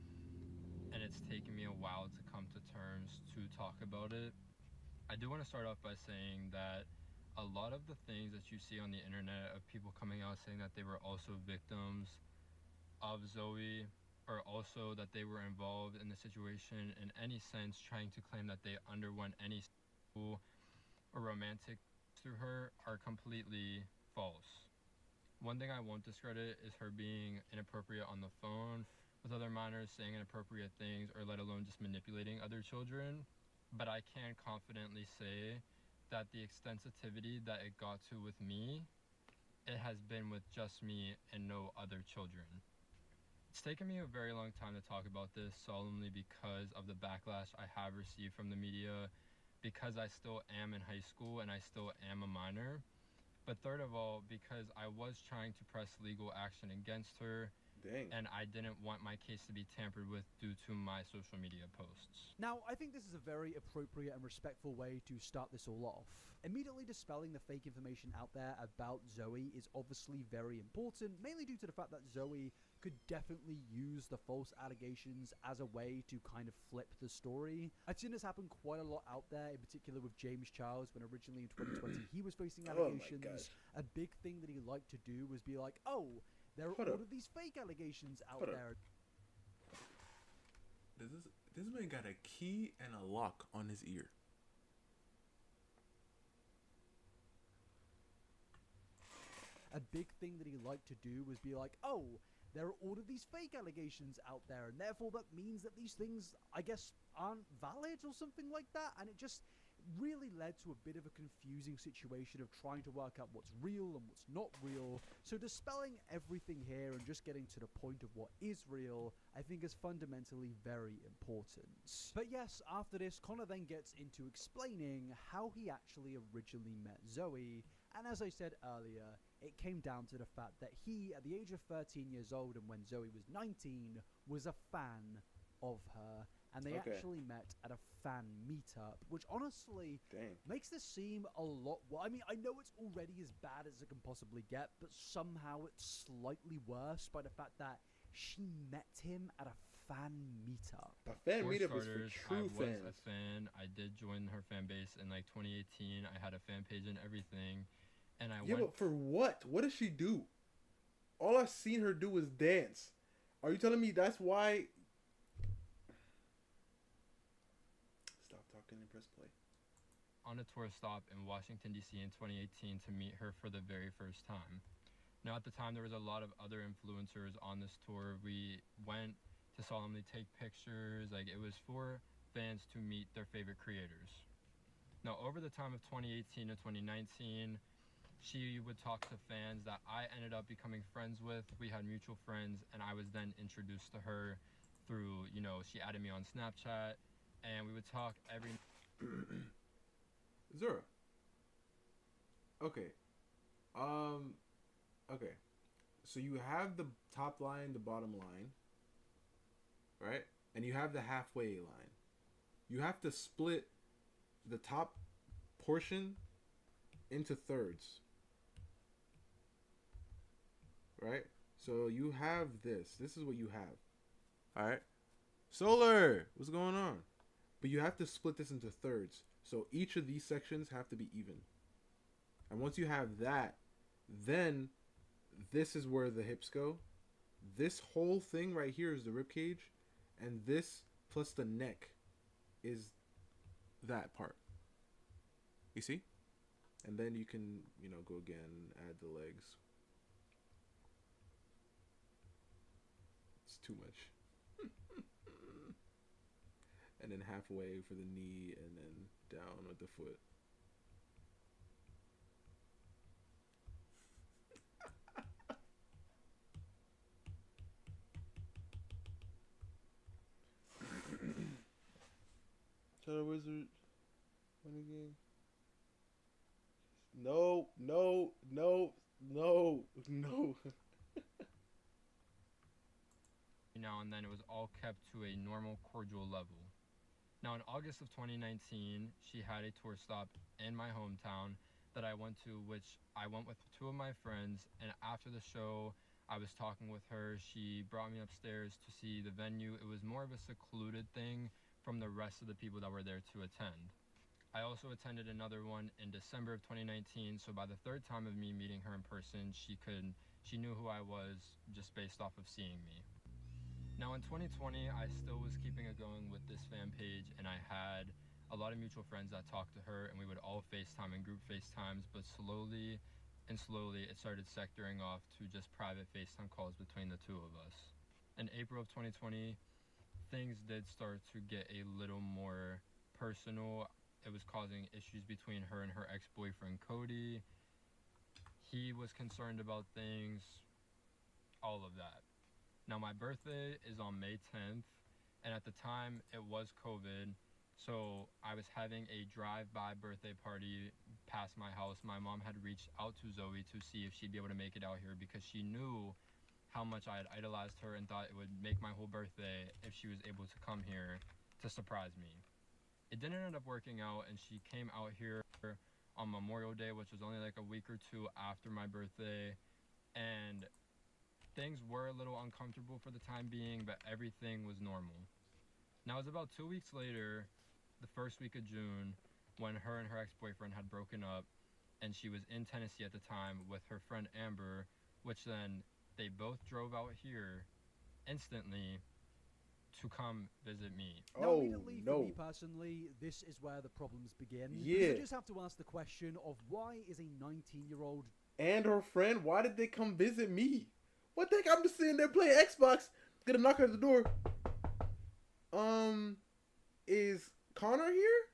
[SPEAKER 12] and it's taken me a while to come to terms to talk about it. I do want to start off by saying that a lot of the things that you see on the internet of people coming out saying that they were also victims of Zoe, or also that they were involved in the situation in any sense, trying to claim that they underwent any sexual or romantic through her, are completely false. One thing I won't discredit is her being inappropriate on the phone with other minors, saying inappropriate things, or let alone just manipulating other children. But I can confidently say that the extensivity that it got to with me, it has been with just me and no other children. It's taken me a very long time to talk about this solemnly because of the backlash I have received from the media, because I still am in high school and I still am a minor. But third of all, because I was trying to press legal action against her.
[SPEAKER 1] Dang.
[SPEAKER 12] And I didn't want my case to be tampered with due to my social media posts.
[SPEAKER 6] Now, I think this is a very appropriate and respectful way to start this all off. Immediately dispelling the fake information out there about Zoe is obviously very important, mainly due to the fact that Zoe could definitely use the false allegations as a way to kind of flip the story. I've seen this happen quite a lot out there, in particular with James Charles, when originally in 2020 he was facing allegations. A big thing that he liked to do was be like, oh, there are all of these fake allegations out there.
[SPEAKER 1] This man got a key and a lock on his ear.
[SPEAKER 6] A big thing that he liked to do was be like, oh, there are all of these fake allegations out there, and therefore that means that these things, I guess, aren't valid or something like that. And it just really led to a bit of a confusing situation of trying to work out what's real and what's not real. So dispelling everything here and just getting to the point of what is real, I think is fundamentally very important. But yes, after this, Connor then gets into explaining how he actually originally met Zoe. And as I said earlier, it came down to the fact that he, at the age of 13 years old and when Zoe was 19, was a fan of her. And they actually met at a fan meetup, which honestly makes this seem a lot... Well, I mean, I know it's already as bad as it can possibly get, but somehow it's slightly worse by the fact that she met him at a fan meetup.
[SPEAKER 1] A fan meetup is for true fans.
[SPEAKER 12] I was a fan. I did join her fan base in like 2018. I had a fan page and everything. And I went...
[SPEAKER 1] but for what? What does she do? All I've seen her do is dance. Are you telling me that's why... and press play.
[SPEAKER 12] On a tour stop in Washington, D.C. in 2018 to meet her for the very first time. Now, at the time, there was a lot of other influencers on this tour. We went to solemnly take pictures. Like, it was for fans to meet their favorite creators. Now, over the time of 2018 and 2019, she would talk to fans that I ended up becoming friends with. We had mutual friends, and I was then introduced to her through, you know, she added me on Snapchat. And we would talk every...
[SPEAKER 1] Zura. Okay. Okay. So you have the top line, the bottom line. Right? And you have the halfway line. You have to split the top portion into thirds. Right? So you have this. This is what you have. Alright? Solar! What's going on? But you have to split this into thirds. So each of these sections have to be even. And once you have that, then this is where the hips go. This whole thing right here is the rib cage. And this plus the neck is that part. You see? And then you can, go again, add the legs. It's too much. And then halfway for the knee, and then down with the foot. Shadow Wizard. Money game. No.
[SPEAKER 12] Now and then it was all kept to a normal, cordial level. Now in August of 2019, she had a tour stop in my hometown that I went to, which I went with 2 of my friends, and after the show, I was talking with her. She brought me upstairs to see the venue. It was more of a secluded thing from the rest of the people that were there to attend. I also attended another one in December of 2019, so by the 3rd time of me meeting her in person, she knew who I was just based off of seeing me. Now in 2020, I still was keeping it going with this fan page, and I had a lot of mutual friends that talked to her, and we would all FaceTime and group FaceTimes, but slowly it started sectoring off to just private FaceTime calls between the 2 of us. In April of 2020, things did start to get a little more personal. It was causing issues between her and her ex-boyfriend, Cody. He was concerned about things, all of that. Now, my birthday is on May 10th, and at the time, it was COVID, so I was having a drive-by birthday party past my house. My mom had reached out to Zoe to see if she'd be able to make it out here because she knew how much I had idolized her and thought it would make my whole birthday if she was able to come here to surprise me. It didn't end up working out, and she came out here on Memorial Day, which was only like a week or 2 after my birthday, and things were a little uncomfortable for the time being, but everything was normal. Now, it was about 2 weeks later, the first week of June, when her and her ex-boyfriend had broken up, and she was in Tennessee at the time with her friend Amber, which then they both drove out here instantly to come visit me.
[SPEAKER 6] Now, immediately, for me personally, this is where the problems begin.
[SPEAKER 1] Yeah.
[SPEAKER 6] Because I just have to ask the question of why is a 19-year-old
[SPEAKER 1] and her friend, why did they come visit me? What the heck? I'm just sitting there playing Xbox. Gonna knock at the door. Is Connor here?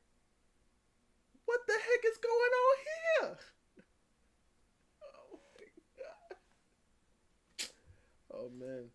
[SPEAKER 1] What the heck is going on here? Oh my god. Oh man.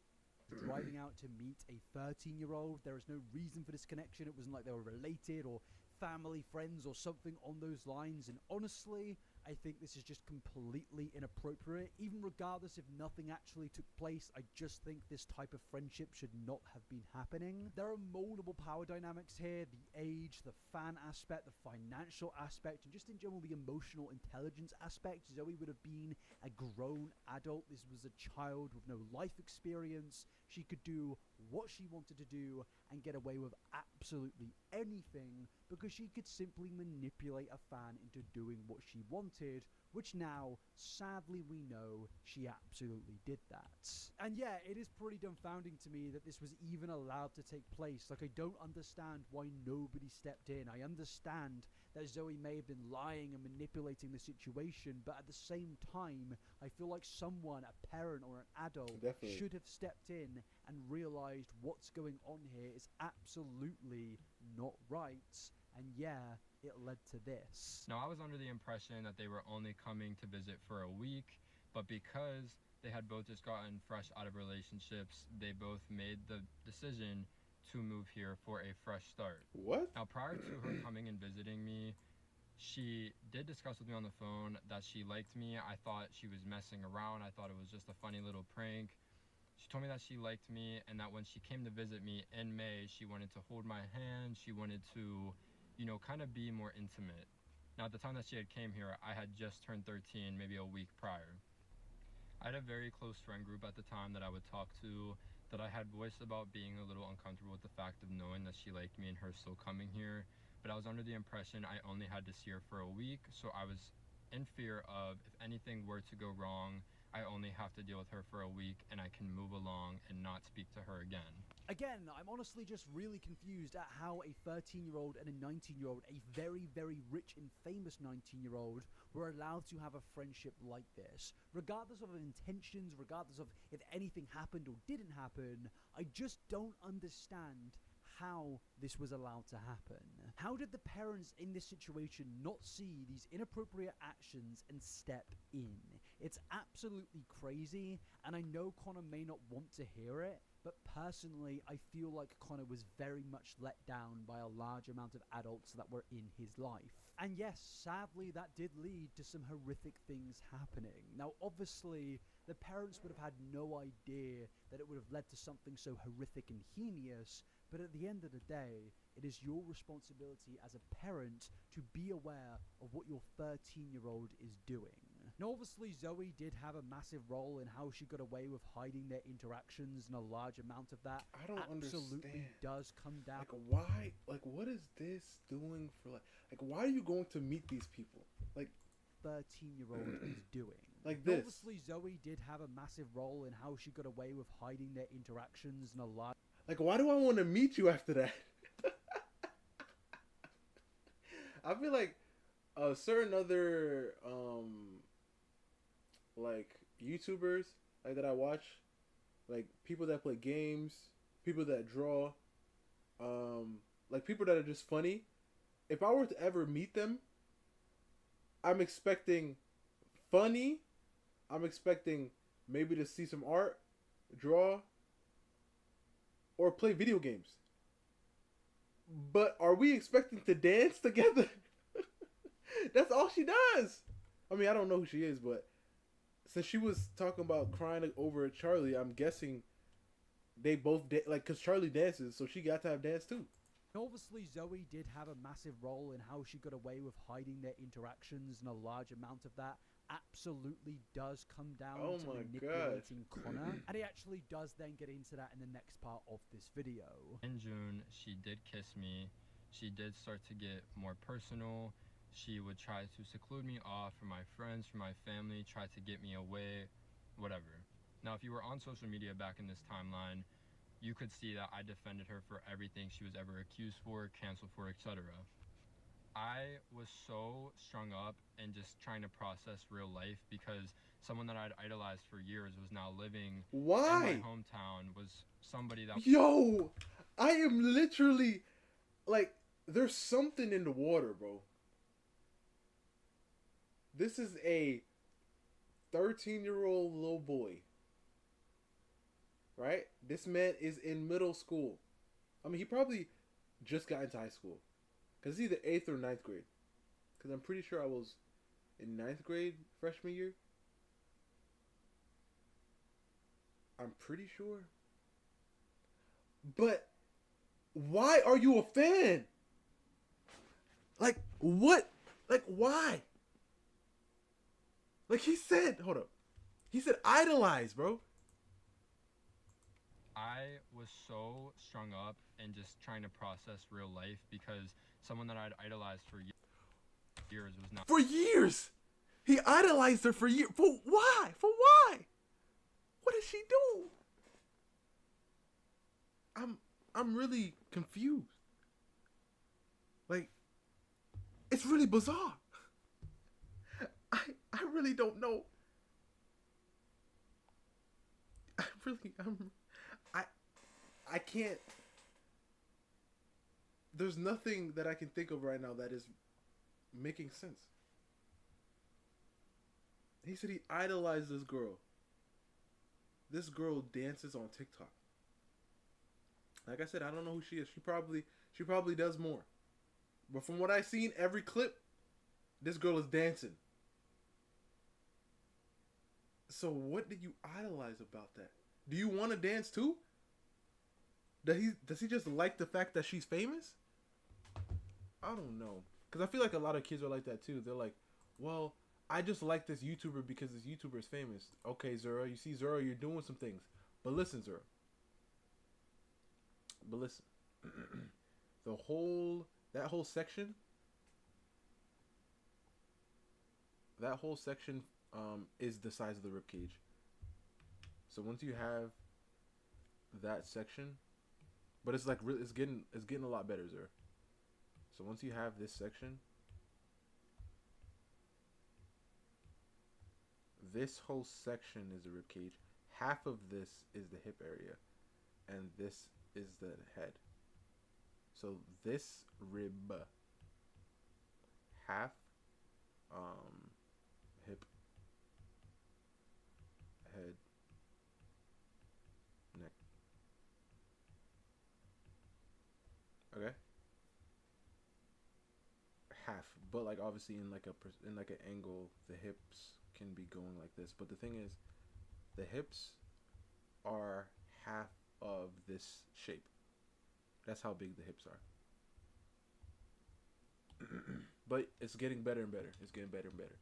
[SPEAKER 6] Driving out to meet a 13-year-old. There is no reason for this connection. It wasn't like they were related or family, friends, or something on those lines. And honestly, I think this is just completely inappropriate. Even regardless if nothing actually took place, I just think this type of friendship should not have been happening. There are multiple power dynamics here. The age, the fan aspect, the financial aspect, and just in general the emotional intelligence aspect. Zoe would have been a grown adult. This was a child with no life experience. She could do what she wanted to do and get away with absolutely anything because she could simply manipulate a fan into doing what she wanted, which now, sadly, we know she absolutely did that. And yeah, it is pretty dumbfounding to me that this was even allowed to take place. Like, I don't understand why nobody stepped in. I understand that Zoe may have been lying and manipulating the situation, but at the same time, I feel like someone, a parent or an adult, should have stepped in and realized what's going on here is absolutely not right. And yeah, it led to this.
[SPEAKER 12] Now, I was under the impression that they were only coming to visit for a week, but because they had both just gotten fresh out of relationships, they both made the decision to move here for a fresh start.
[SPEAKER 1] What?
[SPEAKER 12] Now, prior to her coming and visiting me, she did discuss with me on the phone that she liked me. I thought she was messing around. I thought it was just a funny little prank. She told me that she liked me and that when she came to visit me in May, she wanted to hold my hand. She wanted to kind of be more intimate. Now, at the time that she had came here, I had just turned 13, maybe a week prior. I had a very close friend group at the time that I would talk to, that I had voiced about being a little uncomfortable with the fact of knowing that she liked me and her still coming here, but I was under the impression I only had to see her for a week, so I was in fear of if anything were to go wrong, I only have to deal with her for a week and I can move along and not speak to her again.
[SPEAKER 6] Again, I'm honestly just really confused at how a 13-year-old and a 19-year-old, a very, very rich and famous 19-year-old, were allowed to have a friendship like this. Regardless of intentions, regardless of if anything happened or didn't happen, I just don't understand how this was allowed to happen. How did the parents in this situation not see these inappropriate actions and step in? It's absolutely crazy, and I know Connor may not want to hear it, but personally, I feel like Connor was very much let down by a large amount of adults that were in his life. And yes, sadly, that did lead to some horrific things happening. Now, obviously, the parents would have had no idea that it would have led to something so horrific and heinous, but at the end of the day, it is your responsibility as a parent to be aware of what your 13-year-old is doing. Now, obviously, Zoe did have a massive role in how she got away with hiding their interactions, and a large amount of that
[SPEAKER 1] I don't
[SPEAKER 6] absolutely
[SPEAKER 1] understand.
[SPEAKER 6] does come down.
[SPEAKER 1] Like, why? Like, what is this doing for, like, why are you going to meet these people? Like,
[SPEAKER 6] 13-year-old is doing.
[SPEAKER 1] Like
[SPEAKER 6] Now,
[SPEAKER 1] this.
[SPEAKER 6] obviously, Zoe did have a massive role in how she got away with hiding their interactions, and a large.
[SPEAKER 1] Like, why do I want to meet you after that? I feel like certain other like YouTubers like that I watch, like people that play games, people that draw, like people that are just funny. If I were to ever meet them, I'm expecting funny. I'm expecting maybe to see some art, draw, or play video games. But are we expecting to dance together? That's all she does. I mean, I don't know who she is, but since she was talking about crying over Charlie, I'm guessing they both like, because Charlie dances, so she got to have dance too.
[SPEAKER 6] Obviously, Zoe did have a massive role in how she got away with hiding their interactions, and a large amount of that absolutely does come down to manipulating Connor. And he actually does then get into that in the next part of this video.
[SPEAKER 12] In June, she did kiss me. She did start to get more personal. She would try to seclude me off from my friends, from my family, try to get me away, whatever. Now, if you were on social media back in this timeline, you could see that I defended her for everything she was ever accused for, canceled for, etc. I was so strung up and just trying to process real life because someone that I'd idolized for years was now living in my hometown, was somebody that...
[SPEAKER 1] Yo! I am literally... Like, there's something in the water, bro. This is a 13-year-old little boy. Right? This man is in middle school. I mean, he probably just got into high school. Because it's either 8th or 9th grade. Because I'm pretty sure I was in 9th grade freshman year. I'm pretty sure. But why are you a fan? Like, what? Like, why? Like, he said, hold up. He said idolize, bro.
[SPEAKER 12] I was so strung up and just trying to process real life because someone that I'd idolized for years was not...
[SPEAKER 1] For years! He idolized her for years. For why? For why? What did she do? I'm really confused. Like, it's really bizarre. I really don't know. I can't. There's nothing that I can think of right now that is making sense. He said he idolized this girl. This girl dances on TikTok. Like I said, I don't know who she is. She probably does more. But from what I've seen, every clip, this girl is dancing. So what did you idolize about that? Do you want to dance too? Does he just like the fact that she's famous? I don't know, because I feel like a lot of kids are like that too. They're like, well, I just like this YouTuber because this YouTuber is famous. Okay, Zura, you see Zura, you're doing some things, but listen, Zura. But listen, that whole section, is the size of the rib cage. So once you have that section, but it's like it's getting a lot better, Zura. So once you have this section, this whole section is the rib cage. Half of this is the hip area, and this is the head. So this rib, half, hip, head, neck. Okay. Half, but like obviously in like an angle, the hips can be going like this. But the thing is, the hips are half of this shape. That's how big the hips are. But it's getting better and better. It's getting better and better.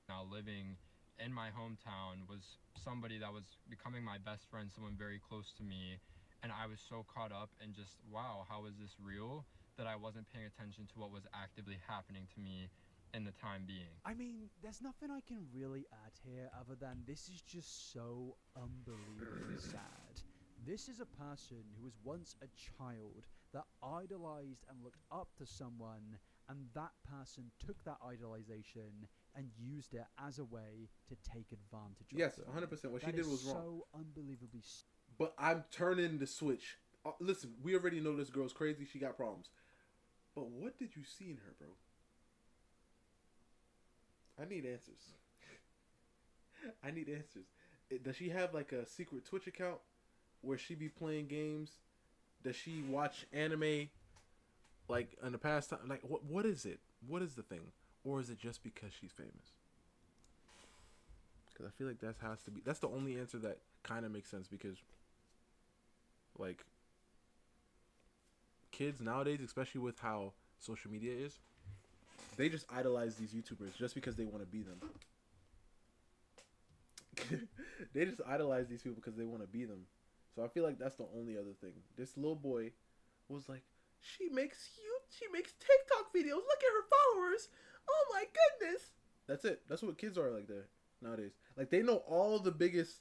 [SPEAKER 12] Now living in my hometown was somebody that was becoming my best friend, someone very close to me, and I was so caught up in just, wow, how is this real, that I wasn't paying attention to what was actively happening to me in the time being.
[SPEAKER 6] I mean, there's nothing I can really add here other than this is just so unbelievably sad. This is a person who was once a child that idolized and looked up to someone, and that person took that idolization and used it as a way to take advantage of
[SPEAKER 1] Yes,
[SPEAKER 6] them.
[SPEAKER 1] 100%. What she
[SPEAKER 6] That
[SPEAKER 1] did
[SPEAKER 6] is
[SPEAKER 1] was wrong.
[SPEAKER 6] so unbelievably
[SPEAKER 1] But I'm turning the switch. Listen, we already know this girl's crazy. She got problems. But what did you see in her, bro? I need answers. I need answers. Does she have like a secret Twitch account where she be playing games? Does she watch anime like in the past time? Like what is it? What is the thing? Or is it just because she's famous? Because I feel like that's the only answer that kind of makes sense, because like kids nowadays, especially with how social media is, they just idolize these YouTubers just because they want to be them. They just idolize these people because they want to be them. So I feel like that's the only other thing. This little boy was like, she makes TikTok videos. Look at her followers. Oh my goodness. That's it. That's what kids are like there nowadays. Like they know all the biggest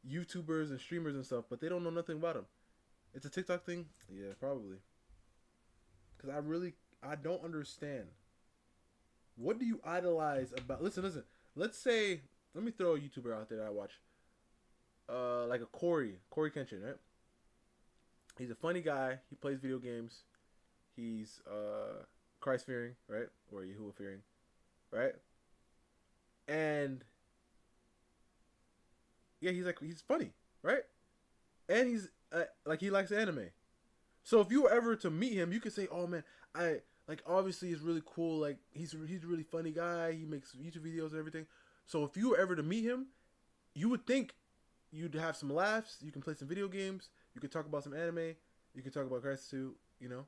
[SPEAKER 1] YouTubers and streamers and stuff, but they don't know nothing about them. It's a TikTok thing? Yeah, probably. Because I don't understand. What do you idolize about? Listen. Let's say, let me throw a YouTuber out there that I watch. Like a Corey Kenshin, right? He's a funny guy. He plays video games. He's Christ fearing, right? Or Yahuwah fearing, right? And yeah, he's funny, right? And he's like he likes anime. So if you were ever to meet him, you could say, "Oh man, I like obviously he's really cool. Like he's a really funny guy. He makes YouTube videos and everything." So if you were ever to meet him, you would think you'd have some laughs. You can play some video games. You could talk about some anime. You could talk about Christ too. You know.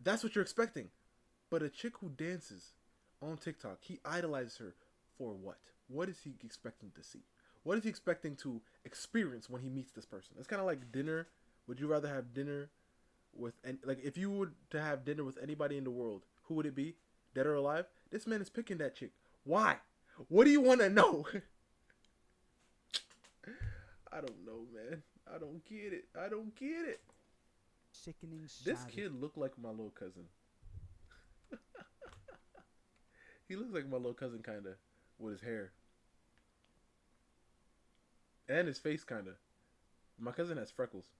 [SPEAKER 1] That's what you're expecting. But a chick who dances on TikTok, he idolizes her for what? What is he expecting to see? What is he expecting to experience when he meets this person? It's kind of like dinner. Would you rather have dinner with, like, if you were to have dinner with anybody in the world, who would it be? Dead or alive? This man is picking that chick. Why? What do you want to know? I don't know, man. I don't get it.
[SPEAKER 6] Sickening.
[SPEAKER 1] This kid looked like my little cousin. He looks like my little cousin, kind of, with his hair. And his face, kind of. My cousin has freckles.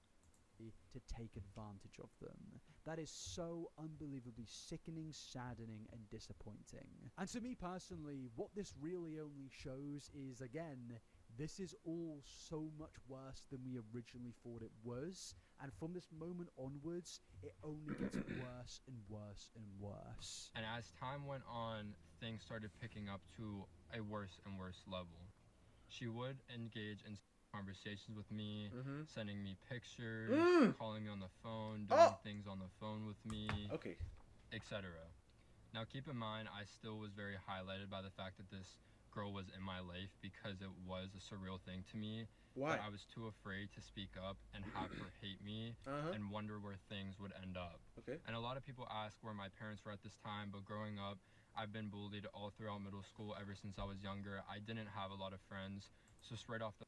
[SPEAKER 6] To take advantage of them. That is so unbelievably sickening, saddening, and disappointing. And to me personally, what this really only shows is, again, this is all so much worse than we originally thought it was. And from this moment onwards, it only gets worse and worse and worse.
[SPEAKER 12] And as time went on, things started picking up to a worse and worse level. She would engage in conversations with me,
[SPEAKER 1] Mm-hmm.
[SPEAKER 12] sending me pictures,
[SPEAKER 1] Mm.
[SPEAKER 12] calling me on the phone, doing
[SPEAKER 1] Oh.
[SPEAKER 12] things on the phone with me,
[SPEAKER 1] Okay.
[SPEAKER 12] etc. Now, keep in mind, I still was very highlighted by the fact that this girl was in my life because it was a surreal thing to me.
[SPEAKER 1] Why?
[SPEAKER 12] But I was too afraid to speak up and have her hate me
[SPEAKER 1] Uh-huh.
[SPEAKER 12] and wonder where things would end up.
[SPEAKER 1] Okay.
[SPEAKER 12] And a lot of people ask where my parents were at this time, but growing up, I've been bullied all throughout middle school ever since I was younger. I didn't have a lot of friends, so straight off the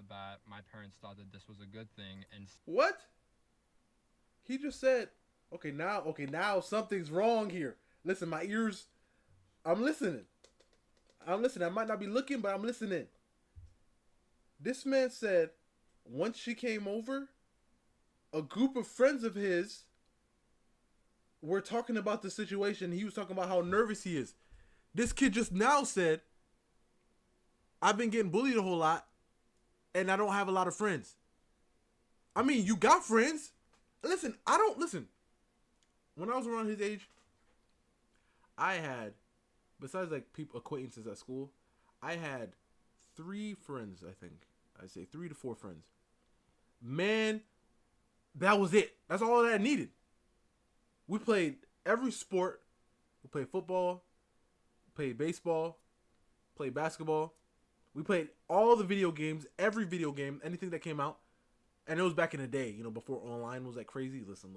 [SPEAKER 12] bat, my parents thought that this was a good thing. And
[SPEAKER 1] What? He just said, okay, now something's wrong here. Listen, my ears, I'm listening. I might not be looking, but I'm listening. This man said, once she came over, a group of friends of his were talking about the situation. He was talking about how nervous he is. This kid just now said, I've been getting bullied a whole lot, and I don't have a lot of friends. I mean, you got friends. Listen. When I was around his age, I had, besides like people, acquaintances at school, I had 3 friends, I think. I'd say 3 to 4 friends. Man, that was it. That's all that I needed. We played every sport. We played football, played baseball, played basketball. We played all the video games, every video game, anything that came out. And it was back in the day, before online was like crazy. Listen.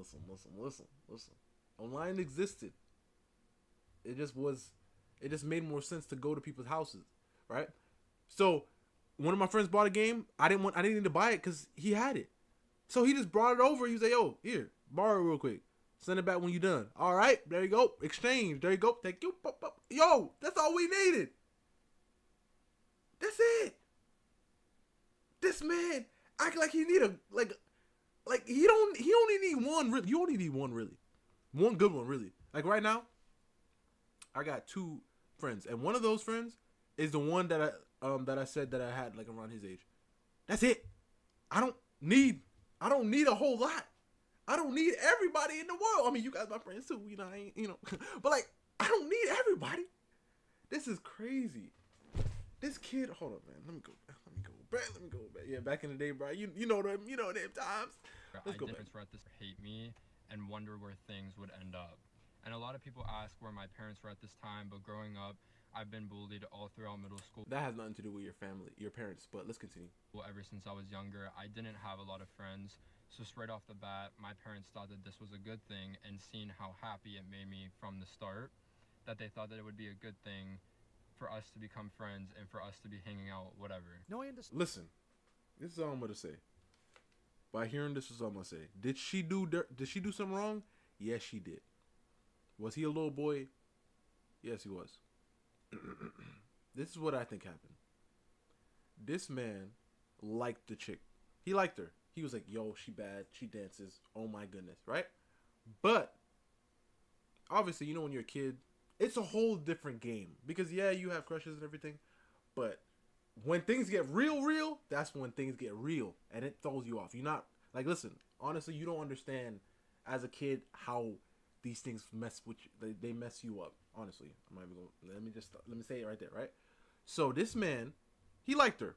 [SPEAKER 1] Online existed. It just made more sense to go to people's houses, right? So one of my friends bought a game. I didn't need to buy it because he had it. So he just brought it over. He was like, yo, here, borrow it real quick. Send it back when you're done. All right, there you go. Exchange. There you go. Thank you. Yo, that's all we needed. That's it. This man act like he need he only need one. Really, you only need one really, one good one really. Like right now, I got 2 friends, and one of those friends is the one that I said that I had like around his age. That's it. I don't need a whole lot. I don't need everybody in the world. I mean, you guys my friends too. But like, I don't need everybody. This is crazy. This kid, hold on, man. Let me go back. Yeah, back in the day, bro. You know them times. Let's go back.
[SPEAKER 12] Were at this hate me and wonder where things would end up. And a lot of people ask where my parents were at this time, but growing up, I've been bullied all throughout middle school.
[SPEAKER 1] That has nothing to do with your family, your parents, but let's continue.
[SPEAKER 12] Well, ever since I was younger, I didn't have a lot of friends. So straight off the bat, my parents thought that this was a good thing, and seeing how happy it made me from the start, that they thought that it would be a good thing for us to become friends and for us to be hanging out, whatever.
[SPEAKER 6] No, I understand.
[SPEAKER 1] Listen, this is all I'm gonna say. By hearing this, is all I'm gonna say. Did she do something wrong? Yes, she did. Was he a little boy? Yes, he was. This is what I think happened. This man liked the chick. He liked her. He was like, yo, she bad. She dances. Oh my goodness, right? But obviously, when you're a kid, it's a whole different game. Because yeah, you have crushes and everything. But when things get real, that's when things get real. And it throws you off. You're not, like, listen, honestly, you don't understand as a kid how these things mess with you. They mess you up. Honestly, I'm not even going. Let me say it right there, right? So this man, he liked her.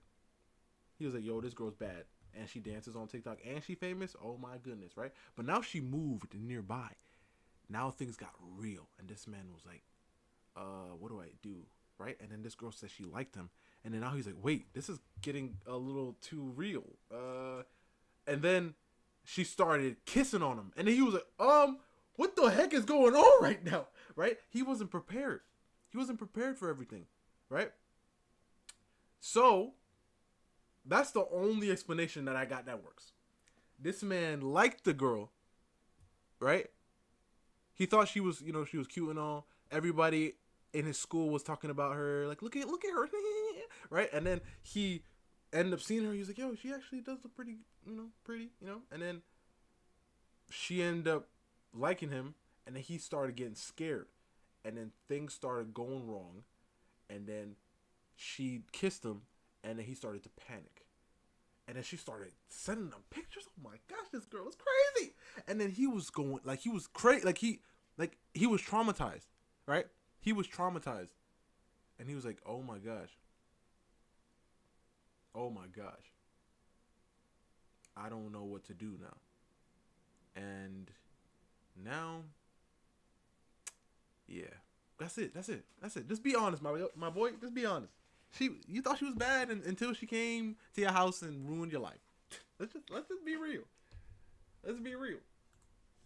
[SPEAKER 1] He was like, yo, this girl's bad. And she dances on TikTok and she famous. Oh my goodness, right? But now she moved nearby. Now things got real. And this man was like, what do I do? Right? And then this girl said she liked him. And then now he's like, wait, this is getting a little too real. And then she started kissing on him. And then he was like, what the heck is going on right now? Right? He wasn't prepared. He wasn't prepared for everything. Right? So that's the only explanation that I got that works. This man liked the girl, right? He thought she was, she was cute and all. Everybody in his school was talking about her, like, look at her, right? And then he ended up seeing her. He was like, yo, she actually does look pretty, And then she ended up liking him, and then he started getting scared, and then things started going wrong, and then she kissed him. And then he started to panic. And then she started sending them pictures. Oh my gosh, this girl is crazy. And then he was going, like, he was crazy. Like he was traumatized, right? He was traumatized. And he was like, oh my gosh. oh my gosh, I don't know what to do now. And now, yeah, that's it. Just be honest, my boy. Just be honest. You thought she was bad until she came to your house and ruined your life. Let's just be real. Let's be real.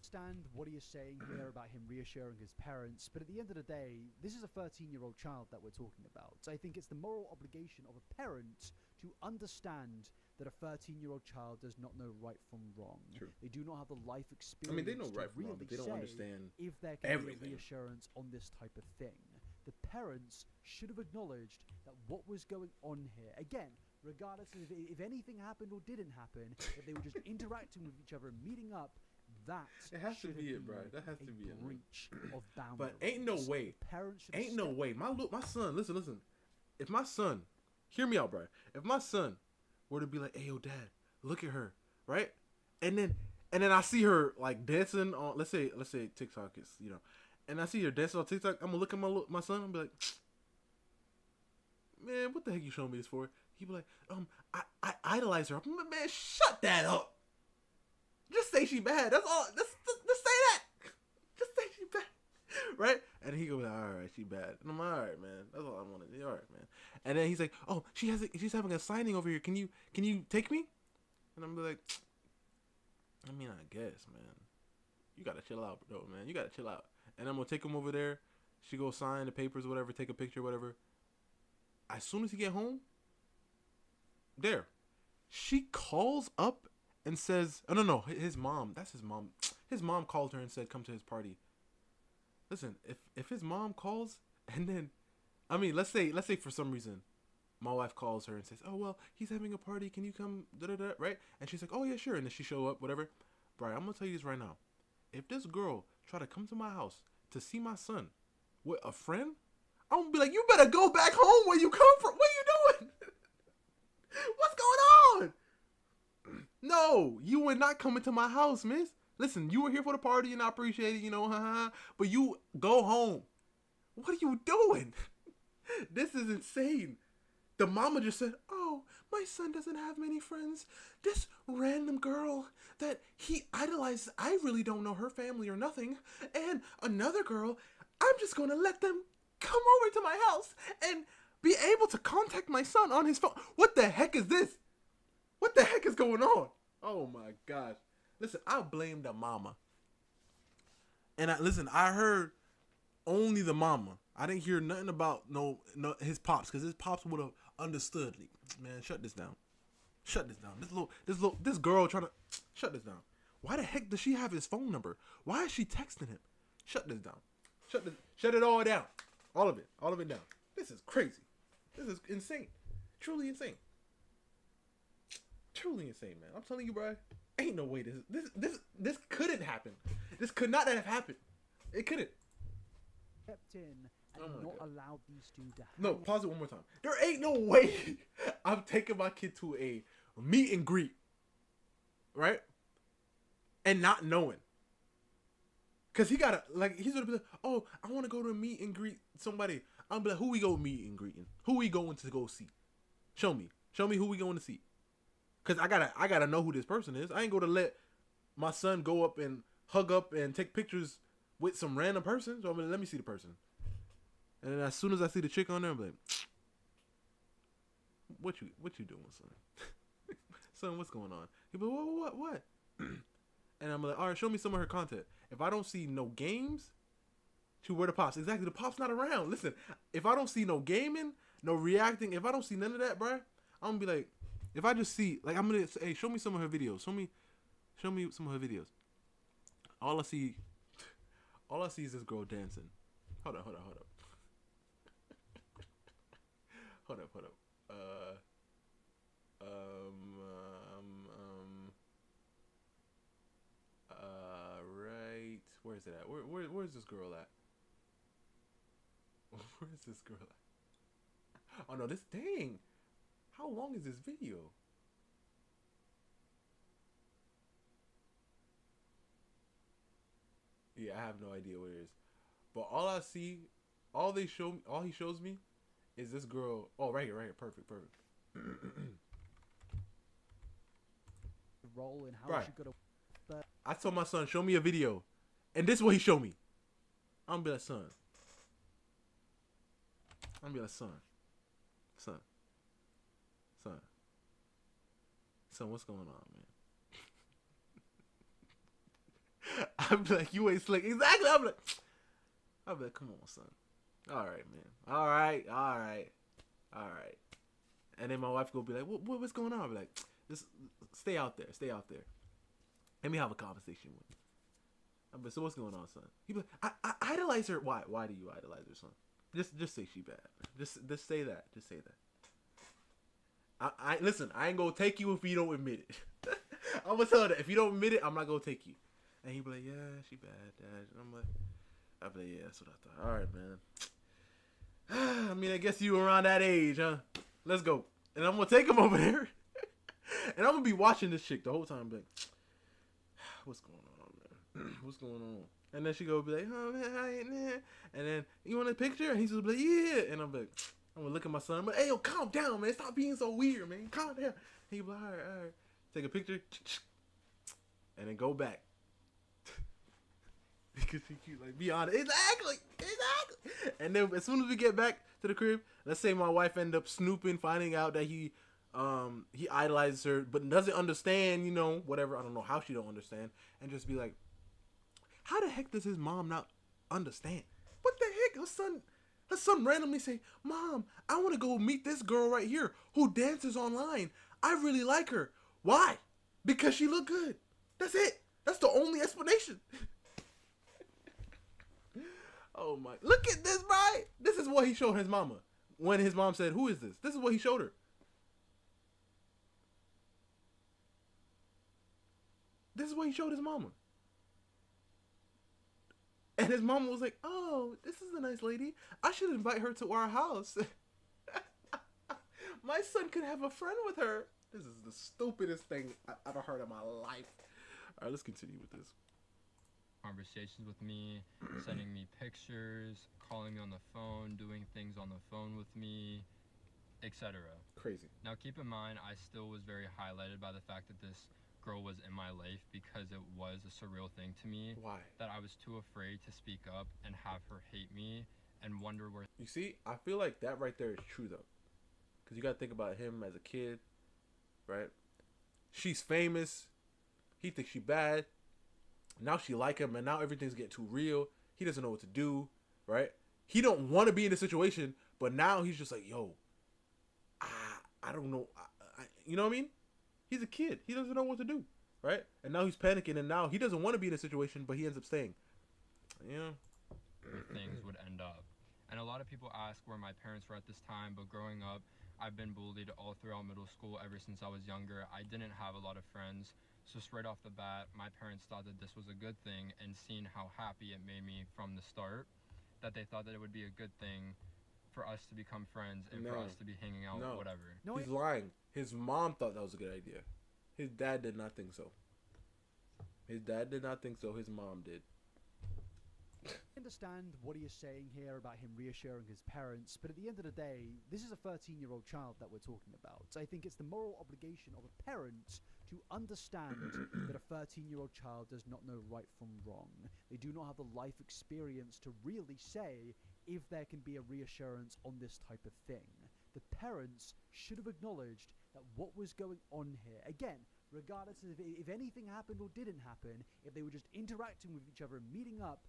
[SPEAKER 6] Understand what he is saying here about him reassuring his parents, but at the end of the day, this is a 13-year-old child that we're talking about. So I think it's the moral obligation of a parent to understand that a 13-year-old child does not know right from wrong.
[SPEAKER 1] True.
[SPEAKER 6] They do not have the life experience.
[SPEAKER 1] I mean, they know right from
[SPEAKER 6] really
[SPEAKER 1] wrong, but they don't understand
[SPEAKER 6] if there can
[SPEAKER 1] everything.
[SPEAKER 6] be a reassurance on this type of thing. The parents should have acknowledged that what was going on here, again, regardless of if anything happened or didn't happen, that they were just interacting with each other and meeting up. That
[SPEAKER 1] it has to
[SPEAKER 6] should
[SPEAKER 1] be
[SPEAKER 6] have
[SPEAKER 1] it, bro.
[SPEAKER 6] been
[SPEAKER 1] That has to be
[SPEAKER 6] a
[SPEAKER 1] it.
[SPEAKER 6] breach of boundaries.
[SPEAKER 1] But ain't no way.
[SPEAKER 6] Parents should
[SPEAKER 1] Ain't no way. My son. Listen. If my son, hear me out, bro. If my son were to be like, "Hey, yo, dad, look at her," right? And then I see her like dancing on, let's say TikTok is, and I see her dancing on TikTok. I'm gonna look at my son and be like, "Man, what the heck you showing me this for?" He be like, I idolize her. I'm like, man, shut that up. Just say she bad. That's all. Just say that. Just say she bad, right? And he goes, all right, she bad. And I'm like, all right, man. That's all I want to do. All right, man. And then he's like, oh, she's having a signing over here. Can you take me? And I'm like, I mean, I guess, man. You gotta chill out, bro, man. You gotta chill out. And I'm gonna take him over there. She go sign the papers, whatever. Take a picture, whatever. As soon as he get home, there, she calls up and says, oh, no, his mom, that's his mom. His mom called her and said, come to his party. Listen, if his mom calls and then, I mean, let's say for some reason, my wife calls her and says, oh, well, he's having a party. Can you come? Da-da-da, right? And she's like, oh, yeah, sure. And then she show up, whatever. Brian, I'm going to tell you this right now. If this girl try to come to my house to see my son with a friend, I'm going to be like, you better go back home where you come from. What are you doing? What's going on? No, you were not coming to my house, miss. Listen, you were here for the party and I appreciate it, but you go home. What are you doing? This is insane. The mama just said, oh, my son doesn't have many friends. This random girl that he idolizes, I really don't know her family or nothing. And another girl, I'm just going to let them come over to my house and be able to contact my son on his phone. What the heck is this? What the heck is going on? Oh my gosh. Listen, I blame the mama. And I heard only the mama. I didn't hear nothing about no his pops, because his pops would have understood. Like, man, shut this down. Shut this down. This girl trying to shut this down. Why the heck does she have his phone number? Why is she texting him? Shut this down. Shut it all down. All of it down. This is crazy. This is insane. Truly insane. Truly insane, man. I'm telling you, bro. Ain't no way this couldn't happen. This could not have happened. It couldn't.
[SPEAKER 6] Kept in and not allowed these two to.
[SPEAKER 1] No, pause it one more time. There ain't no way I'm taking my kid to a meet and greet, right? And not knowing. Cause he's gonna be like, oh, I want to go to a meet and greet somebody. I'm like, who we go meet and greeting? Who we going to go see? Show me who we going to see. Cause I gotta know who this person is. I ain't gonna let my son go up and hug up and take pictures with some random person. So I'm gonna let me see the person. And then as soon as I see the chick on there, I'm like, what you doing, son? Son, what's going on? He be like, what? And I'm like, all right, show me some of her content. If I don't see no games, where the pops? Exactly, the pops not around. Listen, if I don't see no gaming, no reacting, if I don't see none of that, bro, I'm gonna be like, if I just see, like, I'm gonna say, hey, show me some of her videos. Show me some of her videos. All I see is this girl dancing. Hold up. Hold up. Right. Where's it at? Where's this girl at? Where's this girl at? Oh no, dang. How long is this video? Yeah, I have no idea what it is. But all he shows me is this girl. Oh, right here. Perfect.
[SPEAKER 6] role in how
[SPEAKER 1] Right.
[SPEAKER 6] she got away. But
[SPEAKER 1] I told my son, show me a video. And this is what he showed me. I'm gonna be like, son. I'm gonna be like, son. Son, what's going on, man? I'm like, you ain't slick. Exactly. I'm like, come on, son. All right, man. All right. And then my wife will be like, what's going on? I'll be like, just stay out there. Let me have a conversation with you. I'm like, so what's going on, son? He be like, I idolize her. Why? Why do you idolize her, son? Just say she bad. Just say that. Just say that. I listen. I ain't gonna take you if you don't admit it. I'm gonna tell her that if you don't admit it, I'm not gonna take you. And he be like, yeah, she bad, Dad. And I'll be like, yeah, that's what I thought. All right, man. I mean, I guess you around that age, huh? Let's go. And I'm gonna take him over there, and I'm gonna be watching this chick the whole time, like, what's going on, man? What's going on? And then she go be like, oh man, hi, man. And then, you want a picture? And he's just like, yeah. And I'm like, I'm gonna look at my son. I'm like, hey, yo, calm down, man. Stop being so weird, man. Calm down. He be like, all right. Take a picture, and then go back. Because he cute, like, be honest. Exactly. And then as soon as we get back to the crib, let's say my wife end up snooping, finding out that he idolizes her, but doesn't understand, you know, whatever. I don't know how she don't understand, and just be like, how the heck does his mom not understand? What the heck? Her son randomly say, Mom, I want to go meet this girl right here who dances online. I really like her. Why? Because she look good. That's it. That's the only explanation. Oh my. Look at this, right? This is what he showed his mama. When his mom said, who is this? This is what he showed her. This is what he showed his mama. And his mama was like, oh, this is a nice lady. I should invite her to our house. My son could have a friend with her. This is the stupidest thing I've ever heard in my life. All right, let's continue with this.
[SPEAKER 12] Conversations with me, sending me pictures, calling me on the phone, doing things on the phone with me, etc.
[SPEAKER 1] Crazy.
[SPEAKER 12] Now keep in mind, I still was very highlighted by the fact that this girl was in my life because it was a surreal thing to me.
[SPEAKER 1] Why?
[SPEAKER 12] That I was too afraid to speak up and have her hate me and wonder where...
[SPEAKER 1] You see, I feel like that right there is true, though. Because you got to think about him as a kid, right? She's famous. He thinks she bad. Now she like him, and now everything's getting too real. He doesn't know what to do, right? He don't want to be in this situation, but now he's just like, yo, I don't know. You know what I mean? He's a kid. He doesn't know what to do, right? And now he's panicking, and now he doesn't want to be in a situation, but he ends up staying. Yeah.
[SPEAKER 12] Things would end up. And a lot of people ask where my parents were at this time, but growing up, I've been bullied all throughout middle school ever since I was younger. I didn't have a lot of friends. So straight off the bat, my parents thought that this was a good thing, and seeing how happy it made me from the start, that they thought that it would be a good thing for us to become friends and for us to be hanging out, whatever.
[SPEAKER 1] No, he's lying. His mom thought that was a good idea. His dad did not think so. His mom did.
[SPEAKER 6] I understand what he is saying here about him reassuring his parents, but at the end of the day, this is a 13-year-old child that we're talking about. I think it's the moral obligation of a parent to understand that a 13-year-old child does not know right from wrong. They do not have the life experience to really say if there can be a reassurance on this type of thing. The parents should have acknowledged that what was going on here, again, regardless of if anything happened or didn't happen, if they were just interacting with each other and meeting up,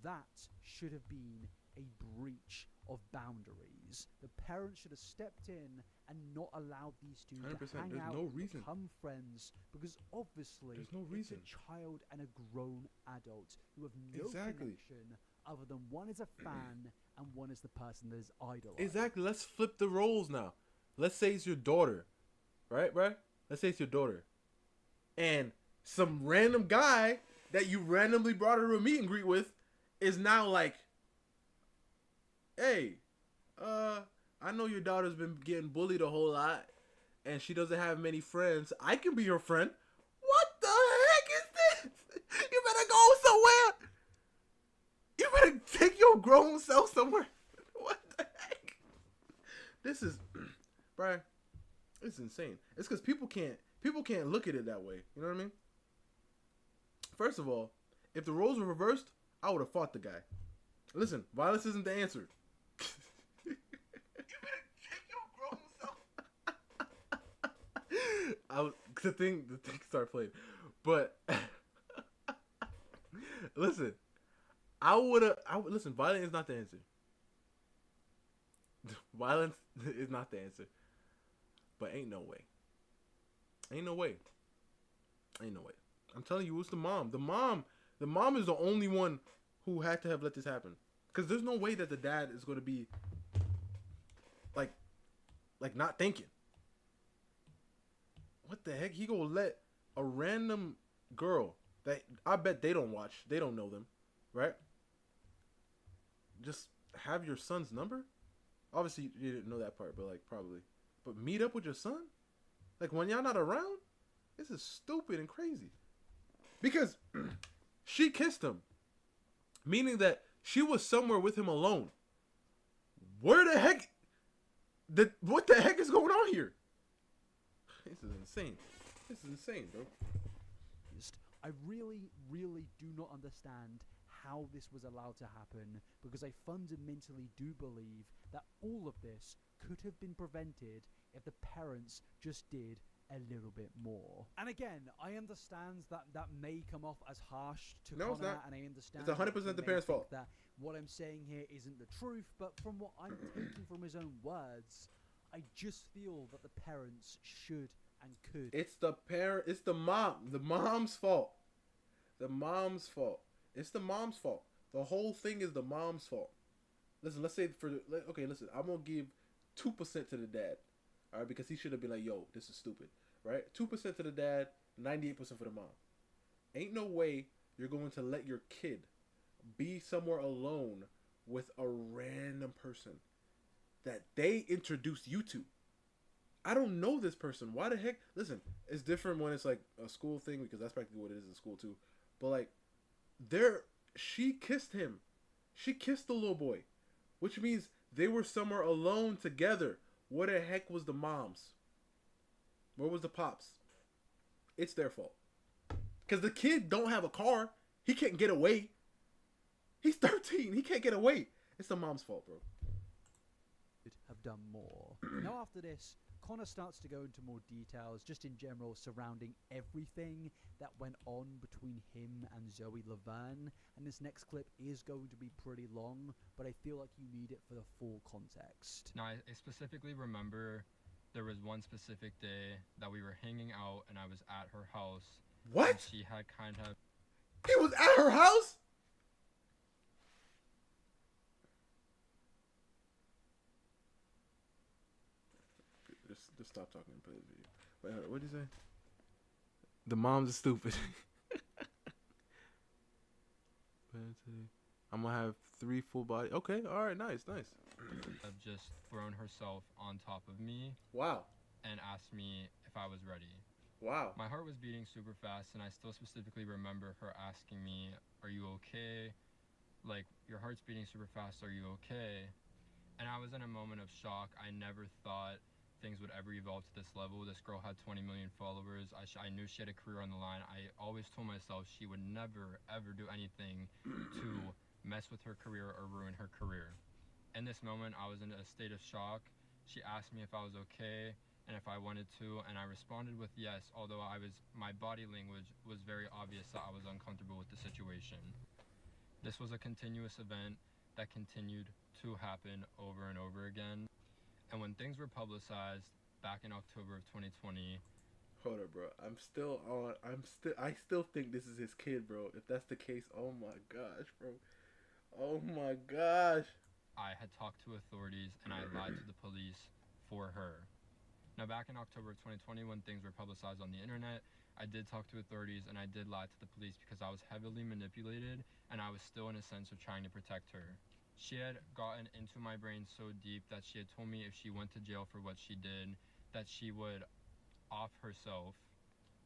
[SPEAKER 6] that should have been a breach of boundaries. The parents should have stepped in and not allowed these two to hang out, become friends, because obviously it's a child and a grown adult who have no connection other than one is a fan and one is the person that is idolized.
[SPEAKER 1] Exactly. Let's flip the roles now. Let's say it's your daughter, right? Let's say it's your daughter, and some random guy that you randomly brought her to a meet and greet with is now like, hey, I know your daughter's been getting bullied a whole lot, and she doesn't have many friends. I can be her friend. What the heck is this? You better go somewhere. You better take your grown self somewhere. What the heck? This is, bruh, it's insane. It's because people can't People can't look at it that way. You know what I mean? First of all, if the roles were reversed, I would have fought the guy. Listen, violence isn't the answer.
[SPEAKER 13] You better take your grown self.
[SPEAKER 1] The thing started playing, but listen, listen. Violence is not the answer. Violence is not the answer. But ain't no way. Ain't no way. Ain't no way. I'm telling you, it's the mom. The mom is the only one who had to have let this happen. Because there's no way that the dad is going to be like not thinking. What the heck? He gonna let a random girl that I bet they don't watch, they don't know them, right? Just have your son's number? Obviously, you didn't know that part, but like probably. But meet up with your son? Like when y'all not around? This is stupid and crazy. Because she kissed him. Meaning that she was somewhere with him alone. Where the heck? What the heck is going on here? This is insane. This is insane, bro.
[SPEAKER 6] I really, really do not understand how this was allowed to happen, because I fundamentally do believe that all of this could have been prevented if the parents just did a little bit more. And again, I understand that may come off as harsh to Connor, and I understand
[SPEAKER 1] it's 100% the parents' fault.
[SPEAKER 6] That what I'm saying here isn't the truth, but from what I'm taking from his own words, I just feel that the parents should and could.
[SPEAKER 1] It's the mom's fault. The mom's fault. It's the mom's fault. The whole thing is the mom's fault. Listen, let's say listen, I'm going to give 2% to the dad. All right, because he should have been like, yo, this is stupid, right? 2% to the dad, 98% for the mom. Ain't no way you're going to let your kid be somewhere alone with a random person that they introduced you to. I don't know this person. Why the heck? Listen, it's different when it's like a school thing, because that's practically what it is in school too. But like, she kissed him. She kissed the little boy, which means they were somewhere alone together. What the heck was the moms? Where was the pops? It's their fault. Because the kid don't have a car. He can't get away. He's 13. He can't get away. It's the mom's fault, bro.
[SPEAKER 6] Have done more. Now after this, Connor starts to go into more details, just in general, surrounding everything that went on between him and Zoe Laverne. And this next clip is going to be pretty long, but I feel like you need it for the full context.
[SPEAKER 12] Now, I specifically remember there was one specific day that we were hanging out and I was at her house.
[SPEAKER 1] What?
[SPEAKER 12] And she had kind of...
[SPEAKER 1] He was at her house? Just stop talking and play this video. Wait, hold on, what did you say? The moms are stupid. I'm gonna have 3 full body. Okay, all right, nice.
[SPEAKER 12] Have just thrown herself on top of me.
[SPEAKER 1] Wow.
[SPEAKER 12] And asked me if I was ready.
[SPEAKER 1] Wow.
[SPEAKER 12] My heart was beating super fast, and I still specifically remember her asking me, "Are you okay? Like, your heart's beating super fast. Are you okay?" And I was in a moment of shock. I never thought things would ever evolve to this level. This girl had 20 million followers. I knew she had a career on the line. I always told myself she would never, ever do anything to mess with her career or ruin her career. In this moment, I was in a state of shock. She asked me if I was okay and if I wanted to, and I responded with yes, although my body language was very obvious that I was uncomfortable with the situation. This was a continuous event that continued to happen over and over again. And when things were publicized back in October of 2020...
[SPEAKER 1] Hold up, bro. I still think this is his kid, bro. If that's the case, oh my gosh, bro. Oh my gosh.
[SPEAKER 12] I had talked to authorities and I lied to the police for her. Now, back in October of 2020, when things were publicized on the internet, I did talk to authorities and I did lie to the police because I was heavily manipulated and I was still in a sense of trying to protect her. She had gotten into my brain so deep that she had told me if she went to jail for what she did, that she would off herself.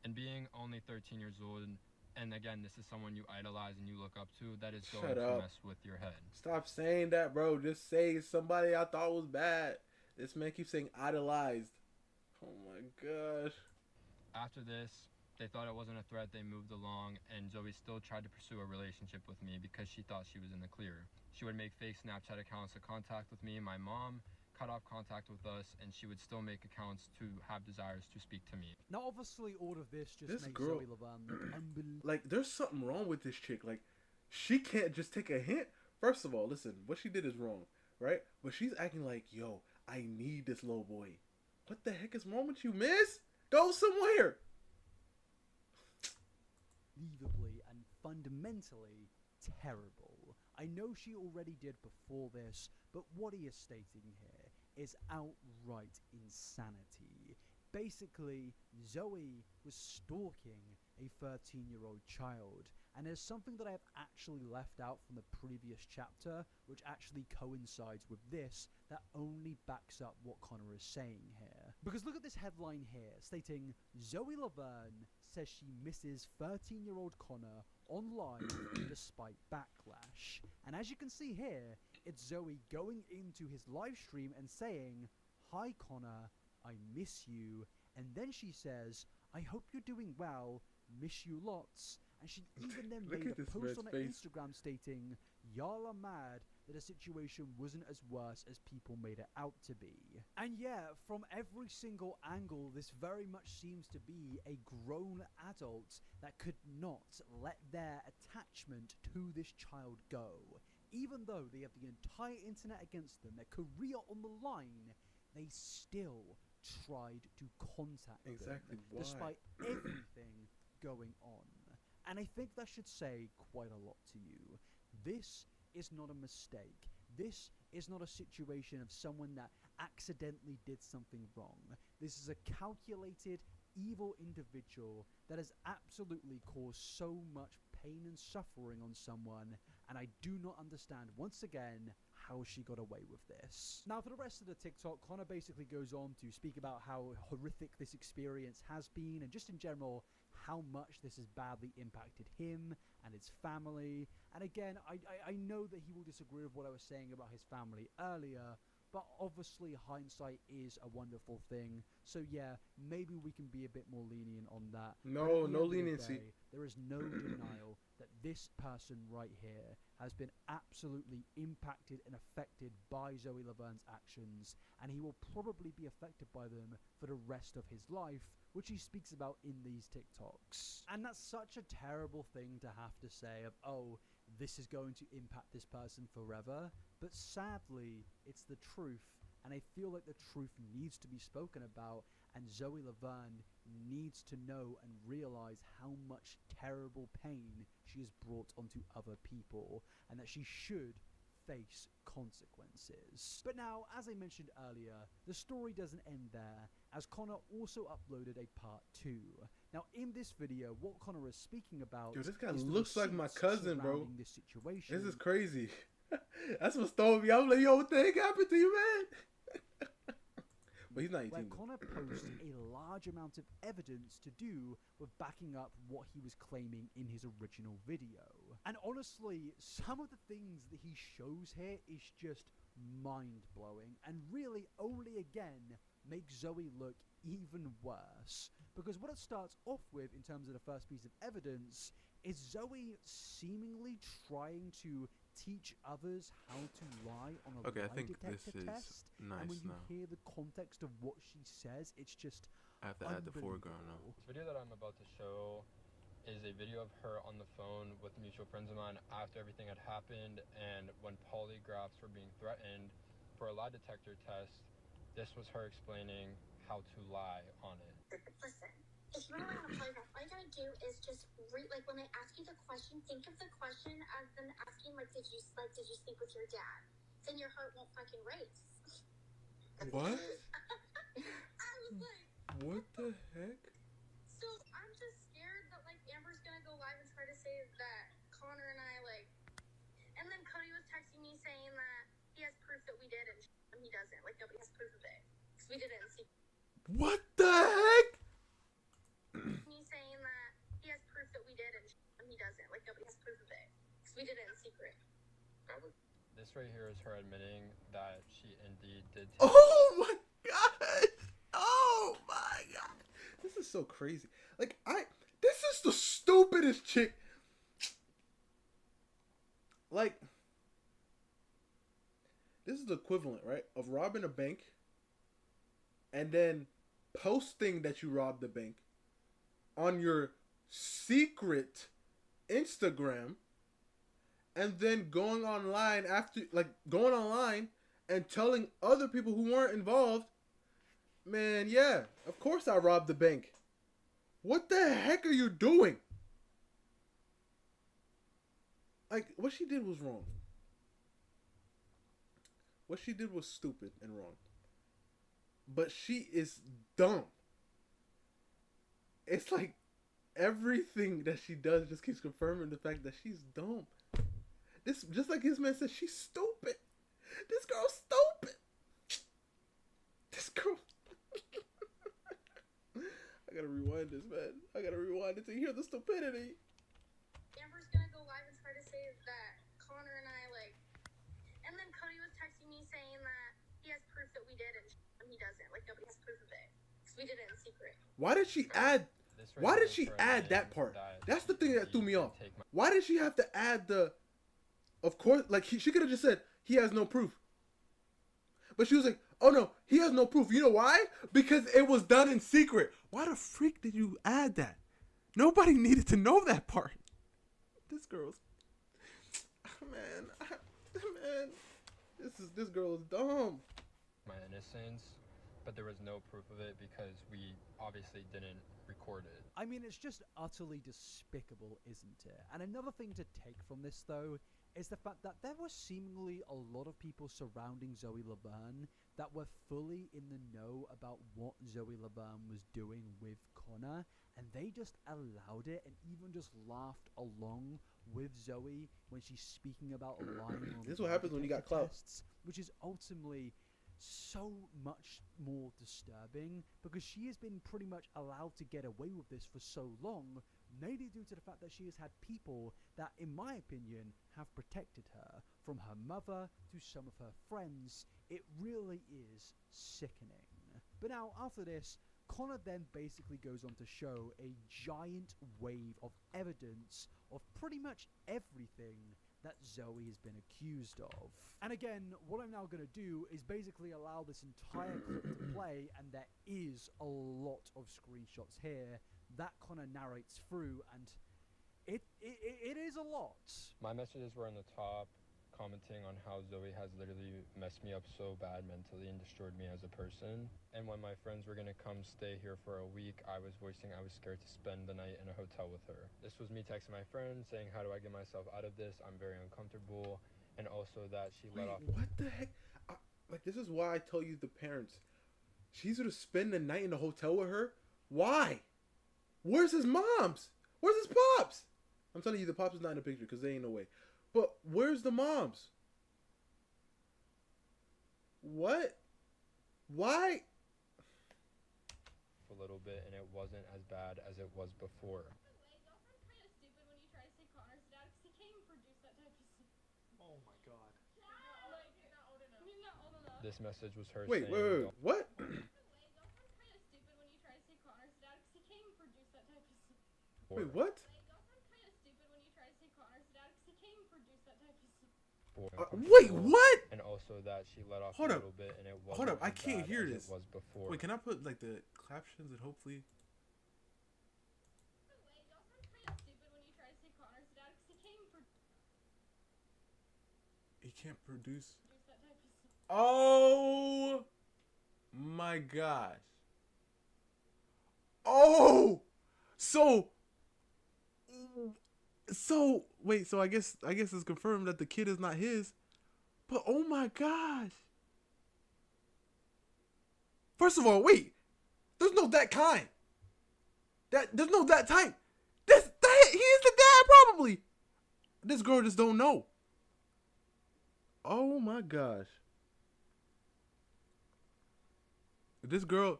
[SPEAKER 12] And being only 13 years old, and again, this is someone you idolize and you look up to, that is going to mess with your head.
[SPEAKER 1] Stop saying that, bro. Just say somebody I thought was bad. This man keeps saying idolized. Oh my gosh.
[SPEAKER 12] After this, they thought it wasn't a threat, they moved along, and Zoe still tried to pursue a relationship with me because she thought she was in the clear. She would make fake Snapchat accounts to contact with me and my mom, cut off contact with us, and she would still make accounts to have desires to speak to me.
[SPEAKER 6] Now, obviously, all of this just
[SPEAKER 1] This
[SPEAKER 6] makes
[SPEAKER 1] girl-
[SPEAKER 6] Zoe Laverne look unbelievable.
[SPEAKER 1] Like, there's something wrong with this chick. Like, she can't just take a hint. First of all, listen, what she did is wrong, right? But she's acting like, yo, I need this little boy. What the heck is wrong with you, miss? Go somewhere.
[SPEAKER 6] Unbelievably and fundamentally terrible. I know she already did before this, but what he is stating here is outright insanity. Basically, Zoe was stalking a 13-year-old child, and there's something that I have actually left out from the previous chapter, which actually coincides with this, that only backs up what Connor is saying here. Because look at this headline here, stating, Zoe Laverne says she misses 13-year-old Connor online despite backlash. And as you can see here, it's Zoe going into his live stream and saying, hi Connor, I miss you. And then she says, I hope you're doing well, miss you lots. And she even then
[SPEAKER 1] Look
[SPEAKER 6] made
[SPEAKER 1] at
[SPEAKER 6] a
[SPEAKER 1] this
[SPEAKER 6] post
[SPEAKER 1] red's
[SPEAKER 6] on her
[SPEAKER 1] face.
[SPEAKER 6] Instagram stating, y'all are mad that the situation wasn't as worse as people made it out to be. And yeah, from every single angle, this very much seems to be a grown adult that could not let their attachment to this child go. Even though they have the entire internet against them, their career on the line, they still tried to contact
[SPEAKER 1] Exactly
[SPEAKER 6] them,
[SPEAKER 1] why?
[SPEAKER 6] despite everything going on. And I think that should say quite a lot to you. This is not a mistake. This is not a situation of someone that accidentally did something wrong. This is a calculated, evil individual that has absolutely caused so much pain and suffering on someone, and I do not understand, once again, how she got away with this. Now, for the rest of the TikTok, Connor basically goes on to speak about how horrific this experience has been, and just in general, how much this has badly impacted him and his family. And again, I know that he will disagree with what I was saying about his family earlier, but obviously hindsight is a wonderful thing. So yeah, maybe we can be a bit more lenient on that.
[SPEAKER 1] No,
[SPEAKER 6] But at the
[SPEAKER 1] no
[SPEAKER 6] end of the
[SPEAKER 1] leniency.
[SPEAKER 6] day, there is no denial that this person right here has been absolutely impacted and affected by Zoe Laverne's actions, and he will probably be affected by them for the rest of his life, which he speaks about in these TikToks. And that's such a terrible thing to have to say of, oh, this is going to impact this person forever, but sadly, it's the truth, and I feel like the truth needs to be spoken about, and Zoe Laverne needs to know and realize how much terrible pain she has brought onto other people, and that she should face consequences. But now, as I mentioned earlier, the story doesn't end there, as Connor also uploaded a part 2. Now, in this video, what Connor is speaking about
[SPEAKER 1] Yo, this guy
[SPEAKER 6] is the
[SPEAKER 1] looks like my
[SPEAKER 6] receipts
[SPEAKER 1] cousin, bro.
[SPEAKER 6] surrounding this situation.
[SPEAKER 1] This is crazy. That's what's throwing me. I'm like, yo, what the heck happened to you, man? But he's not 18.
[SPEAKER 6] Where
[SPEAKER 1] though.
[SPEAKER 6] Connor posed a large amount of evidence to do with backing up what he was claiming in his original video. And honestly, some of the things that he shows here is just mind-blowing, and really only again makes Zoe look even worse. Because what it starts off with in terms of the first piece of evidence is Zoe seemingly trying to teach others how to lie on a
[SPEAKER 1] Okay, I
[SPEAKER 6] lie
[SPEAKER 1] think
[SPEAKER 6] detector
[SPEAKER 1] this is
[SPEAKER 6] test.
[SPEAKER 1] nice
[SPEAKER 6] And when you
[SPEAKER 1] now.
[SPEAKER 6] hear the context of what she says, it's just
[SPEAKER 1] I have to add the foreground now.
[SPEAKER 6] unbelievable.
[SPEAKER 12] This video that I'm about to show is a video of her on the phone with mutual friends of mine after everything had happened, and when polygraphs were being threatened for a lie detector test, this was her explaining how to lie on it.
[SPEAKER 14] Listen, if you want to learn a polygraph, all you gotta do is just read, like, when they ask you the question, think of the question as them asking, like, did you sleep with your dad? Then your heart won't fucking race.
[SPEAKER 1] What?
[SPEAKER 14] I was like,
[SPEAKER 1] What the heck?
[SPEAKER 14] so I'm just scared that, like, Amber's gonna go live and try to say that Connor and I, like, and then Cody was texting me saying that he has proof that we did and he doesn't. Like, nobody has proof of it. Because we did it in secret.
[SPEAKER 1] What the heck?
[SPEAKER 14] Me saying that he has proof that we did and he doesn't. Like, nobody has proof of it. Because we did it in secret.
[SPEAKER 12] This right here is her admitting that she indeed did take
[SPEAKER 1] Oh my god! Oh my god! This is so crazy. Like, this is the stupidest chick. Like, this is the equivalent, right, of robbing a bank and then posting that you robbed the bank on your secret Instagram and then going online and telling other people who weren't involved, man, yeah, of course I robbed the bank. What the heck are you doing? Like, what she did was wrong. What she did was stupid and wrong. But she is dumb. It's like everything that she does just keeps confirming the fact that she's dumb. This, just like his man said, she's stupid. This girl's stupid. This girl. I gotta rewind this, man. I gotta rewind it to hear the stupidity.
[SPEAKER 14] Amber's gonna go live and try to say that Connor and I, like, and then Cody was texting me saying that he has proof that we did it, and he doesn't. Like, nobody has proof of it. Because we did it in secret.
[SPEAKER 1] Why did she add that part? That's the thing that threw me off. Why did she have to add the, of course, like, she could have just said, he has no proof. But she was like, oh no, he has no proof. You know why? Because it was done in secret. Why the freak did you add that? Nobody needed to know that part. This girl's, man, this girl is dumb.
[SPEAKER 12] My innocence, but there was no proof of it because we obviously didn't record it.
[SPEAKER 6] I mean, it's just utterly despicable, isn't it? And another thing to take from this, though, is the fact that there were seemingly a lot of people surrounding Zoe Laverne that were fully in the know about what Zoe Laverne was doing with Connor, and they just allowed it and even just laughed along with Zoe when she's speaking about lying on
[SPEAKER 1] this is what happens when you got clout.
[SPEAKER 6] tests, which is ultimately so much more disturbing because she has been pretty much allowed to get away with this for so long, mainly due to the fact that she has had people that, in my opinion, have protected her, from her mother to some of her friends. It really is sickening. But now, after this, Connor then basically goes on to show a giant wave of evidence of pretty much everything that Zoe has been accused of. And again, what I'm now going to do is basically allow this entire clip to play, and there is a lot of screenshots here that Connor narrates through, and it is a lot.
[SPEAKER 12] My messages were on the top, commenting on how Zoe has literally messed me up so bad mentally and destroyed me as a person. And when my friends were gonna come stay here for a week, I was voicing I was scared to spend the night in a hotel with her. This was me texting my friend saying, how do I get myself out of this? I'm very uncomfortable. And also that she let off.
[SPEAKER 1] What the heck? Like, this is why I tell you, the parents, she's gonna spend the night in the hotel with her? Why? Where's his moms? Where's his pops? I'm telling you, the pops is not in the picture because they ain't no way. But where's the moms? What? Why?
[SPEAKER 12] A little bit, and it wasn't as bad as it was before.
[SPEAKER 6] Oh my god.
[SPEAKER 12] This message was her
[SPEAKER 1] wait,
[SPEAKER 12] saying...
[SPEAKER 1] What? Wait, what? Wait, what?
[SPEAKER 12] And also that she let off
[SPEAKER 1] Hold
[SPEAKER 12] a
[SPEAKER 1] up.
[SPEAKER 12] little bit, and it wasn't
[SPEAKER 1] Hold up, I
[SPEAKER 12] as
[SPEAKER 1] can't
[SPEAKER 12] bad
[SPEAKER 1] hear
[SPEAKER 12] as
[SPEAKER 1] this.
[SPEAKER 12] It was before.
[SPEAKER 1] Wait, can I put like the captions and hopefully? He can't produce. Oh my gosh. Oh, so wait, so I guess it's confirmed that the kid is not his. But oh my gosh. First of all, wait. There's no that kind. There's no that type. He is the dad probably. This girl just don't know. Oh my gosh. This girl,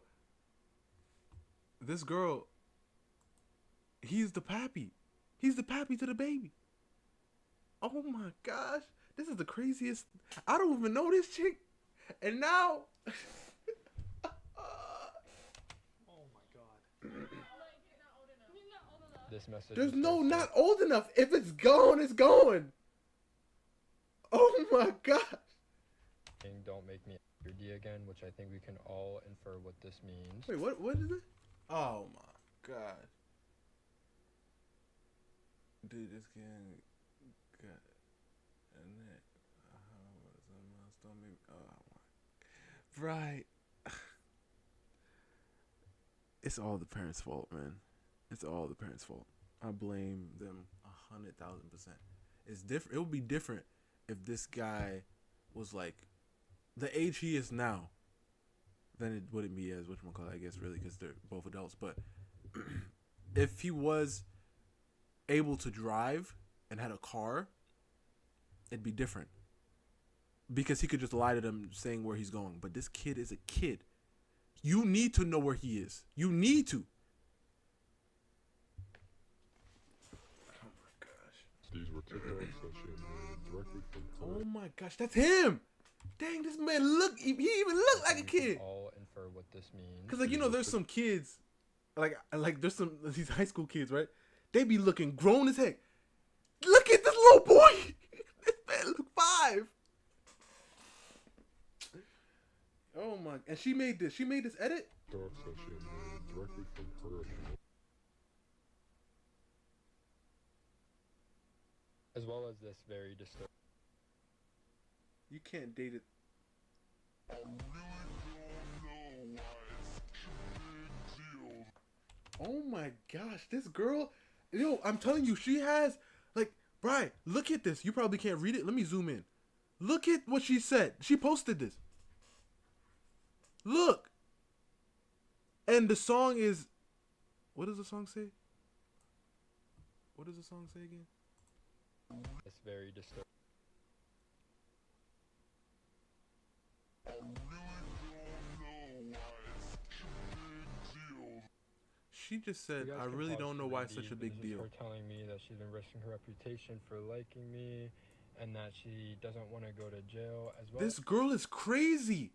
[SPEAKER 1] he's the pappy. He's the pappy to the baby. Oh my gosh. This is the craziest. I don't even know this chick. And now.
[SPEAKER 6] Oh my god.
[SPEAKER 12] This message.
[SPEAKER 1] There's
[SPEAKER 12] is
[SPEAKER 1] no
[SPEAKER 12] very
[SPEAKER 1] not old enough. If it's gone, it's gone. Oh my god.
[SPEAKER 12] Don't make me angry again, which I think we can all infer what this means.
[SPEAKER 1] Wait, what is it? Oh my god. Dude, this game got a neck. Oh my. Right. It's all the parents' fault, man. It's all the parents' fault. I blame them 100,000%. It's different. It would be different if this guy was like the age he is now. Then it wouldn't be as whatchamacallit, I guess, really, because they're both adults. But if he was able to drive and had a car, it'd be different. Because he could just lie to them saying where he's going. But this kid is a kid. You need to know where he is. You need to. Oh my gosh.
[SPEAKER 15] These were TikToks that she had made directly from her.
[SPEAKER 1] Oh my gosh, that's him. Dang, this man he even looked like a kid.
[SPEAKER 12] All infer what this means.
[SPEAKER 1] Cause like, you know, there's some kids, like there's some these high school kids, right? They be looking grown as heck. Look at this little boy. This man look 5. Oh my! And she made this. She made this edit.
[SPEAKER 15] TikToks that she had made directly from her account.
[SPEAKER 12] As well as this very disturbing.
[SPEAKER 1] You can't date it. Oh my gosh, this girl, yo, I'm telling you, she has, like, Brian, look at this. You probably can't read it. Let me zoom in. Look at what she said. She posted this. Look. And the song is, what does the song say? What does the song say again?
[SPEAKER 12] It's very disturbing.
[SPEAKER 1] She just said, I really don't know why it's such a big deal.
[SPEAKER 12] Her telling me that she's been risking her reputation for liking me and that she doesn't want to go to jail as well.
[SPEAKER 1] This girl is crazy.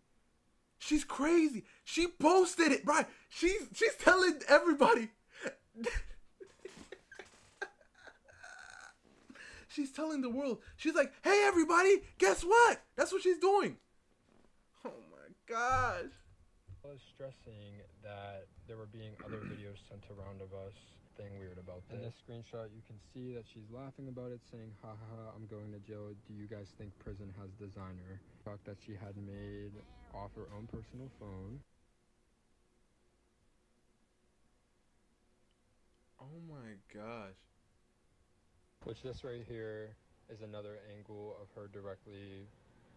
[SPEAKER 1] She's crazy. She posted it, right? She's telling everybody. She's telling the world. She's like, hey, everybody, guess what? That's what she's doing. Oh, my gosh.
[SPEAKER 12] I was stressing that there were being other videos sent around of us. Thing weird about this. In this screenshot, you can see that she's laughing about it, saying, ha ha ha, I'm going to jail. Do you guys think prison has designer? Talk that she had made off her own personal phone.
[SPEAKER 1] Oh my gosh.
[SPEAKER 12] Which this right here is another angle of her directly,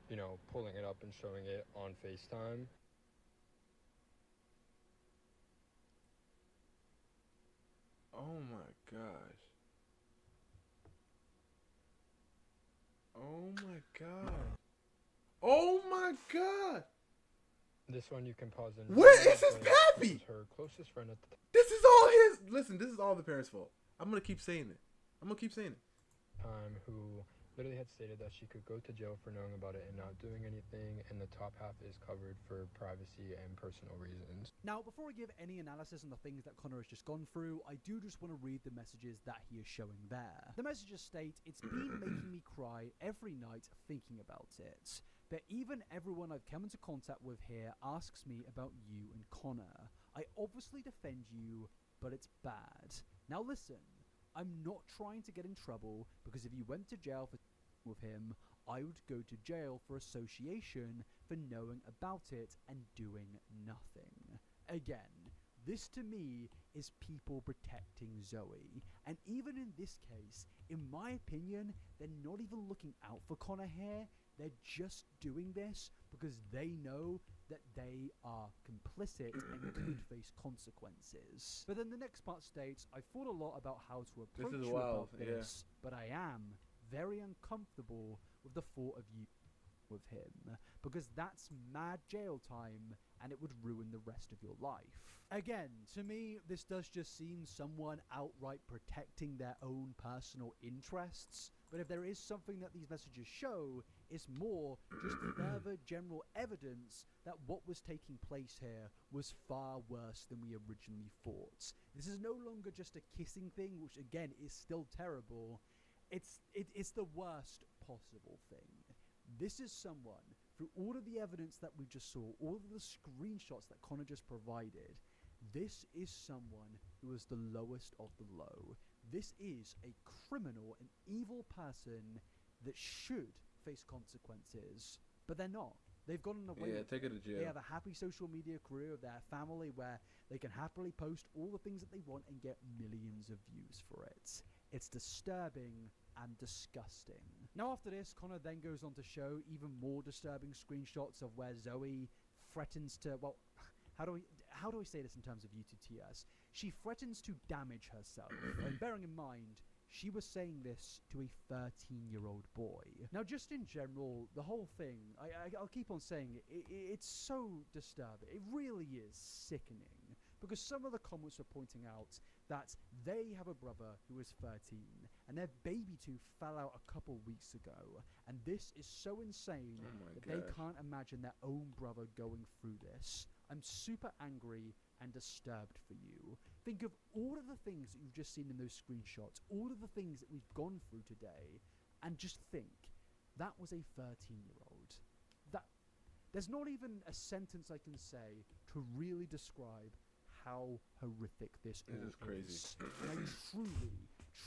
[SPEAKER 12] you know, pulling it up and showing it on FaceTime.
[SPEAKER 1] Oh my gosh. Oh my god. Oh my god.
[SPEAKER 12] This one you can pause and
[SPEAKER 1] where is his pappy?
[SPEAKER 12] This is her closest friend at the
[SPEAKER 1] This is all his. Listen, this is all the parents' fault. I'm gonna keep saying it.
[SPEAKER 12] time who literally had stated that she could go to jail for knowing about it and not doing anything, and the top half is covered for privacy and personal reasons.
[SPEAKER 6] Now, before I give any analysis on the things that Connor has just gone through, I do just want to read the messages that he is showing there. The messages state, it's been making me cry every night thinking about it. But even everyone I've come into contact with here asks me about you and Connor. I obviously defend you, but it's bad. Now listen, I'm not trying to get in trouble, because if you went to jail for with him, I would go to jail for association for knowing about it and doing nothing. Again, this to me is people protecting Zoe. And even in this case, in my opinion, they're not even looking out for Connor here. They're just doing this because they know that they are complicit and could face consequences. But then the next part states, I thought a lot about how to approach you about this, but I am very uncomfortable with the thought of you with him, because that's mad jail time and it would ruin the rest of your life. Again, to me, this does just seem someone outright protecting their own personal interests But if there is something that these messages show, it's more just further general evidence that what was taking place here was far worse than we originally thought. This is no longer just a kissing thing, which again is still terrible. It's the worst possible thing. This is someone, through all of the evidence that we just saw, all of the screenshots that Connor just provided, this is someone who is the lowest of the low. This is a criminal, an evil person that should face consequences, but they're not. They've gotten away with
[SPEAKER 1] take it to jail.
[SPEAKER 6] They have a happy social media career of their family where they can happily post all the things that they want and get millions of views for it. It's disturbing and disgusting. Now after this, Connor then goes on to show even more disturbing screenshots of where Zoe threatens to, well, how do I say this in terms of YouTube TS? She threatens to damage herself, and bearing in mind, she was saying this to a 13-year-old boy. Now, just in general, the whole thing, I'll keep on saying it, it's so disturbing. It really is sickening. Because some of the comments were pointing out that they have a brother who is 13, and their baby tooth fell out a couple weeks ago. And this is so insane that they can't imagine their own brother going through this. I'm super angry and disturbed for you. Think of all of the things that you've just seen in those screenshots, all of the things that we've gone through today, and just think, that was a 13-year-old. There's not even a sentence I can say to really describe how horrific this all
[SPEAKER 1] is crazy.
[SPEAKER 6] And I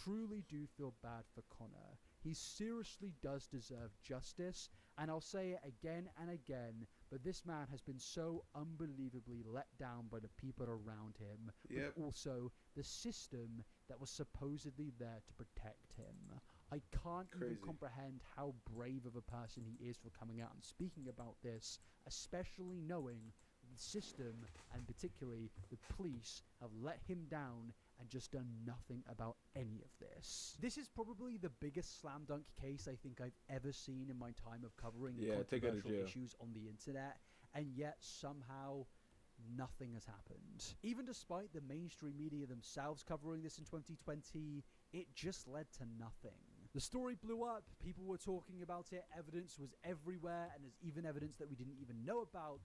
[SPEAKER 6] truly do feel bad for Connor. He seriously does deserve justice, and I'll say it again and again, but this man has been so unbelievably let down by the people around him, but also the system that was supposedly there to protect him. I can't even comprehend how brave of a person he is for coming out and speaking about this, especially knowing the system, and particularly the police, have let him down and just done nothing about any of this. This is probably the biggest slam dunk case I think I've ever seen in my time of covering controversial issues on the internet, and yet somehow nothing has happened. Even despite the mainstream media themselves covering this in 2020, it just led to nothing. The story blew up, people were talking about it, evidence was everywhere, and there's even evidence that we didn't even know about,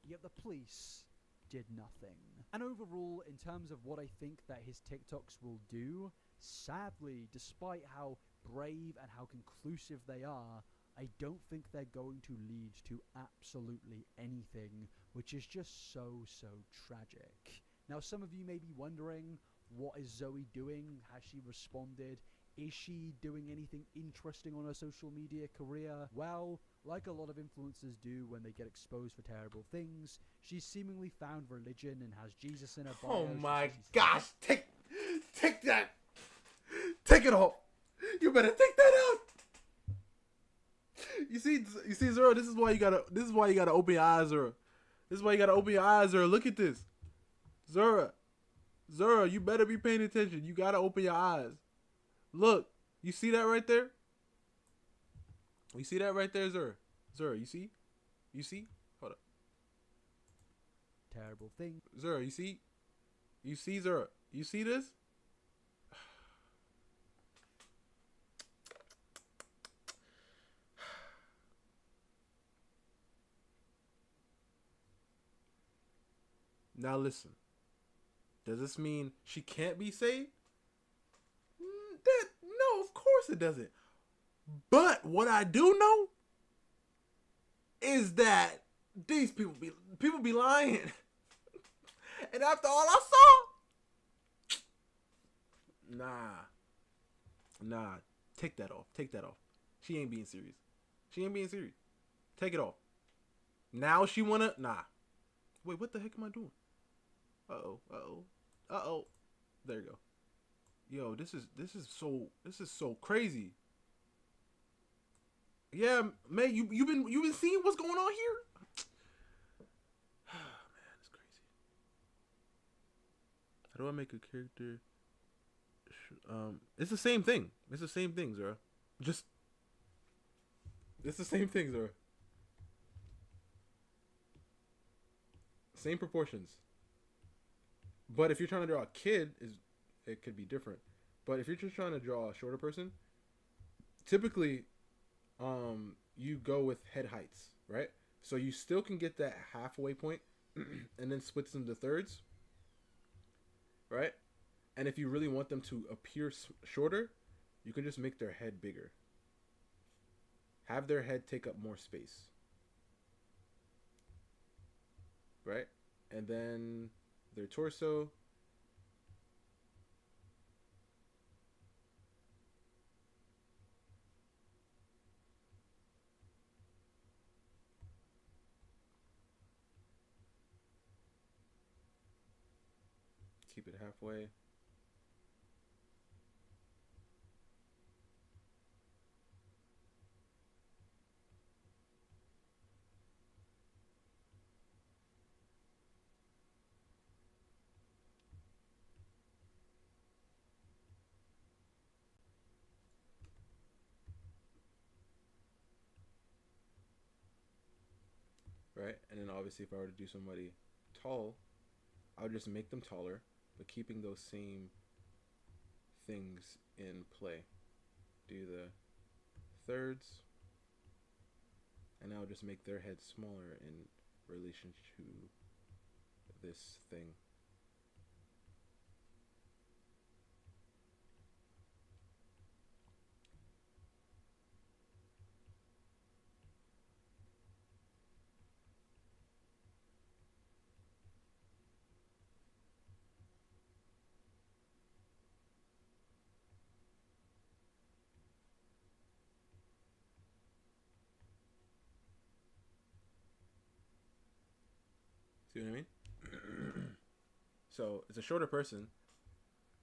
[SPEAKER 6] yet the police did nothing. And overall, in terms of what I think that his TikToks will do, sadly, despite how brave and how conclusive they are, I don't think they're going to lead to absolutely anything, which is just so tragic. Now, some of you may be wondering, what is Zoe doing? Has she responded? Is she doing anything interesting on her social media career? Well, like a lot of influencers do when they get exposed for terrible things, she's seemingly found religion and has Jesus in her bio.
[SPEAKER 1] Oh my gosh, take that! Take it off! You better take that out! You see, Zoro, this is why you gotta open your eyes, Zoro. This is why you gotta open your eyes, Zoro. Look at this. Zoro, you better be paying attention. You gotta open your eyes. Look, you see that right there? You see that right there, Zoro? Zoro, you see? You see? Hold up.
[SPEAKER 6] Terrible thing.
[SPEAKER 1] Zoro, you see? You see, Zoro? You see this? Now listen. Does this mean she can't be saved? No, of course it doesn't. But what I do know is that these people be lying. And after all I saw, nah, take that off. She ain't being serious. Take it off. Now she wanna, Wait, what the heck am I doing? Uh-oh. There you go. Yo, this is so crazy. Yeah, May, you've been seeing what's going on here? Man, it's crazy. How do I make a character? It's the same thing. Zara. It's the same thing, Zara. Same proportions. But if you're trying to draw a kid, it could be different. But if you're just trying to draw a shorter person, typically, you go with head heights, right? So you still can get that halfway point, and then split them to thirds, right? And if you really want them to appear shorter, you can just make their head bigger. Have their head take up more space, right? And then their torso. Keep it halfway. Right? And then obviously if I were to do somebody tall, I would just make them taller, but keeping those same things in play. Do the thirds, and I'll just make their head smaller in relation to this thing. See what I mean? So it's a shorter person,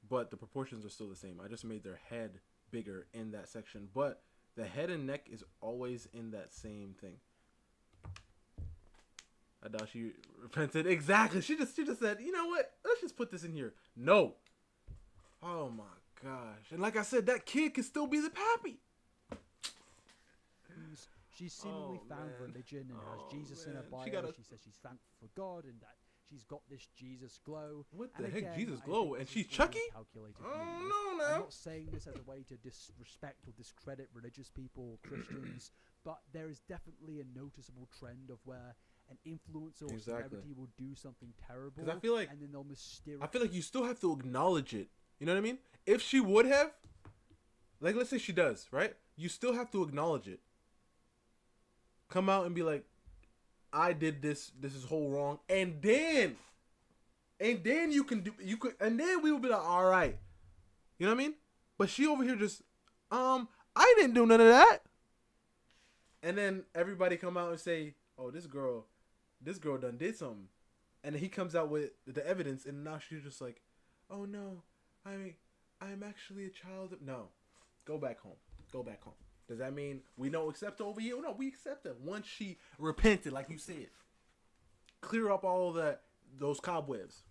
[SPEAKER 1] but the proportions are still the same. I just made their head bigger in that section, but the head and neck is always in that same thing. Adachi repented. Exactly. She just said, you know what? Let's just put this in here. No. Oh my gosh. And like I said, that kid could still be the pappy.
[SPEAKER 6] She's seemingly found religion and has Jesus in her bio. She says she's thankful for God and that she's got this Jesus glow.
[SPEAKER 1] What the heck, Jesus glow? And she's Chucky? Oh, no.
[SPEAKER 6] I'm not saying this as a way to disrespect or discredit religious people or Christians, but there is definitely a noticeable trend of where an influencer or celebrity will do something terrible,
[SPEAKER 1] I feel like,
[SPEAKER 6] and then they'll mysteriously...
[SPEAKER 1] I feel like you still have to acknowledge it. You know what I mean? If she would have, like, let's say she does, right? You still have to acknowledge it. Come out and be like, I did this is whole wrong, and then you could, and then we would be like, all right, you know what I mean? But she over here just, I didn't do none of that, and then everybody come out and say, oh, this girl done did something, and then he comes out with the evidence, and now she's just like, oh no, I'm actually a child of, no, go back home. Does that mean we don't accept her over here? No, we accept her once she repented, like you said. Clear up all those cobwebs.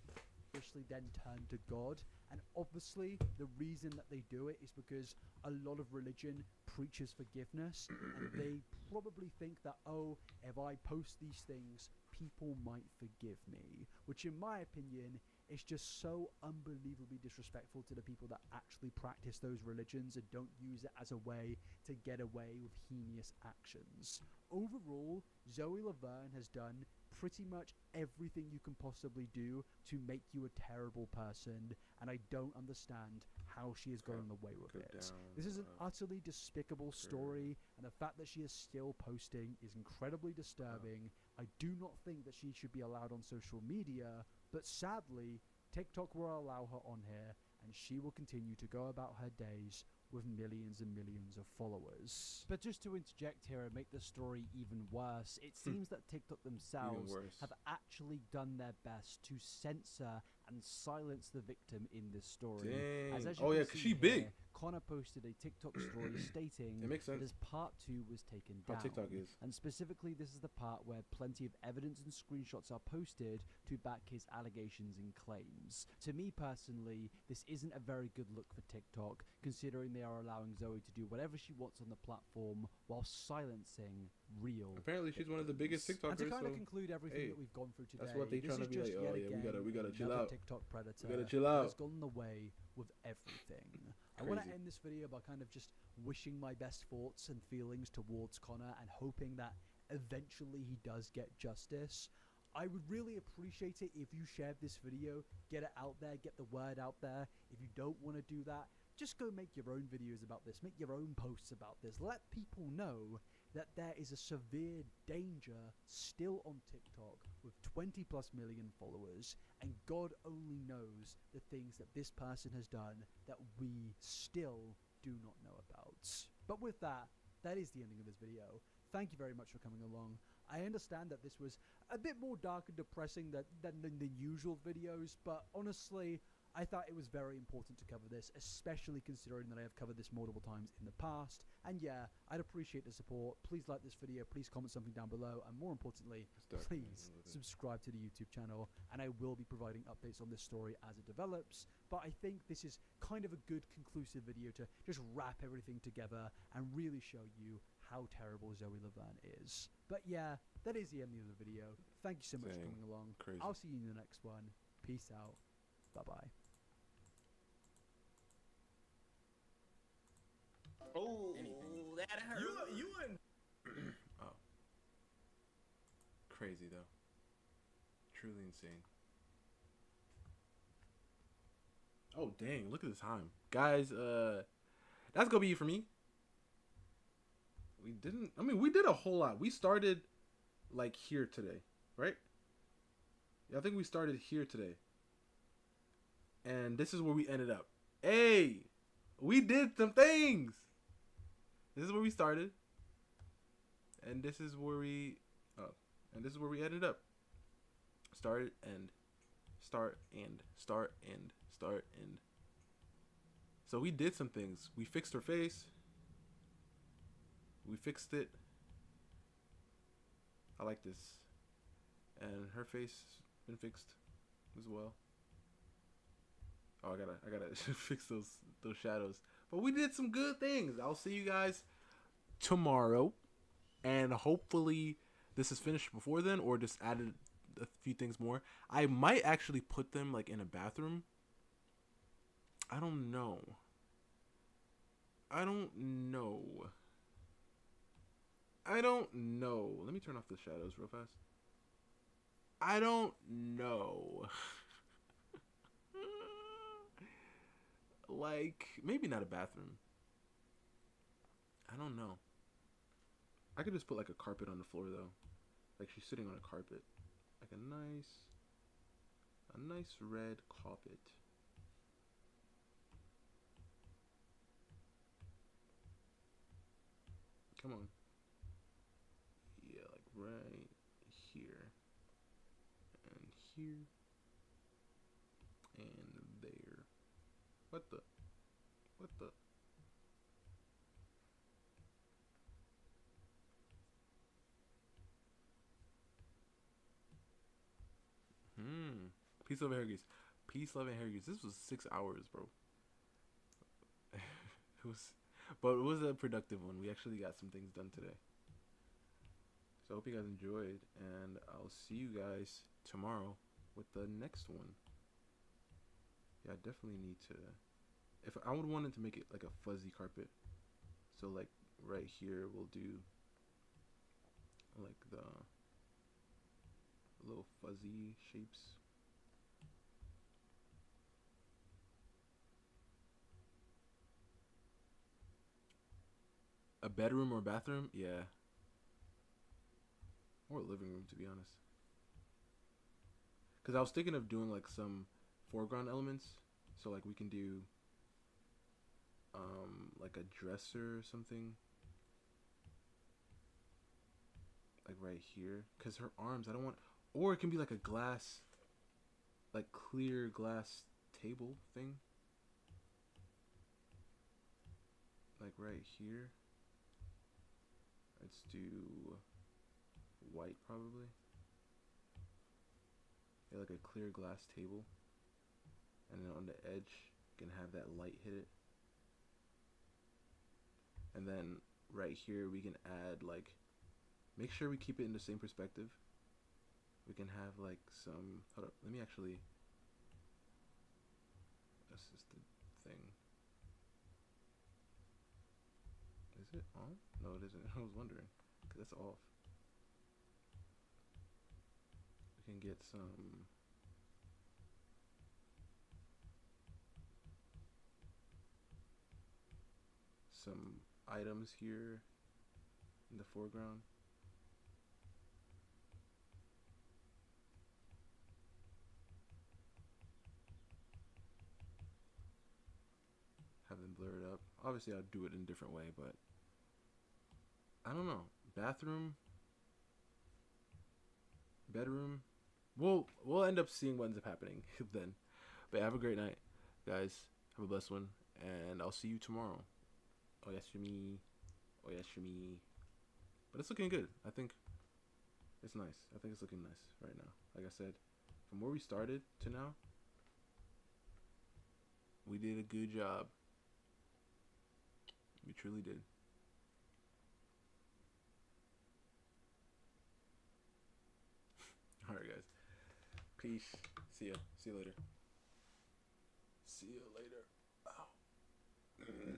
[SPEAKER 6] Especially then turn to God, and obviously the reason that they do it is because a lot of religion preaches forgiveness, and they probably think that, oh, if I post these things, people might forgive me, which in my opinion is just so unbelievably disrespectful to the people that actually practice those religions and don't use it as a way to get away with heinous actions. Overall, Zoe Laverne has done pretty much everything you can possibly do to make you a terrible person, and I don't understand how she has gotten away with it. This is an utterly despicable story, and the fact that she is still posting is incredibly disturbing. I do not think that she should be allowed on social media, but sadly, TikTok will allow her on here, and she will continue to go about her days with millions and millions of followers. But just to interject here and make the story even worse, it seems that TikTok themselves have actually done their best to censor and silence the victim in this story. As you can see
[SPEAKER 1] she
[SPEAKER 6] here,
[SPEAKER 1] big.
[SPEAKER 6] Connor posted a TikTok story stating that his part 2 was taken down.
[SPEAKER 1] How TikTok is.
[SPEAKER 6] And specifically, this is the part where plenty of evidence and screenshots are posted to back his allegations and claims. To me personally, this isn't a very good look for TikTok, considering they are allowing Zoe to do whatever she wants on the platform while silencing real
[SPEAKER 1] Apparently she's one of the biggest TikTokers.
[SPEAKER 6] And to kind of conclude everything that we've gone through today,
[SPEAKER 1] that's what they trying to be like, oh yeah, we gotta chill out.
[SPEAKER 6] TikTok predator
[SPEAKER 1] We gotta chill out.
[SPEAKER 6] has gotten away with everything. I want to
[SPEAKER 1] Crazy.
[SPEAKER 6] end this video by kind of just wishing my best thoughts and feelings towards Connor and hoping that eventually he does get justice. I would really appreciate it if you shared this video, get it out there, get the word out there. If you don't want to do that, just go make your own videos about this, make your own posts about this. Let people know that there is a severe danger still on TikTok with 20+ million followers, and God only knows the things that this person has done that we still do not know about. But with that, that is the ending of this video. Thank you very much for coming along. I understand that this was a bit more dark and depressing than the usual videos, but honestly, I thought it was very important to cover this, especially considering that I have covered this multiple times in the past. And yeah, I'd appreciate the support. Please like this video, please comment something down below, and more importantly, please subscribe to the YouTube channel, and I will be providing updates on this story as it develops. But I think this is kind of a good conclusive video to just wrap everything together and really show you how terrible Zoe Laverne is. But yeah, that is the end of the video. Thank you so much for coming along.
[SPEAKER 1] Crazy.
[SPEAKER 6] I'll see you in the next one. Peace out. Bye-bye.
[SPEAKER 16] Oh, that hurt. You and
[SPEAKER 1] Oh. Crazy though. Truly insane. Oh dang, look at the time. Guys, that's gonna be it for me. We did a whole lot. We started like here today, right? Yeah, I think we started here today. And this is where we ended up. Hey, we did some things. This is where we started. And this is where we ended up. Start, end. Start, end. Start, end. Start, end. So we did some things. We fixed her face. We fixed it. I like this. And her face been fixed as well. Oh, I gotta fix those shadows. But we did some good things. I'll see you guys tomorrow, and hopefully this is finished before then, or just added a few things more. I might actually put them like in a bathroom. I don't know. Let me turn off the shadows real fast. I don't know. Like, maybe not a bathroom. I don't know. I could just put like a carpet on the floor though. Like she's sitting on a carpet. Like a nice red carpet. Come on. Yeah, like right here. And here. And there. What the? Peace, love, and hair grease. Peace, love, and hair grease. This was 6 hours, bro. But it was a productive one. We actually got some things done today. So I hope you guys enjoyed, and I'll see you guys tomorrow with the next one. Yeah, I definitely need to. If I would wanted to make it like a fuzzy carpet, so like right here we'll do like the little fuzzy shapes. A bedroom or bathroom? Yeah. Or a living room, to be honest. Because I was thinking of doing like some foreground elements. So like we can do like a dresser or something. Like right here. Because her arms, I don't want... Or it can be like a glass, like clear glass table thing. Like right here. Let's do white probably. Yeah, like a clear glass table. And then on the edge, you can have that light hit it. And then right here, we can add like, make sure we keep it in the same perspective. We can have like some, hold up, let me actually, this is the thing. it on? No, it isn't. I was wondering, because that's off. We can get some items here in the foreground. Have them blur it up. Obviously, I'll do it in a different way, but I don't know. Bathroom, bedroom. We'll end up seeing what ends up happening then. But have a great night, guys. Have a blessed one, and I'll see you tomorrow. Oh yes, me. Oh yes, me. But it's looking good. I think it's nice. I think it's looking nice right now. Like I said, from where we started to now, we did a good job. We truly did. Alright, guys. Peace. See ya. See you later. See you later. Ow.